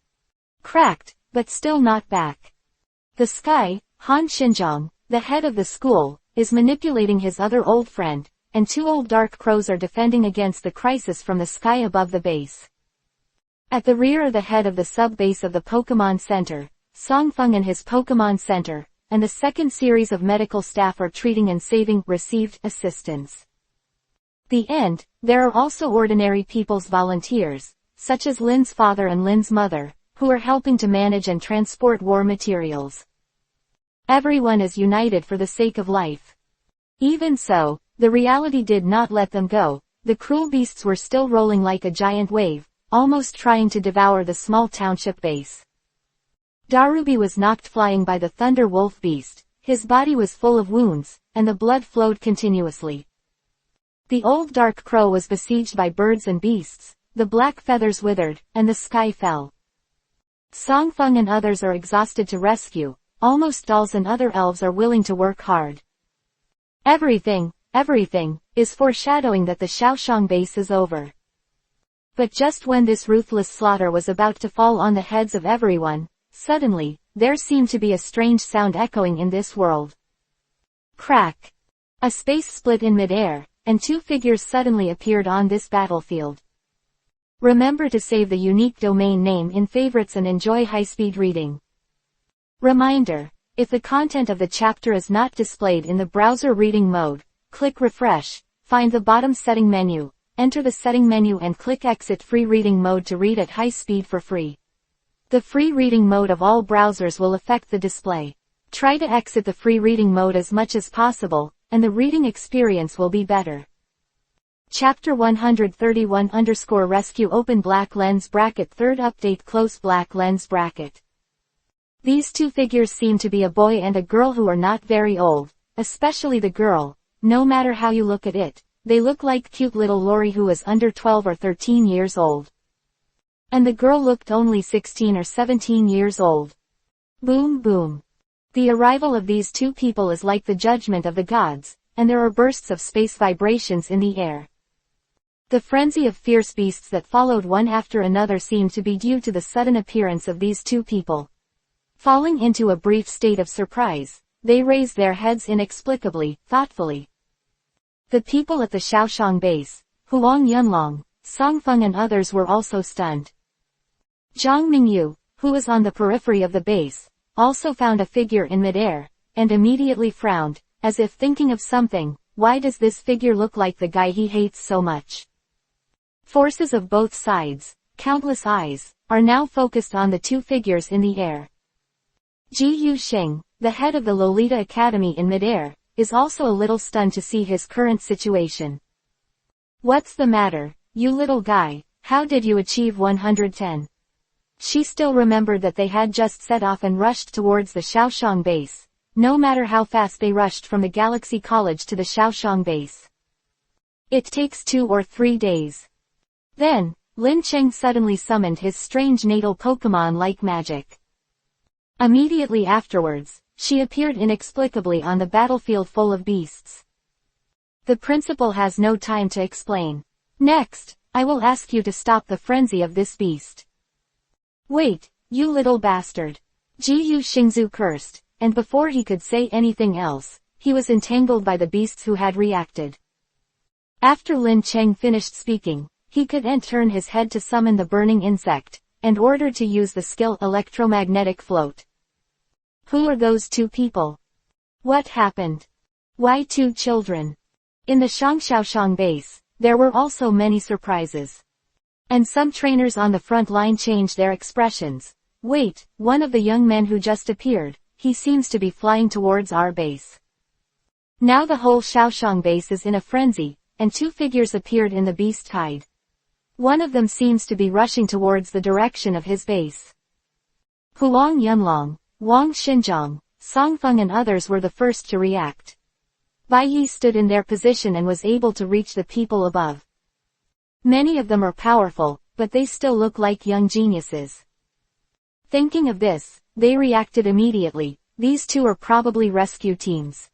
Cracked, but still not back. The sky, Han Xinjiang, the head of the school, is manipulating his other old friend, and two old dark crows are defending against the crisis from the sky above the base. At the rear are the head of the sub-base of the Pokemon Center, Songfeng and his Pokemon Center, and the second series of medical staff are treating and saving received assistance. The end, there are also ordinary people's volunteers, such as Lin's father and Lin's mother, who are helping to manage and transport war materials. Everyone is united for the sake of life. Even so, the reality did not let them go. The cruel beasts were still rolling like a giant wave, almost trying to devour the small township base. Darubi was knocked flying by the Thunder Wolf beast, his body was full of wounds, and the blood flowed continuously. The old dark crow was besieged by birds and beasts, the black feathers withered, and the sky fell. Songfeng and others are exhausted to rescue, almost dolls and other elves are willing to work hard. Everything is foreshadowing that the Xiaoshang base is over. But just when this ruthless slaughter was about to fall on the heads of everyone, suddenly, there seemed to be a strange sound echoing in this world. Crack! A space split in midair, and two figures suddenly appeared on this battlefield. Remember to save the unique domain name in favorites and enjoy high-speed reading. Reminder: if the content of the chapter is not displayed in the browser reading mode, click refresh, find the bottom setting menu, enter the setting menu and click exit free reading mode to read at high speed for free. The free reading mode of all browsers will affect the display. Try to exit the free reading mode as much as possible, and the reading experience will be better. Chapter 131_Rescue Open black lens bracket Third update Close black lens bracket. These two figures seem to be a boy and a girl who are not very old, especially the girl. No matter how you look at it, they look like cute little Lori who is under 12 or 13 years old. And the girl looked only 16 or 17 years old. Boom boom. The arrival of these two people is like the judgment of the gods, and there are bursts of space vibrations in the air. The frenzy of fierce beasts that followed one after another seemed to be due to the sudden appearance of these two people. Falling into a brief state of surprise, they raised their heads inexplicably, thoughtfully. The people at the Xiaoshang base, Huang Yunlong, Songfeng and others were also stunned. Zhang Mingyu, who was on the periphery of the base, also found a figure in midair, and immediately frowned, as if thinking of something. Why does this figure look like the guy he hates so much? Forces of both sides, countless eyes, are now focused on the two figures in the air. Ji Yuxing, the head of the Lolita Academy in midair, is also a little stunned to see his current situation. What's the matter, you little guy, how did you achieve 110? She still remembered that they had just set off and rushed towards the Xiaoshang base, no matter how fast they rushed from the Galaxy College to the Xiaoshang base. It takes 2 or 3 days. Then, Lin Cheng suddenly summoned his strange natal Pokemon like magic. Immediately afterwards, she appeared inexplicably on the battlefield full of beasts. The principal has no time to explain. Next, I will ask you to stop the frenzy of this beast. Wait, you little bastard. Ji Yuxingzu cursed, and before he could say anything else, he was entangled by the beasts who had reacted. After Lin Cheng finished speaking, he could turn his head to summon the burning insect, and ordered to use the skill electromagnetic float. Who are those two people? What happened? Why 2 children? In the Xiaoshang base, there were also many surprises. And some trainers on the front line changed their expressions, Wait, one of the young men who just appeared, he seems to be flying towards our base. Now the whole Shaoxiang base is in a frenzy, and two figures appeared in the beast tide. One of them seems to be rushing towards the direction of his base. Huang Yunlong, Wang Xinjiang, Songfeng and others were the first to react. Bai Yi stood in their position and was able to reach the people above. Many of them are powerful, but they still look like young geniuses. Thinking of this, they reacted immediately. These two are probably rescue teams.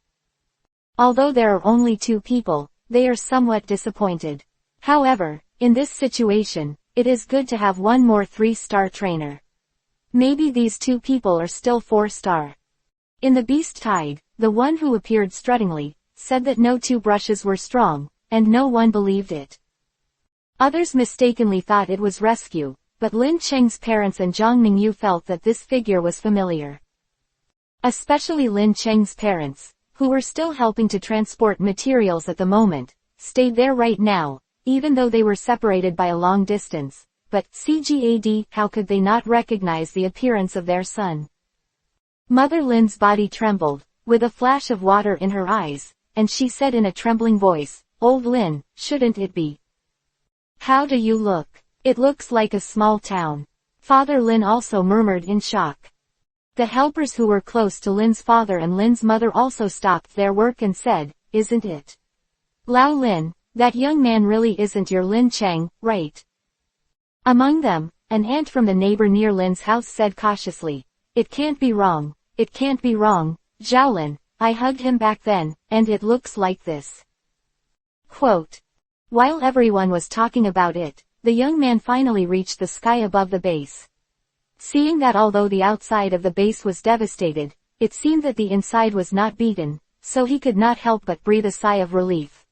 Although there are only two people, they are somewhat disappointed. However, in this situation, it is good to have one more 3-star trainer. Maybe these two people are still 4-star. In the beast tide, the one who appeared struttingly, said that no two brushes were strong, and no one believed it. Others mistakenly thought it was rescue, but Lin Cheng's parents and Zhang Mingyu felt that this figure was familiar. Especially Lin Cheng's parents, who were still helping to transport materials at the moment, stayed there right now, even though they were separated by a long distance. But, CGAD, how could they not recognize the appearance of their son? Mother Lin's body trembled, with a flash of water in her eyes, and she said in a trembling voice, "Old Lin, shouldn't it be? How do you look? It looks like a small town." Father Lin also murmured in shock. The helpers who were close to Lin's father and Lin's mother also stopped their work and said, "Isn't it? Lao Lin, that young man really isn't your Lin Cheng, right?" Among them, an aunt from the neighbor near Lin's house said cautiously, "It can't be wrong, it can't be wrong, Zhaolin, I hugged him back then, and it looks like this." Quote. While everyone was talking about it, the young man finally reached the sky above the base. Seeing that although the outside of the base was devastated, it seemed that the inside was not beaten, so he could not help but breathe a sigh of relief.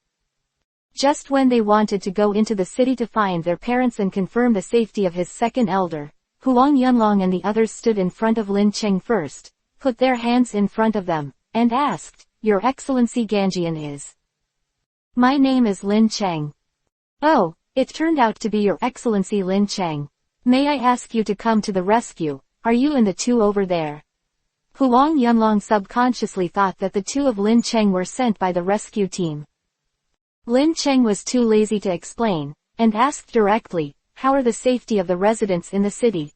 Just when they wanted to go into the city to find their parents and confirm the safety of his second elder, Huang Yunlong and the others stood in front of Lin Cheng first, put their hands in front of them, and asked, "Your Excellency Ganjian is?" "My name is Lin Cheng." "Oh, it turned out to be Your Excellency Lin Cheng. May I ask you to come to the rescue? Are you and the two over there?" Huang Yunlong subconsciously thought that the two of Lin Cheng were sent by the rescue team. Lin Cheng was too lazy to explain, and asked directly, "How are the safety of the residents in the city?"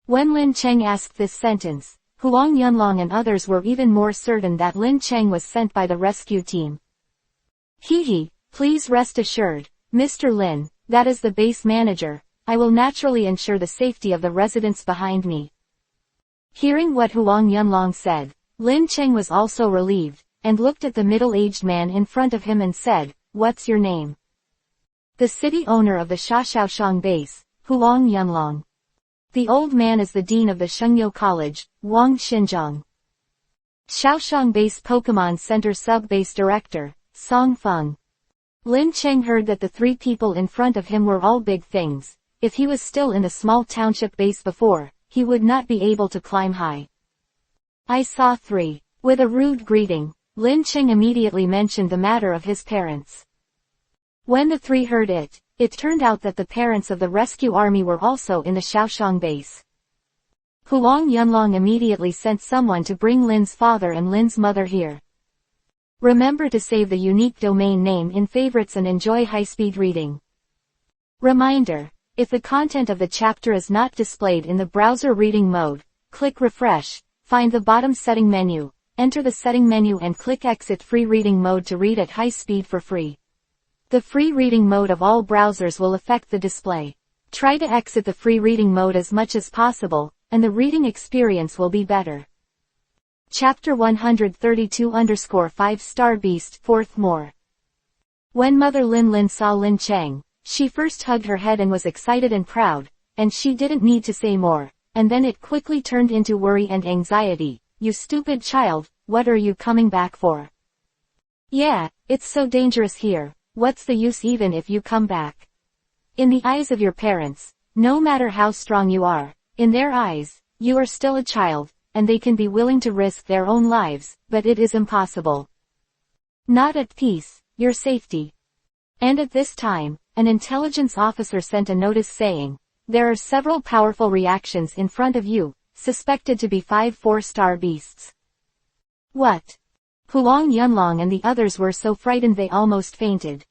When Lin Cheng asked this sentence, Huang Yunlong and others were even more certain that Lin Cheng was sent by the rescue team. "Hehe, please rest assured, Mr. Lin, that is the base manager, I will naturally ensure the safety of the residents behind me." Hearing what Huang Yunlong said, Lin Cheng was also relieved, and looked at the middle-aged man in front of him and said, "What's your name?" "The city owner of the Shaoxiang base, Huang Yunlong." "The old man is the dean of the Shengyou College, Wang Xinjiang." "Shaoxiang base Pokemon Center sub-base director, Song Feng." Lin Cheng heard that the three people in front of him were all big things. If he was still in the small township base before, he would not be able to climb high. "I saw three." With a rude greeting, Lin Cheng immediately mentioned the matter of his parents. When the three heard it, it turned out that the parents of the rescue army were also in the Shaoxiang base. Huang Yunlong immediately sent someone to bring Lin's father and Lin's mother here. Remember to save the unique domain name in favorites and enjoy high-speed reading. Reminder: if the content of the chapter is not displayed in the browser reading mode, click refresh, find the bottom setting menu, enter the setting menu and click exit free reading mode to read at high speed for free. The free reading mode of all browsers will affect the display. Try to exit the free reading mode as much as possible, and the reading experience will be better. Chapter 132_5-star Beast, 4th more. When Mother Lin saw Lin Cheng, she first hugged her head and was excited and proud, and she didn't need to say more, and then it quickly turned into worry and anxiety. "You stupid child, what are you coming back for? Yeah, it's so dangerous here, what's the use even if you come back? In the eyes of your parents, no matter how strong you are, in their eyes, you are still a child, and they can be willing to risk their own lives, but it is impossible. Not at peace, your safety." And at this time, an intelligence officer sent a notice saying, there are several powerful reactions in front of you, suspected to be 5 4-star beasts. What? Huang Yunlong and the others were so frightened they almost fainted.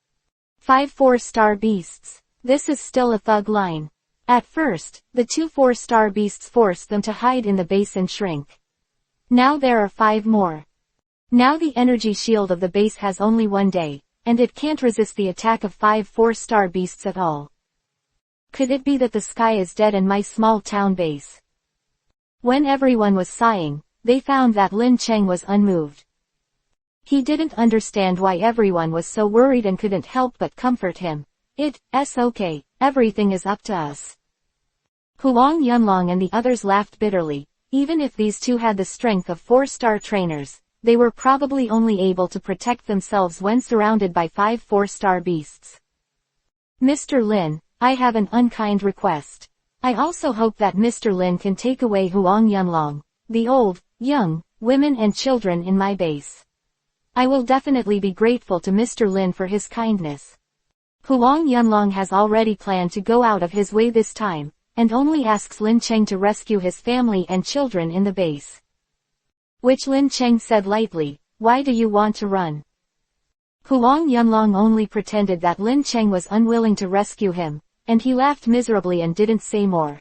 5 4-star beasts. This is still a thug line. At first, the 2 4-star beasts forced them to hide in the base and shrink. Now there are 5 more. Now the energy shield of the base has only 1 day, and it can't resist the attack of 5 4-star beasts at all. Could it be that the sky is dead and my small town base? When everyone was sighing, they found that Lin Cheng was unmoved. He didn't understand why everyone was so worried and couldn't help but comfort him. It's okay, everything is up to us. Huang Yunlong and the others laughed bitterly. Even if these two had the strength of 4-star trainers, they were probably only able to protect themselves when surrounded by 5 4-star beasts. Mr. Lin, I have an unkind request. I also hope that Mr. Lin can take away Huang Yunlong, the old, young, women and children in my base. I will definitely be grateful to Mr. Lin for his kindness. Huang Yunlong has already planned to go out of his way this time, and only asks Lin Cheng to rescue his family and children in the base. Which Lin Cheng said lightly, why do you want to run? Huang Yunlong only pretended that Lin Cheng was unwilling to rescue him, and he laughed miserably and didn't say more.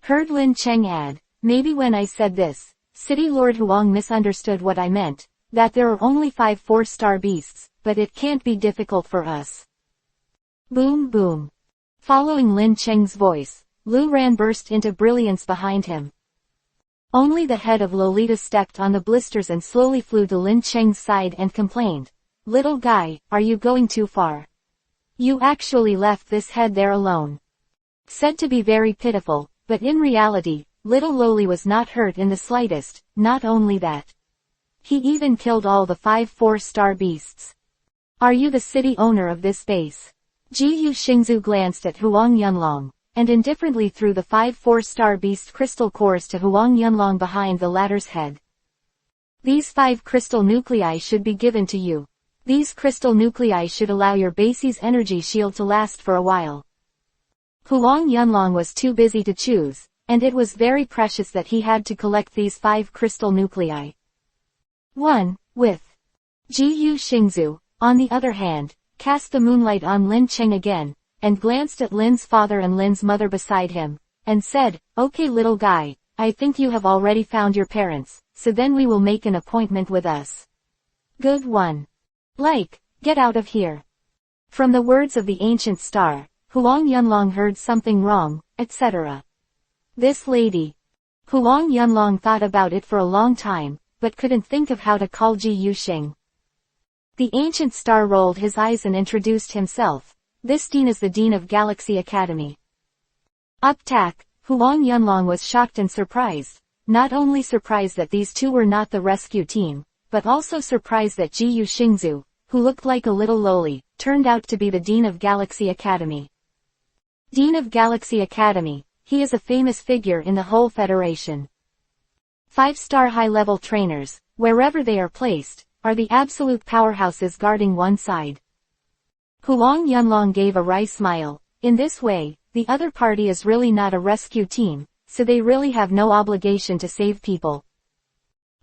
Heard Lin Cheng add, maybe when I said this, City Lord Huang misunderstood what I meant, that there are only 5 4-star beasts, but it can't be difficult for us. Boom boom. Following Lin Cheng's voice, Lu Ran burst into brilliance behind him. Only the head of Lolita stepped on the blisters and slowly flew to Lin Cheng's side and complained, little guy, are you going too far? You actually left this head there alone. Said to be very pitiful, but in reality, little Loli was not hurt in the slightest. Not only that, he even killed all the 5 4-star beasts. Are you the city owner of this base? Ji Yu Xingzu glanced at Huang Yunlong, and indifferently threw the 5 4-star beast crystal cores to Huang Yunlong behind the latter's head. These 5 crystal nuclei should be given to you. These crystal nuclei should allow your base's energy shield to last for a while. Huang Yunlong was too busy to choose, and it was very precious that he had to collect these 5 crystal nuclei. 1. With Ji Yu Xingzu, on the other hand, cast the moonlight on Lin Cheng again, and glanced at Lin's father and Lin's mother beside him, and said, okay little guy, I think you have already found your parents, so then we will make an appointment with us. Good one. Get out of here. From the words of the ancient star, Huang Yunlong heard something wrong, etc. This lady. Huang Yunlong thought about it for a long time, but couldn't think of how to call Ji Yuxing. The ancient star rolled his eyes and introduced himself. This dean is the dean of Galaxy Academy. Uptak, Huang Yunlong was shocked and surprised. Not only surprised that these two were not the rescue team, but also surprised that Ji Yu Xingzu, who looked like a little loli, turned out to be the dean of Galaxy Academy. Dean of Galaxy Academy, he is a famous figure in the whole Federation. 5-star high-level trainers, wherever they are placed, are the absolute powerhouses guarding one side. Huang Yunlong gave a wry smile. In this way, the other party is really not a rescue team, so they really have no obligation to save people.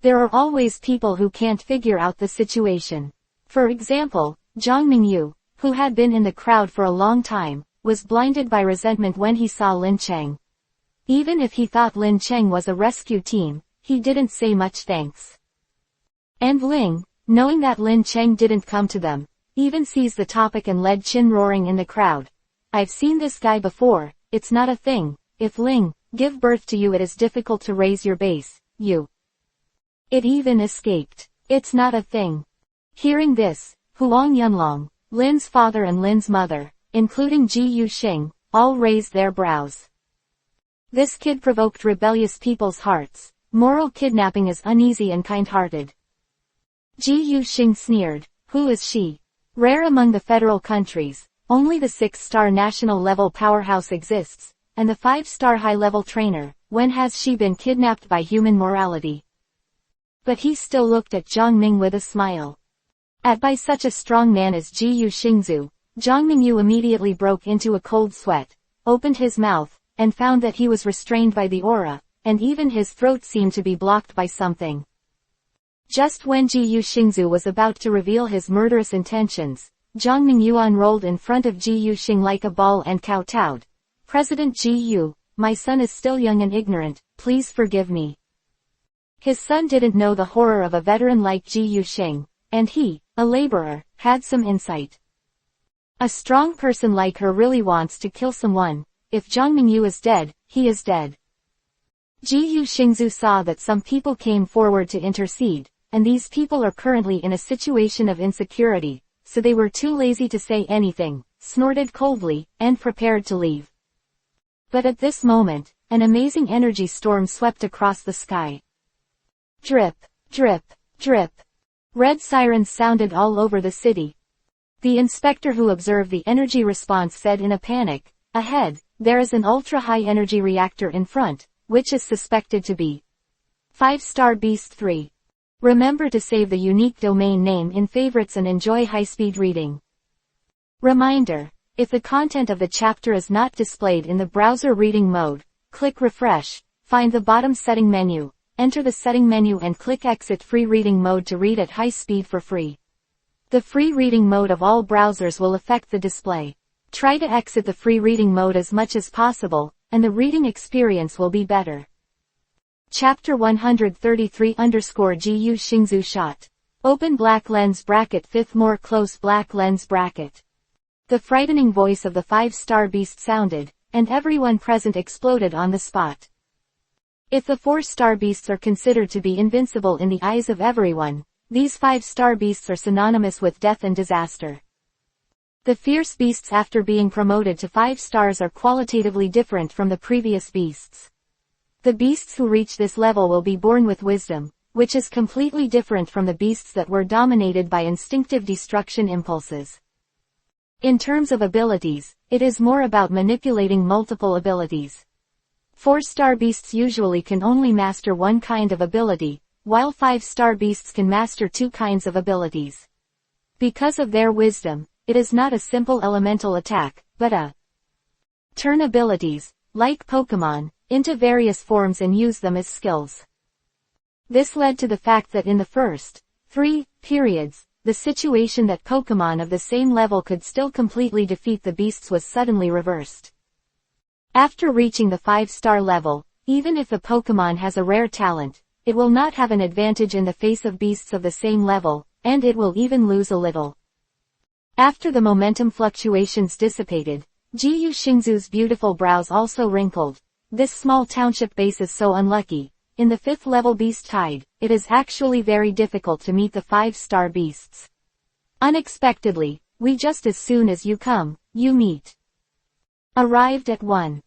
There are always people who can't figure out the situation. For example, Zhang Mingyu, who had been in the crowd for a long time, was blinded by resentment when he saw Lin Cheng. Even if he thought Lin Cheng was a rescue team, he didn't say much thanks. And Ling, knowing that Lin Cheng didn't come to them, even seized the topic and led Chin roaring in the crowd. I've seen this guy before, it's not a thing. If Ling give birth to you, it is difficult to raise your base, It even escaped. It's not a thing. Hearing this, Huang Yunlong, Lin's father and Lin's mother, including Ji Yu Xing, all raised their brows. This kid provoked rebellious people's hearts. Moral kidnapping is uneasy and kind-hearted. Ji Yu Xing sneered, who is she? Rare among the federal countries, only the 6-star national-level powerhouse exists, and the 5-star high-level trainer, when has she been kidnapped by human morality? But he still looked at Zhang Ming with a smile. By such a strong man as Ji Yu Xingzu, Zhang Mingyu immediately broke into a cold sweat. opened his mouth, and found that he was restrained by the aura, and even his throat seemed to be blocked by something. Just when Ji Yu Xingzu was about to reveal his murderous intentions, Jiangning Yuan rolled in front of Ji Yu Xing like a ball and kowtowed. "President Ji Yu, my son is still young and ignorant, please forgive me." His son didn't know the horror of a veteran like Ji Yu Xing, and he, a laborer, had some insight. A strong person like her really wants to kill someone. If Jiangning Yu is dead, he is dead. Ji Yu Xingzu saw that some people came forward to intercede, and these people are currently in a situation of insecurity, so they were too lazy to say anything, snorted coldly, and prepared to leave. But at this moment, an amazing energy storm swept across the sky. Drip, drip, drip. Red sirens sounded all over the city. The inspector who observed the energy response said in a panic, "Ahead, there is an ultra-high energy reactor in front, which is suspected to be 5-star Beast 3. Remember to save the unique domain name in favorites and enjoy high-speed reading." Reminder: if the content of the chapter is not displayed in the browser reading mode, click refresh, find the bottom setting menu, enter the setting menu and click exit free reading mode to read at high speed for free. The free reading mode of all browsers will affect the display. Try to exit the free reading mode as much as possible, and the reading experience will be better. Chapter 133_Ji Yu Xingzu shot. Open black lens bracket 5th more close black lens bracket. The frightening voice of the 5-star beast sounded, and everyone present exploded on the spot. If the 4-star beasts are considered to be invincible in the eyes of everyone, these 5-star beasts are synonymous with death and disaster. The fierce beasts after being promoted to 5 stars are qualitatively different from the previous beasts. The beasts who reach this level will be born with wisdom, which is completely different from the beasts that were dominated by instinctive destruction impulses. In terms of abilities, it is more about manipulating multiple abilities. 4-star beasts usually can only master one kind of ability, while 5-star beasts can master 2 kinds of abilities. Because of their wisdom, it is not a simple elemental attack, but a turn abilities, like Pokemon, into various forms and use them as skills. This led to the fact that in the first 3 periods, the situation that Pokemon of the same level could still completely defeat the beasts was suddenly reversed. After reaching the 5-star level, even if the Pokemon has a rare talent, it will not have an advantage in the face of beasts of the same level, and it will even lose a little. After the momentum fluctuations dissipated, Ji Yu Xingzu's beautiful brows also wrinkled. This small township base is so unlucky. In the 5th level beast tide, it is actually very difficult to meet the 5-star beasts. Unexpectedly, we just as soon as you come, you meet. Arrived at 1.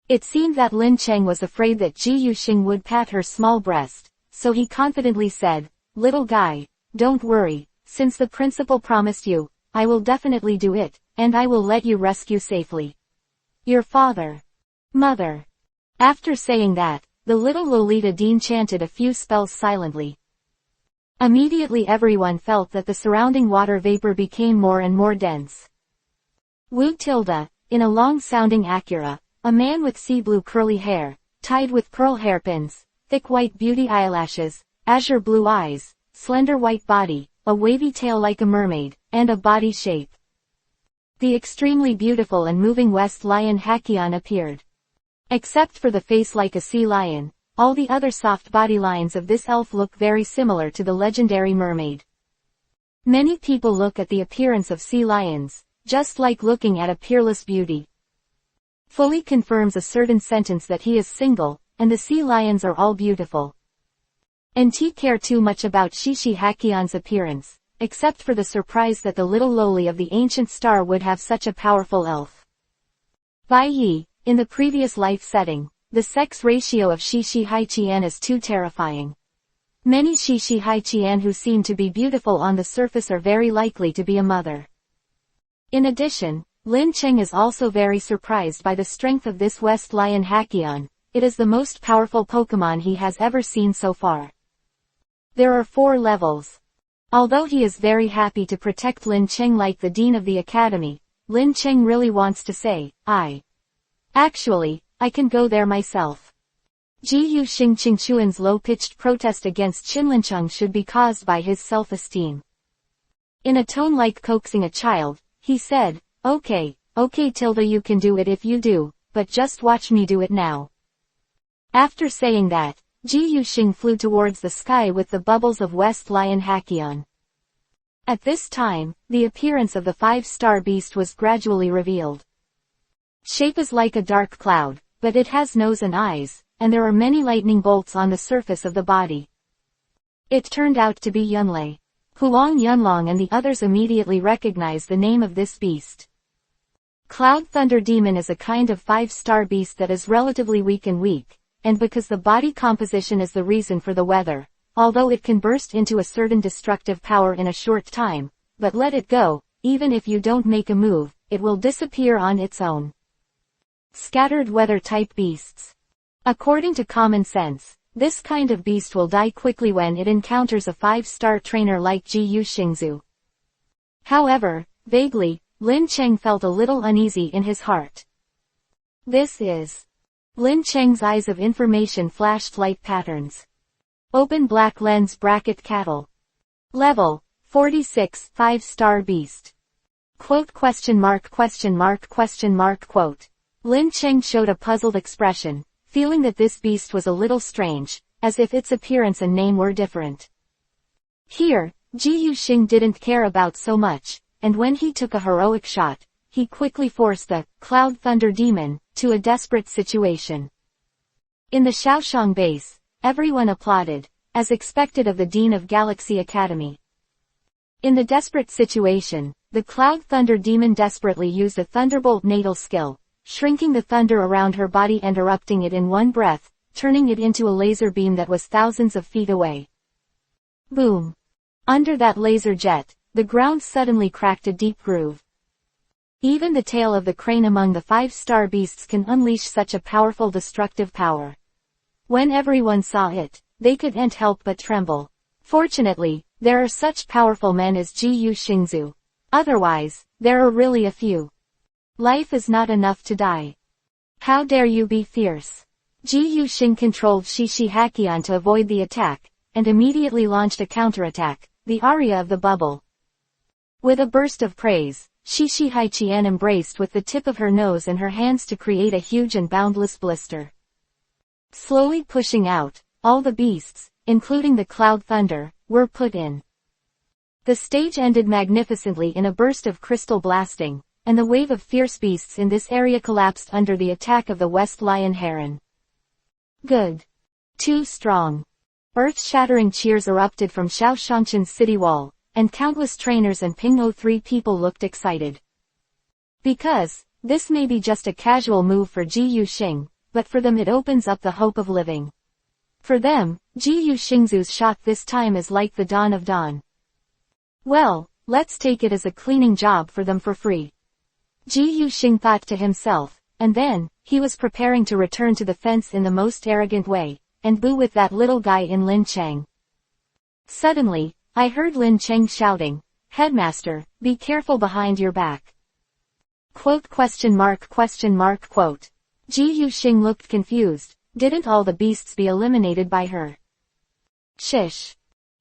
It seemed that Lin Cheng was afraid that Ji Yu Xing would pat her small breast, so he confidently said, "Little guy, don't worry, since the principal promised you, I will definitely do it, and I will let you rescue safely your father, mother." After saying that, the little Lolita Dean chanted a few spells silently. Immediately everyone felt that the surrounding water vapor became more and more dense. Wu Tilda, in a long-sounding Acura, a man with sea blue curly hair, tied with pearl hairpins, thick white beauty eyelashes, azure blue eyes, slender white body, a wavy tail like a mermaid, and a body shape. The extremely beautiful and moving West Lion Hakion appeared. Except for the face like a sea lion, all the other soft body lines of this elf look very similar to the legendary mermaid. Many people look at the appearance of sea lions, just like looking at a peerless beauty. Fully confirms a certain sentence that he is single, and the sea lions are all beautiful. And he care too much about Shishi Hakion's appearance, except for the surprise that the little lowly of the ancient star would have such a powerful elf. Bai Yi, in the previous life setting, the sex ratio of Shishi Haiqian is too terrifying. Many Shishi Haiqian who seem to be beautiful on the surface are very likely to be a mother. In addition, Lin Cheng is also very surprised by the strength of this West Lion Hakion. It is the most powerful Pokemon he has ever seen so far. There are 4 levels. Although he is very happy to protect Lin Cheng like the dean of the academy, Lin Cheng really wants to say, "I Actually, I can go there myself. Ji Yuxing Qingchuan's low-pitched protest against Qinlincheng should be caused by his self-esteem. In a tone like coaxing a child, he said, Okay, Tilda, you can do it if you do, but just watch me do it now. After saying that, Ji Yuxing flew towards the sky with the bubbles of West Lion Hakion. At this time, the appearance of the 5-star beast was gradually revealed. Shape is like a dark cloud, but it has nose and eyes, and there are many lightning bolts on the surface of the body. It turned out to be Yunlei. Huang Yunlong and the others immediately recognized the name of this beast. Cloud Thunder Demon is a kind of 5-star beast that is relatively weak, and because the body composition is the reason for the weather, although it can burst into a certain destructive power in a short time, but let it go, even if you don't make a move, it will disappear on its own. Scattered weather type beasts. According to common sense, this kind of beast will die quickly when it encounters a 5-star trainer like Ji Yuxingzu. However, vaguely, Lin Cheng felt a little uneasy in his heart. This is. Lin Cheng's eyes of information flashed light patterns. Open black lens bracket cattle. Level, 46, 5-star beast. Quote ? Lin Cheng showed a puzzled expression, feeling that this beast was a little strange, as if its appearance and name were different. Here, Ji Yuxing didn't care about so much, and when he took a heroic shot, he quickly forced the Cloud Thunder Demon to a desperate situation. In the Shaoshang base, everyone applauded, as expected of the Dean of Galaxy Academy. In the desperate situation, the Cloud Thunder Demon desperately used a Thunderbolt natal skill, shrinking the thunder around her body and erupting it in one breath, turning it into a laser beam that was thousands of feet away. Boom! Under that laser jet, the ground suddenly cracked a deep groove. Even the tail of the crane among the 5-star beasts can unleash such a powerful destructive power. When everyone saw it, they couldn't help but tremble. Fortunately, there are such powerful men as Ji Yuxingzu. Otherwise, there are really a few. Life is not enough to die. How dare you be fierce? Ji Yuxing controlled Shishi Hakion to avoid the attack, and immediately launched a counterattack, the aria of the bubble. With a burst of praise, Shishi Haiqian embraced with the tip of her nose and her hands to create a huge and boundless blister. Slowly pushing out, all the beasts, including the Cloud Thunder, were put in. The stage ended magnificently in a burst of crystal blasting, and the wave of fierce beasts in this area collapsed under the attack of the West Lion Heron. Good. Too strong. Earth-shattering cheers erupted from Shaoshangchen's city wall, and countless trainers and Pingmo 3 people looked excited. Because, this may be just a casual move for Ji Yuxing, but for them it opens up the hope of living. For them, Ji Yuxingzu's shot this time is like the dawn of dawn. Well, let's take it as a cleaning job for them for free. Ji Yuxing thought to himself, and then, he was preparing to return to the fence in the most arrogant way, and boo with that little guy in Lin Cheng. Suddenly, I heard Lin Cheng shouting, Headmaster, be careful behind your back. Quote ? Ji Yuxing looked confused. Didn't all the beasts be eliminated by her? Shish.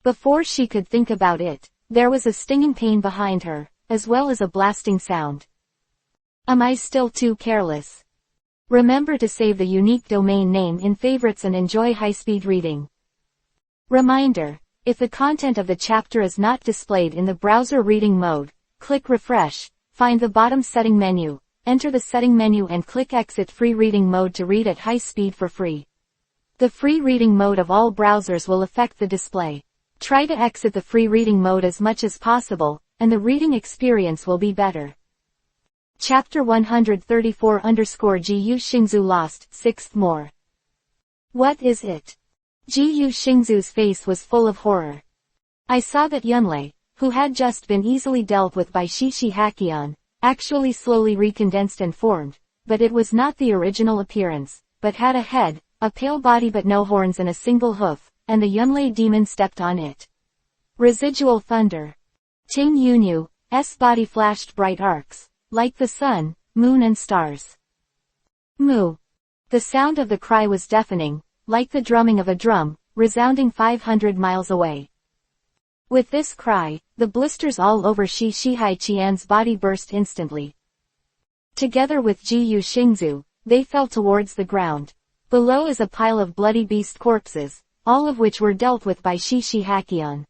Before she could think about it, there was a stinging pain behind her, as well as a blasting sound. Am I still too careless? Remember to save the unique domain name in favorites and enjoy high-speed reading. Reminder, if the content of the chapter is not displayed in the browser reading mode, click refresh, find the bottom setting menu, enter the setting menu and click exit free reading mode to read at high speed for free. The free reading mode of all browsers will affect the display. Try to exit the free reading mode as much as possible, and the reading experience will be better. Chapter 134_Ji Yuxingzu lost, 6th more. What is it? Ji Yuxingzu's face was full of horror. I saw that Yunlei, who had just been easily dealt with by Shishi Hakion, actually slowly recondensed and formed, but it was not the original appearance, but had a head, a pale body but no horns and a single hoof, and the Yunlei demon stepped on it. Residual thunder. Ting Yunyu's body flashed bright arcs, like the sun, moon and stars. Moo. The sound of the cry was deafening, like the drumming of a drum, resounding 500 miles away. With this cry, the blisters all over Shi Shihai Qian's body burst instantly. Together with Ji Yu Xingzu, they fell towards the ground. Below is a pile of bloody beast corpses, all of which were dealt with by Shi Shihakian.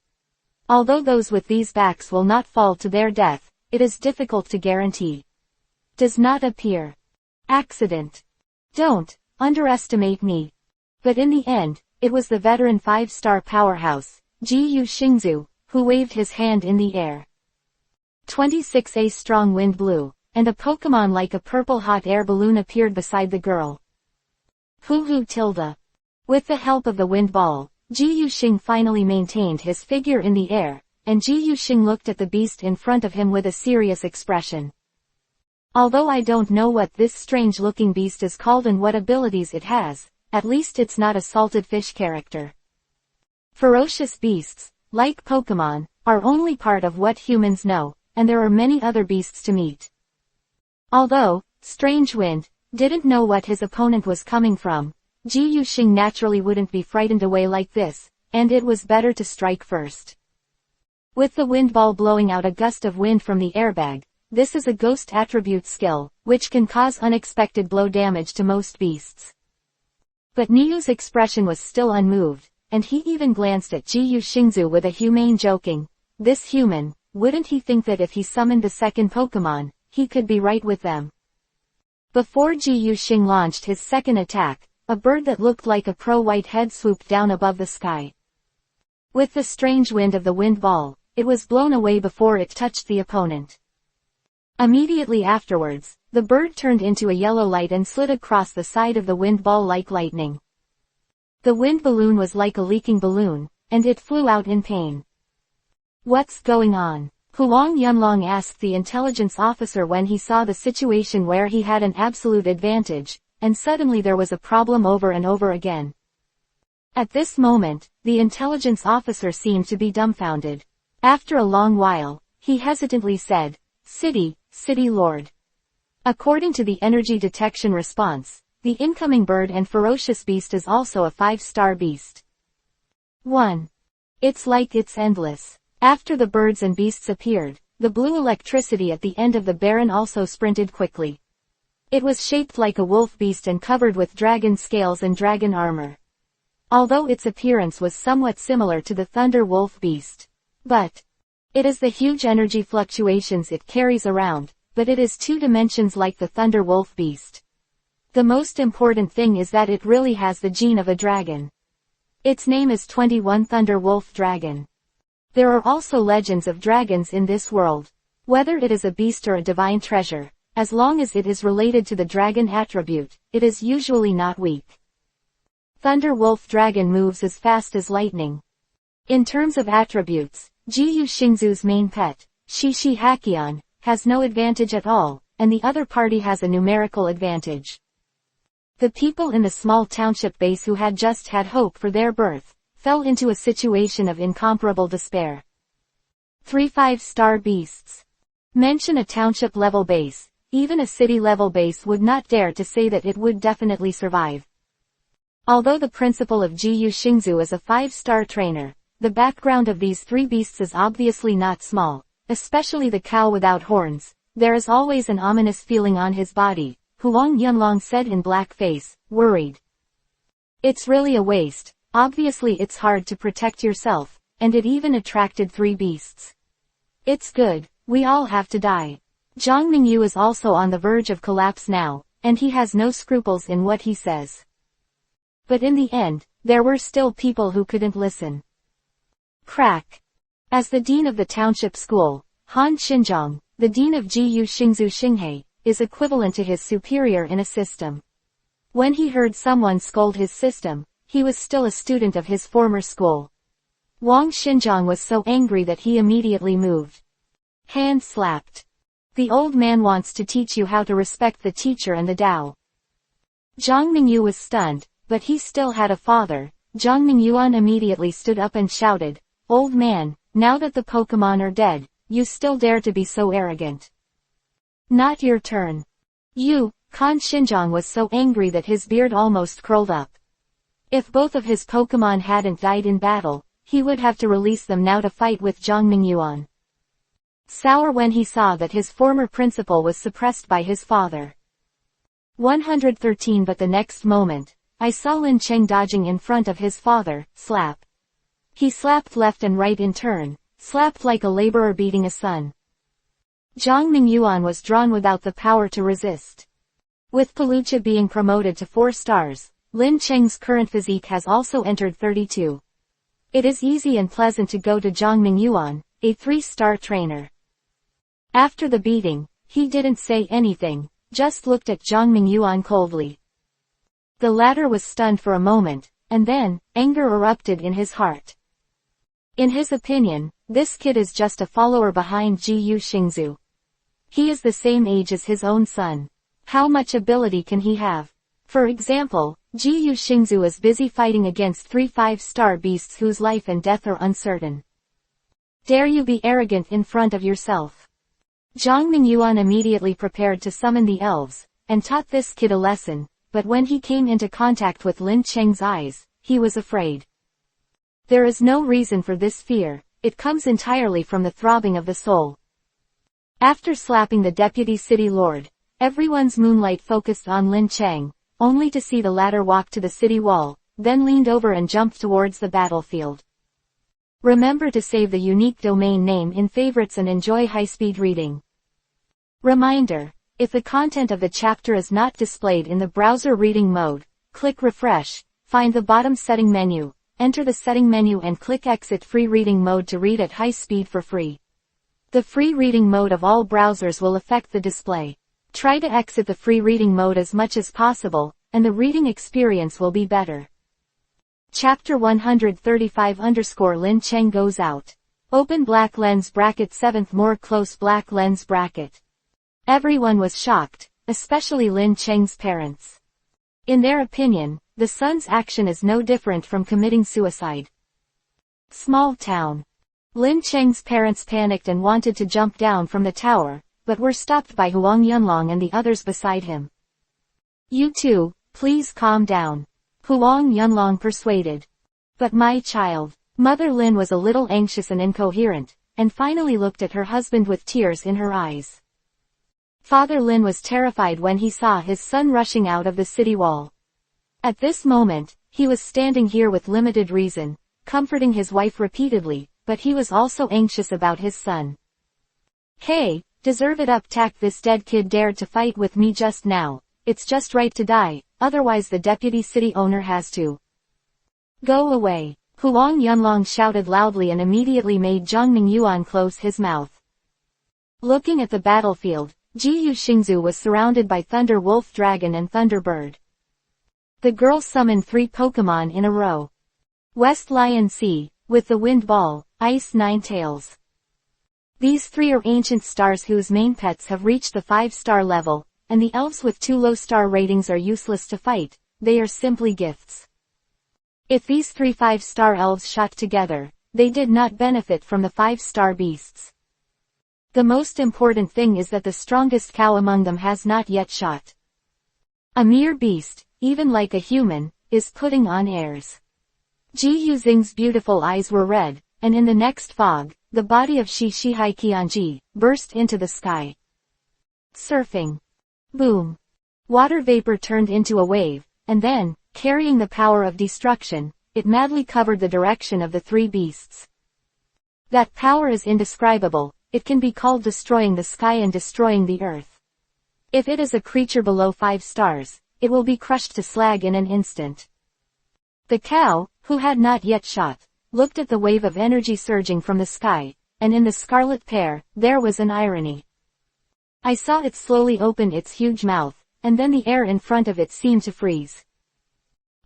Although those with these backs will not fall to their death, it is difficult to guarantee. Does not appear. Accident. Don't underestimate me. But in the end, it was the veteran 5-star powerhouse, Ji Yu Xingzu, who waved his hand in the air. 26A strong wind blew, and a Pokemon like a purple hot air balloon appeared beside the girl. Hoo tilde. With the help of the wind ball, Ji Yuxing finally maintained his figure in the air, and Ji Yuxing looked at the beast in front of him with a serious expression. Although I don't know what this strange-looking beast is called and what abilities it has, at least it's not a salted fish character. Ferocious beasts, like Pokemon, are only part of what humans know, and there are many other beasts to meet. Although, Strange Wind didn't know what his opponent was coming from, Ji Yuxing naturally wouldn't be frightened away like this, and it was better to strike first. With the wind ball blowing out a gust of wind from the airbag, this is a ghost attribute skill, which can cause unexpected blow damage to most beasts. But Niyu's expression was still unmoved, and he even glanced at Ji Yu Xingzu with a humane joking, "This human, wouldn't he think that if he summoned the second Pokemon, he could be right with them?" Before Ji Yuxing launched his second attack, a bird that looked like a pro-white head swooped down above the sky. With the strange wind of the wind ball, it was blown away before it touched the opponent. Immediately afterwards, the bird turned into a yellow light and slid across the side of the wind ball like lightning. The wind balloon was like a leaking balloon, and it flew out in pain. "What's going on?" Huang Yunlong asked the intelligence officer when he saw the situation where he had an absolute advantage, and suddenly there was a problem over and over again. At this moment, the intelligence officer seemed to be dumbfounded. After a long while, he hesitantly said, City Lord. According to the energy detection response, the incoming bird and ferocious beast is also a 5-star beast. 1. It's like it's endless. After the birds and beasts appeared, the blue electricity at the end of the Baron also sprinted quickly. It was shaped like a wolf beast and covered with dragon scales and dragon armor. Although its appearance was somewhat similar to the Thunder Wolf beast. But it is the huge energy fluctuations it carries around, but it is 2 dimensions like the Thunder Wolf beast. The most important thing is that it really has the gene of a dragon. Its name is 21 Thunder Wolf Dragon. There are also legends of dragons in this world. Whether it is a beast or a divine treasure, as long as it is related to the dragon attribute, it is usually not weak. Thunder Wolf Dragon moves as fast as lightning. In terms of attributes, Ji Yu Xingzu's main pet, Shi Shihakian, has no advantage at all, and the other party has a numerical advantage. The people in the small township base who had just had hope for their birth, fell into a situation of incomparable despair. 3 5-star beasts. Mention a township-level base, even a city-level base would not dare to say that it would definitely survive. Although the principal of Ji Yu Xingzu is a 5-star trainer, the background of these 3 beasts is obviously not small, especially the cow without horns. There is always an ominous feeling on his body, Huang Yunlong said in blackface, worried. It's really a waste. Obviously it's hard to protect yourself, and it even attracted 3 beasts. It's good, we all have to die. Zhang Mingyu is also on the verge of collapse now, and he has no scruples in what he says. But in the end, there were still people who couldn't listen. Crack. As the dean of the township school, Han Xinjiang, the dean of Ji Yu Xingzu Xinghei, is equivalent to his superior in a system. When he heard someone scold his system, he was still a student of his former school. Wang Xinjiang was so angry that he immediately moved. Hand slapped. The old man wants to teach you how to respect the teacher and the Tao. Zhang Mingyu was stunned, but he still had a father. Zhang Mingyuan immediately stood up and shouted, Old man, now that the Pokemon are dead, you still dare to be so arrogant. Not your turn. You, Kan Xinjiang was so angry that his beard almost curled up. If both of his Pokemon hadn't died in battle, he would have to release them now to fight with Zhang Mingyuan. Sour when he saw that his former principal was suppressed by his father. 113 But the next moment, I saw Lin Cheng dodging in front of his father, slap. He slapped left and right in turn, slapped like a laborer beating a son. Zhang Mingyuan was drawn without the power to resist. With Paluchia being promoted to 4 stars, Lin Cheng's current physique has also entered 32. It is easy and pleasant to go to Zhang Mingyuan, a 3-star trainer. After the beating, he didn't say anything, just looked at Zhang Mingyuan coldly. The latter was stunned for a moment, and then, anger erupted in his heart. In his opinion, this kid is just a follower behind Ji Yu Xingzu. He is the same age as his own son. How much ability can he have? For example, Ji Yu Xingzu is busy fighting against 3 5-star beasts whose life and death are uncertain. Dare you be arrogant in front of yourself? Zhang Mingyuan immediately prepared to summon the elves, and taught this kid a lesson, but when he came into contact with Lin Cheng's eyes, he was afraid. There is no reason for this fear, it comes entirely from the throbbing of the soul. After slapping the deputy city lord, everyone's moonlight focused on Lin Cheng, only to see the latter walk to the city wall, then leaned over and jumped towards the battlefield. Remember to save the unique domain name in favorites and enjoy high-speed reading. Reminder: if the content of the chapter is not displayed in the browser reading mode, click refresh, find the bottom setting menu, enter the setting menu and click exit free reading mode to read at high speed for free. The free reading mode of all browsers will affect the display. Try to exit the free reading mode as much as possible, and the reading experience will be better. Chapter 135 Lin Cheng goes out. Open black lens bracket 7th more close black lens bracket. Everyone was shocked, especially Lin Cheng's parents. In their opinion, the son's action is no different from committing suicide. Small town. Lin Cheng's parents panicked and wanted to jump down from the tower, but were stopped by Huang Yunlong and the others beside him. You two, please calm down. Huang Yunlong persuaded. But my child. Mother Lin was a little anxious and incoherent, and finally looked at her husband with tears in her eyes. Father Lin was terrified when he saw his son rushing out of the city wall. At this moment, he was standing here with limited reason, comforting his wife repeatedly, but he was also anxious about his son. Hey, deserve it up tack this dead kid dared to fight with me just now, it's just right to die, otherwise the deputy city owner has to go away. Huang Yunlong shouted loudly and immediately made Zhang Mingyuan close his mouth. Looking at the battlefield, Ji Yu Xingzu was surrounded by Thunder Wolf Dragon and Thunderbird. The girl summoned 3 Pokemon in a row. West Lion Sea, with the Wind Ball, Ice Ninetales. These 3 are ancient stars whose main pets have reached the 5-star level, and the elves with 2 low-star ratings are useless to fight, they are simply gifts. If these 3 5-star elves shot together, they did not benefit from the 5-star beasts. The most important thing is that the strongest cow among them has not yet shot. A mere beast, even like a human, is putting on airs. Ji Yuzing's beautiful eyes were red, and in the next fog, the body of Shi Shihai Qianji burst into the sky. Surfing. Boom. Water vapor turned into a wave, and then, carrying the power of destruction, it madly covered the direction of the 3 beasts. That power is indescribable, it can be called destroying the sky and destroying the earth. If it is a creature below 5 stars, it will be crushed to slag in an instant. The cow, who had not yet shot, looked at the wave of energy surging from the sky, and in the scarlet pear, there was an irony. I saw it slowly open its huge mouth, and then the air in front of it seemed to freeze.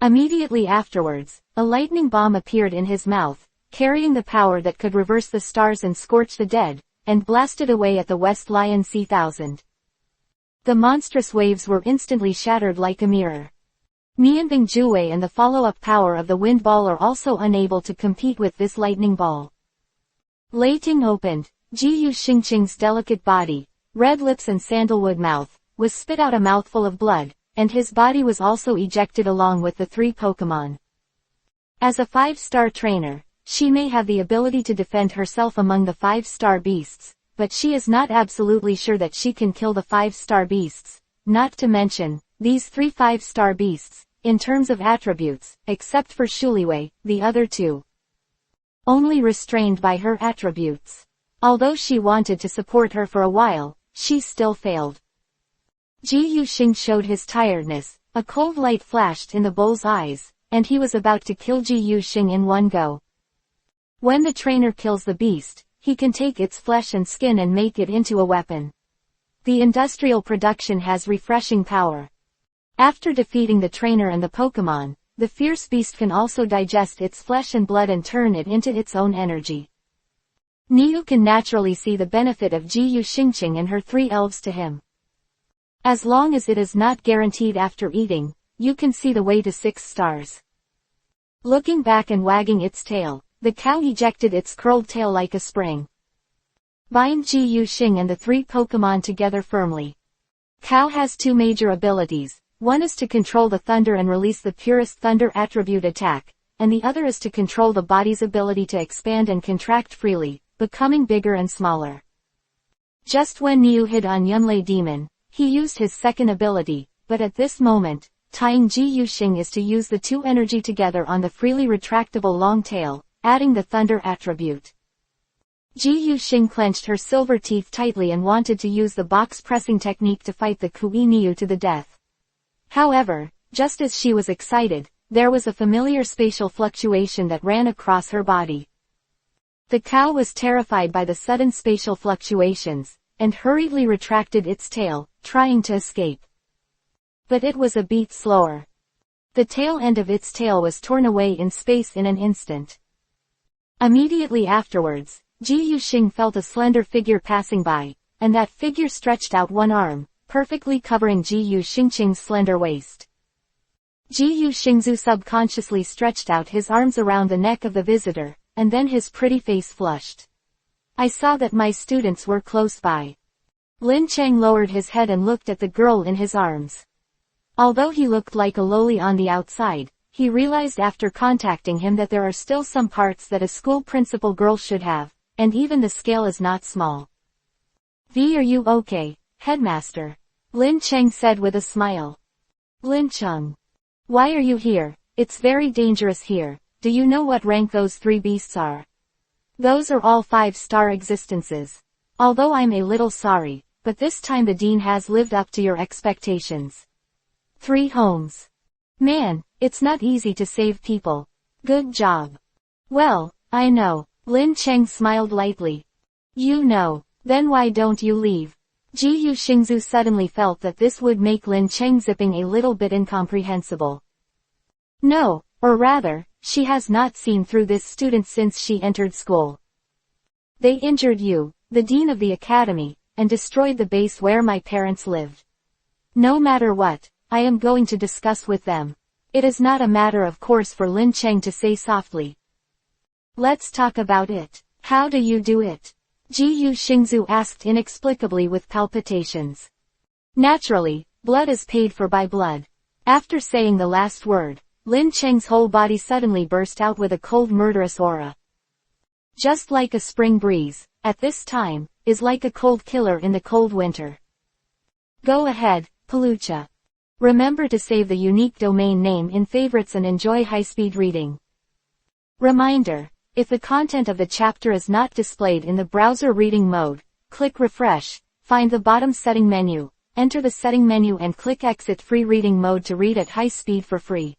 Immediately afterwards, a lightning bomb appeared in his mouth, carrying the power that could reverse the stars and scorch the dead, and blasted away at the West Lion Sea 1000. The monstrous waves were instantly shattered like a mirror. Mianbing Juwei and the follow-up power of the wind ball are also unable to compete with this lightning ball. Lei Ting opened, Ji Yu Xingqing's delicate body, red lips and sandalwood mouth, was spit out a mouthful of blood, and his body was also ejected along with the 3 Pokemon. As a 5-star trainer, she may have the ability to defend herself among the 5-star beasts, but she is not absolutely sure that she can kill the 5-star beasts, not to mention, these 3 5-star beasts, in terms of attributes, except for Shuliwei, the other 2. Only restrained by her attributes. Although she wanted to support her for a while, she still failed. Ji Yuxing showed his tiredness, a cold light flashed in the bull's eyes, and he was about to kill Ji Yuxing in one go. When the trainer kills the beast, he can take its flesh and skin and make it into a weapon. The industrial production has refreshing power. After defeating the trainer and the Pokemon, the fierce beast can also digest its flesh and blood and turn it into its own energy. Niu can naturally see the benefit of Ji Yuxing and her 3 elves to him. As long as it is not guaranteed after eating, you can see the way to 6 stars. Looking back and wagging its tail, the cow ejected its curled tail like a spring. Bind Ji Yuxing and the 3 Pokemon together firmly. Cow has 2 major abilities, one is to control the thunder and release the purest thunder attribute attack, and the other is to control the body's ability to expand and contract freely, becoming bigger and smaller. Just when Niu hit on Yunlei Demon, he used his second ability, but at this moment, tying Ji Yuxing is to use the 2 energy together on the freely retractable long tail, adding the thunder attribute. Ji Yuxing clenched her silver teeth tightly and wanted to use the box pressing technique to fight the Kui Niu to the death. However, just as she was excited, there was a familiar spatial fluctuation that ran across her body. The cow was terrified by the sudden spatial fluctuations, and hurriedly retracted its tail, trying to escape. But it was a beat slower. The tail end of its tail was torn away in space in an instant. Immediately afterwards, Ji Yuxing felt a slender figure passing by, and that figure stretched out one arm, perfectly covering Ji Yuxing's slender waist. Ji Yuxing subconsciously stretched out his arms around the neck of the visitor, and then his pretty face flushed. I saw that my students were close by. Lin Cheng lowered his head and looked at the girl in his arms. Although he looked like a loli on the outside, he realized after contacting him that there are still some parts that a school principal girl should have, and even the scale is not small. "V, are you okay, headmaster?" Lin Cheng said with a smile. "Lin Cheng. Why are you here? It's very dangerous here. Do you know what rank those 3 beasts are?" "Those are all 5-star existences. Although I'm a little sorry, but this time the dean has lived up to your expectations. 3 homes. Man, it's not easy to save people. Good job." "Well, I know." Lin Cheng smiled lightly. "You know, then why don't you leave?" Ji Yuxing suddenly felt that this would make Lin Cheng zipping a little bit incomprehensible. No, or rather, she has not seen through this student since she entered school. "They injured you, the dean of the academy, and destroyed the base where my parents lived. No matter what, I am going to discuss with them." It is not a matter of course for Lin Cheng to say softly. "Let's talk about it. How do you do it?" Ji Yuxing asked inexplicably with palpitations. "Naturally, blood is paid for by blood." After saying the last word, Lin Cheng's whole body suddenly burst out with a cold murderous aura. Just like a spring breeze, at this time, is like a cold killer in the cold winter. Go ahead, Paluchia. Remember to save the unique domain name in favorites and enjoy high-speed reading. Reminder: if the content of the chapter is not displayed in the browser reading mode, click refresh, find the bottom setting menu, enter the setting menu and click exit free reading mode to read at high speed for free.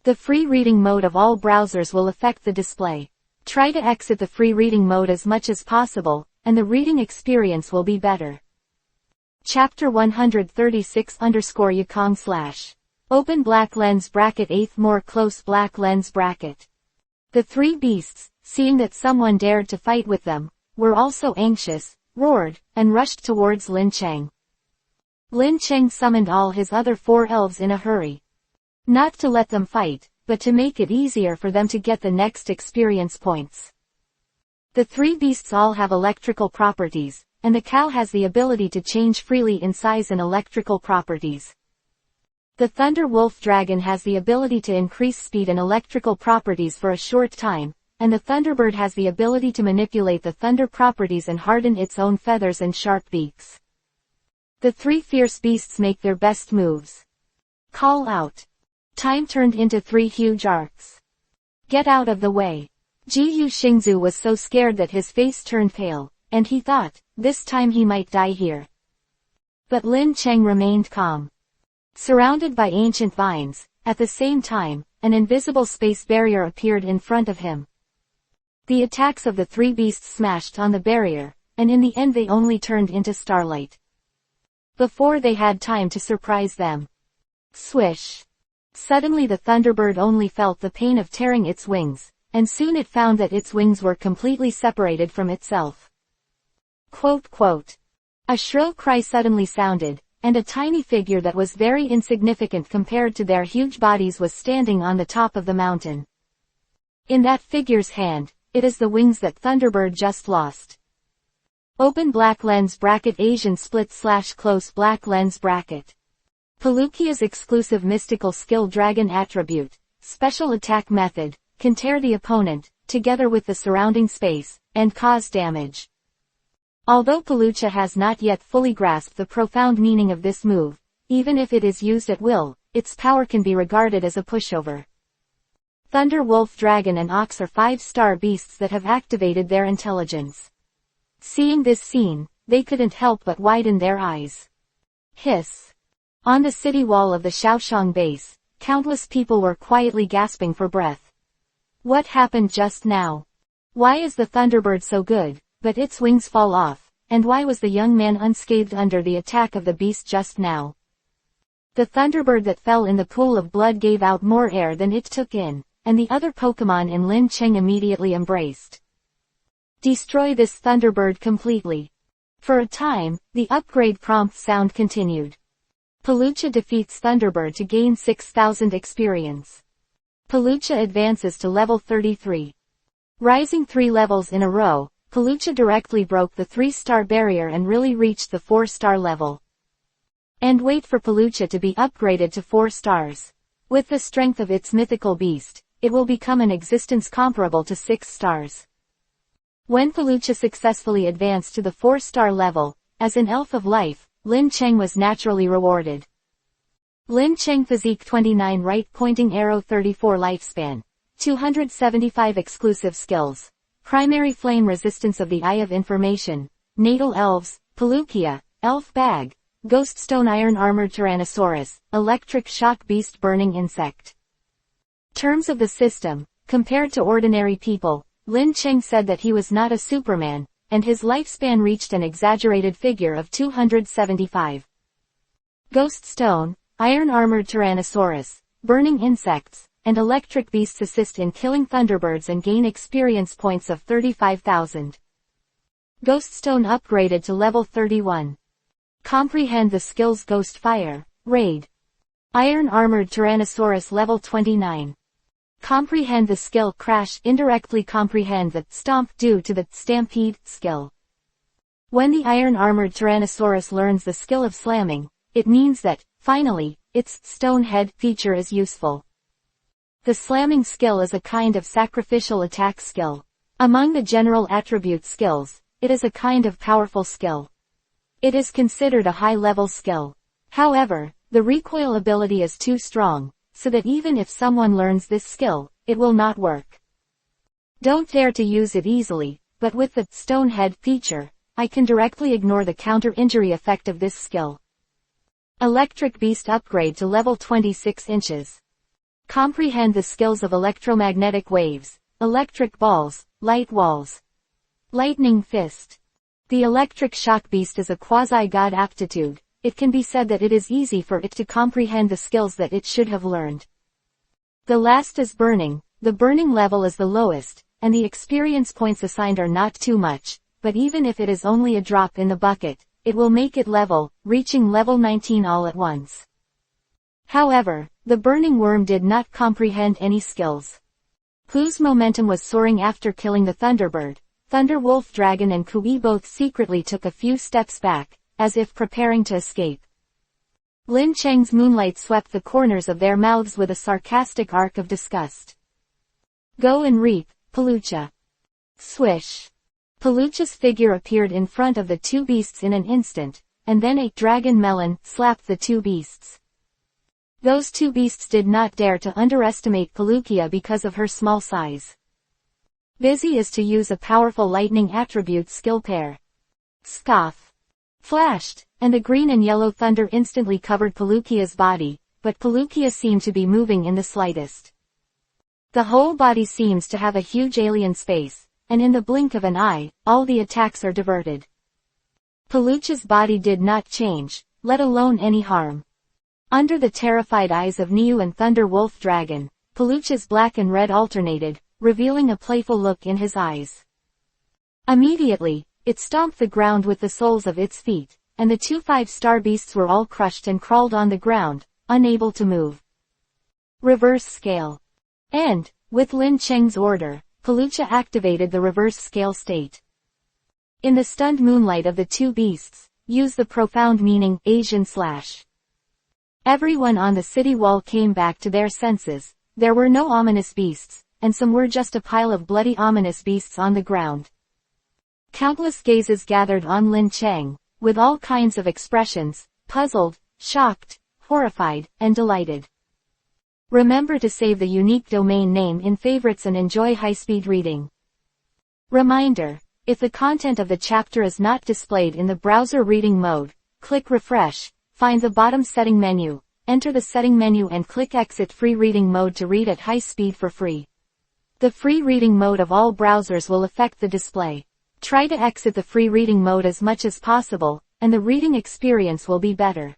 The free reading mode of all browsers will affect the display. Try to exit the free reading mode as much as possible, and the reading experience will be better. Chapter 136_ Open black lens bracket 8th more close black lens bracket. The 3 beasts, seeing that someone dared to fight with them, were also anxious, roared, and rushed towards Lin Cheng. Lin Cheng summoned all his other 4 elves in a hurry. Not to let them fight, but to make it easier for them to get the next experience points. The 3 beasts all have electrical properties, and the cow has the ability to change freely in size and electrical properties. The Thunder Wolf Dragon has the ability to increase speed and electrical properties for a short time, and the Thunderbird has the ability to manipulate the thunder properties and harden its own feathers and sharp beaks. The three fierce beasts make their best moves. Call out. Time turned into three huge arcs. Get out of the way. Jiyu Xingzu was so scared that his face turned pale, and he thought, this time he might die here. But Lin Cheng remained calm. Surrounded by ancient vines, at the same time, an invisible space barrier appeared in front of him. The attacks of the three beasts smashed on the barrier, and in the end they only turned into starlight. Before they had time to surprise them. Swish! Suddenly the Thunderbird only felt the pain of tearing its wings, and soon it found that its wings were completely separated from itself. Quote, quote. A shrill cry suddenly sounded, and a tiny figure that was very insignificant compared to their huge bodies was standing on the top of the mountain. In that figure's hand, it is the wings that Thunderbird just lost. Open black lens bracket Asian split / close black lens bracket. Paluchia's exclusive mystical skill Dragon attribute, special attack method, can tear the opponent, together with the surrounding space, and cause damage. Although Paluchia has not yet fully grasped the profound meaning of this move, even if it is used at will, its power can be regarded as a pushover. Thunder Wolf Dragon and Ox are 5-star beasts that have activated their intelligence. Seeing this scene, they couldn't help but widen their eyes. Hiss. On the city wall of the Shaoxiang base, countless people were quietly gasping for breath. What happened just now? Why is the Thunderbird so good, but its wings fall off, and why was the young man unscathed under the attack of the beast just now? The Thunderbird that fell in the pool of blood gave out more air than it took in, and the other Pokemon in Lin Cheng immediately embraced. Destroy this Thunderbird completely. For a time, the upgrade prompt sound continued. Paluchia defeats Thunderbird to gain 6,000 experience. Paluchia advances to level 33. Rising 3 levels in a row, Paluchia directly broke the 3-star barrier and really reached the 4-star level. And wait for Paluchia to be upgraded to 4 stars. With the strength of its mythical beast, it will become an existence comparable to 6 stars. When Paluchia successfully advanced to the 4-star level, as an Elf of Life, Lin Cheng was naturally rewarded. Lin Cheng Physique 29 Right Pointing Arrow 34 Lifespan. 275 Exclusive Skills. Primary Flame Resistance of the Eye of Information. Natal Elves, Paluchia, Elf Bag. Ghost Stone Iron Armored Tyrannosaurus, Electric Shock Beast Burning Insect. Terms of the system. Compared to ordinary people, Lin Cheng said that he was not a Superman, and his lifespan reached an exaggerated figure of 275. Ghost Stone, Iron Armored Tyrannosaurus, Burning Insects, and Electric Beasts assist in killing Thunderbirds and gain experience points of 35,000. Ghost Stone upgraded to level 31. Comprehend the skills Ghost Fire, Raid. Iron Armored Tyrannosaurus level 29. Comprehend the skill Crash. Indirectly comprehend the Stomp due to the Stampede skill. When the Iron Armored Tyrannosaurus learns the skill of slamming, it means that, finally, its Stone Head feature is useful. The slamming skill is a kind of sacrificial attack skill. Among the general attribute skills, it is a kind of powerful skill. It is considered a high-level skill. However, the recoil ability is too strong, so that even if someone learns this skill, it will not work. Don't dare to use it easily, but with the Stone Head feature, I can directly ignore the counter-injury effect of this skill. Electric Beast upgrade to level 26 inches. Comprehend the skills of electromagnetic waves, electric balls, light walls. Lightning Fist. The Electric Shock Beast is a quasi-god aptitude. It can be said that it is easy for it to comprehend the skills that it should have learned. The last is Burning. The Burning level is the lowest, and the experience points assigned are not too much, but even if it is only a drop in the bucket, it will make it level, reaching level 19 all at once. However, the Burning Worm did not comprehend any skills. Whose momentum was soaring after killing the Thunderbird, Thunder Wolf Dragon and Kui both secretly took a few steps back, as if preparing to escape. Lin Cheng's moonlight swept the corners of their mouths with a sarcastic arc of disgust. Go and reap, Paluchia. Swish. Paluchia's figure appeared in front of the two beasts in an instant, and then a dragon melon slapped the two beasts. Those two beasts did not dare to underestimate Paluchia because of her small size. Busy is to use a powerful lightning attribute skill pair. Scoff. Flashed, and the green and yellow thunder instantly covered Paluchia's body, but Paluchia seemed to be moving in the slightest. The whole body seems to have a huge alien space, and in the blink of an eye, all the attacks are diverted. Paluchia's body did not change, let alone any harm. Under the terrified eyes of Niu and Thunder Wolf Dragon, Paluchia's black and red alternated, revealing a playful look in his eyes. Immediately, it stomped the ground with the soles of its feet, and the two 5-star beasts were all crushed and crawled on the ground, unable to move. Reverse scale. And, with Lin Cheng's order, Paluchia activated the reverse scale state. In the stunned moonlight of the two beasts, use the profound meaning Asian slash. Everyone on the city wall came back to their senses. There were no ominous beasts, and some were just a pile of bloody ominous beasts on the ground. Countless gazes gathered on Lin Cheng, with all kinds of expressions, puzzled, shocked, horrified, and delighted. Remember to save the unique domain name in favorites and enjoy high-speed reading. Reminder: if the content of the chapter is not displayed in the browser reading mode, click refresh, find the bottom setting menu, enter the setting menu and click exit free reading mode to read at high speed for free. The free reading mode of all browsers will affect the display. Try to exit the free reading mode as much as possible, and the reading experience will be better.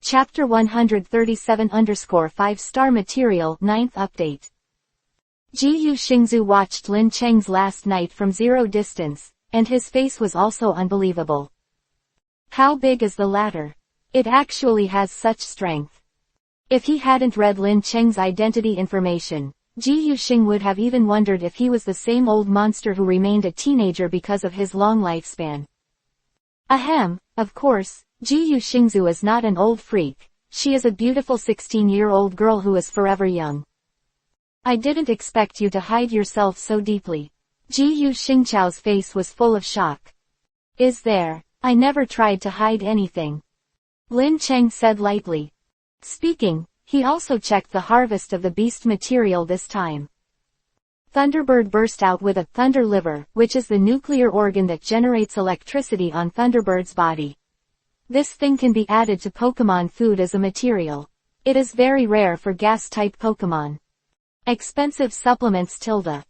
Chapter 137_5-star material 9th update. Jiyu Xingzu watched Lin Cheng's last night from zero distance, and his face was also unbelievable. How big is the ladder? It actually has such strength. If he hadn't read Lin Cheng's identity information, Jiyu Xing would have even wondered if he was the same old monster who remained a teenager because of his long lifespan. Ahem, of course, Jiyu Xingzu is not an old freak, she is a beautiful 16-year-old girl who is forever young. I didn't expect you to hide yourself so deeply. Jiyu Xingchao's face was full of shock. Is there? I never tried to hide anything. Lin Cheng said lightly. Speaking, he also checked the harvest of the beast material this time. Thunderbird burst out with a thunder liver, which is the nuclear organ that generates electricity on Thunderbird's body. This thing can be added to Pokemon food as a material. It is very rare for gas-type Pokemon. Expensive supplements tilde.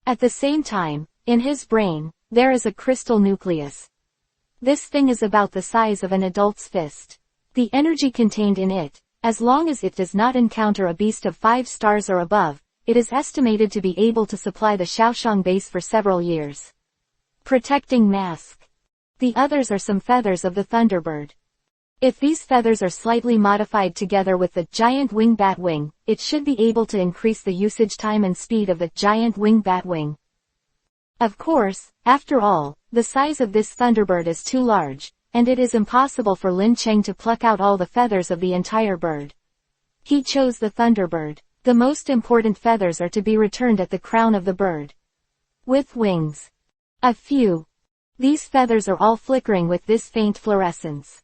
At the same time, in his brain, there is a crystal nucleus. This thing is about the size of an adult's fist. The energy contained in it, as long as it does not encounter a beast of 5 stars or above, it is estimated to be able to supply the Shaoxiang base for several years. Protecting mask. The others are some feathers of the Thunderbird. If these feathers are slightly modified together with the giant wing bat wing, it should be able to increase the usage time and speed of the giant wing bat wing. Of course, after all, the size of this Thunderbird is too large, and it is impossible for Lin Cheng to pluck out all the feathers of the entire bird. He chose the Thunderbird. The most important feathers are to be returned at the crown of the bird. With wings. A few. These feathers are all flickering with this faint fluorescence.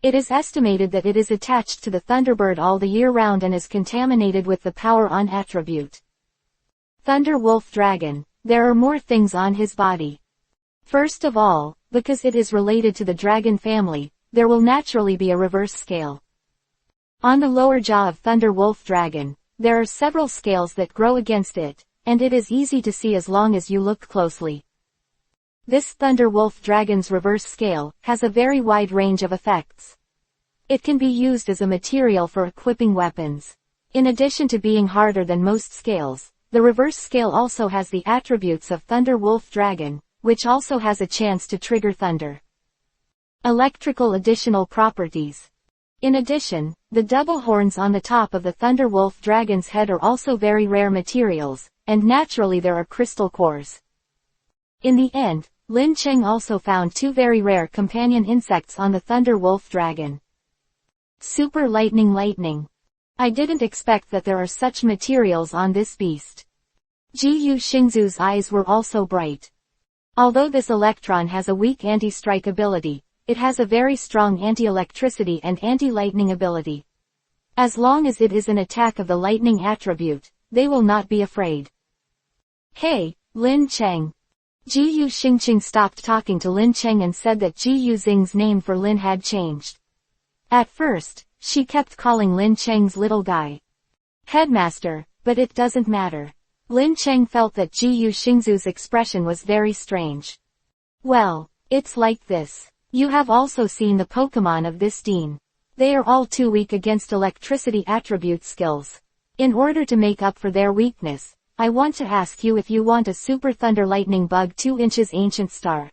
It is estimated that it is attached to the Thunderbird all the year round and is contaminated with the power on attribute. Thunder Wolf Dragon. There are more things on his body. First of all, because it is related to the dragon family, there will naturally be a reverse scale. On the lower jaw of Thunder Wolf Dragon, there are several scales that grow against it, and it is easy to see as long as you look closely. This Thunder Wolf Dragon's reverse scale has a very wide range of effects. It can be used as a material for equipping weapons. In addition to being harder than most scales, the reverse scale also has the attributes of Thunder Wolf Dragon, which also has a chance to trigger thunder. Electrical additional properties. In addition, the double horns on the top of the Thunder Wolf Dragon's head are also very rare materials, and naturally there are crystal cores. In the end, Lin Cheng also found two very rare companion insects on the Thunder Wolf Dragon. Super Lightning. I didn't expect that there are such materials on this beast. Ji Xingzu's eyes were also bright. Although this electron has a weak anti-strike ability, it has a very strong anti-electricity and anti-lightning ability. As long as it is an attack of the lightning attribute, they will not be afraid. Hey, Lin Cheng. Ji Xingqing stopped talking to Lin Cheng and said that Ji Yuzing's name for Lin had changed. At first, she kept calling Lin Cheng's little guy Headmaster, but it doesn't matter. Lin Cheng felt that Ji Xingzu's expression was very strange. Well, it's like this. You have also seen the Pokemon of this Dean. They are all too weak against electricity attribute skills. In order to make up for their weakness, I want to ask you if you want a Super Thunder Lightning Bug 2 inches Ancient Star.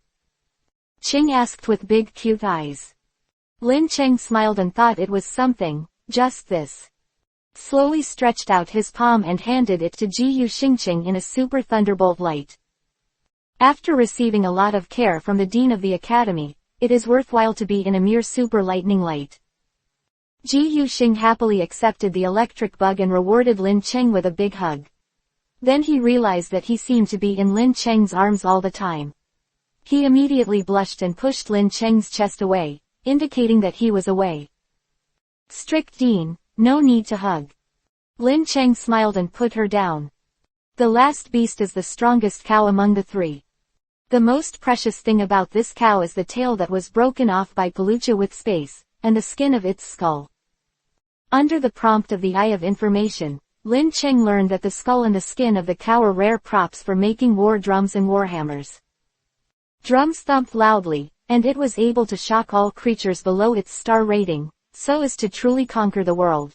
Ching asked with big cute eyes. Lin Cheng smiled and thought it was something, just this. Slowly stretched out his palm and handed it to Ji Xingqing in a Super Thunderbolt light. After receiving a lot of care from the Dean of the Academy, it is worthwhile to be in a mere Super Lightning Light. Ji Yuxing happily accepted the electric bug and rewarded Lin Cheng with a big hug. Then he realized that he seemed to be in Lin Cheng's arms all the time. He immediately blushed and pushed Lin Cheng's chest away, indicating that he was away. Strict Dean, no need to hug. Lin Cheng smiled and put her down. The last beast is the strongest cow among the three. The most precious thing about this cow is the tail that was broken off by Paluchia with space, and the skin of its skull. Under the prompt of the Eye of Information, Lin Cheng learned that the skull and the skin of the cow are rare props for making war drums and warhammers. Drums thumped loudly, and it was able to shock all creatures below its star rating, so as to truly conquer the world.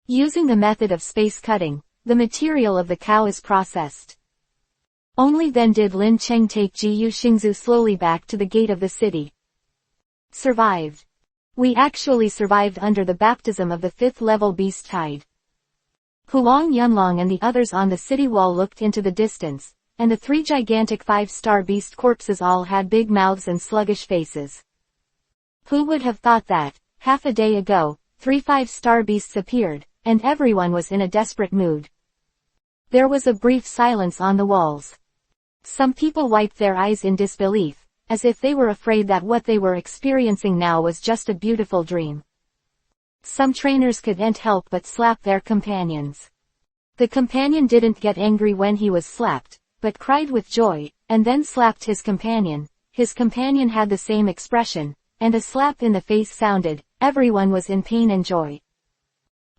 Using the method of space cutting, the material of the cow is processed. Only then did Lin Cheng take Ji Xingzu slowly back to the gate of the city. Survived. We actually survived under the baptism of the 5th level beast tide. Huang Yunlong and the others on the city wall looked into the distance, and the 3 gigantic 5-star beast corpses all had big mouths and sluggish faces. Who would have thought that, half a day ago, 3 5-star beasts appeared, and everyone was in a desperate mood. There was a brief silence on the walls. Some people wiped their eyes in disbelief, as if they were afraid that what they were experiencing now was just a beautiful dream. Some trainers couldn't help but slap their companions. The companion didn't get angry when he was slapped, but cried with joy, and then slapped his companion. His companion had the same expression, and a slap in the face sounded, everyone was in pain and joy.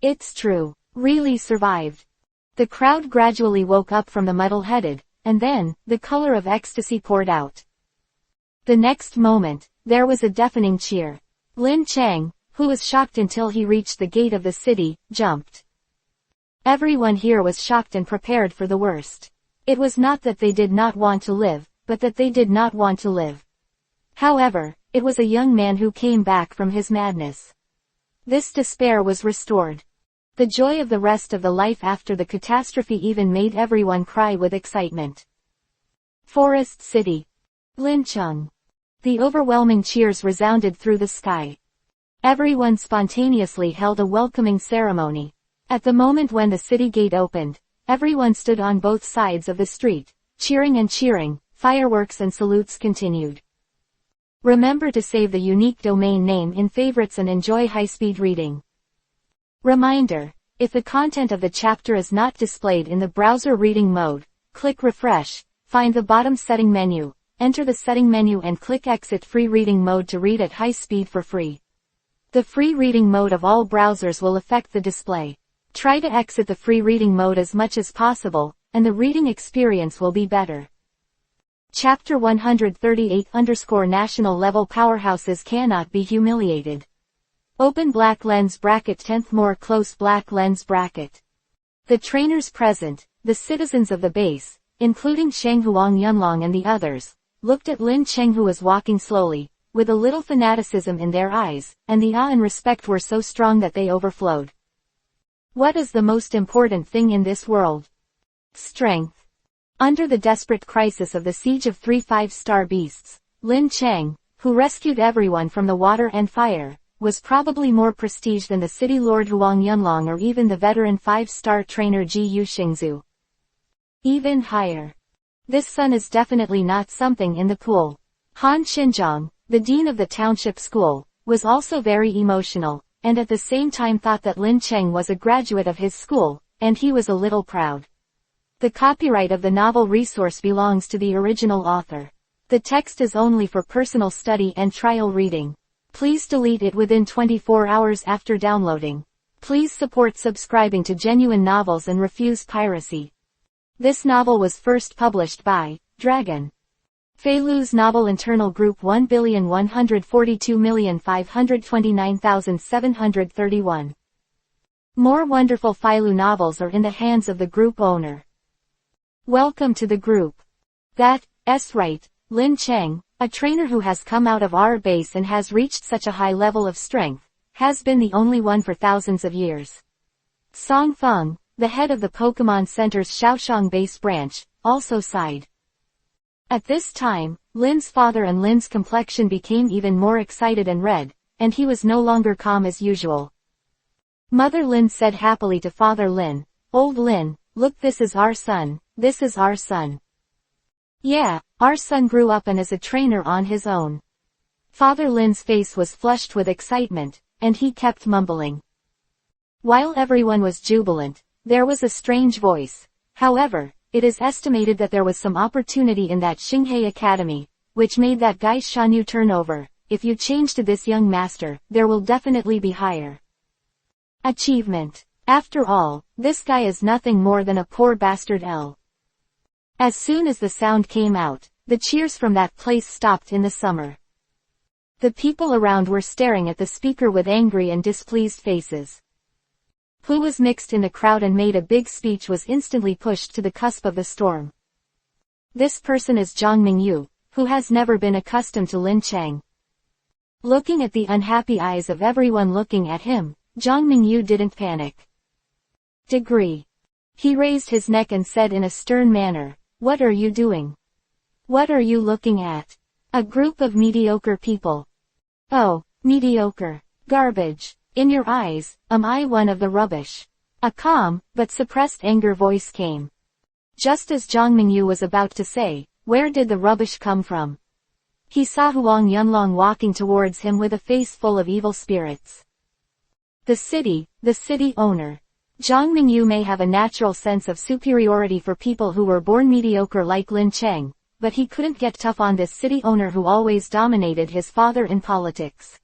It's true, really survived. The crowd gradually woke up from the muddle-headed, and then, the color of ecstasy poured out. The next moment, there was a deafening cheer. Lin Cheng, who was shocked until he reached the gate of the city, jumped. Everyone here was shocked and prepared for the worst. It was not that they did not want to live, but that they did not want to live. However, it was a young man who came back from his madness. This despair was restored. The joy of the rest of the life after the catastrophe even made everyone cry with excitement. Forest City. Lincheng. The overwhelming cheers resounded through the sky. Everyone spontaneously held a welcoming ceremony. At the moment when the city gate opened, everyone stood on both sides of the street, cheering and cheering. Fireworks and salutes continued. Remember to save the unique domain name in favorites and enjoy high-speed reading. Reminder: if the content of the chapter is not displayed in the browser reading mode, click refresh, find the bottom setting menu, enter the setting menu and click exit free reading mode to read at high speed for free. The free reading mode of all browsers will affect the display. Try to exit the free reading mode as much as possible, and the reading experience will be better. Chapter 138 National level powerhouses cannot be humiliated. Open black lens bracket 10th more close black lens bracket. The trainers present, the citizens of the base, including Sheng Huang Yunlong and the others, looked at Lin Cheng who was walking slowly, with a little fanaticism in their eyes, and the awe and respect were so strong that they overflowed. What is the most important thing in this world? Strength. Under the desperate crisis of the siege of 3 5-star beasts, Lin Cheng, who rescued everyone from the water and fire, was probably more prestige than the city lord Huang Yunlong or even the veteran 5-star trainer Ji Yu Xingzu. Even higher. This son is definitely not something in the pool. Han Xinjiang, the dean of the township school, was also very emotional, and at the same time thought that Lin Cheng was a graduate of his school, and he was a little proud. The copyright of the novel resource belongs to the original author. The text is only for personal study and trial reading. Please delete it within 24 hours after downloading. Please support subscribing to Genuine Novels and refuse piracy. This novel was first published by Dragon. Feilu's novel internal group 1,142,529,731. More wonderful Feilu novels are in the hands of the group owner. Welcome to the group. That's right, Lin Cheng, a trainer who has come out of our base and has reached such a high level of strength, has been the only one for thousands of years. Song Feng, the head of the Pokemon Center's Shaoxiang base branch, also sighed. At this time, Lin's father and Lin's complexion became even more excited and red, and he was no longer calm as usual. Mother Lin said happily to Father Lin, "Old Lin, look, this is our son, this is our son. Yeah, our son grew up and is a trainer on his own." Father Lin's face was flushed with excitement, and he kept mumbling. While everyone was jubilant, there was a strange voice. However, it is estimated that there was some opportunity in that Xinghai Academy, which made that guy Shanyu turn over. If you change to this young master, there will definitely be higher achievement. After all, this guy is nothing more than a poor bastard L. As soon as the sound came out, the cheers from that place stopped in the summer. The people around were staring at the speaker with angry and displeased faces. Who was mixed in the crowd and made a big speech was instantly pushed to the cusp of the storm. This person is Zhang Mingyu, who has never been accustomed to Lin Cheng. Looking at the unhappy eyes of everyone looking at him, Zhang Mingyu didn't panic. Degree. He raised his neck and said in a stern manner, "What are you doing? What are you looking at? A group of mediocre people. Oh, mediocre. Garbage. In your eyes, am I one of the rubbish?" A calm, but suppressed anger voice came. Just as Zhang Mingyu was about to say, "Where did the rubbish come from?" he saw Huang Yunlong walking towards him with a face full of evil spirits. The city owner. Zhang Mingyu may have a natural sense of superiority for people who were born mediocre like Lin Cheng, but he couldn't get tough on this city owner who always dominated his father in politics.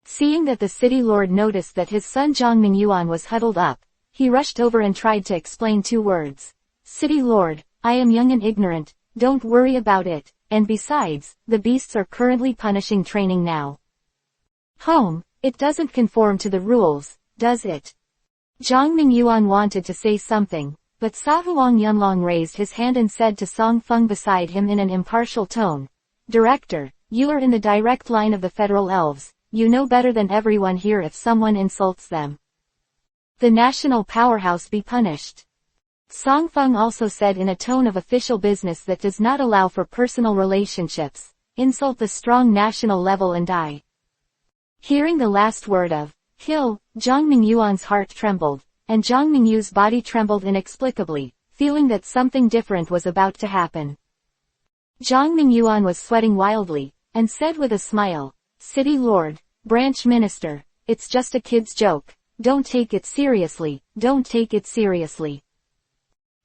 Seeing that the city lord noticed that his son Zhang Mingyuan was huddled up, he rushed over and tried to explain 2 words. "City lord, I am young and ignorant, don't worry about it, and besides, the beasts are currently punishing training now. Home, it doesn't conform to the rules, does it?" Zhang Mingyuan wanted to say something, but saw Huang Yunlong raised his hand and said to Song Feng beside him in an impartial tone, "Director, you are in the direct line of the federal elves, you know better than everyone here if someone insults them. The national powerhouse be punished." Song Feng also said in a tone of official business that does not allow for personal relationships, "Insult the strong national level and die." Hearing the last word of "kill," Zhang Mingyuan's heart trembled, and Zhang Mingyu's body trembled inexplicably, feeling that something different was about to happen. Zhang Mingyuan was sweating wildly, and said with a smile, "City Lord, Branch Minister, it's just a kid's joke, don't take it seriously, don't take it seriously.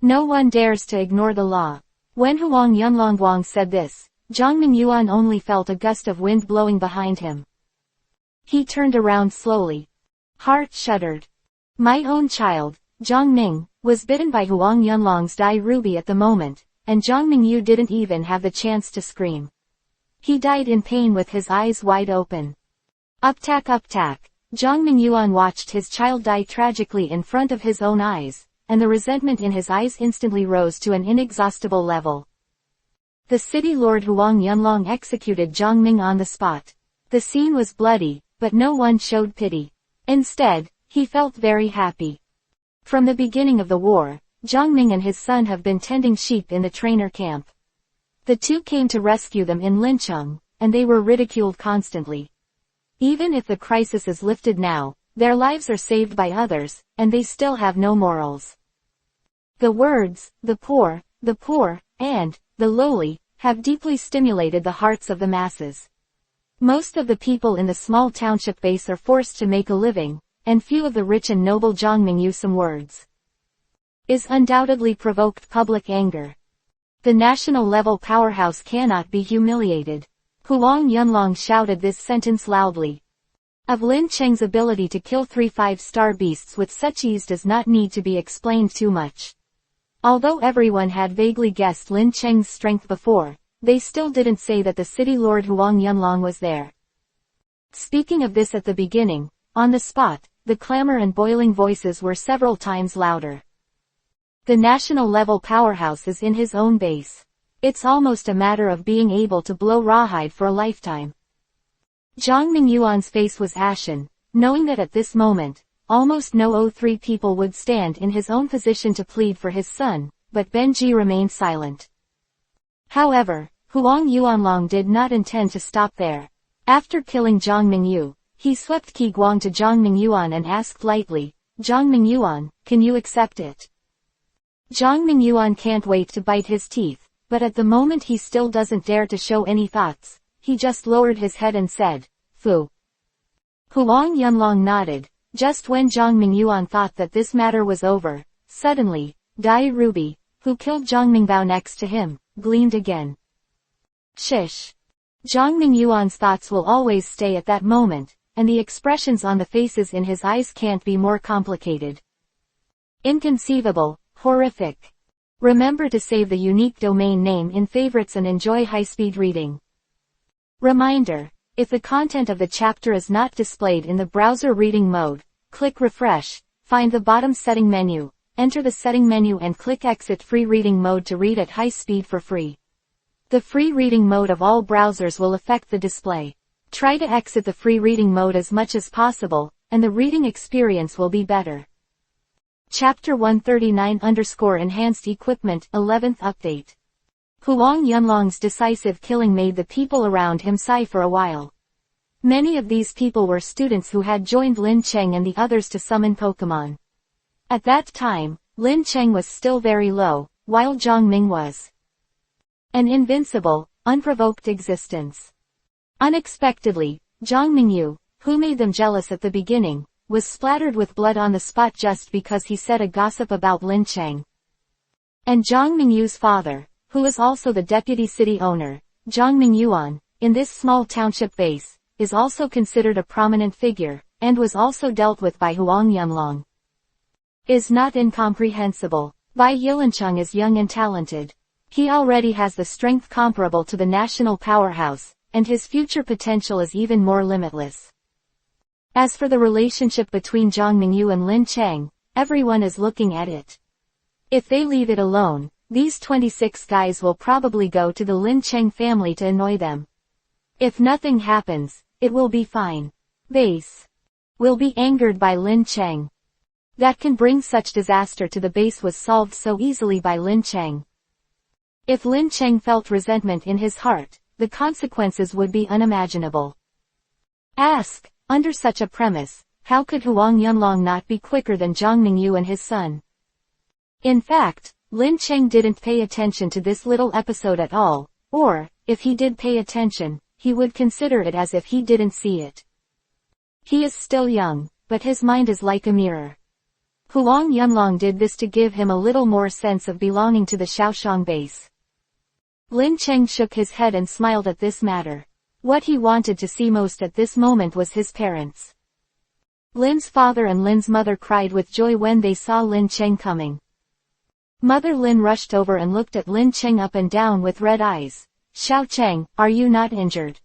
No one dares to ignore the law." When Huang Yunlong said this, Zhang Mingyuan only felt a gust of wind blowing behind him. He turned around slowly. Heart shuddered. My own child, Zhang Ming, was bitten by Huang Yunlong's dye ruby at the moment, and Zhang Mingyu didn't even have the chance to scream. He died in pain with his eyes wide open. Uptack. Zhang Mingyuan watched his child die tragically in front of his own eyes, and the resentment in his eyes instantly rose to an inexhaustible level. The city lord Huang Yunlong executed Zhang Ming on the spot. The scene was bloody, but no one showed pity. Instead, he felt very happy. From the beginning of the war, Zhongming and his son have been tending sheep in the trainer camp. The two came to rescue them in Lincheng, and they were ridiculed constantly. Even if the crisis is lifted now, their lives are saved by others, and they still have no morals. The words, the poor, and the lowly, have deeply stimulated the hearts of the masses. Most of the people in the small township base are forced to make a living, and few of the rich and noble Zhongming use some words. Is undoubtedly provoked public anger. The national-level powerhouse cannot be humiliated. Huang Yunlong shouted this sentence loudly. Of Lin Cheng's ability to kill 3 5-star beasts with such ease does not need to be explained too much. Although everyone had vaguely guessed Lin Cheng's strength before, they still didn't say that the city lord Huang Yunlong was there. Speaking of this at the beginning, on the spot, the clamor and boiling voices were several times louder. The national-level powerhouse is in his own base. It's almost a matter of being able to blow rawhide for a lifetime. Zhang Mingyuan's face was ashen, knowing that at this moment, almost no 3 people would stand in his own position to plead for his son, but Benji remained silent. However, Huang Yuanlong did not intend to stop there. After killing Zhang Mingyu, he swept Qi Guang to Zhang Mingyuan and asked lightly, Zhang Mingyuan, can you accept it? Zhang Mingyuan can't wait to bite his teeth, but at the moment he still doesn't dare to show any thoughts. He just lowered his head and said, Fu. Huang Yunlong nodded. Just when Zhang Mingyuan thought that this matter was over, suddenly, Dai Ruby, who killed Zhang Mingbao next to him, gleamed again. Shish. Zhang Mingyuan's thoughts will always stay at that moment, and the expressions on the faces in his eyes can't be more complicated. Inconceivable, horrific. Remember to save the unique domain name in favorites and enjoy high-speed reading. Reminder: if the content of the chapter is not displayed in the browser reading mode, click refresh, find the bottom setting menu, enter the setting menu and click exit free reading mode to read at high speed for free. The free reading mode of all browsers will affect the display. Try to exit the free reading mode as much as possible, and the reading experience will be better. Chapter 139_Enhanced Equipment 11th Update. Huang Yunlong's decisive killing made the people around him sigh for a while. Many of these people were students who had joined Lin Cheng and the others to summon Pokemon. At that time, Lin Cheng was still very low, while Zhang Ming was an invincible, unprovoked existence. Unexpectedly, Zhang Mingyu, who made them jealous at the beginning, was splattered with blood on the spot just because he said a gossip about Lin Cheng. And Zhang Mingyu's father, who is also the deputy city owner, Zhang Mingyuan, in this small township base, is also considered a prominent figure, and was also dealt with by Huang Yunlong. Is not incomprehensible. Bai Yilancheng is young and talented. He already has the strength comparable to the national powerhouse, and his future potential is even more limitless. As for the relationship between Zhang Mingyu and Lin Cheng, everyone is looking at it. If they leave it alone, these 26 guys will probably go to the Lin Cheng family to annoy them. If nothing happens, it will be fine. Base will be angered by Lin Cheng. That can bring such disaster to the base was solved so easily by Lin Cheng. If Lin Cheng felt resentment in his heart, the consequences would be unimaginable. Ask, under such a premise, how could Huang Yunlong not be quicker than Zhang Mingyu and his son? In fact, Lin Cheng didn't pay attention to this little episode at all, or, if he did pay attention, he would consider it as if he didn't see it. He is still young, but his mind is like a mirror. Huang Yunlong did this to give him a little more sense of belonging to the Shaoxiang base. Lin Cheng shook his head and smiled at this matter. What he wanted to see most at this moment was his parents. Lin's father and Lin's mother cried with joy when they saw Lin Cheng coming. Mother Lin rushed over and looked at Lin Cheng up and down with red eyes. Xiao Cheng, are you not injured?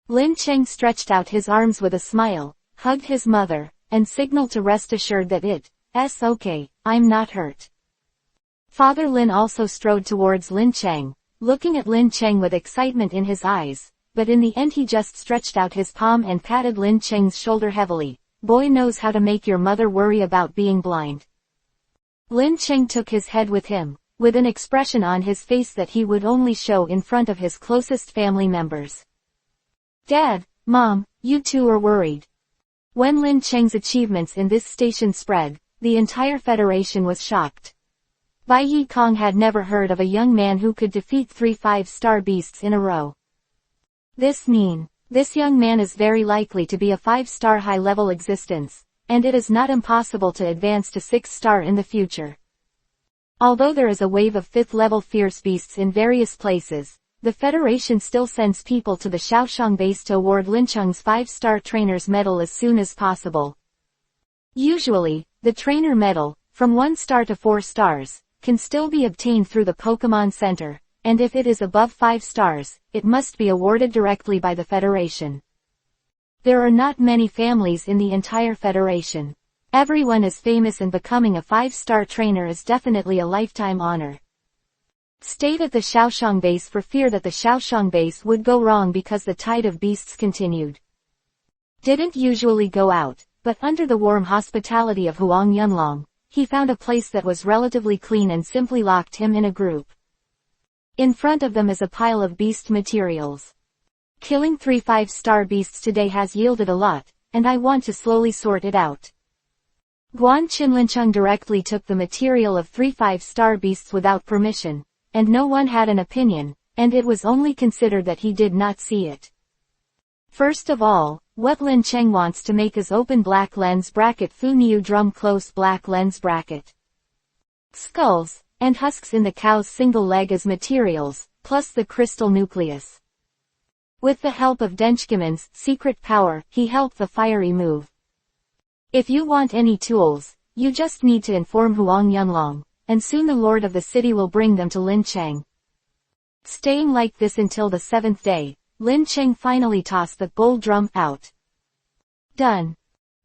Lin Cheng stretched out his arms with a smile, hugged his mother, and signaled to rest assured that it's okay, I'm not hurt. Father Lin also strode towards Lin Cheng, looking at Lin Cheng with excitement in his eyes, but in the end he just stretched out his palm and patted Lin Cheng's shoulder heavily. Boy knows how to make your mother worry about being blind. Lin Cheng took his head with him, with an expression on his face that he would only show in front of his closest family members. Dad, Mom, you two are worried. When Lin Cheng's achievements in this station spread, the entire Federation was shocked. Bai Yi Kong had never heard of a young man who could defeat 3 5-star beasts in a row. This young man is very likely to be a 5-star high-level existence, and it is not impossible to advance to 6-star in the future. Although there is a wave of 5th-level fierce beasts in various places, the Federation still sends people to the Shaoxiang base to award Lin Cheng's 5-star trainer's medal as soon as possible. Usually, the trainer medal, from 1 star to 4 stars, can still be obtained through the Pokemon Center, and if it is above 5 stars, it must be awarded directly by the Federation. There are not many families in the entire Federation. Everyone is famous, and becoming a 5-star trainer is definitely a lifetime honor. Stayed at the Shaoxiang base for fear that the Shaoxiang base would go wrong because the tide of beasts continued. Didn't usually go out, but under the warm hospitality of Huang Yunlong, he found a place that was relatively clean and simply locked him in a group. In front of them is a pile of beast materials. Killing 3 5-star beasts today has yielded a lot, and I want to slowly sort it out. Guan Qinlincheng directly took the material of 3 5-star beasts without permission, and no one had an opinion, and it was only considered that he did not see it. First of all, what Lin Cheng wants to make is open black lens bracket Fu Niu drum close black lens bracket. Skulls, and husks in the cow's single leg as materials, plus the crystal nucleus. With the help of Denchkiman's secret power, he helped the fiery move. If you want any tools, you just need to inform Huang Yunlong, and soon the lord of the city will bring them to Lin Cheng. Staying like this until the 7th day, Lin Cheng finally tossed the gold drum out. Done.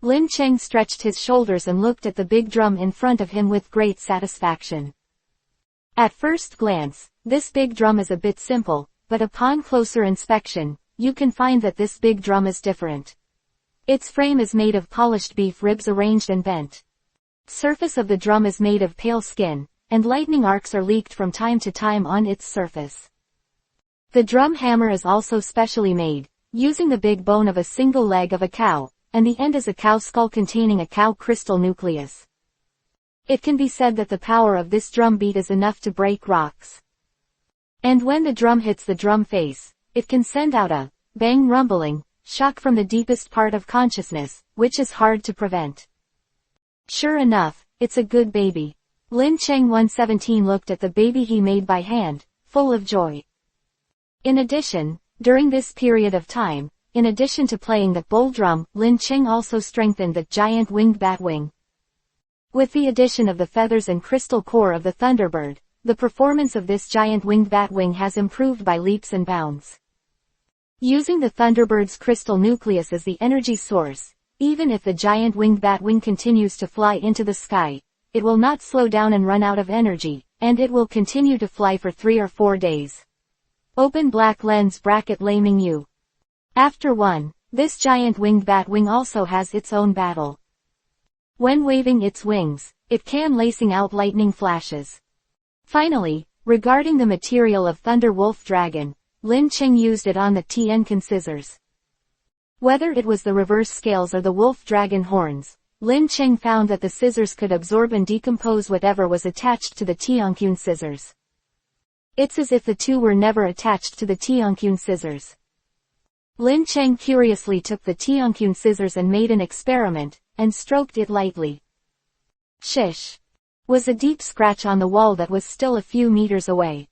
Lin Cheng stretched his shoulders and looked at the big drum in front of him with great satisfaction. At first glance, this big drum is a bit simple, but upon closer inspection, you can find that this big drum is different. Its frame is made of polished beef ribs arranged and bent. Surface of the drum is made of pale skin, and lightning arcs are leaked from time to time on its surface. The drum hammer is also specially made, using the big bone of a single leg of a cow, and the end is a cow skull containing a cow crystal nucleus. It can be said that the power of this drum beat is enough to break rocks. And when the drum hits the drum face, it can send out a bang rumbling shock from the deepest part of consciousness, which is hard to prevent. Sure enough, it's a good baby. Lin Cheng 117 looked at the baby he made by hand, full of joy. In addition, during this period of time, in addition to playing the bowl drum, Lin Cheng also strengthened the giant winged bat wing. With the addition of the feathers and crystal core of the Thunderbird, the performance of this giant winged bat wing has improved by leaps and bounds. Using the Thunderbird's crystal nucleus as the energy source, even if the giant winged bat wing continues to fly into the sky, it will not slow down and run out of energy, and it will continue to fly for 3 or 4 days. Open black lens bracket Laming Yu. After 1, this giant winged bat wing also has its own battle. When waving its wings, it can lacing out lightning flashes. Finally, regarding the material of Thunder Wolf Dragon, Lin Cheng used it on the Tiankin scissors. Whether it was the reverse scales or the wolf dragon horns, Lin Cheng found that the scissors could absorb and decompose whatever was attached to the Tiankin scissors. It's as if the two were never attached to the Tiankin scissors. Lin Cheng curiously took the Tiankin scissors and made an experiment, and stroked it lightly. Shish! Was a deep scratch on the wall that was still a few meters away.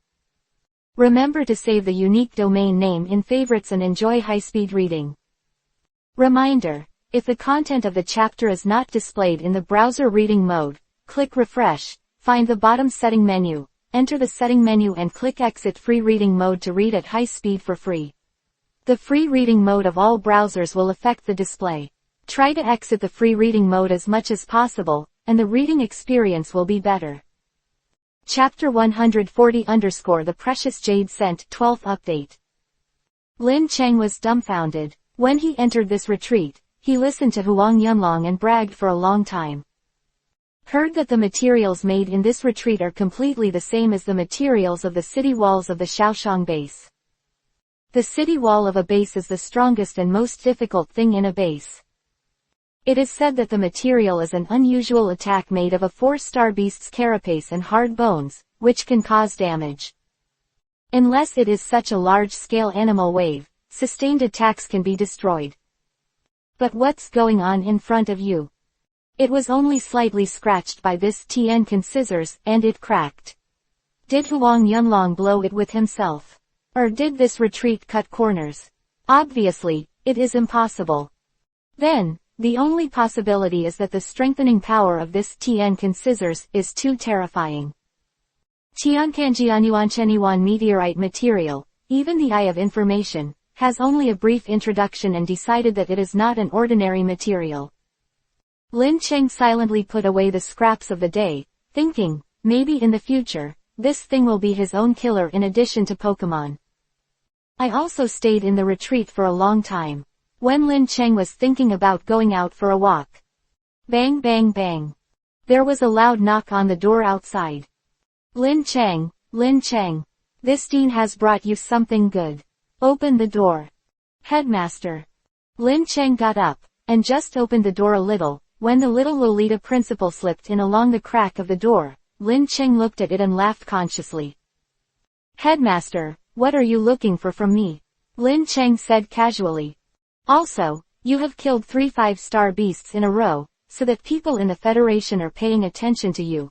Remember to save the unique domain name in favorites and enjoy high-speed reading. Reminder: if the content of the chapter is not displayed in the browser reading mode, click refresh, find the bottom setting menu, enter the setting menu and click exit free reading mode to read at high speed for free. The free reading mode of all browsers will affect the display. Try to exit the free reading mode as much as possible, and the reading experience will be better. Chapter 140 The Precious Jade Scent 12th Update. Lin Cheng was dumbfounded. When he entered this retreat, he listened to Huang Yunlong and bragged for a long time. Heard that the materials made in this retreat are completely the same as the materials of the city walls of the Shaoxiang base. The city wall of a base is the strongest and most difficult thing in a base. It is said that the material is an unusual attack made of a 4-star beast's carapace and hard bones, which can cause damage. Unless it is such a large-scale animal wave, sustained attacks can be destroyed. But what's going on in front of you? It was only slightly scratched by this Tiankin scissors, and it cracked. Did Huang Yunlong blow it with himself? Or did this retreat cut corners? Obviously, it is impossible. Then, the only possibility is that the strengthening power of this Tiankin scissors is too terrifying. Tiankanjianyuancheniwan meteorite material, even the Eye of Information, has only a brief introduction and decided that it is not an ordinary material. Lin Cheng silently put away the scraps of the day, thinking, maybe in the future, this thing will be his own killer in addition to Pokemon. I also stayed in the retreat for a long time. When Lin Cheng was thinking about going out for a walk. Bang bang bang. There was a loud knock on the door outside. Lin Cheng, this dean has brought you something good. Open the door. Headmaster. Lin Cheng got up, and just opened the door a little. When the little Lolita principal slipped in along the crack of the door, Lin Cheng looked at it and laughed consciously. Headmaster, what are you looking for from me? Lin Cheng said casually. Also, you have killed 3 5-star beasts in a row, so that people in the Federation are paying attention to you.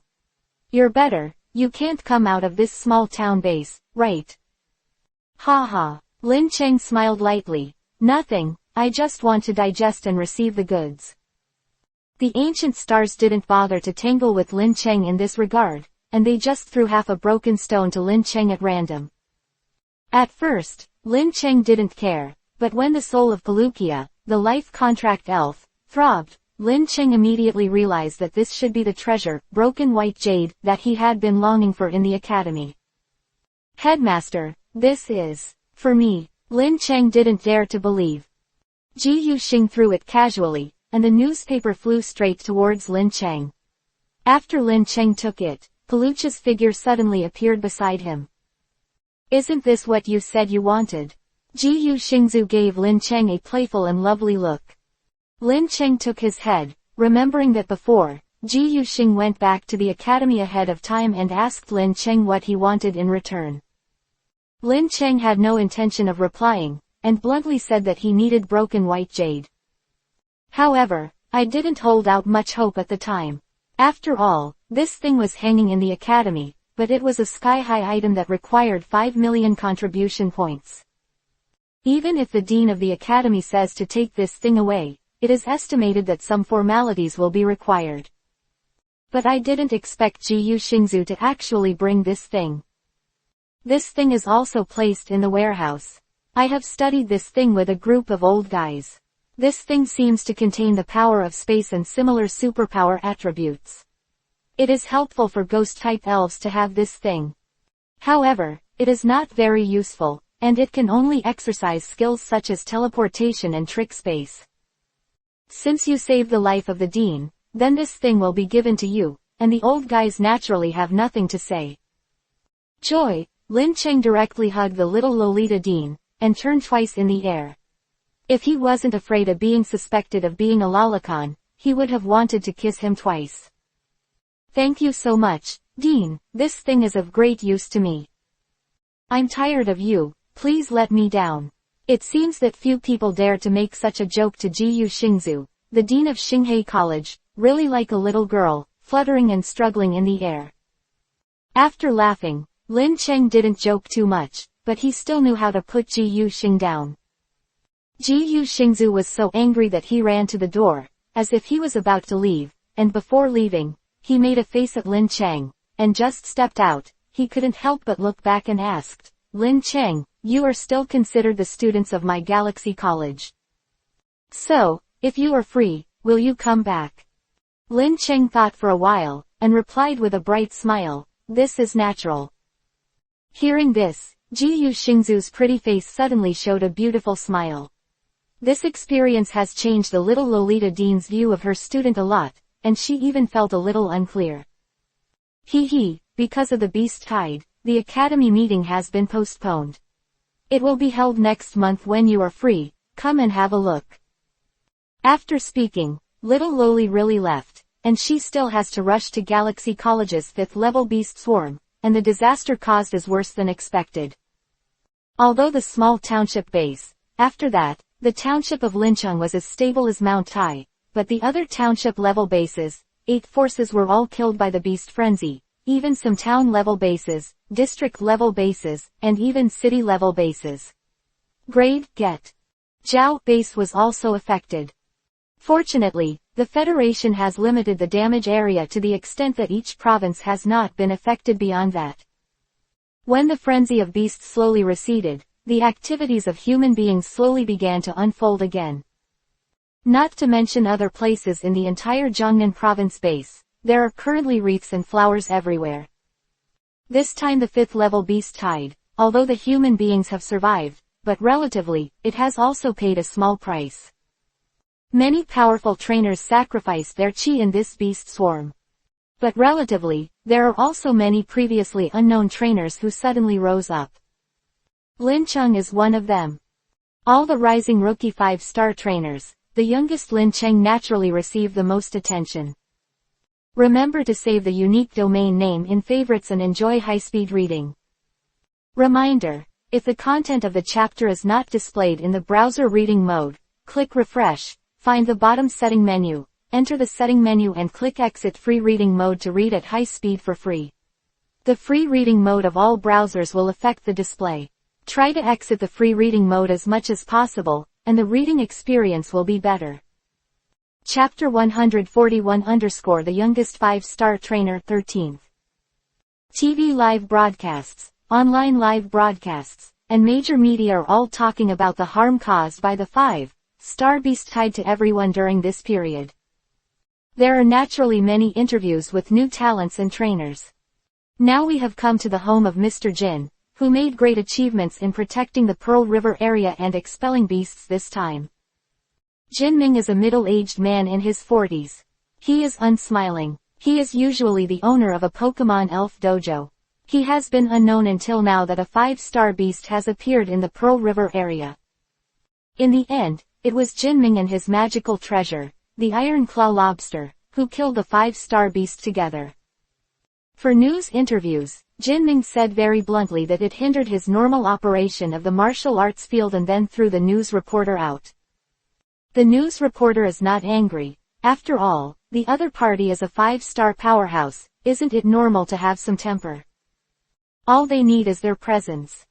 You're better, you can't come out of this small town base, right? Ha ha. Lin Cheng smiled lightly. Nothing, I just want to digest and receive the goods. The ancient stars didn't bother to tangle with Lin Cheng in this regard, and they just threw half a broken stone to Lin Cheng at random. At first, Lin Cheng didn't care, but when the soul of Paluchia, the life contract elf, throbbed, Lin Cheng immediately realized that this should be the treasure, broken white jade, that he had been longing for in the academy. Headmaster, this is, for me. Lin Cheng didn't dare to believe. Ji Yuxing threw it casually, and the newspaper flew straight towards Lin Cheng. After Lin Cheng took it, Paluchia's figure suddenly appeared beside him. Isn't this what you said you wanted? Ji Yuxingzu gave Lin Cheng a playful and lovely look. Lin Cheng took his head, remembering that before, Ji Yuxing went back to the academy ahead of time and asked Lin Cheng what he wanted in return. Lin Cheng had no intention of replying, and bluntly said that he needed broken white jade. However, I didn't hold out much hope at the time. After all, this thing was hanging in the academy, but it was a sky-high item that required 5 million contribution points. Even if the dean of the academy says to take this thing away, it is estimated that some formalities will be required. But I didn't expect Ji Yuxingzu to actually bring this thing. This thing is also placed in the warehouse. I have studied this thing with a group of old guys. This thing seems to contain the power of space and similar superpower attributes. It is helpful for ghost-type elves to have this thing. However, it is not very useful, and it can only exercise skills such as teleportation and trick space. Since you saved the life of the dean, then this thing will be given to you, and the old guys naturally have nothing to say. Joy, Lin Cheng directly hugged the little Lolita dean, and turned twice in the air. If he wasn't afraid of being suspected of being a lolicon, he would have wanted to kiss him twice. Thank you so much, Dean, this thing is of great use to me. I'm tired of you, please let me down. It seems that few people dare to make such a joke to Ji Yuxingzu, the dean of Xinghai College, really like a little girl, fluttering and struggling in the air. After laughing, Lin Cheng didn't joke too much, but he still knew how to put Ji Yuxing down. Ji Yuxingzu was so angry that he ran to the door, as if he was about to leave, and before leaving, he made a face at Lin Cheng, and just stepped out. He couldn't help but look back and asked, Lin Cheng, you are still considered the students of my Galaxy College. So, if you are free, will you come back? Lin Cheng thought for a while, and replied with a bright smile, this is natural. Hearing this, Ji Yuxingzu's pretty face suddenly showed a beautiful smile. This experience has changed the little Lolita Dean's view of her student a lot, and she even felt a little unclear. Because of the beast tide, the academy meeting has been postponed. It will be held next month when you are free, come and have a look. After speaking, little Loli really left, and she still has to rush to Galaxy College's 5th level beast swarm, and the disaster caused is worse than expected. Although the small township base, after that, the township of Lincheng was as stable as Mount Tai, but the other township level bases, 8 forces were all killed by the beast frenzy, even some town level bases, district level bases, and even city level bases. Grade, Get. Zhao base was also affected. Fortunately, the Federation has limited the damage area to the extent that each province has not been affected beyond that. When the frenzy of beasts slowly receded, the activities of human beings slowly began to unfold again. Not to mention other places in the entire Jiangnan province base, there are currently wreaths and flowers everywhere. This time the 5th level beast tide, although the human beings have survived, but relatively, it has also paid a small price. Many powerful trainers sacrificed their chi in this beast swarm. But relatively, there are also many previously unknown trainers who suddenly rose up. Lincheng is one of them. All the rising rookie 5-star trainers, the youngest Lincheng naturally receive the most attention. Remember to save the unique domain name in favorites and enjoy high-speed reading. Reminder: if the content of the chapter is not displayed in the browser reading mode, click refresh, find the bottom setting menu, enter the setting menu and click exit free reading mode to read at high speed for free. The free reading mode of all browsers will affect the display. Try to exit the free reading mode as much as possible, and the reading experience will be better. Chapter 141 _ the youngest 5-star trainer 13th. TV live broadcasts, online live broadcasts, and major media are all talking about the harm caused by the 5-star beast tide to everyone during this period. There are naturally many interviews with new talents and trainers. Now we have come to the home of Mr. Jin, who made great achievements in protecting the Pearl River area and expelling beasts this time. Jin Ming is a middle-aged man in his 40s. He is unsmiling. He is usually the owner of a Pokemon Elf dojo. He has been unknown until now that a 5-star beast has appeared in the Pearl River area. In the end, it was Jin Ming and his magical treasure, the Iron Claw Lobster, who killed the 5-star beast together. For news interviews, Jin Ming said very bluntly that it hindered his normal operation of the martial arts field and then threw the news reporter out. The news reporter is not angry. After all, the other party is a 5-star powerhouse, isn't it normal to have some temper? All they need is their presence.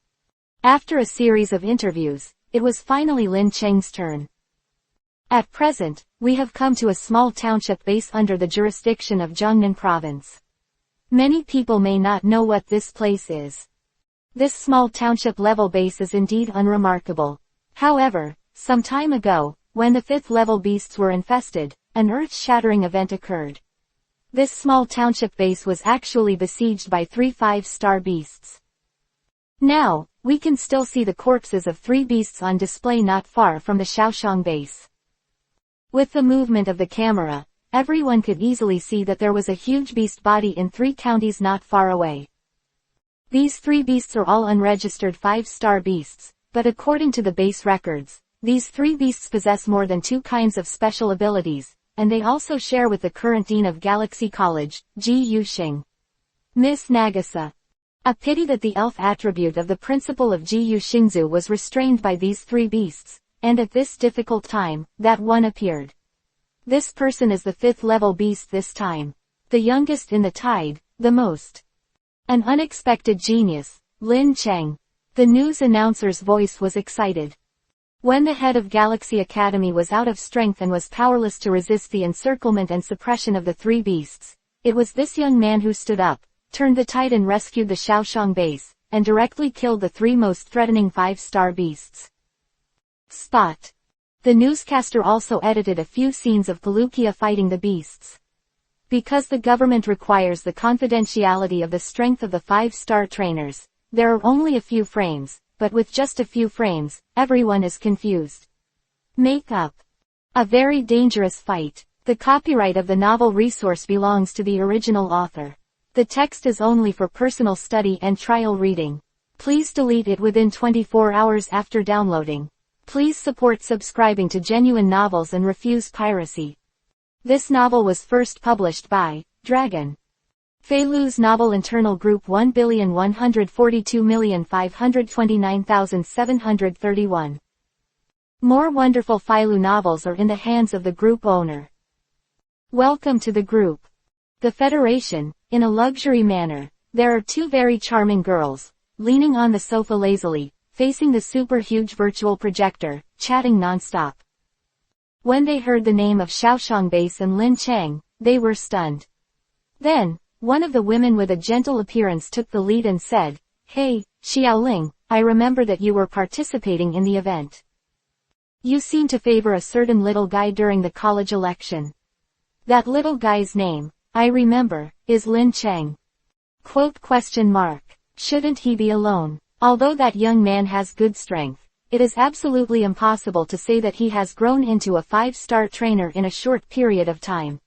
After a series of interviews, it was finally Lin Cheng's turn. At present, we have come to a small township base under the jurisdiction of Jiangnan province. Many people may not know what this place is. This small township level base is indeed unremarkable. However, some time ago, when the 5th level beasts were infested, an earth-shattering event occurred. This small township base was actually besieged by 3 5-star beasts. Now, we can still see the corpses of 3 beasts on display not far from the Shaoxiang base. With the movement of the camera, everyone could easily see that there was a huge beast body in 3 counties not far away. These 3 beasts are all unregistered 5-star beasts, but according to the base records, these 3 beasts possess more than 2 kinds of special abilities, and they also share with the current dean of Galaxy College, Ji Yuxing. Miss Nagasa. A pity that the elf attribute of the principal of Ji Yuxingzu was restrained by these 3 beasts, and at this difficult time, that one appeared. This person is the 5th level beast this time. The youngest in the tide, the most. An unexpected genius, Lin Cheng. The news announcer's voice was excited. When the head of Galaxy Academy was out of strength and was powerless to resist the encirclement and suppression of the 3 beasts, it was this young man who stood up, turned the tide and rescued the Shaoxiang base, and directly killed the 3 most threatening 5-star beasts. Spot. The newscaster also edited a few scenes of Paluchia fighting the beasts. Because the government requires the confidentiality of the strength of the 5-star trainers, there are only a few frames, but with just a few frames, everyone is confused. Make up. A very dangerous fight. The copyright of the novel resource belongs to the original author. The text is only for personal study and trial reading. Please delete it within 24 hours after downloading. Please support subscribing to Genuine Novels and refuse piracy. This novel was first published by Dragon. Feilu's novel internal group 1,142,529,731. More wonderful Feilu novels are in the hands of the group owner. Welcome to the group. The Federation, in a luxury manner. There are two very charming girls, leaning on the sofa lazily, facing the super huge virtual projector, chatting non-stop. When they heard the name of Xiaoshang Base and Lin Cheng, they were stunned. Then, one of the women with a gentle appearance took the lead and said, "Hey, Xiaoling, I remember that you were participating in the event. You seem to favor a certain little guy during the college election. That little guy's name, I remember, is Lin Cheng. Shouldn't he be alone? Although that young man has good strength, it is absolutely impossible to say that he has grown into a 5-star trainer in a short period of time.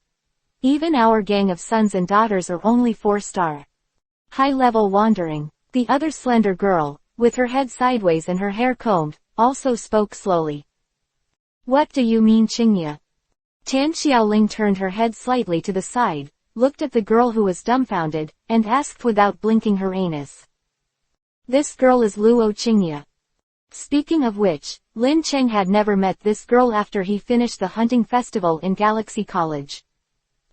Even our gang of sons and daughters are only 4-star. High-level wandering." The other slender girl, with her head sideways and her hair combed, also spoke slowly. "What do you mean, Qingya?" Tan Xiaoling turned her head slightly to the side, looked at the girl who was dumbfounded, and asked without blinking her anus. "This girl is Luo Qingya." Speaking of which, Lin Cheng had never met this girl after he finished the hunting festival in Galaxy College.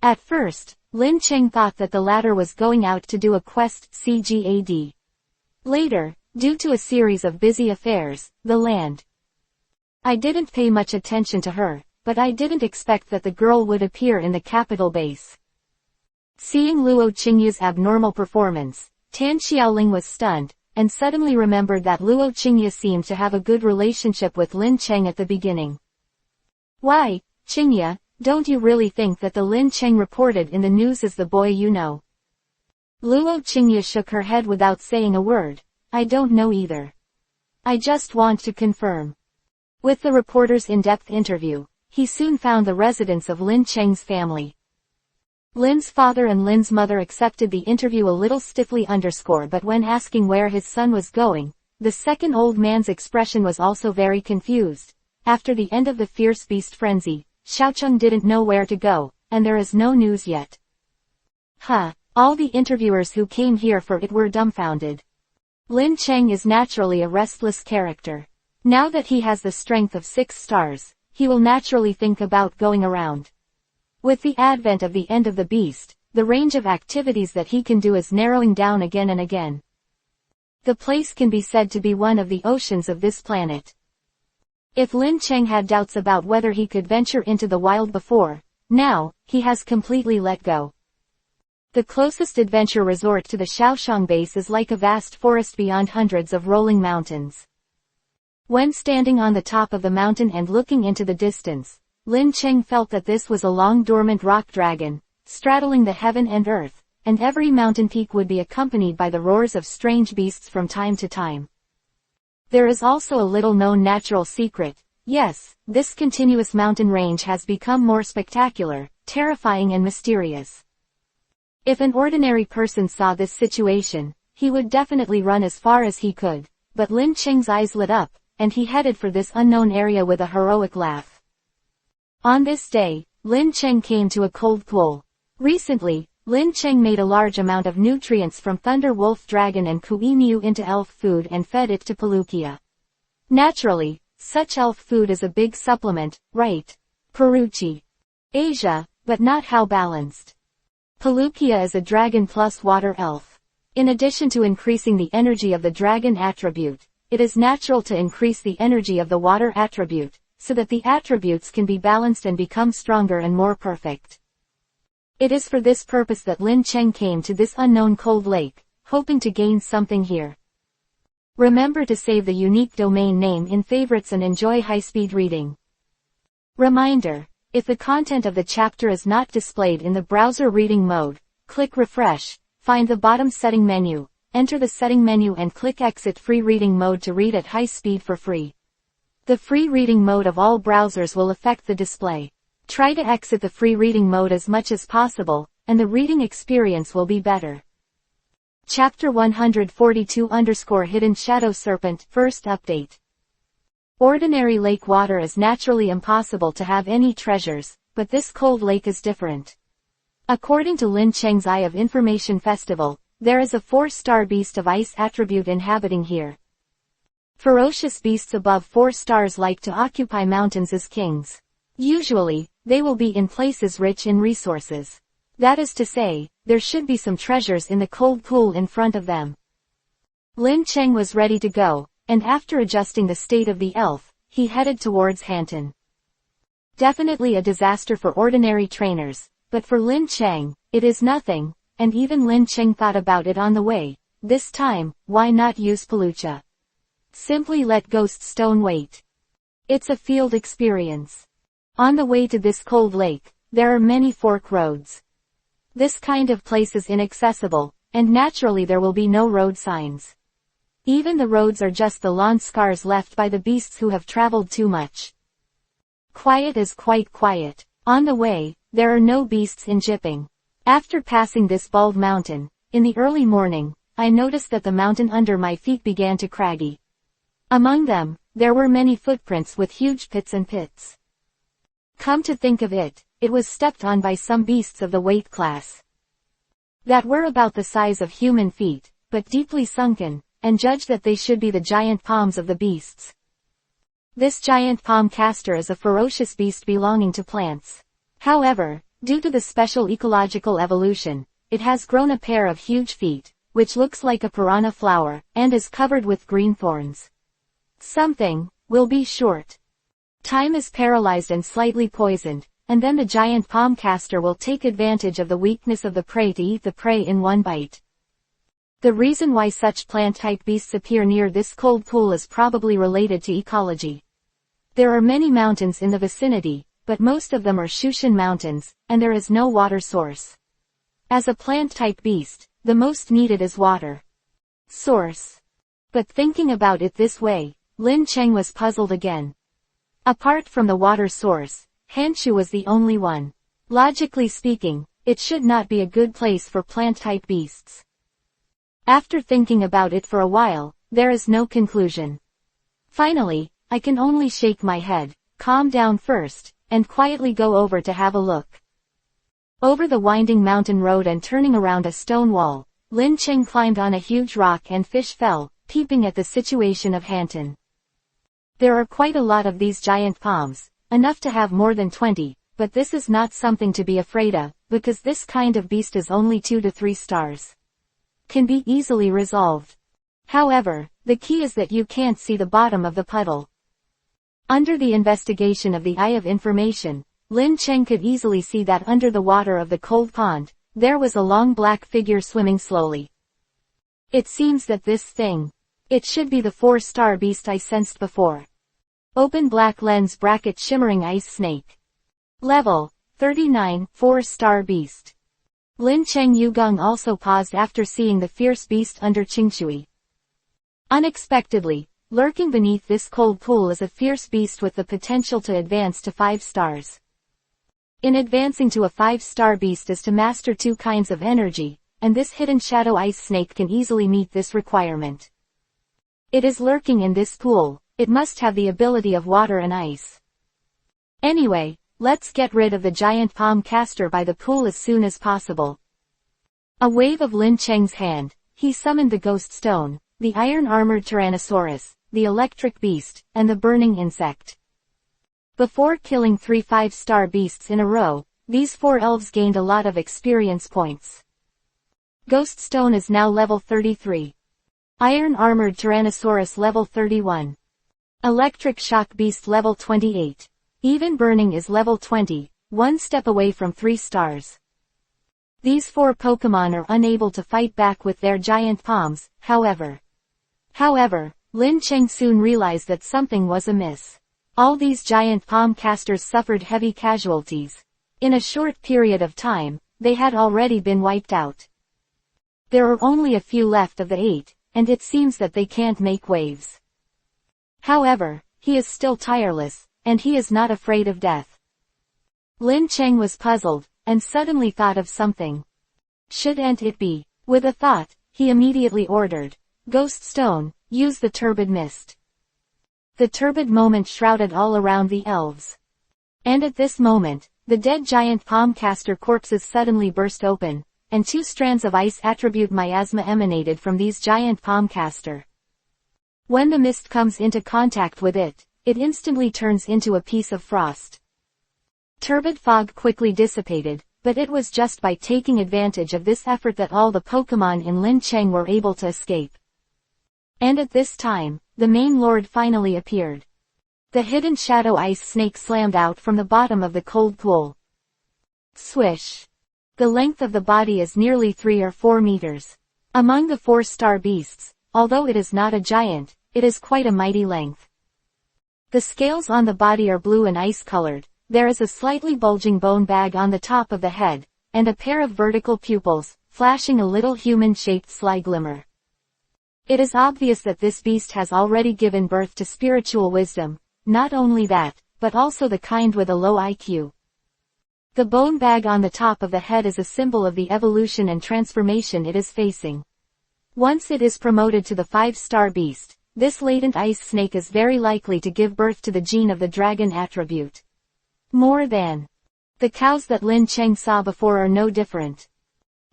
At first, Lin Cheng thought that the latter was going out to do a quest, CGAD. Later, due to a series of busy affairs, the land. I didn't pay much attention to her, but I didn't expect that the girl would appear in the capital base. Seeing Luo Qingya's abnormal performance, Tan Xiaoling was stunned, and suddenly remembered that Luo Qingya seemed to have a good relationship with Lin Cheng at the beginning. "Why, Qingya, don't you really think that the Lin Cheng reported in the news is the boy you know?" Luo Qingya shook her head without saying a word. "I don't know either. I just want to confirm." With the reporter's in-depth interview, he soon found the residence of Lin Cheng's family. Lin's father and Lin's mother accepted the interview a little stiffly but when asking where his son was going, the second old man's expression was also very confused. After the end of the fierce beast frenzy, Xiaocheng didn't know where to go, and there is no news yet. All the interviewers who came here for it were dumbfounded. Lin Cheng is naturally a restless character. Now that he has the strength of 6 stars, he will naturally think about going around. With the advent of the end of the beast, the range of activities that he can do is narrowing down again and again. The place can be said to be one of the oceans of this planet. If Lin Cheng had doubts about whether he could venture into the wild before, now, he has completely let go. The closest adventure resort to the Xiaoshang base is like a vast forest beyond hundreds of rolling mountains. When standing on the top of the mountain and looking into the distance, Lin Cheng felt that this was a long dormant rock dragon, straddling the heaven and earth, and every mountain peak would be accompanied by the roars of strange beasts from time to time. There is also a little known natural secret. Yes, this continuous mountain range has become more spectacular, terrifying and mysterious. If an ordinary person saw this situation, he would definitely run as far as he could, but Lin Cheng's eyes lit up, and he headed for this unknown area with a heroic laugh. On this day, Lin Cheng came to a cold pool. Recently, Lin Cheng made a large amount of nutrients from Thunder Wolf Dragon and Kuiniu into elf food and fed it to Paluchia. Naturally, such elf food is a big supplement, right? Paruchi. Asia, but not how balanced. Paluchia is a dragon plus water elf. In addition to increasing the energy of the dragon attribute, it is natural to increase the energy of the water attribute, so that the attributes can be balanced and become stronger and more perfect. It is for this purpose that Lin Cheng came to this unknown cold lake, hoping to gain something here. Remember to save the unique domain name in favorites and enjoy high-speed reading. Reminder: if the content of the chapter is not displayed in the browser reading mode, click refresh, find the bottom setting menu, enter the setting menu and click exit free reading mode to read at high speed for free. The free reading mode of all browsers will affect the display. Try to exit the free reading mode as much as possible, and the reading experience will be better. Chapter 142_Hidden Shadow Serpent, First Update. Ordinary lake water is naturally impossible to have any treasures, but this cold lake is different. According to Lin Cheng's Eye of Information Festival, there is a 4-star beast of ice attribute inhabiting here. Ferocious beasts above 4 stars like to occupy mountains as kings. Usually, they will be in places rich in resources. That is to say, there should be some treasures in the cold pool in front of them. Lin Cheng was ready to go, and after adjusting the state of the elf, he headed towards Hanton. Definitely a disaster for ordinary trainers, but for Lin Cheng, it is nothing, and even Lin Cheng thought about it on the way. This time, why not use Paluchia? Simply let Ghost Stone wait. It's a field experience. On the way to this cold lake, there are many fork roads. This kind of place is inaccessible, and naturally there will be no road signs. Even the roads are just the lawn scars left by the beasts who have traveled too much. Quiet is quite quiet. On the way, there are no beasts in Jipping. After passing this bald mountain, in the early morning, I noticed that the mountain under my feet began to craggy. Among them, there were many footprints with huge pits and pits. Come to think of it, it was stepped on by some beasts of the weight class that were about the size of human feet, but deeply sunken, and judged that they should be the giant palms of the beasts. This giant palm castor is a ferocious beast belonging to plants. However, due to the special ecological evolution, it has grown a pair of huge feet, which looks like a piranha flower, and is covered with green thorns. Something will be short. Time is paralyzed and slightly poisoned, and then the giant palm castor will take advantage of the weakness of the prey to eat the prey in one bite. The reason why such plant-type beasts appear near this cold pool is probably related to ecology. There are many mountains in the vicinity, but most of them are Shushan mountains, and there is no water source. As a plant-type beast, the most needed is water source. But thinking about it this way, Lin Cheng was puzzled again. Apart from the water source, Hanshu was the only one. Logically speaking, it should not be a good place for plant-type beasts. After thinking about it for a while, there is no conclusion. Finally, I can only shake my head, calm down first, and quietly go over to have a look. Over the winding mountain road and turning around a stone wall, Lin Cheng climbed on a huge rock and fish fell, peeping at the situation of Hanton. There are quite a lot of these giant palms, enough to have more than 20, but this is not something to be afraid of, because this kind of beast is only 2 to 3 stars. Can be easily resolved. However, the key is that you can't see the bottom of the puddle. Under the investigation of the Eye of Information, Lin Cheng could easily see that under the water of the cold pond, there was a long black figure swimming slowly. It seems that this thing, it should be the 4-star beast I sensed before. Open black lens bracket shimmering ice snake. Level 39, 4-star beast. Lin Cheng Yugung also paused after seeing the fierce beast under Qingshui. Unexpectedly, lurking beneath this cold pool is a fierce beast with the potential to advance to 5 stars. In advancing to a 5-star beast is to master 2 kinds of energy, and this hidden shadow ice snake can easily meet this requirement. It is lurking in this pool, it must have the ability of water and ice. Anyway, let's get rid of the giant palm castor by the pool as soon as possible. A wave of Lin Cheng's hand, he summoned the ghost stone, the iron-armored Tyrannosaurus, the electric beast, and the burning insect. Before killing 3 5-star beasts in a row, these 4 elves gained a lot of experience points. Ghost stone is now level 33. Iron-armored Tyrannosaurus level 31. Electric shock beast level 28. Even burning is level 20, 1 step away from 3 stars. These 4 Pokemon are unable to fight back with their giant palms, however. Lin Cheng soon realized that something was amiss. All these giant palm casters suffered heavy casualties. In a short period of time, they had already been wiped out. There are only a few left of the 8, and it seems that they can't make waves. However, he is still tireless, and he is not afraid of death. Lin Cheng was puzzled, and suddenly thought of something. Shouldn't it be? With a thought, he immediately ordered, Ghost Stone, use the turbid mist. The turbid moment shrouded all around the elves. And at this moment, the dead giant palm caster corpses suddenly burst open, and 2 strands of ice attribute miasma emanated from these giant palm caster. When the mist comes into contact with it, it instantly turns into a piece of frost. Turbid fog quickly dissipated, but it was just by taking advantage of this effort that all the Pokémon in Lin Cheng were able to escape. And at this time, the main lord finally appeared. The hidden shadow ice snake slammed out from the bottom of the cold pool. Swish! The length of the body is nearly 3 or 4 meters. Among the 4-star beasts, although it is not a giant, it is quite a mighty length. The scales on the body are blue and ice-colored, there is a slightly bulging bone bag on the top of the head, and a pair of vertical pupils, flashing a little human-shaped sly glimmer. It is obvious that this beast has already given birth to spiritual wisdom, not only that, but also the kind with a low IQ. The bone bag on the top of the head is a symbol of the evolution and transformation it is facing. Once it is promoted to the 5-star beast, this latent ice snake is very likely to give birth to the gene of the dragon attribute. More than the cows that Lin Cheng saw before are no different.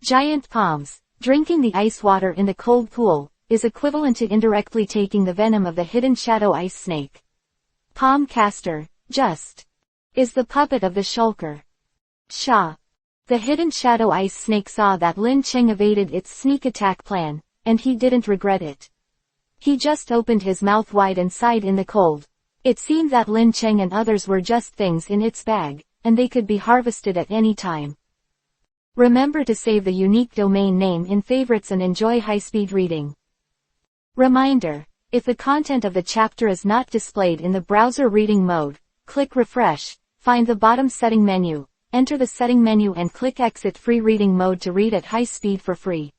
Giant palms, drinking the ice water in the cold pool, is equivalent to indirectly taking the venom of the hidden shadow ice snake. Palm caster, just, is the puppet of the shulker. Sha! The hidden shadow ice snake saw that Lin Cheng evaded its sneak attack plan, and he didn't regret it. He just opened his mouth wide and sighed in the cold. It seemed that Lin Cheng and others were just things in its bag, and they could be harvested at any time. Remember to save the unique domain name in favorites and enjoy high-speed reading. Reminder: if the content of the chapter is not displayed in the browser reading mode, click refresh, find the bottom setting menu, enter the setting menu and click exit free reading mode to read at high speed for free.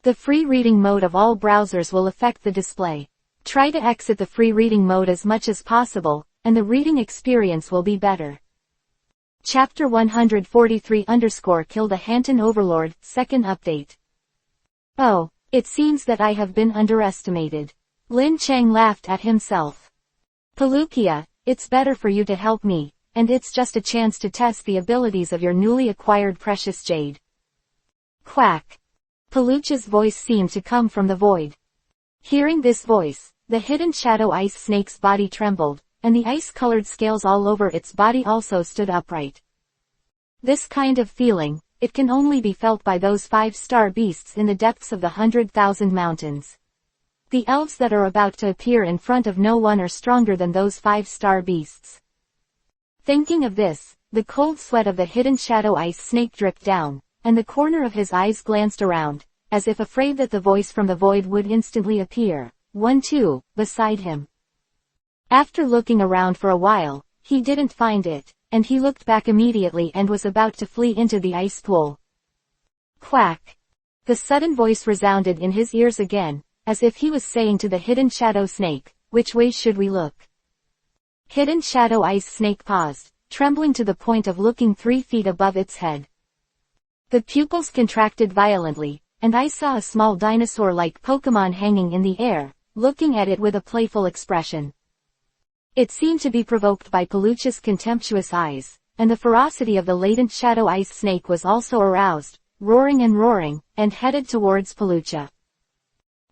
The free reading mode of all browsers will affect the display. Try to exit the free reading mode as much as possible, and the reading experience will be better. Chapter 143_Kill the Hanton Overlord, second update. Oh, it seems that I have been underestimated. Lin Cheng laughed at himself. Paluchia, it's better for you to help me, and it's just a chance to test the abilities of your newly acquired precious jade. Quack. Paluchia's voice seemed to come from the void. Hearing this voice, the hidden shadow ice snake's body trembled, and the ice-colored scales all over its body also stood upright. This kind of feeling, it can only be felt by those 5-star beasts in the depths of the 100,000 mountains. The elves that are about to appear in front of no one are stronger than those 5-star beasts. Thinking of this, the cold sweat of the hidden shadow ice snake dripped down, and the corner of his eyes glanced around, as if afraid that the voice from the void would instantly appear, beside him. After looking around for a while, he didn't find it, and he looked back immediately and was about to flee into the ice pool. Quack! The sudden voice resounded in his ears again, as if he was saying to the hidden shadow snake, which way should we look? Hidden shadow ice snake paused, trembling to the point of looking 3 feet above its head. The pupils contracted violently, and I saw a small dinosaur-like Pokémon hanging in the air, looking at it with a playful expression. It seemed to be provoked by Paluchia's contemptuous eyes, and the ferocity of the latent shadow ice snake was also aroused, roaring, and headed towards Paluchia.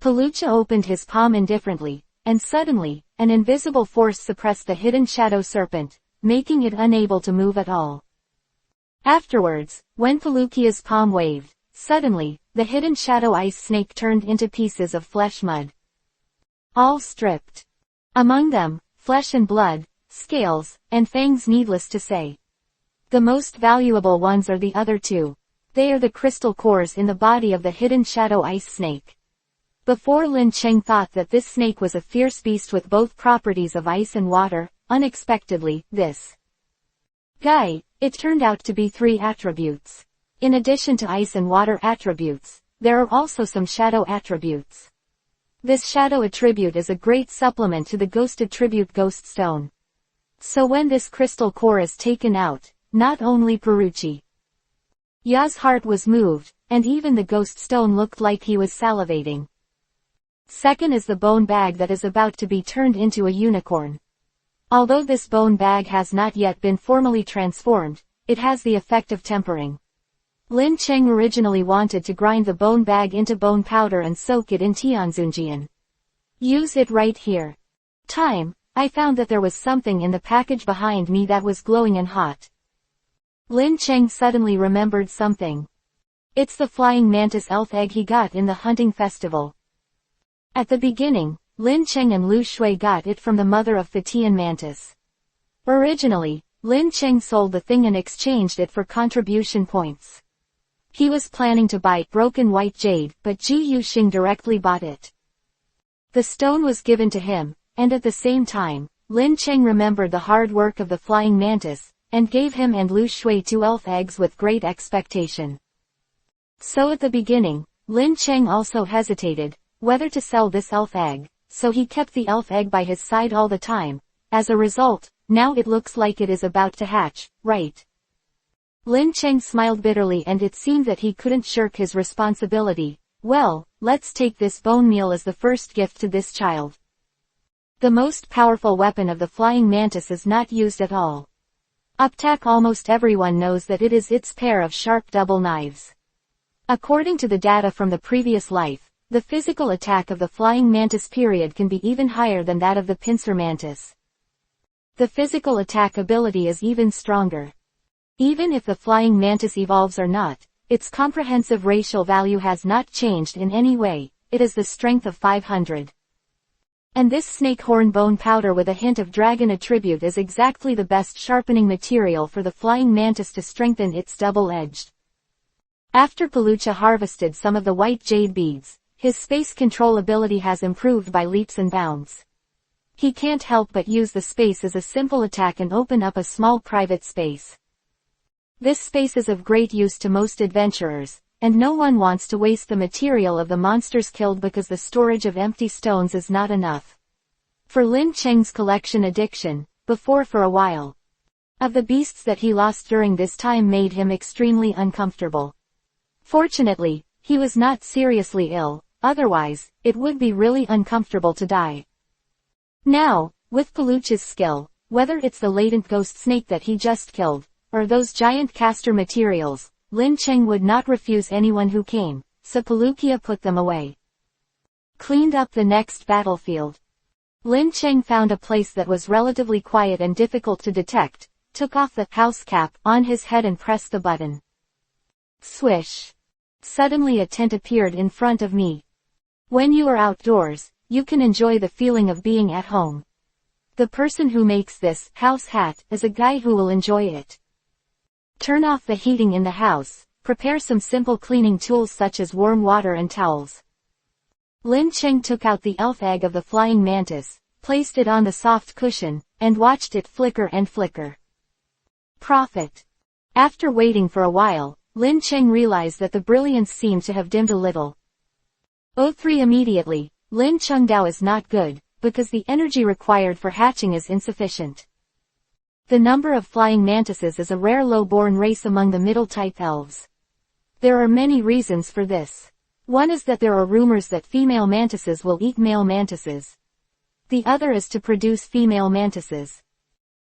Paluchia opened his palm indifferently, and suddenly, an invisible force suppressed the hidden shadow serpent, making it unable to move at all. Afterwards, when Paluchia's palm waved, suddenly, the hidden shadow ice snake turned into pieces of flesh mud. All stripped. Among them, flesh and blood, scales, and fangs, needless to say. The most valuable ones are the other 2. They are the crystal cores in the body of the hidden shadow ice snake. Before Lin Cheng thought that this snake was a fierce beast with both properties of ice and water, unexpectedly, this guy, it turned out to be 3 attributes. In addition to ice and water attributes, there are also some shadow attributes. This shadow attribute is a great supplement to the ghost attribute Ghost Stone. So when this crystal core is taken out, not only Paluchia. Ya's heart was moved, and even the ghost stone looked like he was salivating. Second is the bone bag that is about to be turned into a unicorn. Although this bone bag has not yet been formally transformed, it has the effect of tempering. Lin Cheng originally wanted to grind the bone bag into bone powder and soak it in Tianzunjian. Use it right here. I found that there was something in the package behind me that was glowing and hot. Lin Cheng suddenly remembered something. It's the flying mantis elf egg he got in the hunting festival. At the beginning, Lin Cheng and Lu Shui got it from the mother of Fatian mantis. Originally, Lin Cheng sold the thing and exchanged it for contribution points. He was planning to buy broken white jade, but Ji Yuxing directly bought it. The stone was given to him, and at the same time, Lin Cheng remembered the hard work of the flying mantis, and gave him and Lu Shui 2 elf eggs with great expectation. So at the beginning, Lin Cheng also hesitated whether to sell this elf egg, so he kept the elf egg by his side all the time. As a result, now it looks like it is about to hatch, right? Lin Cheng smiled bitterly, and it seemed that he couldn't shirk his responsibility. Well, let's take this bone meal as the first gift to this child. The most powerful weapon of the flying mantis is not used at all. Uptak almost everyone knows that it is its pair of sharp double knives. According to the data from the previous life, the physical attack of the flying mantis period can be even higher than that of the pincer mantis. The physical attack ability is even stronger. Even if the flying mantis evolves or not, its comprehensive racial value has not changed in any way. It is the strength of 500. And this snake horn bone powder with a hint of dragon attribute is exactly the best sharpening material for the flying mantis to strengthen its double-edged. After Paluchia harvested some of the white jade beads, his space control ability has improved by leaps and bounds. He can't help but use the space as a simple attack and open up a small private space. This space is of great use to most adventurers, and no one wants to waste the material of the monsters killed because the storage of empty stones is not enough. For Lin Cheng's collection addiction, before for a while, of the beasts that he lost during this time made him extremely uncomfortable. Fortunately, he was not seriously ill, otherwise, it would be really uncomfortable to die. Now, with Paluchia's skill, whether it's the latent ghost snake that he just killed, or those giant castor materials, Lin Cheng would not refuse anyone who came, so Paluchia put them away. Cleaned up the next battlefield. Lin Cheng found a place that was relatively quiet and difficult to detect, took off the house cap on his head and pressed the button. Swish. Suddenly a tent appeared in front of me. When you are outdoors, you can enjoy the feeling of being at home. The person who makes this house hat is a guy who will enjoy it. Turn off the heating in the house, prepare some simple cleaning tools such as warm water and towels. Lin Cheng took out the elf egg of the flying mantis, placed it on the soft cushion, and watched it flicker and flicker. Profit. After waiting for a while, Lin Cheng realized that the brilliance seemed to have dimmed a little. 03 Immediately, Lin Chengdao is not good, because the energy required for hatching is insufficient. The number of flying mantises is a rare low-born race among the middle-type elves. There are many reasons for this. One is that there are rumors that female mantises will eat male mantises. The other is to produce female mantises.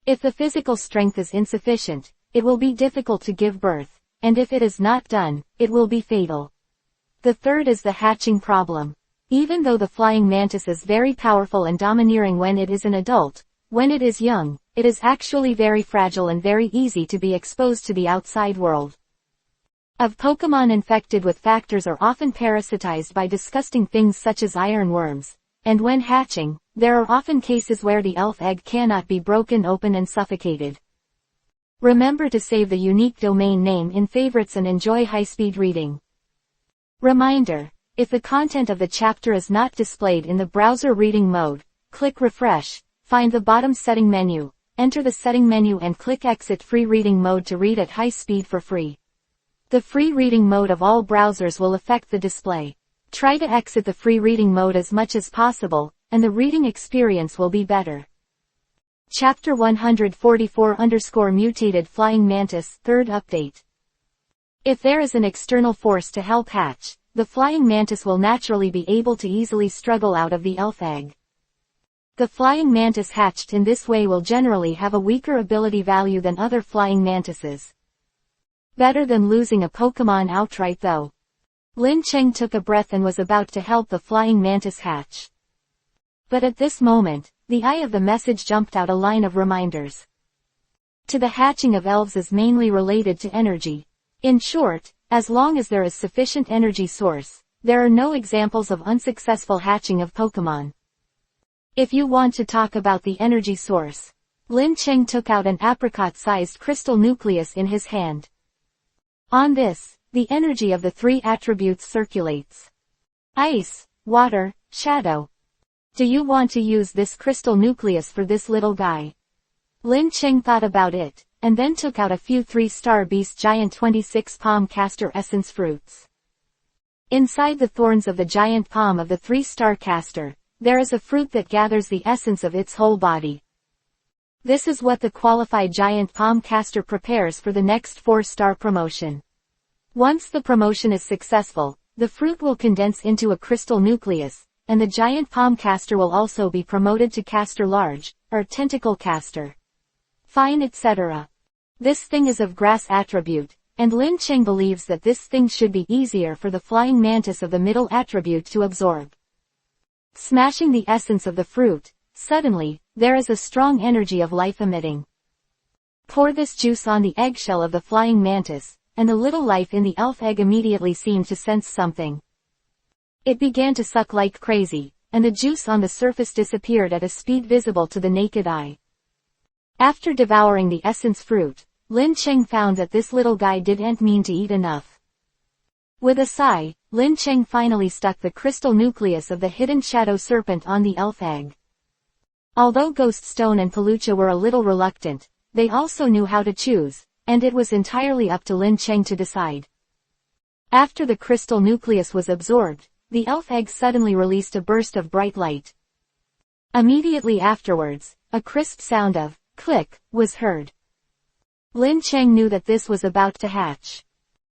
If the physical strength is insufficient, it will be difficult to give birth, and if it is not done, it will be fatal. The third is the hatching problem. Even though the flying mantis is very powerful and domineering when it is an adult, when it is young, it is actually very fragile and very easy to be exposed to the outside world. Of Pokemon infected with factors are often parasitized by disgusting things such as ironworms, and when hatching, there are often cases where the elf egg cannot be broken open and suffocated. Remember to save the unique domain name in favorites and enjoy high-speed reading. Reminder: if the content of the chapter is not displayed in the browser reading mode, click refresh, find the bottom setting menu, enter the setting menu and click exit free reading mode to read at high speed for free. The free reading mode of all browsers will affect the display. Try to exit the free reading mode as much as possible, and the reading experience will be better. Chapter 144-Mutated Flying Mantis, 3rd update. If there is an external force to help hatch, the flying mantis will naturally be able to easily struggle out of the elf egg. The flying mantis hatched in this way will generally have a weaker ability value than other flying mantises. Better than losing a Pokemon outright though. Lin Cheng took a breath and was about to help the flying mantis hatch. But at this moment, the eye of the message jumped out a line of reminders. To the hatching of elves is mainly related to energy. In short, as long as there is sufficient energy source, there are no examples of unsuccessful hatching of Pokemon. If you want to talk about the energy source, Lin Cheng took out an apricot-sized crystal nucleus in his hand. On this, the energy of the 3 attributes circulates. Ice, water, shadow. Do you want to use this crystal nucleus for this little guy? Lin Cheng thought about it, and then took out a few 3-star beast giant 26 palm caster essence fruits. Inside the thorns of the giant palm of the 3-star caster, there is a fruit that gathers the essence of its whole body. This is what the qualified giant palm caster prepares for the next 4-star promotion. Once the promotion is successful, the fruit will condense into a crystal nucleus, and the giant palm caster will also be promoted to caster large, or tentacle caster. Fine, etc. This thing is of grass attribute, and Lin Cheng believes that this thing should be easier for the flying mantis of the middle attribute to absorb. Smashing the essence of the fruit, suddenly, there is a strong energy of life emitting. Pour this juice on the eggshell of the flying mantis, and the little life in the elf egg immediately seemed to sense something. It began to suck like crazy, and the juice on the surface disappeared at a speed visible to the naked eye. After devouring the essence fruit, Lin Cheng found that this little guy didn't mean to eat enough. With a sigh, Lin Cheng finally stuck the crystal nucleus of the hidden shadow serpent on the elf egg. Although Ghost Stone and Paluchia were a little reluctant, they also knew how to choose, and it was entirely up to Lin Cheng to decide. After the crystal nucleus was absorbed, the elf egg suddenly released a burst of bright light. Immediately afterwards, a crisp sound of click was heard. Lin Cheng knew that this was about to hatch.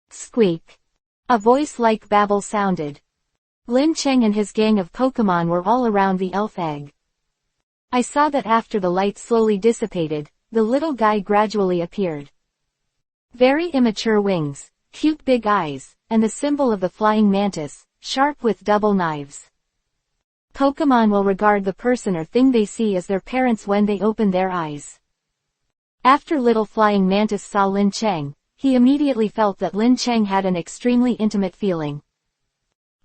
Squeak. A voice like babble sounded. Lin Cheng and his gang of Pokemon were all around the elf egg. I saw that after the light slowly dissipated, the little guy gradually appeared. Very immature wings, cute big eyes, and the symbol of the flying mantis, sharp with double knives. Pokemon will regard the person or thing they see as their parents when they open their eyes. After little flying mantis saw Lin Cheng, he immediately felt that Lin Cheng had an extremely intimate feeling.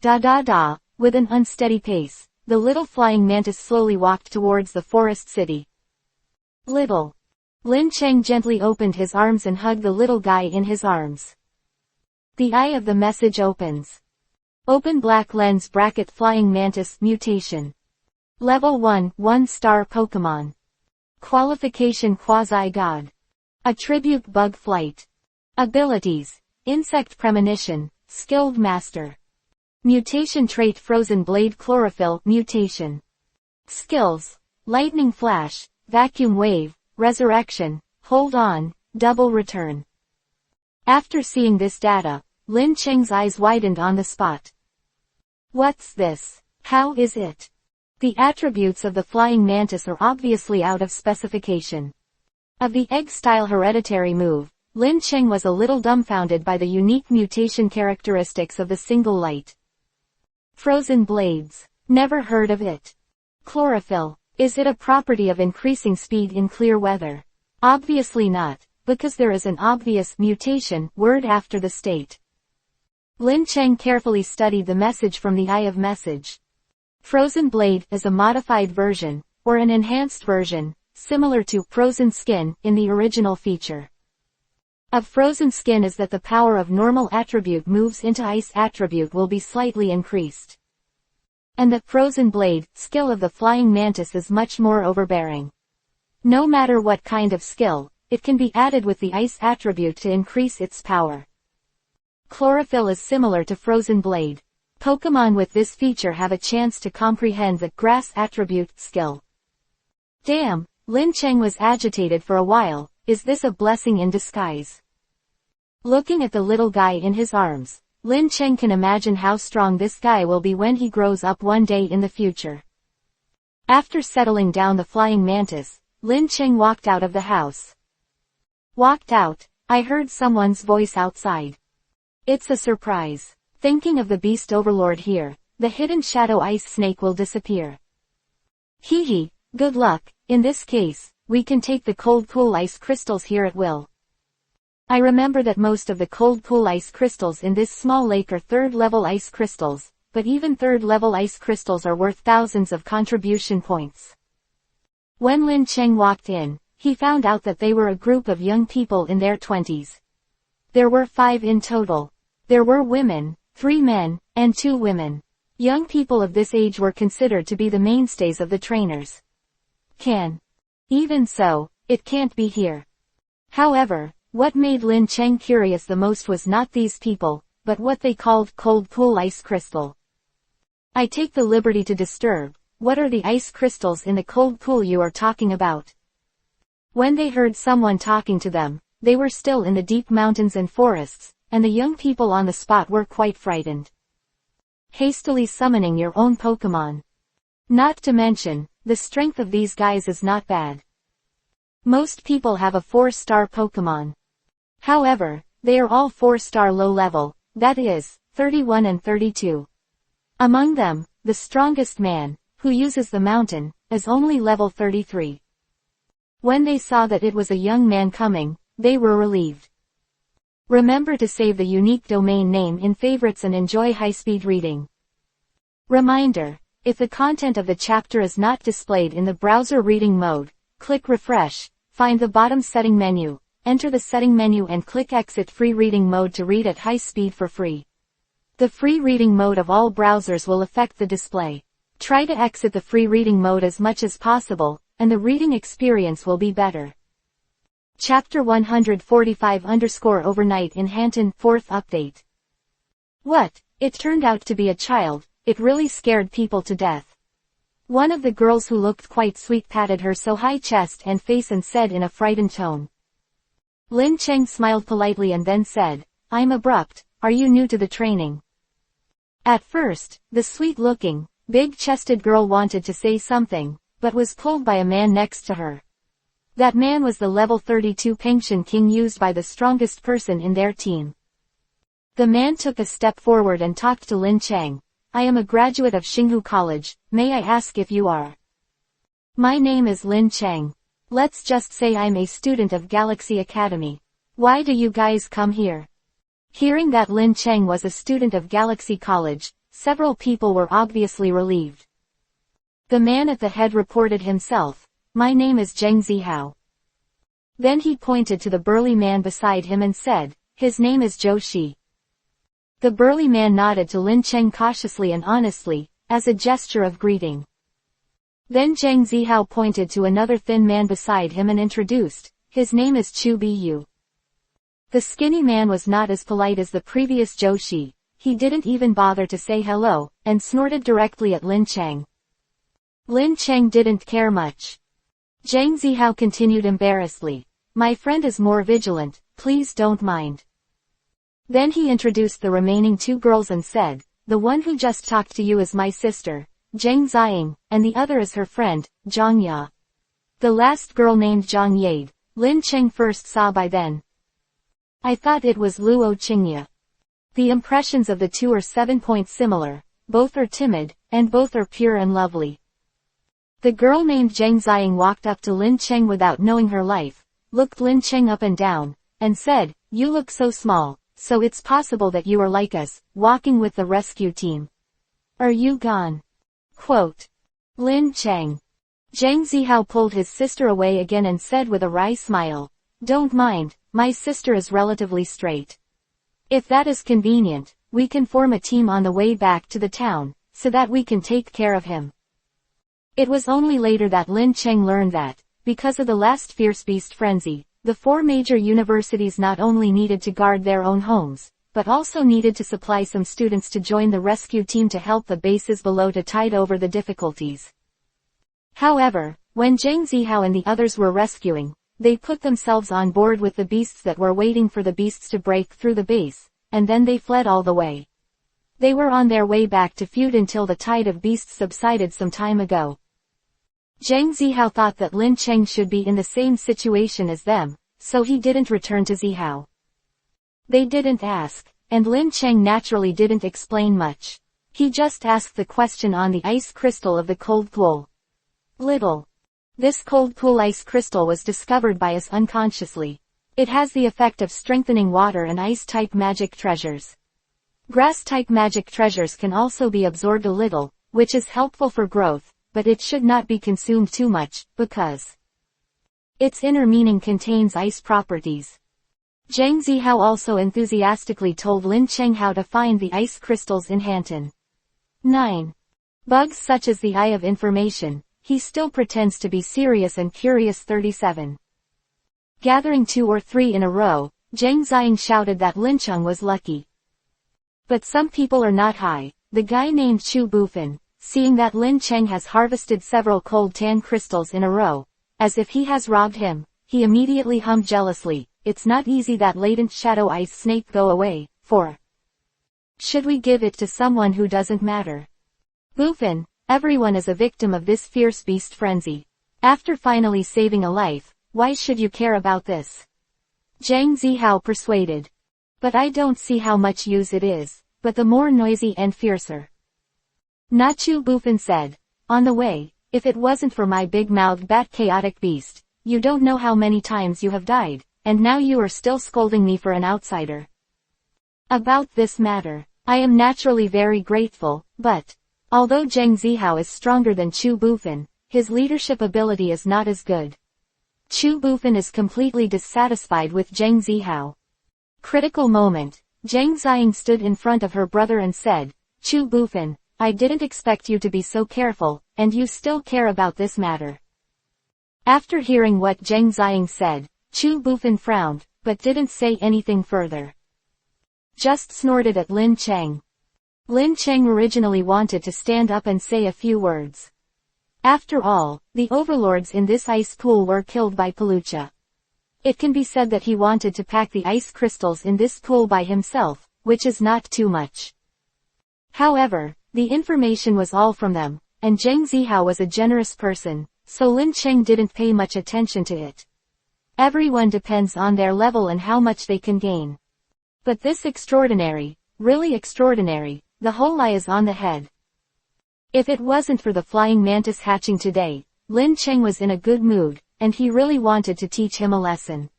Da-da-da, with an unsteady pace, the little flying mantis slowly walked towards the forest city. Little. Lin Cheng gently opened his arms and hugged the little guy in his arms. The eye of the message opens. Open black lens bracket flying mantis mutation. Level 1, 1-star Pokemon. Qualification Quasi-God. Attribute Bug Flight. Abilities. Insect Premonition, Skilled Master. Mutation Trait Frozen Blade Chlorophyll Mutation. Skills. Lightning Flash, Vacuum Wave, Resurrection, Hold On, Double Return. After seeing this data, Lin Cheng's eyes widened on the spot. What's this? How is it? The attributes of the flying mantis are obviously out of specification. Of the egg-style hereditary move, Lin Cheng was a little dumbfounded by the unique mutation characteristics of the single light. Frozen Blades. Never heard of it. Chlorophyll. Is it a property of increasing speed in clear weather? Obviously not, because there is an obvious mutation word after the state. Lin Cheng carefully studied the message from the eye of message. Frozen Blade is a modified version, or an enhanced version, similar to Frozen Skin in the original feature. Of Frozen Skin is that the power of normal attribute moves into ice attribute will be slightly increased. And that Frozen Blade, skill of the flying mantis is much more overbearing. No matter what kind of skill, it can be added with the ice attribute to increase its power. Chlorophyll is similar to Frozen Blade. Pokemon with this feature have a chance to comprehend the grass attribute skill. Damn, Lin Cheng was agitated for a while. Is this a blessing in disguise? Looking at the little guy in his arms, Lin Cheng can imagine how strong this guy will be when he grows up one day in the future. After settling down the flying mantis, Lin Cheng walked out of the house. Walked out, I heard someone's voice outside. It's a surprise. Thinking of the beast overlord here, the hidden shadow ice snake will disappear. Hee hee, good luck. In this case, we can take the cold pool ice crystals here at will. I remember that most of the cold pool ice crystals in this small lake are third-level ice crystals, but even third-level ice crystals are worth thousands of contribution points. When Lin Cheng walked in, he found out that they were a group of young people in their 20s. There were 5 in total. There were women, 3 men, and 2 women. Young people of this age were considered to be the mainstays of the trainers. Even so, it can't be here. However, what made Lin Cheng curious the most was not these people, but what they called cold pool ice crystal. I take the liberty to disturb. What are the ice crystals in the cold pool you are talking about? When they heard someone talking to them, they were still in the deep mountains and forests, and the young people on the spot were quite frightened. Hastily summoning your own Pokemon. Not to mention, the strength of these guys is not bad. Most people have a 4-star Pokemon. However, they are all 4-star low level, that is, 31 and 32. Among them, the strongest man, who uses the mountain, is only level 33. When they saw that it was a young man coming, they were relieved. Remember to save the unique domain name in favorites and enjoy high-speed reading. Reminder: if the content of the chapter is not displayed in the browser reading mode, click refresh, find the bottom setting menu, enter the setting menu and click exit free reading mode to read at high speed for free. The free reading mode of all browsers will affect the display. Try to exit the free reading mode as much as possible, and the reading experience will be better. Chapter 145_overnight in Hanton, 4th update. What? It turned out to be a child. It really scared people to death. One of the girls who looked quite sweet patted her so high chest and face and said in a frightened tone. Lin Cheng smiled politely and then said, I'm abrupt, are you new to the training? At first, the sweet-looking, big-chested girl wanted to say something, but was pulled by a man next to her. That man was the level 32 Pension King used by the strongest person in their team. The man took a step forward and talked to Lin Cheng. I am a graduate of Xinghu College, may I ask if you are? My name is Lin Cheng. Let's just say I'm a student of Galaxy Academy. Why do you guys come here? Hearing that Lin Cheng was a student of Galaxy College, several people were obviously relieved. The man at the head reported himself. My name is Zheng Zihao. Then he pointed to the burly man beside him and said, his name is Zhou Shi. The burly man nodded to Lin Cheng cautiously and honestly, as a gesture of greeting. Then Zheng Zihao pointed to another thin man beside him and introduced, his name is Chu Biyu. The skinny man was not as polite as the previous Zhou Shi. He didn't even bother to say hello, and snorted directly at Lin Cheng. Lin Cheng didn't care much. Zheng Zihao continued embarrassedly. My friend is more vigilant, please don't mind. Then he introduced the remaining 2 girls and said, the one who just talked to you is my sister, Zheng Ziying, and the other is her friend, Zhang Ya. The last girl named Zhang Yade, Lin Cheng first saw by then. I thought it was Luo Qingya. The impressions of the 2 are 7 points similar, both are timid, and both are pure and lovely. The girl named Zheng Ziying walked up to Lin Cheng without knowing her life, looked Lin Cheng up and down, and said, you look so small, so it's possible that you are like us, walking with the rescue team. Are you gone? Quote. Lin Cheng. Zheng Zihao pulled his sister away again and said with a wry smile, don't mind, my sister is relatively straight. If that is convenient, we can form a team on the way back to the town, so that we can take care of him. It was only later that Lin Cheng learned that, because of the last Fierce Beast frenzy, the 4 major universities not only needed to guard their own homes, but also needed to supply some students to join the rescue team to help the bases below to tide over the difficulties. However, When Zhang Zihao and the others were rescuing, they put themselves on board with the beasts that were waiting for the beasts to break through the base, and then they fled all the way. They were on their way back to feud until the tide of beasts subsided some time ago. Zhang Zihao thought that Lin Cheng should be in the same situation as them, so he didn't return to Zihao. They didn't ask, and Lin Cheng naturally didn't explain much. He just asked the question on the ice crystal of the cold pool. Little. This cold pool ice crystal was discovered by us unconsciously. It has the effect of strengthening water and ice-type magic treasures. Grass-type magic treasures can also be absorbed a little, which is helpful for growth, but it should not be consumed too much, because its inner meaning contains ice properties. Zhang Zihao also enthusiastically told Lin Cheng how to find the ice crystals in Hanton. 9. Bugs such as the Eye of Information, he still pretends to be serious and curious. 37. Gathering 2 or 3 in a row, Zhang Ziying shouted that Lin Cheng was lucky. But some people are not high. The guy named Chu Bufan, seeing that Lin Cheng has harvested several cold tan crystals in a row, as if he has robbed him, he immediately hummed jealously, "It's not easy that latent shadow ice snake go away, for should we give it to someone who doesn't matter?" Bufan, everyone is a victim of this fierce beast frenzy. After finally saving a life, why should you care about this? Zhang Zihao persuaded. But I don't see how much use it is, but the more noisy and fiercer. Nachu Bufan said. On the way, if it wasn't for my big-mouthed bat chaotic beast, you don't know how many times you have died, and now you are still scolding me for an outsider. About this matter, I am naturally very grateful, but although Zhang Zihao is stronger than Chu Bufan, his leadership ability is not as good. Chu Bufan is completely dissatisfied with Zhang Zihao. Critical moment. Zhang Ziying stood in front of her brother and said, "Chu Bufan, I didn't expect you to be so careful, and you still care about this matter." After hearing what Zhang Ziying said, Chu Bufan frowned, but didn't say anything further. Just snorted at Lin Cheng. Lin Cheng originally wanted to stand up and say a few words. After all, the overlords in this ice pool were killed by Paluchia. It can be said that he wanted to pack the ice crystals in this pool by himself, which is not too much. However, the information was all from them, and Zhang Zihao was a generous person, so Lin Cheng didn't pay much attention to it. Everyone depends on their level and how much they can gain. But this extraordinary, really extraordinary, the whole eye is on the head. If it wasn't for the flying mantis hatching today, Lin Cheng was in a good mood, and he really wanted to teach him a lesson.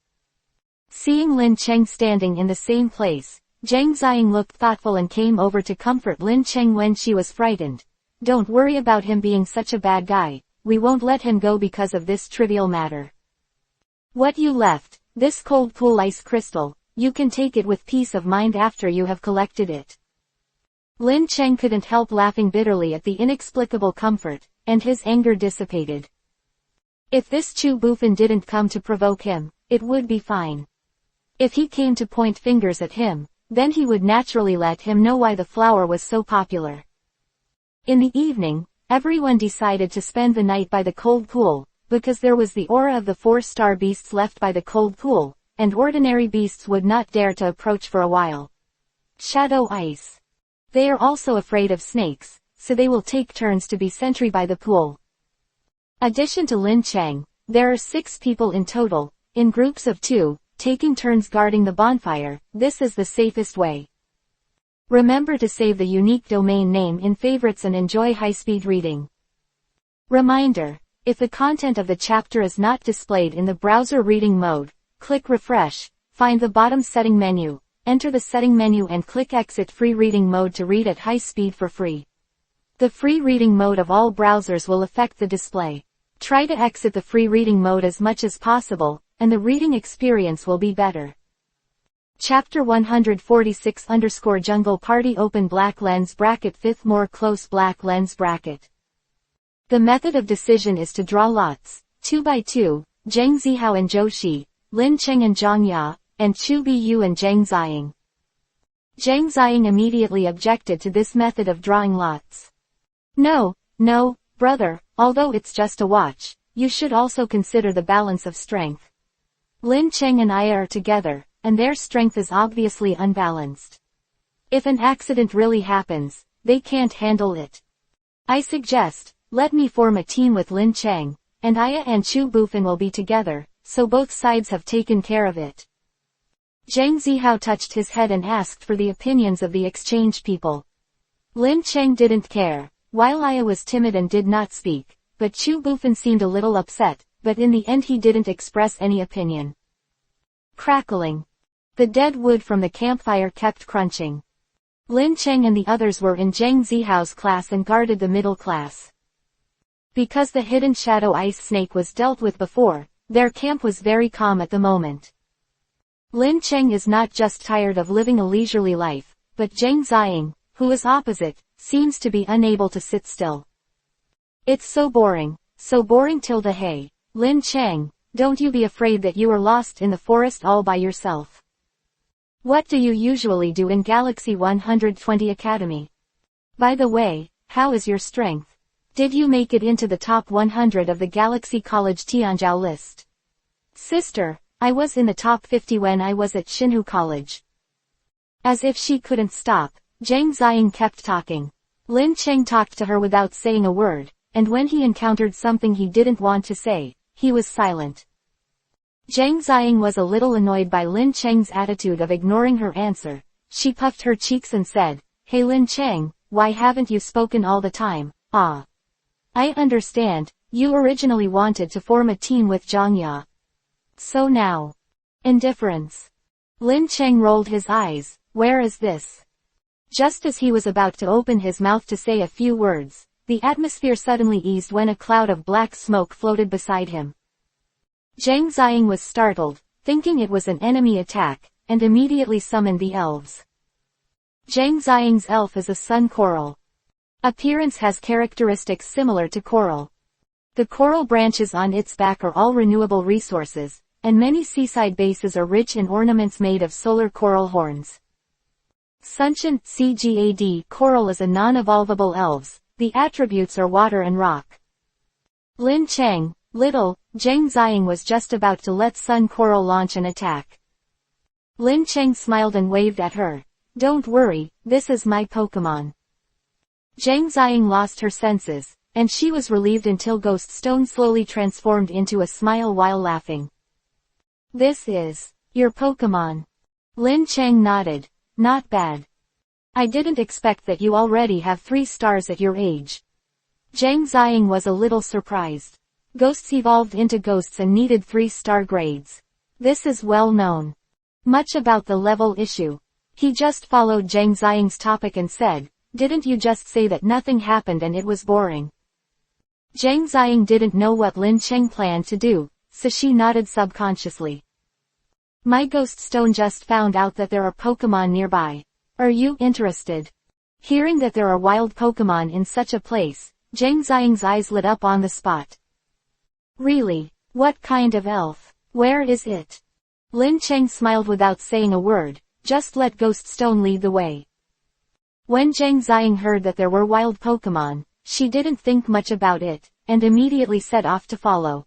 Seeing Lin Cheng standing in the same place, Zhang Ziying looked thoughtful and came over to comfort Lin Cheng when she was frightened. "Don't worry about him being such a bad guy, we won't let him go because of this trivial matter. What you left, this cold pool ice crystal, you can take it with peace of mind after you have collected it." Lin Cheng couldn't help laughing bitterly at the inexplicable comfort, and his anger dissipated. If this Chu Bufan didn't come to provoke him, it would be fine. If he came to point fingers at him, then he would naturally let him know why the flower was so popular. In the evening, everyone decided to spend the night by the cold pool, because there was the aura of the 4-star beasts left by the cold pool, and ordinary beasts would not dare to approach for a while. Shadow ice. They are also afraid of snakes, so they will take turns to be sentry by the pool. Addition to Lin Cheng, there are 6 people in total, in groups of 2, taking turns guarding the bonfire. This is the safest way. Remember to save the unique domain name in favorites and enjoy high-speed reading. Reminder: if the content of the chapter is not displayed in the browser reading mode, click refresh, find the bottom setting menu, enter the setting menu and click exit free reading mode to read at high speed for free. The free reading mode of all browsers will affect the display. Try to exit the free reading mode as much as possible, and the reading experience will be better. Chapter 146_Jungle Party Open black lens bracket 5th more close black lens bracket. The method of decision is to draw lots, 2 by 2, Zhang Zihao and Zhou Shi, Lin Cheng and Zhang Ya, and Chu Biyu and Zhang Ziying. Zhang Ziying immediately objected to this method of drawing lots. No, brother, although it's just a watch, you should also consider the balance of strength. Lin Cheng and Aya are together, and their strength is obviously unbalanced. If an accident really happens, they can't handle it. I suggest, let me form a team with Lin Cheng, and Aya and Chu Bufan will be together, so both sides have taken care of it. Zhang Zihao touched his head and asked for the opinions of the exchange people. Lin Cheng didn't care, while Aya was timid and did not speak, but Chu Bufan seemed a little upset, but in the end he didn't express any opinion. Crackling. The dead wood from the campfire kept crunching. Lin Cheng and the others were in Zhang Zihao's class and guarded the middle class. Because the hidden shadow ice snake was dealt with before, their camp was very calm at the moment. Lin Cheng is not just tired of living a leisurely life, but Zhang Ziying, who is opposite, seems to be unable to sit still. It's so boring till the hay. Lin Cheng, don't you be afraid that you are lost in the forest all by yourself. What do you usually do in Galaxy 120 Academy? By the way, how is your strength? Did you make it into the top 100 of the Galaxy College Tianzhou list? Sister, I was in the top 50 when I was at Xinhu College. As if she couldn't stop, Zhang Ziying kept talking. Lin Cheng talked to her without saying a word, and when he encountered something he didn't want to say, he was silent. Zhang Ziying was a little annoyed by Lin Cheng's attitude of ignoring her answer. She puffed her cheeks and said, "Hey Lin Cheng, why haven't you spoken all the time?" "Ah. I understand, you originally wanted to form a team with Zhang Ya. So now." Indifference. Lin Cheng rolled his eyes. Where is this? Just as he was about to open his mouth to say a few words, the atmosphere suddenly eased when a cloud of black smoke floated beside him. Zhang Ziying was startled, thinking it was an enemy attack, and immediately summoned the elves. Zhang Ziying's elf is a sun coral. Appearance has characteristics similar to coral. The coral branches on its back are all renewable resources, and many seaside bases are rich in ornaments made of solar coral horns. Sunshin CGAD coral is a non-evolvable elves. The attributes are water and rock. Lin Cheng, little, Zhang Ziying was just about to let Sun Coral launch an attack. Lin Cheng smiled and waved at her. Don't worry, this is my Pokemon. Zhang Ziying lost her senses, and she was relieved until Ghost Stone slowly transformed into a smile while laughing. This is your Pokemon. Lin Cheng nodded. Not bad. I didn't expect that you already have 3 stars at your age. Zhang Ziying was a little surprised. Ghosts evolved into ghosts and needed 3-star grades. This is well known. Much about the level issue. He just followed Zhang Ziying's topic and said, didn't you just say that nothing happened and it was boring? Zhang Ziying didn't know what Lin Cheng planned to do, so she nodded subconsciously. My Ghost Stone just found out that there are Pokemon nearby. Are you interested? Hearing that there are wild Pokemon in such a place, Zhang Ziying's eyes lit up on the spot. Really? What kind of elf? Where is it? Lin Cheng smiled without saying a word, just let Ghost Stone lead the way. When Zhang Ziying heard that there were wild Pokemon, she didn't think much about it, and immediately set off to follow.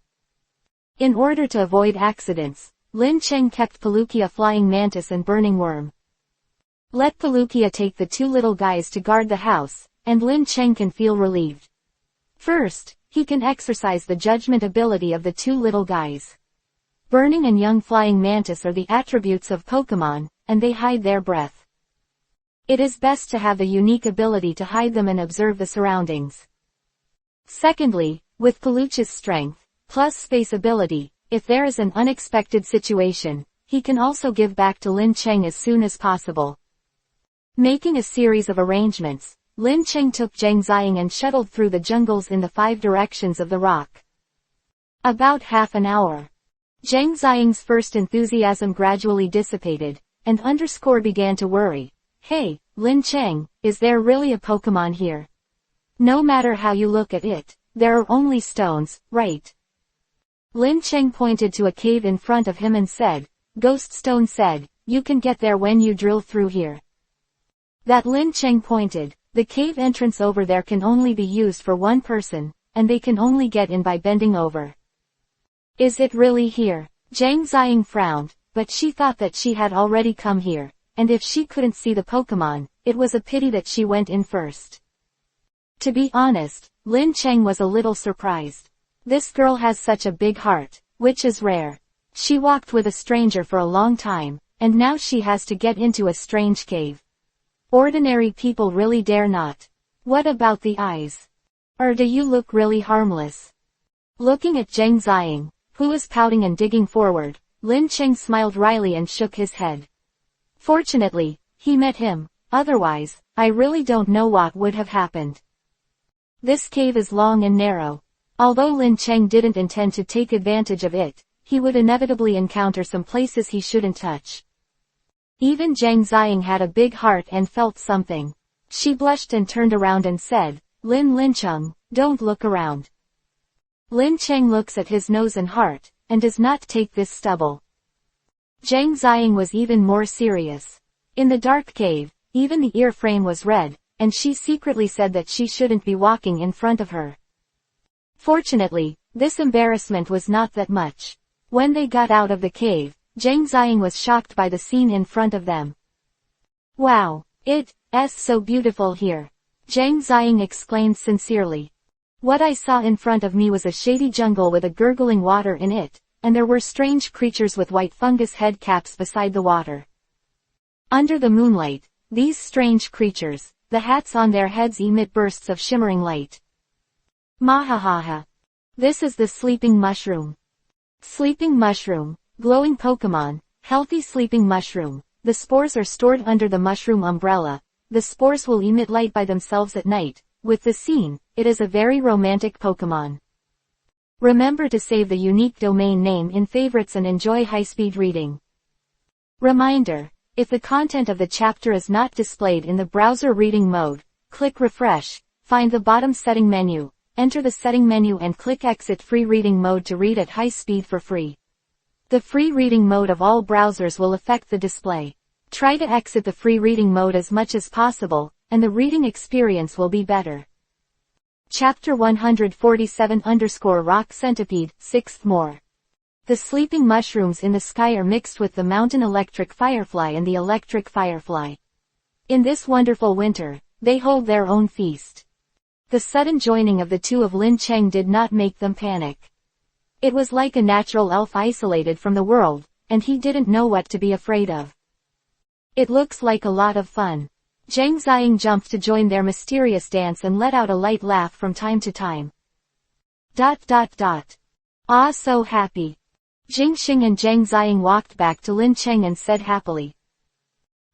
In order to avoid accidents, Lin Cheng kept Paluchia, Flying Mantis and Burning Worm. Let Paluchia take the 2 little guys to guard the house, and Lin Cheng can feel relieved. First, he can exercise the judgment ability of the 2 little guys. Burning and Young Flying Mantis are the attributes of Pokemon, and they hide their breath. It is best to have the unique ability to hide them and observe the surroundings. Secondly, with Paluchia's strength, plus space ability, if there is an unexpected situation, he can also give back to Lin Cheng as soon as possible. Making a series of arrangements, Lin Cheng took Zhang Ziying and shuttled through the jungles in the 5 directions of the rock. About half an hour. Zhang Ziying's first enthusiasm gradually dissipated, and underscore began to worry. Hey, Lin Cheng, is there really a Pokemon here? No matter how you look at it, there are only stones, right? Lin Cheng pointed to a cave in front of him and said, Ghost Stone said, you can get there when you drill through here. That Lin Cheng pointed, the cave entrance over there can only be used for 1 person, and they can only get in by bending over. Is it really here? Zhang Ziying frowned, but she thought that she had already come here, and if she couldn't see the Pokemon, it was a pity that she went in first. To be honest, Lin Cheng was a little surprised. This girl has such a big heart, which is rare. She walked with a stranger for a long time, and now she has to get into a strange cave. Ordinary people really dare not. What about the eyes? Or do you look really harmless? Looking at Zhang Ziying, who was pouting and digging forward, Lin Cheng smiled wryly and shook his head. Fortunately, he met him, otherwise, I really don't know what would have happened. This cave is long and narrow. Although Lin Cheng didn't intend to take advantage of it, he would inevitably encounter some places he shouldn't touch. Even Zhang Ziying had a big heart and felt something. She blushed and turned around and said, Lin Cheng, don't look around. Lin Cheng looks at his nose and heart, and does not take this stubble. Zhang Ziying was even more serious. In the dark cave, even the ear frame was red, and she secretly said that she shouldn't be walking in front of her. Fortunately, this embarrassment was not that much. When they got out of the cave, Zhang Ziying was shocked by the scene in front of them. Wow, it's so beautiful here. Zhang Ziying exclaimed sincerely. What I saw in front of me was a shady jungle with a gurgling water in it, and there were strange creatures with white fungus head caps beside the water. Under the moonlight, these strange creatures, the hats on their heads emit bursts of shimmering light. Mahahaha. This is the sleeping mushroom. Sleeping mushroom, glowing Pokemon, healthy sleeping mushroom. The spores are stored under the mushroom umbrella. The spores will emit light by themselves at night. With the scene, it is a very romantic Pokemon. Remember to save the unique domain name in favorites and enjoy high-speed reading. Reminder. If the content of the chapter is not displayed in the browser reading mode, click refresh, find the bottom setting menu, enter the setting menu and click exit free reading mode to read at high speed for free. The free reading mode of all browsers will affect the display. Try to exit the free reading mode as much as possible, and the reading experience will be better. Chapter 147_Rock Centipede, 6th more. The sleeping mushrooms in the sky are mixed with the mountain electric firefly and the electric firefly. In this wonderful winter, they hold their own feast. The sudden joining of the two of Lin Cheng did not make them panic. It was like a natural elf isolated from the world, and he didn't know what to be afraid of. It looks like a lot of fun. Zhang Ziying jumped to join their mysterious dance and let out a light laugh from time to time. Ah, so happy. Jingxing and Zhang Ziying walked back to Lin Cheng and said happily.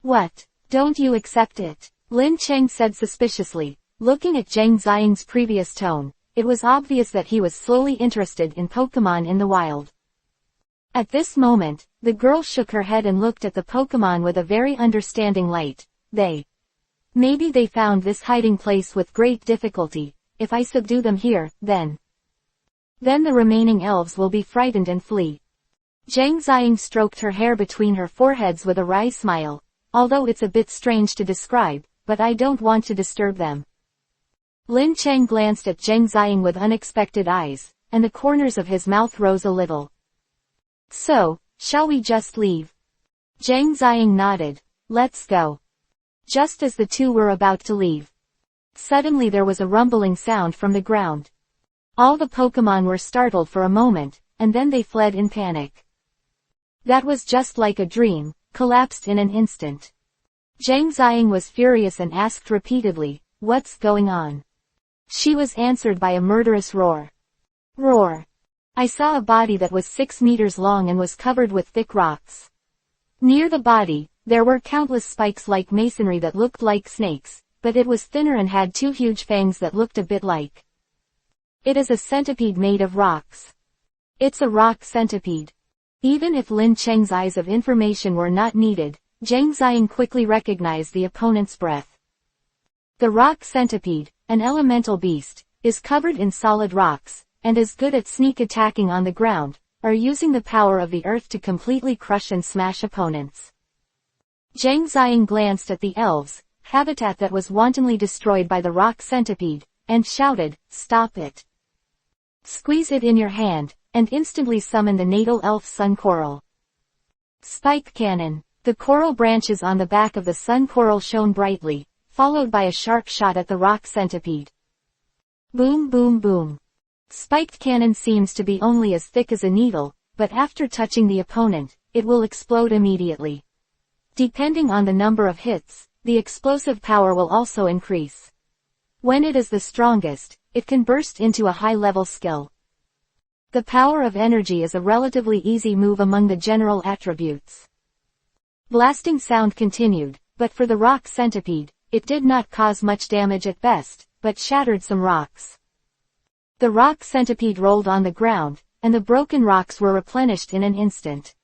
What? Don't you accept it? Lin Cheng said suspiciously. Looking at Zhang Ziying's previous tone, it was obvious that he was slowly interested in Pokemon in the wild. At this moment, the girl shook her head and looked at the Pokemon with a very understanding light. Maybe they found this hiding place with great difficulty. If I subdue them here, then the remaining elves will be frightened and flee. Zhang Ziying stroked her hair between her foreheads with a wry smile. Although it's a bit strange to describe, but I don't want to disturb them. Lin Cheng glanced at Zhang Ziying with unexpected eyes, and the corners of his mouth rose a little. So, shall we just leave? Zhang Ziying nodded. Let's go. Just as the two were about to leave, suddenly there was a rumbling sound from the ground. All the Pokemon were startled for a moment, and then they fled in panic. That was just like a dream, collapsed in an instant. Zhang Ziying was furious and asked repeatedly, "What's going on?" She was answered by a murderous roar. Roar. I saw a body that was 6 meters long and was covered with thick rocks. Near the body, there were countless spikes like masonry that looked like snakes, but it was thinner and had 2 huge fangs that looked a bit like. It is a centipede made of rocks. It's a rock centipede. Even if Lin Cheng's eyes of information were not needed, Zhang Ziying quickly recognized the opponent's breath. The rock centipede, an elemental beast, is covered in solid rocks, and is good at sneak attacking on the ground, or using the power of the earth to completely crush and smash opponents. Zhang Ziying glanced at the elves, habitat that was wantonly destroyed by the rock centipede, and shouted, "Stop it. Squeeze it in your hand, and instantly summon the natal elf sun coral. Spike cannon. The coral branches on the back of the sun coral shone brightly, followed by a sharp shot at the rock centipede. Boom boom boom. Spiked cannon seems to be only as thick as a needle, but after touching the opponent, it will explode immediately. Depending on the number of hits, the explosive power will also increase. When it is the strongest, it can burst into a high-level skill. The power of energy is a relatively easy move among the general attributes. Blasting sound continued, but for the rock centipede, it did not cause much damage at best, but shattered some rocks. The rock centipede rolled on the ground, and the broken rocks were replenished in an instant.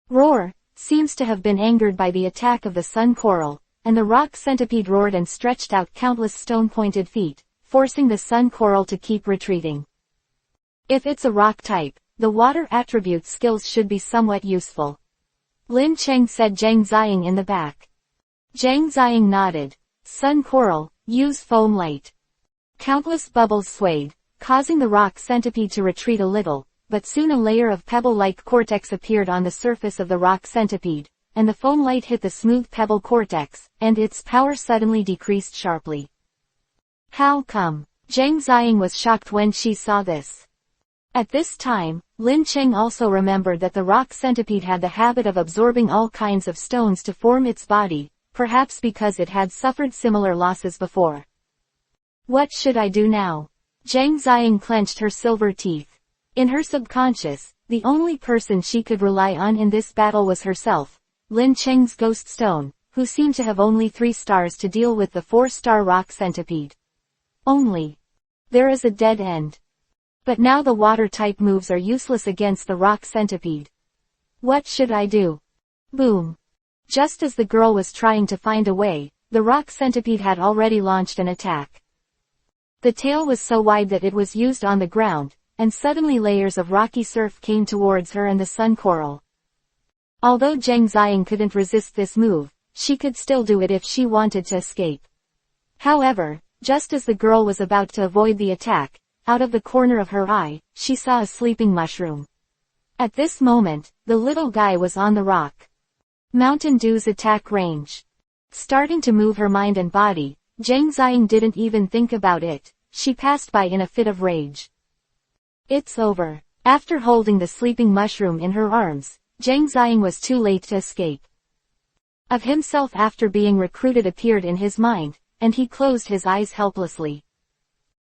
Roar seems to have been angered by the attack of the sun coral, and the rock centipede roared and stretched out countless stone-pointed feet, forcing the sun coral to keep retreating. If it's a rock type, the water attribute skills should be somewhat useful. Lin Cheng said Zhang Ziying in the back. Zhang Ziying nodded. Sun coral, use foam light. Countless bubbles swayed, causing the rock centipede to retreat a little, but soon a layer of pebble-like cortex appeared on the surface of the rock centipede, and the foam light hit the smooth pebble cortex, and its power suddenly decreased sharply. How come? Zhang Ziying was shocked when she saw this. At this time, Lin Cheng also remembered that the rock centipede had the habit of absorbing all kinds of stones to form its body, perhaps because it had suffered similar losses before. What should I do now? Zhang Ziying clenched her silver teeth. In her subconscious, the only person she could rely on in this battle was herself, Lin Cheng's ghost stone, who seemed to have only 3 stars to deal with the 4-star rock centipede. Only. There is a dead end. But now the water-type moves are useless against the rock centipede. What should I do? Boom. Just as the girl was trying to find a way, the rock centipede had already launched an attack. The tail was so wide that it was used on the ground, and suddenly layers of rocky surf came towards her and the sun coral. Although Zhang Ziying couldn't resist this move, she could still do it if she wanted to escape. However, just as the girl was about to avoid the attack, out of the corner of her eye, she saw a sleeping mushroom. At this moment, the little guy was on the rock. Mountain Dew's attack range. Starting to move her mind and body, Zhang Ziying didn't even think about it. She passed by in a fit of rage. It's over. After holding the sleeping mushroom in her arms, Zhang Ziying was too late to escape. Of himself after being recruited appeared in his mind, and he closed his eyes helplessly.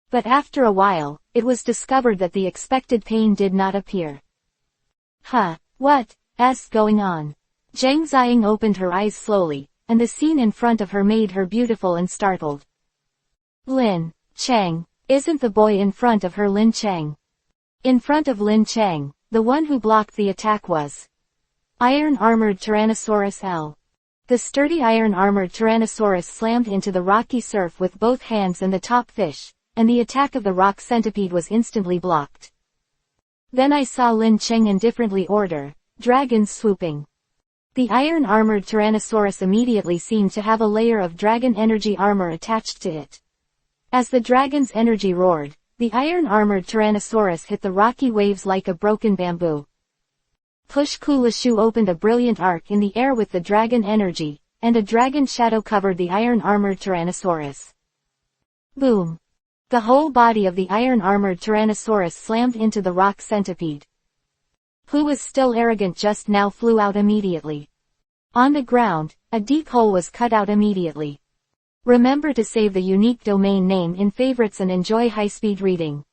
But after a while, it was discovered that the expected pain did not appear. What's going on? Zhang Ziying opened her eyes slowly, and the scene in front of her made her beautiful and startled. Lin Cheng. Isn't the boy in front of her Lin Cheng? In front of Lin Cheng, the one who blocked the attack was Iron-Armored Tyrannosaurus L. The sturdy iron-armored Tyrannosaurus slammed into the rocky surf with both hands and the top fish, and the attack of the rock centipede was instantly blocked. Then I saw Lin Cheng indifferently order, dragons swooping. The iron-armored Tyrannosaurus immediately seemed to have a layer of dragon energy armor attached to it. As the dragon's energy roared, the iron-armored Tyrannosaurus hit the rocky waves like a broken bamboo. Push-Kulashu opened a brilliant arc in the air with the dragon energy, and a dragon shadow covered the iron-armored Tyrannosaurus. Boom! The whole body of the iron-armored Tyrannosaurus slammed into the rock centipede. Who was still arrogant just now flew out immediately. On the ground, a deep hole was cut out immediately. Remember to save the unique domain name in favorites and enjoy high-speed reading.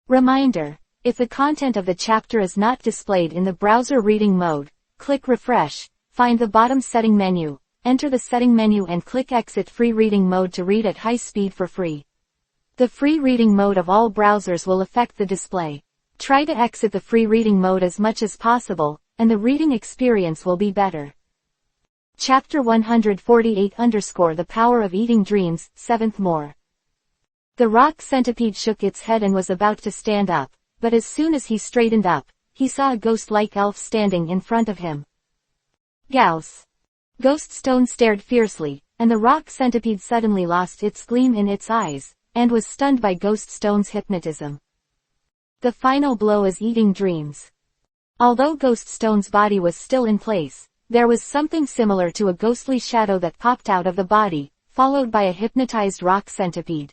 Reminder: if the content of the chapter is not displayed in the browser reading mode, click refresh, find the bottom setting menu, enter the setting menu and click exit free reading mode to read at high speed for free. The free reading mode of all browsers will affect the display. Try to exit the free reading mode as much as possible, and the reading experience will be better. Chapter 148 _ The Power of Eating Dreams, 7th more. The rock centipede shook its head and was about to stand up, but as soon as he straightened up, he saw a ghost-like elf standing in front of him. Gauss. Ghost Stone stared fiercely, and the rock centipede suddenly lost its gleam in its eyes, and was stunned by Ghost Stone's hypnotism. The final blow is eating dreams. Although Ghost Stone's body was still in place, there was something similar to a ghostly shadow that popped out of the body, followed by a hypnotized rock centipede.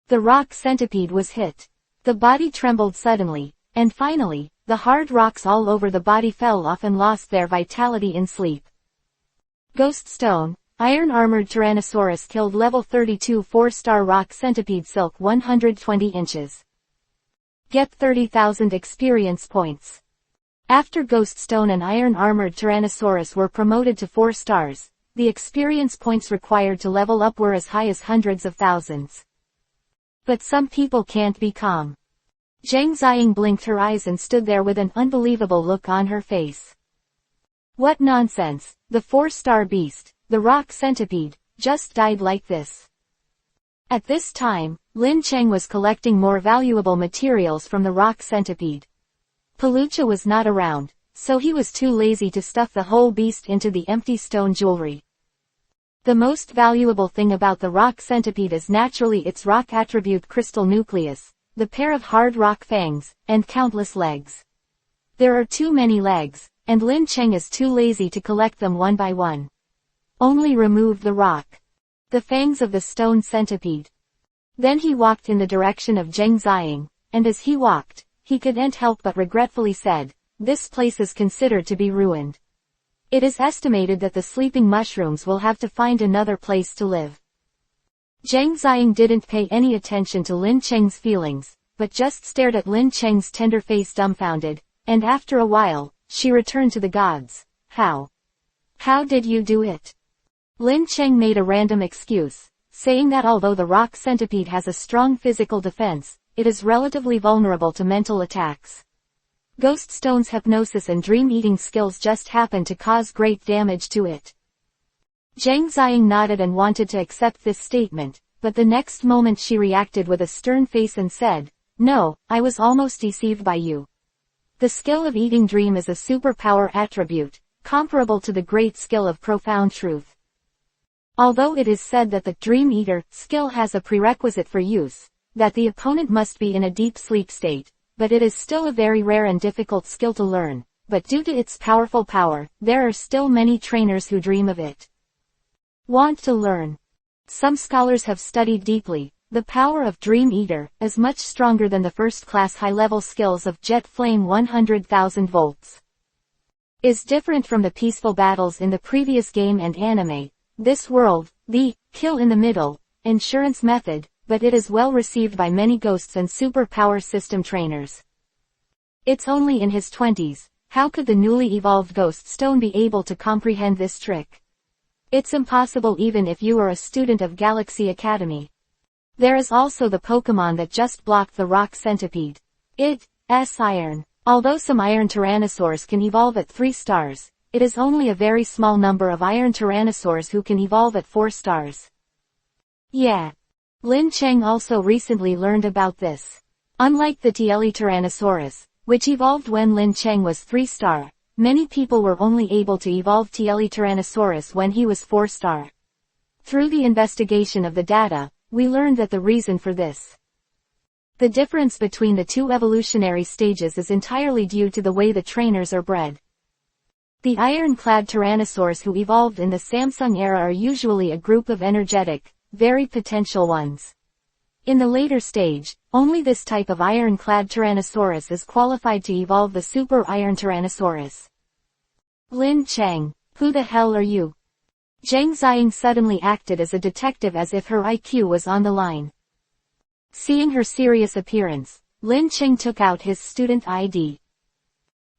The rock centipede was hit. The body trembled suddenly, and finally, the hard rocks all over the body fell off and lost their vitality in sleep. Ghost Stone, Iron-Armored Tyrannosaurus killed Level 32 4-star Rock Centipede Silk 120 inches. Get 30,000 experience points. After Ghost Stone and Iron-Armored Tyrannosaurus were promoted to 4 stars, the experience points required to level up were as high as hundreds of thousands. But some people can't be calm. Zhang Ziying blinked her eyes and stood there with an unbelievable look on her face. What nonsense, the 4-star beast, the rock centipede, just died like this. At this time, Lin Cheng was collecting more valuable materials from the rock centipede. Paluchia was not around, so he was too lazy to stuff the whole beast into the empty stone jewelry. The most valuable thing about the rock centipede is naturally its rock attribute crystal nucleus, the pair of hard rock fangs, and countless legs. There are too many legs, and Lin Cheng is too lazy to collect them one by one. Only remove the rock. The fangs of the stone centipede. Then he walked in the direction of Zhang Ziying, and as he walked, he couldn't help but regretfully said, "This place is considered to be ruined. It is estimated that the sleeping mushrooms will have to find another place to live." Zhang Ziying didn't pay any attention to Lin Cheng's feelings, but just stared at Lin Cheng's tender face dumbfounded, and after a while, she returned to the gods. How did you do it?" Lin Cheng made a random excuse, saying that although the rock centipede has a strong physical defense, it is relatively vulnerable to mental attacks. Ghost Stone's hypnosis and dream-eating skills just happen to cause great damage to it. Zhang Ziying nodded and wanted to accept this statement, but the next moment she reacted with a stern face and said, "No, I was almost deceived by you. The skill of eating dream is a superpower attribute, comparable to the great skill of profound truth. Although it is said that the Dream Eater skill has a prerequisite for use, that the opponent must be in a deep sleep state, but it is still a very rare and difficult skill to learn, but due to its powerful power, there are still many trainers who dream of it. Want to learn? Some scholars have studied deeply. The power of Dream Eater is much stronger than the first-class high-level skills of Jet Flame 100,000 volts. Is different from the peaceful battles in the previous game and anime. This world, the kill in the middle insurance method, but it is well received by many ghosts and superpower system trainers. It's only in his 20s, how could the newly evolved Ghost Stone be able to comprehend this trick? It's impossible even if you are a student of Galaxy Academy. There is also the Pokemon that just blocked the rock centipede. It's Iron. Although some Iron Tyrannosaurs can evolve at 3 stars, it is only a very small number of Iron Tyrannosaurs who can evolve at 4 stars. Yeah. Lin Cheng also recently learned about this. Unlike the Tele Tyrannosaurus, which evolved when Lin Cheng was 3-star, many people were only able to evolve Tele Tyrannosaurus when he was 4-star. Through the investigation of the data, we learned that the reason for this. The difference between the two evolutionary stages is entirely due to the way the trainers are bred. The iron-clad tyrannosaurs who evolved in the Samsung era are usually a group of energetic, very potential ones. In the later stage, only this type of iron-clad Tyrannosaurus is qualified to evolve the Super Iron Tyrannosaurus. Lin Cheng, who the hell are you? Zhang Ziying suddenly acted as a detective as if her IQ was on the line. Seeing her serious appearance, Lin Cheng took out his student ID.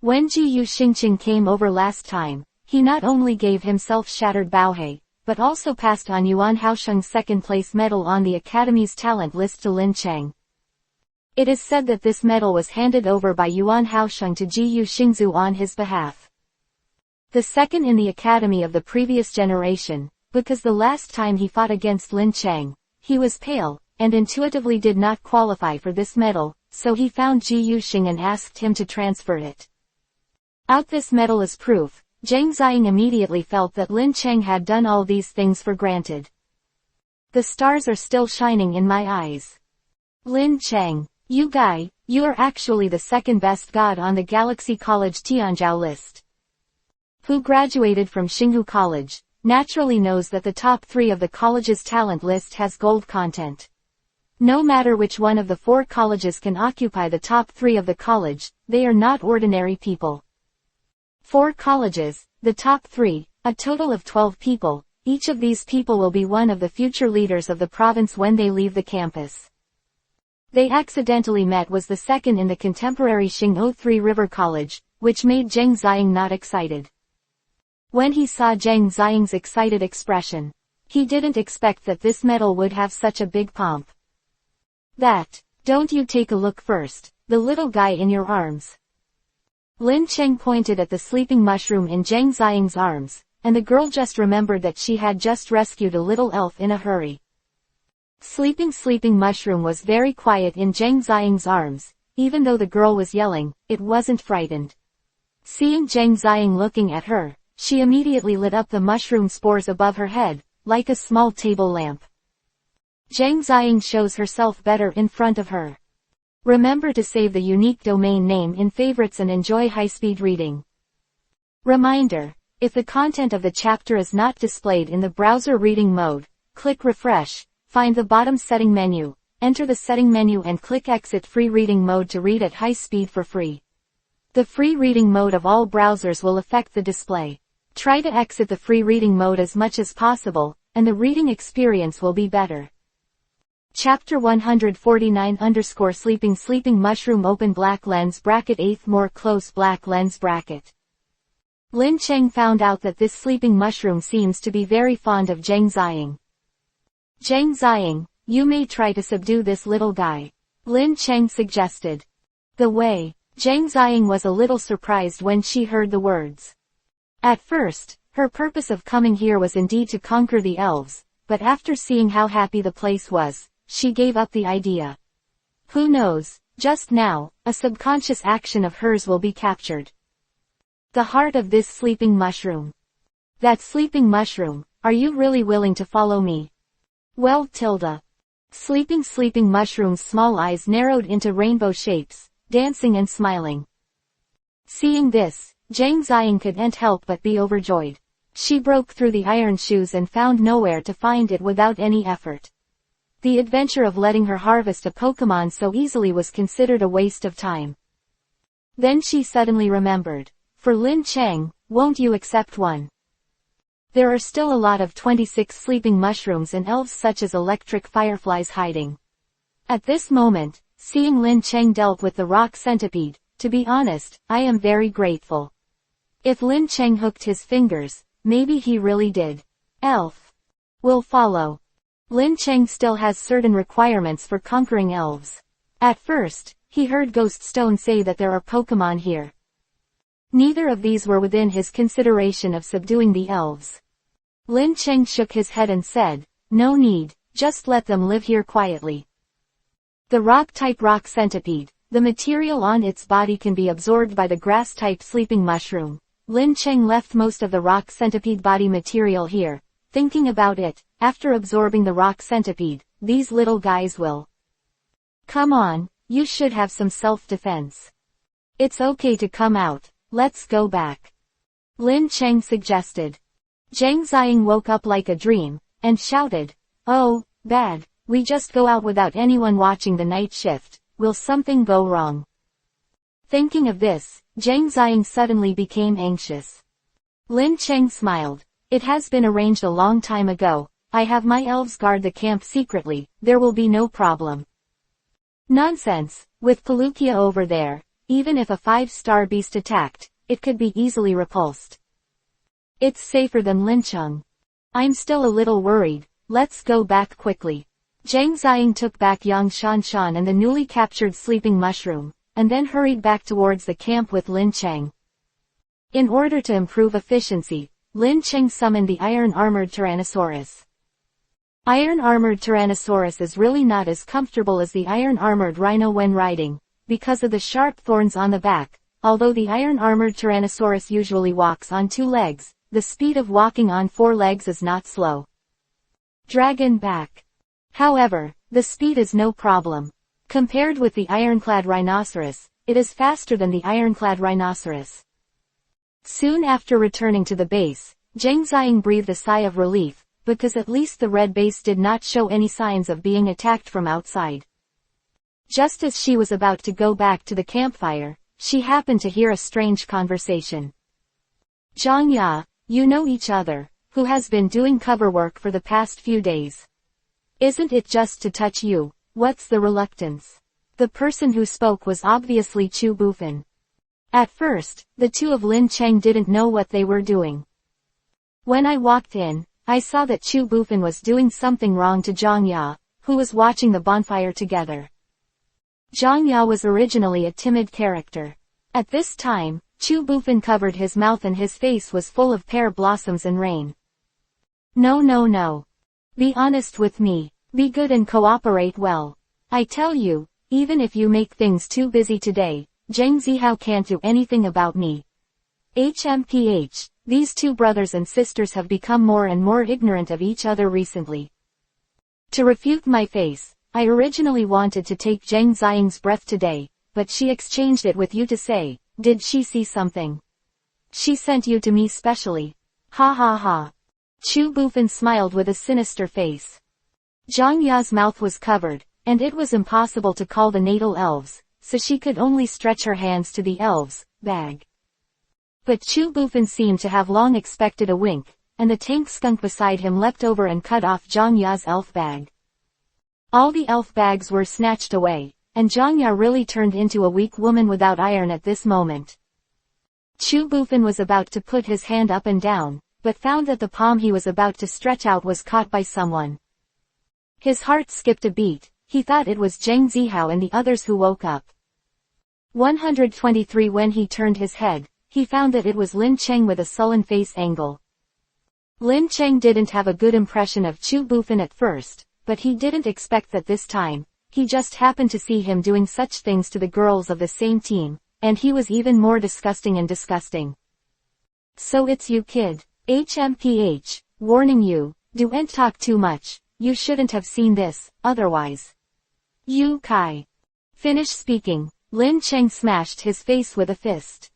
When Jiyu Xingqing came over last time, he not only gave himself shattered Baohei, but also passed on Yuan Haosheng's second-place medal on the Academy's talent list to Lin Cheng. It is said that this medal was handed over by Yuan Haosheng to Jiyu Xingzu on his behalf. The second in the Academy of the previous generation, because the last time he fought against Lin Cheng, he was pale, and intuitively did not qualify for this medal, so he found Jiyu Xing and asked him to transfer it. Out this medal as proof, Zhang Ziying immediately felt that Lin Cheng had done all these things for granted. The stars are still shining in my eyes. Lin Cheng, You guy, you are actually the second best god on the Galaxy College Tianzhou list. Who graduated from Xinghu College, naturally knows that the top 3 of the college's talent list has gold content. No matter which one of the 4 colleges can occupy the top 3 of the college, they are not ordinary people. 4 colleges, the top 3, a total of 12 people, each of these people will be one of the future leaders of the province when they leave the campus. They accidentally met was the second in the contemporary Xinghu Three River College, which made Zheng Ziying not excited. When he saw Zheng Ziying's excited expression, he didn't expect that this medal would have such a big pomp. Don't you take a look first, the little guy in your arms. Lin Cheng pointed at the sleeping mushroom in Zheng Ziying's arms, and the girl just remembered that she had just rescued a little elf in a hurry. Sleeping mushroom was very quiet in Zheng Ziying's arms, even though the girl was yelling, it wasn't frightened. Seeing Zheng Ziying looking at her, she immediately lit up the mushroom spores above her head, like a small table lamp. Zheng Ziying shows herself better in front of her. Remember to save the unique domain name in favorites and enjoy high-speed reading. Reminder: if the content of the chapter is not displayed in the browser reading mode, click refresh, find the bottom setting menu, enter the setting menu and click exit free reading mode to read at high speed for free. The free reading mode of all browsers will affect the display. Try to exit the free reading mode as much as possible, and the reading experience will be better. Chapter 149 _ mushroom open black lens bracket 8th more close black lens bracket. Lin Cheng found out that this sleeping mushroom seems to be very fond of Zheng Ziying. Zheng Ziying, you may try to subdue this little guy, Lin Cheng suggested. Zheng Ziying was a little surprised when she heard the words. At first, her purpose of coming here was indeed to conquer the elves, but after seeing how happy the place was, she gave up the idea. Who knows, just now, a subconscious action of hers will be captured. The heart of this sleeping mushroom. That sleeping mushroom, are you really willing to follow me? Well, Tilda. Sleeping mushroom's small eyes narrowed into rainbow shapes, dancing and smiling. Seeing this, Zheng Ziying couldn't help but be overjoyed. She broke through the iron shoes and found nowhere to find it without any effort. The adventure of letting her harvest a Pokémon so easily was considered a waste of time. Then she suddenly remembered. For Lin Cheng, won't you accept one? There are still a lot of 26 sleeping mushrooms and elves such as electric fireflies hiding. At this moment, seeing Lin Cheng dealt with the rock centipede, to be honest, I am very grateful. If Lin Cheng hooked his fingers, maybe he really did. Elf will follow. Lin Cheng still has certain requirements for conquering elves. At first, he heard Ghost Stone say that there are Pokémon here. Neither of these were within his consideration of subduing the elves. Lin Cheng shook his head and said, no need, just let them live here quietly. The rock-type rock centipede, the material on its body can be absorbed by the grass-type sleeping mushroom. Lin Cheng left most of the rock centipede body material here. Thinking about it, after absorbing the rock centipede, these little guys will. Come on, you should have some self-defense. It's okay to come out, let's go back. Lin Cheng suggested. Zheng Ziying woke up like a dream, and shouted, oh, bad, we just go out without anyone watching the night shift, will something go wrong? Thinking of this, Zheng Ziying suddenly became anxious. Lin Cheng smiled. It has been arranged a long time ago. I have my elves guard the camp secretly, there will be no problem. Nonsense, with Paluchia over there, even if a 5-star beast attacked, it could be easily repulsed. It's safer than Lincheng. I'm still a little worried, let's go back quickly. Zheng Ziying took back Yang Shanshan and the newly captured sleeping mushroom, and then hurried back towards the camp with Lin Cheng. In order to improve efficiency, Lin Cheng summoned the iron-armored Tyrannosaurus. Iron-armored Tyrannosaurus is really not as comfortable as the iron-armored rhino when riding, because of the sharp thorns on the back. Although the iron-armored Tyrannosaurus usually walks on 2 legs, the speed of walking on 4 legs is not slow. Dragon back. However, the speed is no problem. Compared with the ironclad rhinoceros, it is faster than the ironclad rhinoceros. Soon after returning to the base, Zhang Ziying breathed a sigh of relief, because at least the red base did not show any signs of being attacked from outside. Just as she was about to go back to the campfire, she happened to hear a strange conversation. Zhang Ya, you know each other, who has been doing cover work for the past few days. Isn't it just to touch you, what's the reluctance? The person who spoke was obviously Chu Bufan. At first, the two of Lin Cheng didn't know what they were doing. When I walked in, I saw that Chu Bufan was doing something wrong to Zhang Ya, who was watching the bonfire together. Zhang Ya was originally a timid character. At this time, Chu Bufan covered his mouth and his face was full of pear blossoms and rain. No. Be honest with me, be good and cooperate well. I tell you, even if you make things too busy today, Zhang Zihao can't do anything about me. HMPH, these two brothers and sisters have become more and more ignorant of each other recently. To refute my face, I originally wanted to take Zhang Ziying's breath today, but she exchanged it with you to say, did she see something? She sent you to me specially. Ha ha ha. Chu Bufan smiled with a sinister face. Zhang Ya's mouth was covered, and it was impossible to call the natal elves, so she could only stretch her hands to the elves' bag. But Chu Bufan seemed to have long expected a wink, and the tank skunk beside him leapt over and cut off Zhang Ya's elf bag. All the elf bags were snatched away, and Zhang Ya really turned into a weak woman without iron at this moment. Chu Bufan was about to put his hand up and down, but found that the palm he was about to stretch out was caught by someone. His heart skipped a beat, he thought it was Zhang Zihao and the others who woke up. 123 When he turned his head, he found that it was Lin Cheng with a sullen face angle. Lin Cheng didn't have a good impression of Chu Bufan at first, but he didn't expect that this time. He just happened to see him doing such things to the girls of the same team, and he was even more disgusting and disgusting. So it's you kid. HMPH, warning you, don't talk too much, you shouldn't have seen this, otherwise. You Kai. Finish speaking, Lin Cheng smashed his face with a fist.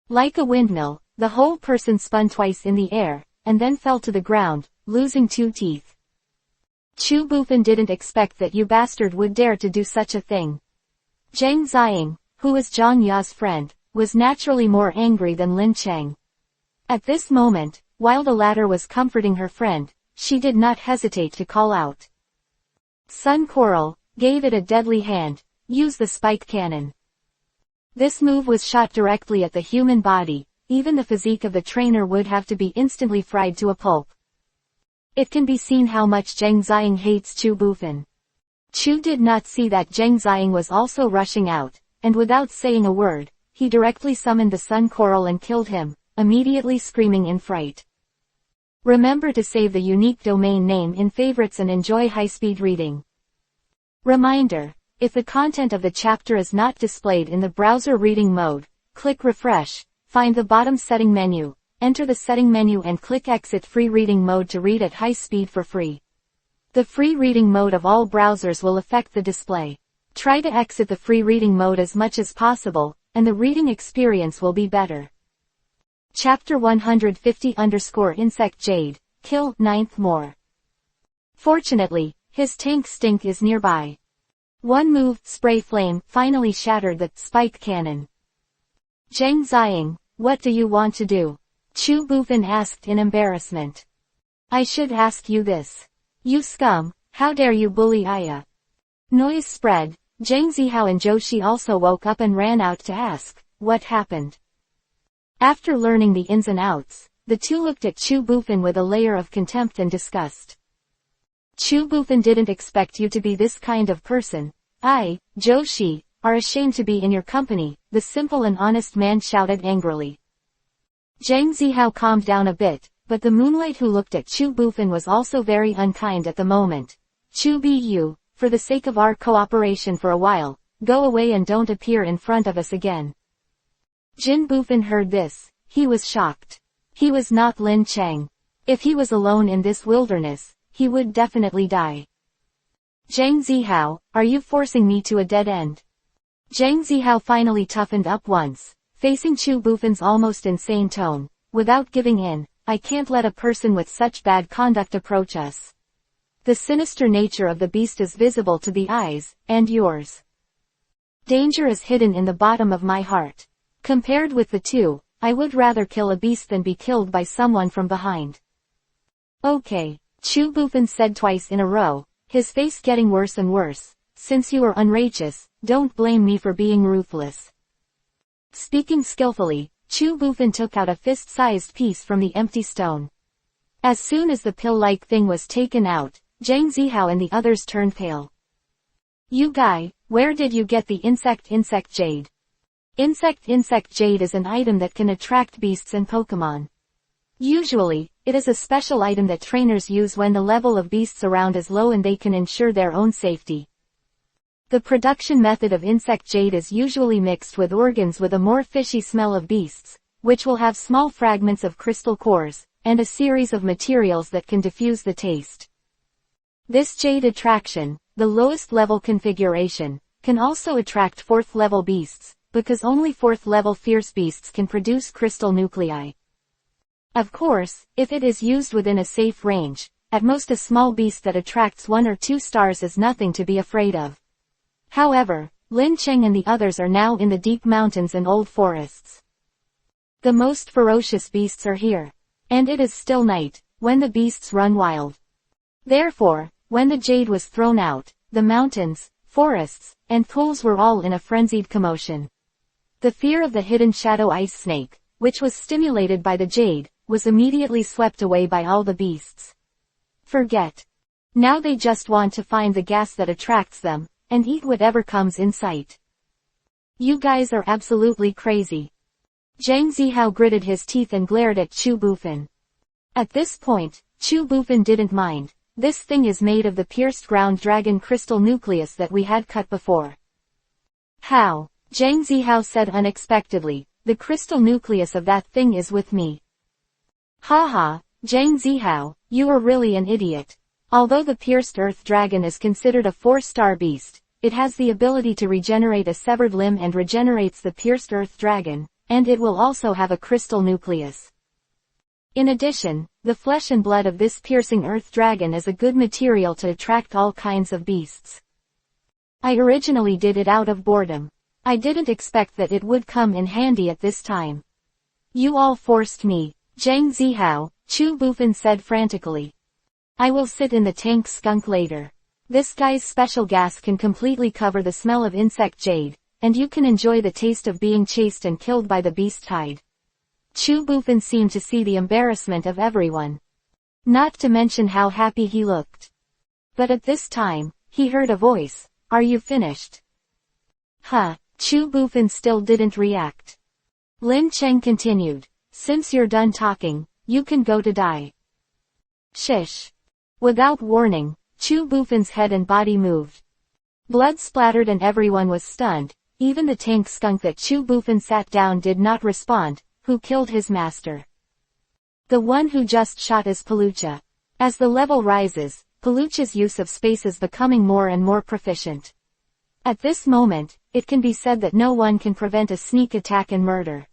Like a windmill, the whole person spun twice in the air, and then fell to the ground, losing 2 teeth. Chu Bufan didn't expect that you bastard would dare to do such a thing. Zhang Ziying, who was Zhang Ya's friend, was naturally more angry than Lin Cheng. At this moment, while the latter was comforting her friend, she did not hesitate to call out. Sun Coral, gave it a deadly hand, use the spike cannon. This move was shot directly at the human body, even the physique of the trainer would have to be instantly fried to a pulp. It can be seen how much Zhang Ziying hates Chu Bufan. Chu did not see that Zhang Ziying was also rushing out, and without saying a word, he directly summoned the Sun Coral and killed him, immediately screaming in fright. Remember to save the unique domain name in favorites and enjoy high-speed reading. Reminder, if the content of the chapter is not displayed in the browser reading mode, click refresh, find the bottom setting menu, enter the setting menu and click exit free reading mode to read at high speed for free. The free reading mode of all browsers will affect the display. Try to exit the free reading mode as much as possible, and the reading experience will be better. Chapter 150_Insect Jade, Kill 9th More. Fortunately, his tank stink is nearby. One move, spray flame, finally shattered the spike cannon. Zhang Ziying, what do you want to do? Chu Bufan asked in embarrassment. I should ask you this. You scum, how dare you bully Aya? Noise spread, Zhang Zihao and Joshi also woke up and ran out to ask, what happened? After learning the ins and outs, the two looked at Chu Bufan with a layer of contempt and disgust. Chu Bufan didn't expect you to be this kind of person. I, Joshi, are ashamed to be in your company, the simple and honest man shouted angrily. Zhang Zihao calmed down a bit, but the moonlight who looked at Chu Bufan was also very unkind at the moment. Chu Bu, for the sake of our cooperation for a while, go away and don't appear in front of us again. Jin Bufan heard this, he was shocked. He was not Lin Cheng. If he was alone in this wilderness, he would definitely die. Zhang Zihao, are you forcing me to a dead end? Zhang Zihao finally toughened up once, facing Chu Bufan's almost insane tone. Without giving in, I can't let a person with such bad conduct approach us. The sinister nature of the beast is visible to the eyes, and yours. Danger is hidden in the bottom of my heart. Compared with the two, I would rather kill a beast than be killed by someone from behind. Okay, Chu Bufan said twice in a row, his face getting worse and worse. Since you are unrighteous, don't blame me for being ruthless. Speaking skillfully, Chu Bufan took out a fist-sized piece from the empty stone. As soon as the pill-like thing was taken out, Zhang Zihao and the others turned pale. You guy, where did you get the insect jade? Insect jade is an item that can attract beasts and Pokemon. Usually, it is a special item that trainers use when the level of beasts around is low and they can ensure their own safety. The production method of insect jade is usually mixed with organs with a more fishy smell of beasts, which will have small fragments of crystal cores, and a series of materials that can diffuse the taste. This jade attraction, the lowest level configuration, can also attract 4th level beasts, because only 4th level fierce beasts can produce crystal nuclei. Of course, if it is used within a safe range, at most a small beast that attracts 1 or 2 stars is nothing to be afraid of. However, Lin Cheng and the others are now in the deep mountains and old forests. The most ferocious beasts are here. And it is still night, when the beasts run wild. Therefore, when the jade was thrown out, the mountains, forests, and pools were all in a frenzied commotion. The fear of the hidden shadow ice snake, which was stimulated by the jade, was immediately swept away by all the beasts. Forget. Now they just want to find the gas that attracts them, and eat whatever comes in sight. You guys are absolutely crazy. Zhang Zihao gritted his teeth and glared at Chu Bufan. At this point, Chu Bufan didn't mind. This thing is made of the pierced ground dragon crystal nucleus that we had cut before. How? Zhang Zihao said unexpectedly, the crystal nucleus of that thing is with me. Haha, Zhang Zihao, you are really an idiot. Although the pierced earth dragon is considered a 4-star beast, it has the ability to regenerate a severed limb and regenerates the pierced earth dragon, and it will also have a crystal nucleus. In addition, the flesh and blood of this piercing earth dragon is a good material to attract all kinds of beasts. I originally did it out of boredom. I didn't expect that it would come in handy at this time. You all forced me, Zhang Zihao, Chu Bufan said frantically. I will sit in the tank skunk later. This guy's special gas can completely cover the smell of insect jade, and you can enjoy the taste of being chased and killed by the beast hide. Chu Bufan seemed to see the embarrassment of everyone. Not to mention how happy he looked. But at this time, he heard a voice, "Are you finished?" Huh, Chu Bufan still didn't react. Lin Cheng continued, "Since you're done talking, you can go to die." Shish. Without warning, Chu Bufan's head and body moved. Blood splattered and everyone was stunned. Even the tank skunk that Chu Bufan sat down did not respond. Who killed his master? The one who just shot is Paluchia. As the level rises, Paluchia's use of space is becoming more and more proficient. At this moment, it can be said that no one can prevent a sneak attack and murder.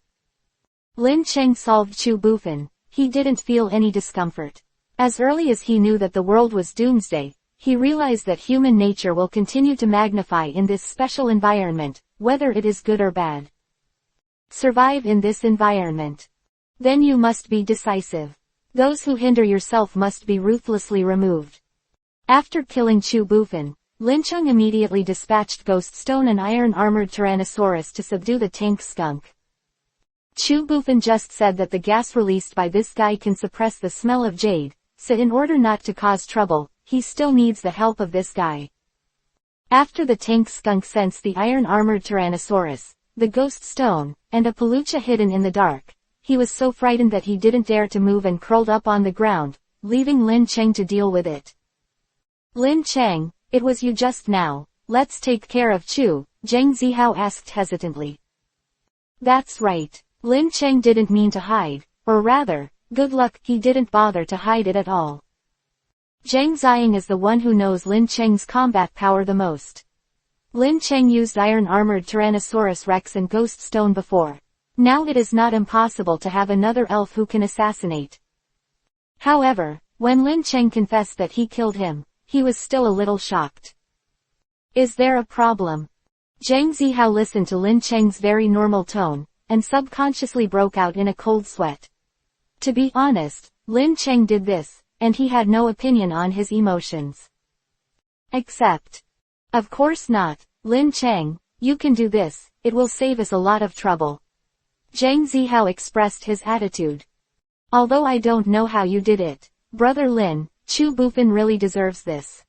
Lin Cheng solved Chu Bufan. He didn't feel any discomfort. As early as he knew that the world was doomsday, he realized that human nature will continue to magnify in this special environment, whether it is good or bad. Survive in this environment. Then you must be decisive. Those who hinder yourself must be ruthlessly removed. After killing Chu Bufan, Lin Cheng immediately dispatched Ghost Stone and iron-armored Tyrannosaurus to subdue the tank skunk. Chu Bufan just said that the gas released by this guy can suppress the smell of jade, so in order not to cause trouble, he still needs the help of this guy. After the tank skunk sensed the iron-armored Tyrannosaurus, the Ghost Stone, and a Paluchia hidden in the dark, he was so frightened that he didn't dare to move and curled up on the ground, leaving Lin Cheng to deal with it. Lin Cheng, it was you just now, let's take care of Chu, Zhang Zihao asked hesitantly. That's right. Lin Cheng didn't mean to hide, or rather, good luck, he didn't bother to hide it at all. Zhang Ziying is the one who knows Lin Cheng's combat power the most. Lin Cheng used iron-armored Tyrannosaurus Rex and Ghost Stone before. Now it is not impossible to have another elf who can assassinate. However, when Lin Cheng confessed that he killed him, he was still a little shocked. Is there a problem? Zhang Zihao listened to Lin Cheng's very normal tone, and subconsciously broke out in a cold sweat. To be honest, Lin Cheng did this, and he had no opinion on his emotions. Except. Of course not, Lin Cheng, you can do this, it will save us a lot of trouble. Zhang Zihao expressed his attitude. Although I don't know how you did it, Brother Lin, Chu Bufin really deserves this.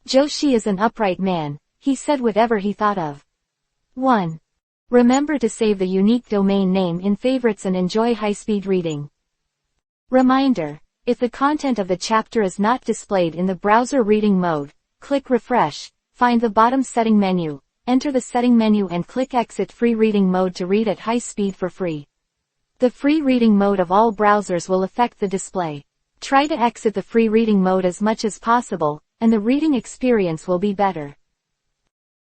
Joshi is an upright man, he said whatever he thought of. 1. Remember to save the unique domain name in favorites and enjoy high-speed reading. Reminder, if the content of the chapter is not displayed in the browser reading mode, click refresh, find the bottom setting menu, enter the setting menu and click exit free reading mode to read at high speed for free. The free reading mode of all browsers will affect the display. Try to exit the free reading mode as much as possible, and the reading experience will be better.